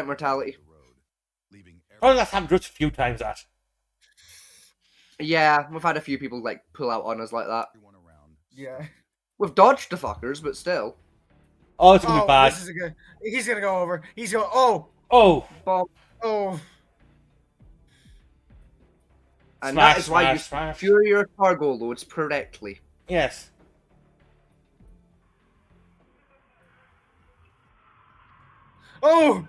Speaker 1: 60% mortality.
Speaker 6: road, leaving
Speaker 2: Oh, that's happened just a few times, that.
Speaker 1: Yeah, we've had a few people like pull out on us like that.
Speaker 6: everyone around.
Speaker 3: Yeah.
Speaker 1: We've dodged the fuckers, but still.
Speaker 2: Oh, it's gonna be bad.
Speaker 3: This is he's gonna go over. He's going. Oh!
Speaker 2: Oh,
Speaker 1: Bomb.
Speaker 3: Oh!
Speaker 1: And
Speaker 2: Smash,
Speaker 1: that is why you
Speaker 2: smash.
Speaker 1: secure your cargo loads correctly.
Speaker 2: yes.
Speaker 3: Oh!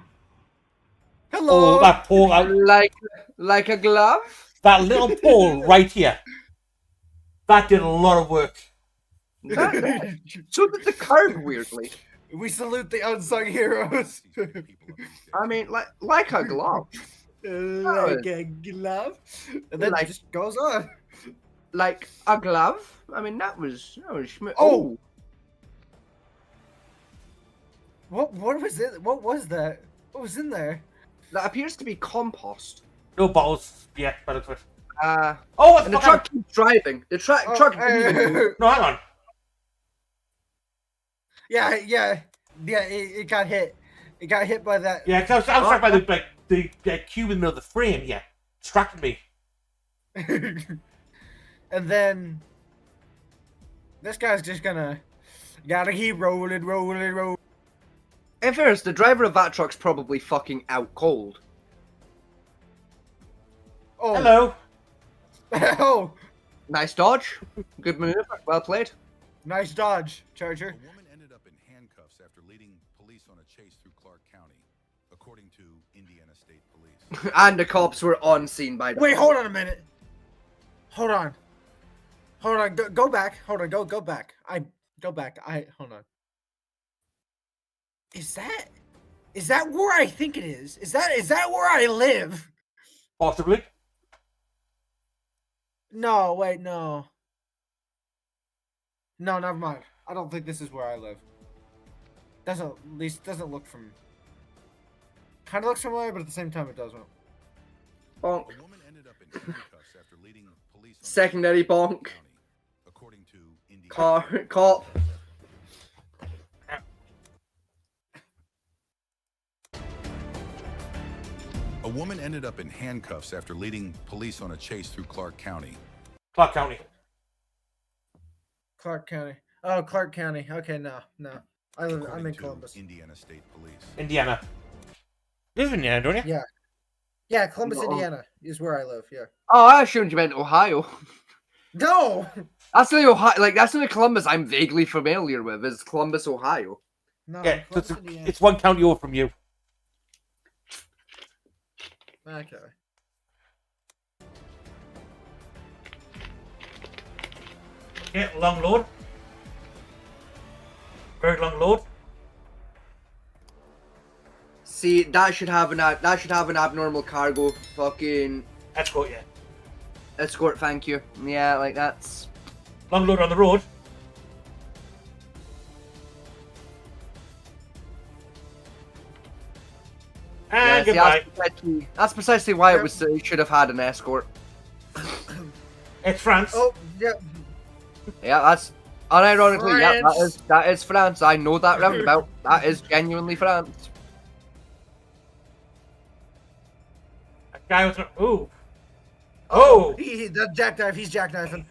Speaker 3: Hello!
Speaker 2: Oh, that pole,
Speaker 1: Like a glove?
Speaker 2: that little pole right here. That did a lot of work.
Speaker 1: So did the curb, weirdly.
Speaker 3: We salute the unsung heroes.
Speaker 1: I mean, like a glove.
Speaker 3: Like a glove. And then it just goes on.
Speaker 1: Like a glove? I mean, that was
Speaker 3: Oh! What was it? What was that? What was in there?
Speaker 1: That appears to be compost.
Speaker 2: No bottles. Yeah, better to it.
Speaker 1: Oh,
Speaker 2: what
Speaker 1: and
Speaker 2: the
Speaker 1: the
Speaker 2: fuck?
Speaker 1: truck keeps driving. The truck didn't even move.
Speaker 2: No, hang on.
Speaker 3: Yeah, it got hit. It got hit by that.
Speaker 2: Yeah, 'cause I was struck by the cube in the middle of the frame. Yeah, distracted me.
Speaker 3: And then this guy's just gotta keep rolling.
Speaker 1: In fairness, the driver of that truck's probably fucking out cold.
Speaker 3: Oh.
Speaker 2: Hello.
Speaker 3: Oh.
Speaker 1: Nice dodge. Good maneuver. Well played.
Speaker 3: Nice dodge, Charger.
Speaker 6: A woman ended up in handcuffs after leading police on a chase through Clark County, according to Indiana State Police.
Speaker 1: And the cops were on scene by the
Speaker 3: Wait, hold on a minute. Hold on. Go back. Hold on. Go back. Go back. Hold on. Is that where I think it is? Is that where I live?
Speaker 2: Possibly.
Speaker 3: No, wait, no. No, never mind. I don't think this is where I live. Doesn't look from. Kind of looks familiar, but at the same time, it doesn't.
Speaker 1: Bonk.
Speaker 6: A woman ended up in handcuffs after leading police on a
Speaker 1: Secondary
Speaker 6: chase through Clark
Speaker 1: bonk.
Speaker 6: County, according to Indiana.
Speaker 1: Cop.
Speaker 6: A woman ended up in handcuffs after leading police on a chase through Clark County.
Speaker 2: Clark County.
Speaker 3: Clark County. Oh, Clark County. Okay, no. I'm
Speaker 6: according
Speaker 3: in
Speaker 6: to
Speaker 3: Columbus.
Speaker 6: Indiana State Police.
Speaker 2: Indiana. You live in Indiana, don't you?
Speaker 3: Yeah. Yeah, Columbus,
Speaker 1: No.
Speaker 3: Indiana is where I live. Yeah.
Speaker 1: Oh, I assumed you meant Ohio.
Speaker 3: No.
Speaker 1: That's the Ohio. Like that's the only Columbus I'm vaguely familiar with. Is Columbus, Ohio?
Speaker 3: No.
Speaker 2: Yeah, so
Speaker 3: Columbus, Indiana.
Speaker 2: it's one county over from you.
Speaker 3: Okay.
Speaker 2: Yeah, long load. Very long load.
Speaker 1: See, that should have an abnormal cargo fucking
Speaker 2: That's good, yeah.
Speaker 1: escort. Thank you. Yeah, like that's.
Speaker 2: Long load on the road. And
Speaker 1: Yeah,
Speaker 2: goodbye.
Speaker 1: that's precisely why it was. It should have had an escort.
Speaker 2: It's France.
Speaker 3: Oh, yeah.
Speaker 1: Yeah, that's unironically. Yeah,
Speaker 3: France.
Speaker 1: that is France. I know that roundabout. That is genuinely France.
Speaker 2: That guy was. Ooh. Oh!
Speaker 3: That jackknife. He's jackknifing.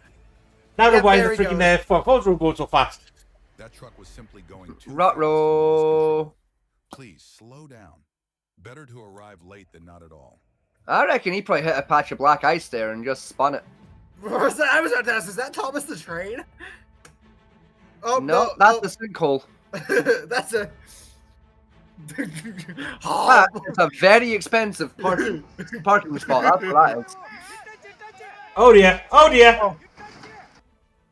Speaker 2: Now
Speaker 3: Yeah,
Speaker 2: why
Speaker 3: there
Speaker 2: the
Speaker 3: he
Speaker 2: freaking Forza going so fast?
Speaker 6: That truck was simply going too
Speaker 1: Ruh-roh.
Speaker 6: fast. Please slow down. Better to arrive late than not at all.
Speaker 1: I reckon he probably hit a patch of black ice there and just spun it.
Speaker 3: I was about to ask, is that Thomas the Train? Oh,
Speaker 1: No, that's the sinkhole.
Speaker 3: That's a.
Speaker 1: That is a very expensive parking spot. That's what that is.
Speaker 2: Oh dear! Oh dear!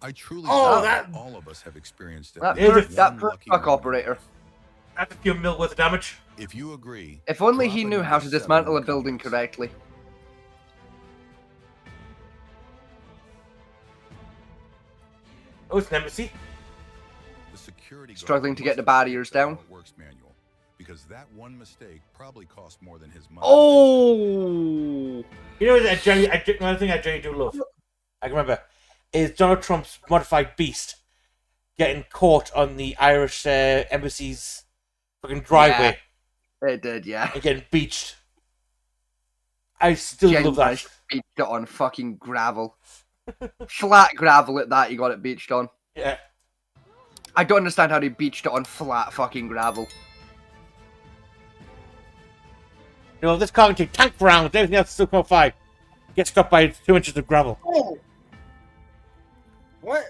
Speaker 6: I truly
Speaker 3: Oh,
Speaker 6: think
Speaker 3: that-
Speaker 6: all of us have experienced
Speaker 1: That
Speaker 6: at least
Speaker 2: poor-
Speaker 1: that
Speaker 6: one
Speaker 1: poor
Speaker 6: lucky
Speaker 1: truck
Speaker 6: moment.
Speaker 1: operator.
Speaker 2: That's a few mil worth of damage.
Speaker 6: If you agree,
Speaker 1: If only he
Speaker 6: drop
Speaker 1: knew
Speaker 6: a
Speaker 1: how to
Speaker 6: number
Speaker 1: dismantle
Speaker 6: 7
Speaker 1: a building
Speaker 6: comments.
Speaker 1: correctly.
Speaker 2: Oh, it's an embassy.
Speaker 6: The security guard
Speaker 1: Struggling to get the
Speaker 6: must have
Speaker 1: barriers
Speaker 6: looked at
Speaker 1: down.
Speaker 6: how it works manual, because that one mistake probably cost more than his money.
Speaker 1: Oh!
Speaker 2: You know that another thing I Jerry do love. I can remember is Donald Trump's modified beast getting caught on the Irish embassy's fucking driveway
Speaker 1: It did, yeah.
Speaker 2: and getting beached. I still love that.
Speaker 1: Beached it on fucking gravel. Flat gravel at that, you got it beached on.
Speaker 2: Yeah.
Speaker 1: I don't understand how they beached it on flat fucking gravel.
Speaker 2: You know, this car can take tank rounds, everything else is still come fine. Get stuck by 2 inches of gravel.
Speaker 3: Oh. What?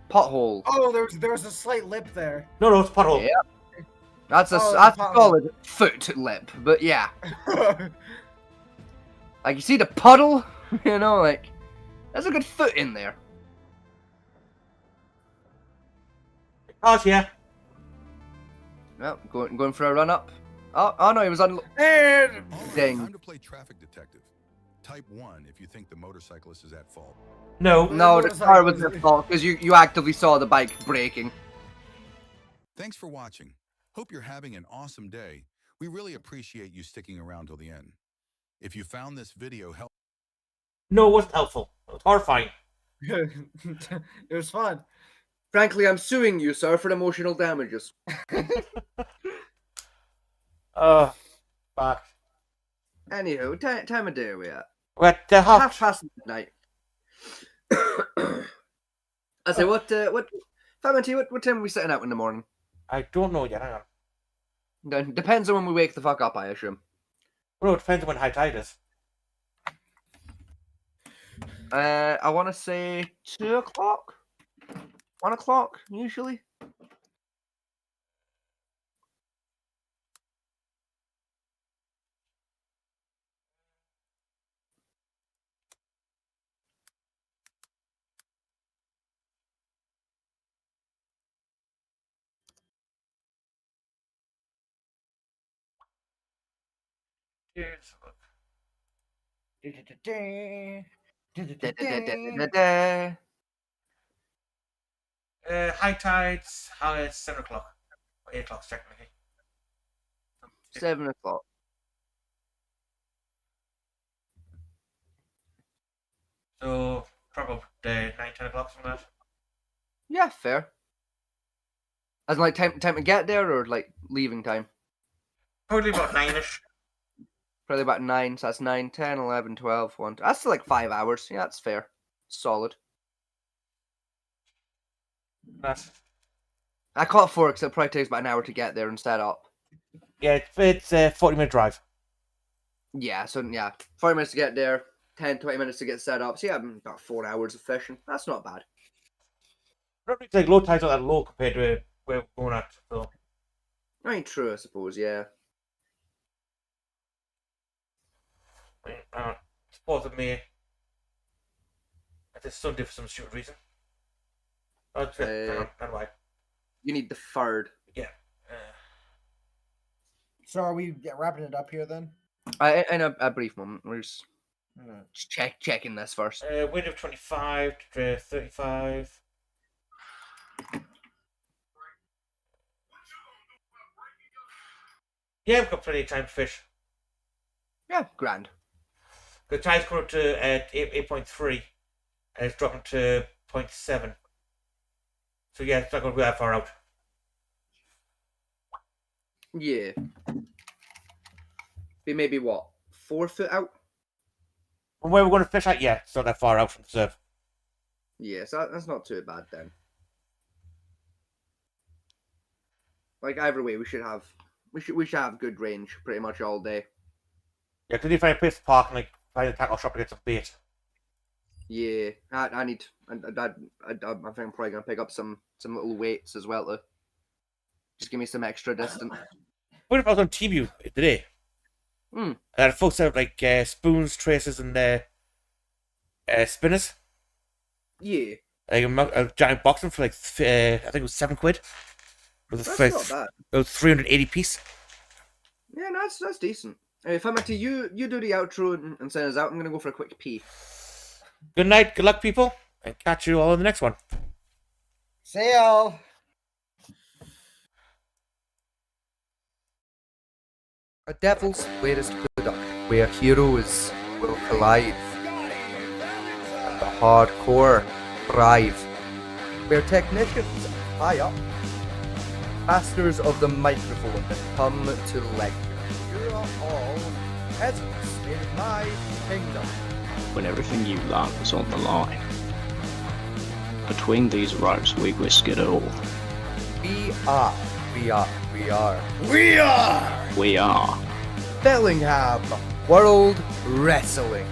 Speaker 1: Pothole.
Speaker 3: Oh, there was a slight lip there.
Speaker 2: No, it's a pothole.
Speaker 1: Yeah. That's a
Speaker 3: Oh,
Speaker 1: that's a
Speaker 3: pothole.
Speaker 1: solid foot lip, but yeah. Like you see the puddle, you know, like there's a good foot in there.
Speaker 2: Cars here.
Speaker 1: Well, going for a run up. Oh no, he was on.
Speaker 3: And
Speaker 6: All right,
Speaker 1: Dang.
Speaker 6: time to play traffic detective. Type 1 if you think the motorcyclist is at fault.
Speaker 2: No.
Speaker 1: No, the car was at fault because you actively saw the bike braking.
Speaker 6: Thanks for watching. Hope you're having an awesome day. We really appreciate you sticking around till the end. If you found this video helpful,
Speaker 2: No, it wasn't helpful. It was horrifying.
Speaker 3: it was fun.
Speaker 1: Frankly, I'm suing you, sir, for emotional damages.
Speaker 2: But
Speaker 1: Anywho, time of day are we at?
Speaker 2: we're at the
Speaker 1: Half past midnight. I say, what Famity, what time are we setting out in the morning?
Speaker 2: I don't know yet. Hang on.
Speaker 1: Depends on when we wake the fuck up, I assume.
Speaker 2: Well, it depends on when high tide is.
Speaker 1: I want to say 2 o'clock, 1 o'clock usually.
Speaker 2: Here's a look. High tides, how it's 7 o'clock. Or 8 o'clock, technically.
Speaker 1: 7 o'clock.
Speaker 2: So, probably 9, 10 o'clock, something like that.
Speaker 1: Yeah, fair. As in, like, time to get there, or like leaving time?
Speaker 2: Probably about 9-ish.
Speaker 1: Probably about 9, so that's 9, 10, 11, 12, 1. That's like 5 hours. Yeah, that's fair. Solid.
Speaker 2: That's,
Speaker 1: I call it 4 because it probably takes about an hour to get there and set up.
Speaker 2: yeah, it's a 40-minute drive.
Speaker 1: Yeah, so yeah, 40 minutes to get there, 10, 20 minutes to get set up. So yeah, about 4 hours of fishing. That's not bad.
Speaker 2: It's like low tides not that low compared to where we're going at. So.
Speaker 1: I mean, true, I suppose, yeah.
Speaker 2: It's 4th of May. It's Sunday for some stupid reason. Anyway.
Speaker 1: You need the 3rd.
Speaker 2: Yeah.
Speaker 3: So are we wrapping it up here then?
Speaker 1: In a brief moment, we're just checking this first.
Speaker 2: Wind of 25 to 35. Yeah, we've got plenty of time to fish.
Speaker 1: Yeah, grand.
Speaker 2: The tide's coming up to 8.3, and it's dropping to 0.7. So yeah, it's not going to be that far out.
Speaker 1: Yeah. Be maybe what, 4 foot out?
Speaker 2: From where we're going to fish at, yeah, it's not that far out from the surf.
Speaker 1: Yeah, so that's not too bad then. Like either way, we should have good range pretty much all day.
Speaker 2: Yeah, because if I place to park and like find a tackle shop to get some bait.
Speaker 1: Yeah, I think I'm probably gonna pick up some little weights as well to just give me some extra distance.
Speaker 2: What if I was on TView today? And folks have like spoons, traces, and spinners.
Speaker 1: Yeah.
Speaker 2: Like a giant box for like I think it was £7.
Speaker 1: That's not bad.
Speaker 2: It was 380 piece.
Speaker 1: Yeah, no, that's decent. If I'm to you do the outro and send us out. I'm gonna go for a quick pee.
Speaker 2: Good night, good luck, people, and catch you all in the next one.
Speaker 3: See y'all.
Speaker 1: A Devil's latest production, where heroes will collide, and the hardcore thrive, where technicians high up, masters of the microphone come to lecture. You are all peasants in my kingdom.
Speaker 8: When everything you love is on the line, between these ropes we risk it all.
Speaker 1: We are
Speaker 8: We are
Speaker 1: Bellingham World Wrestling.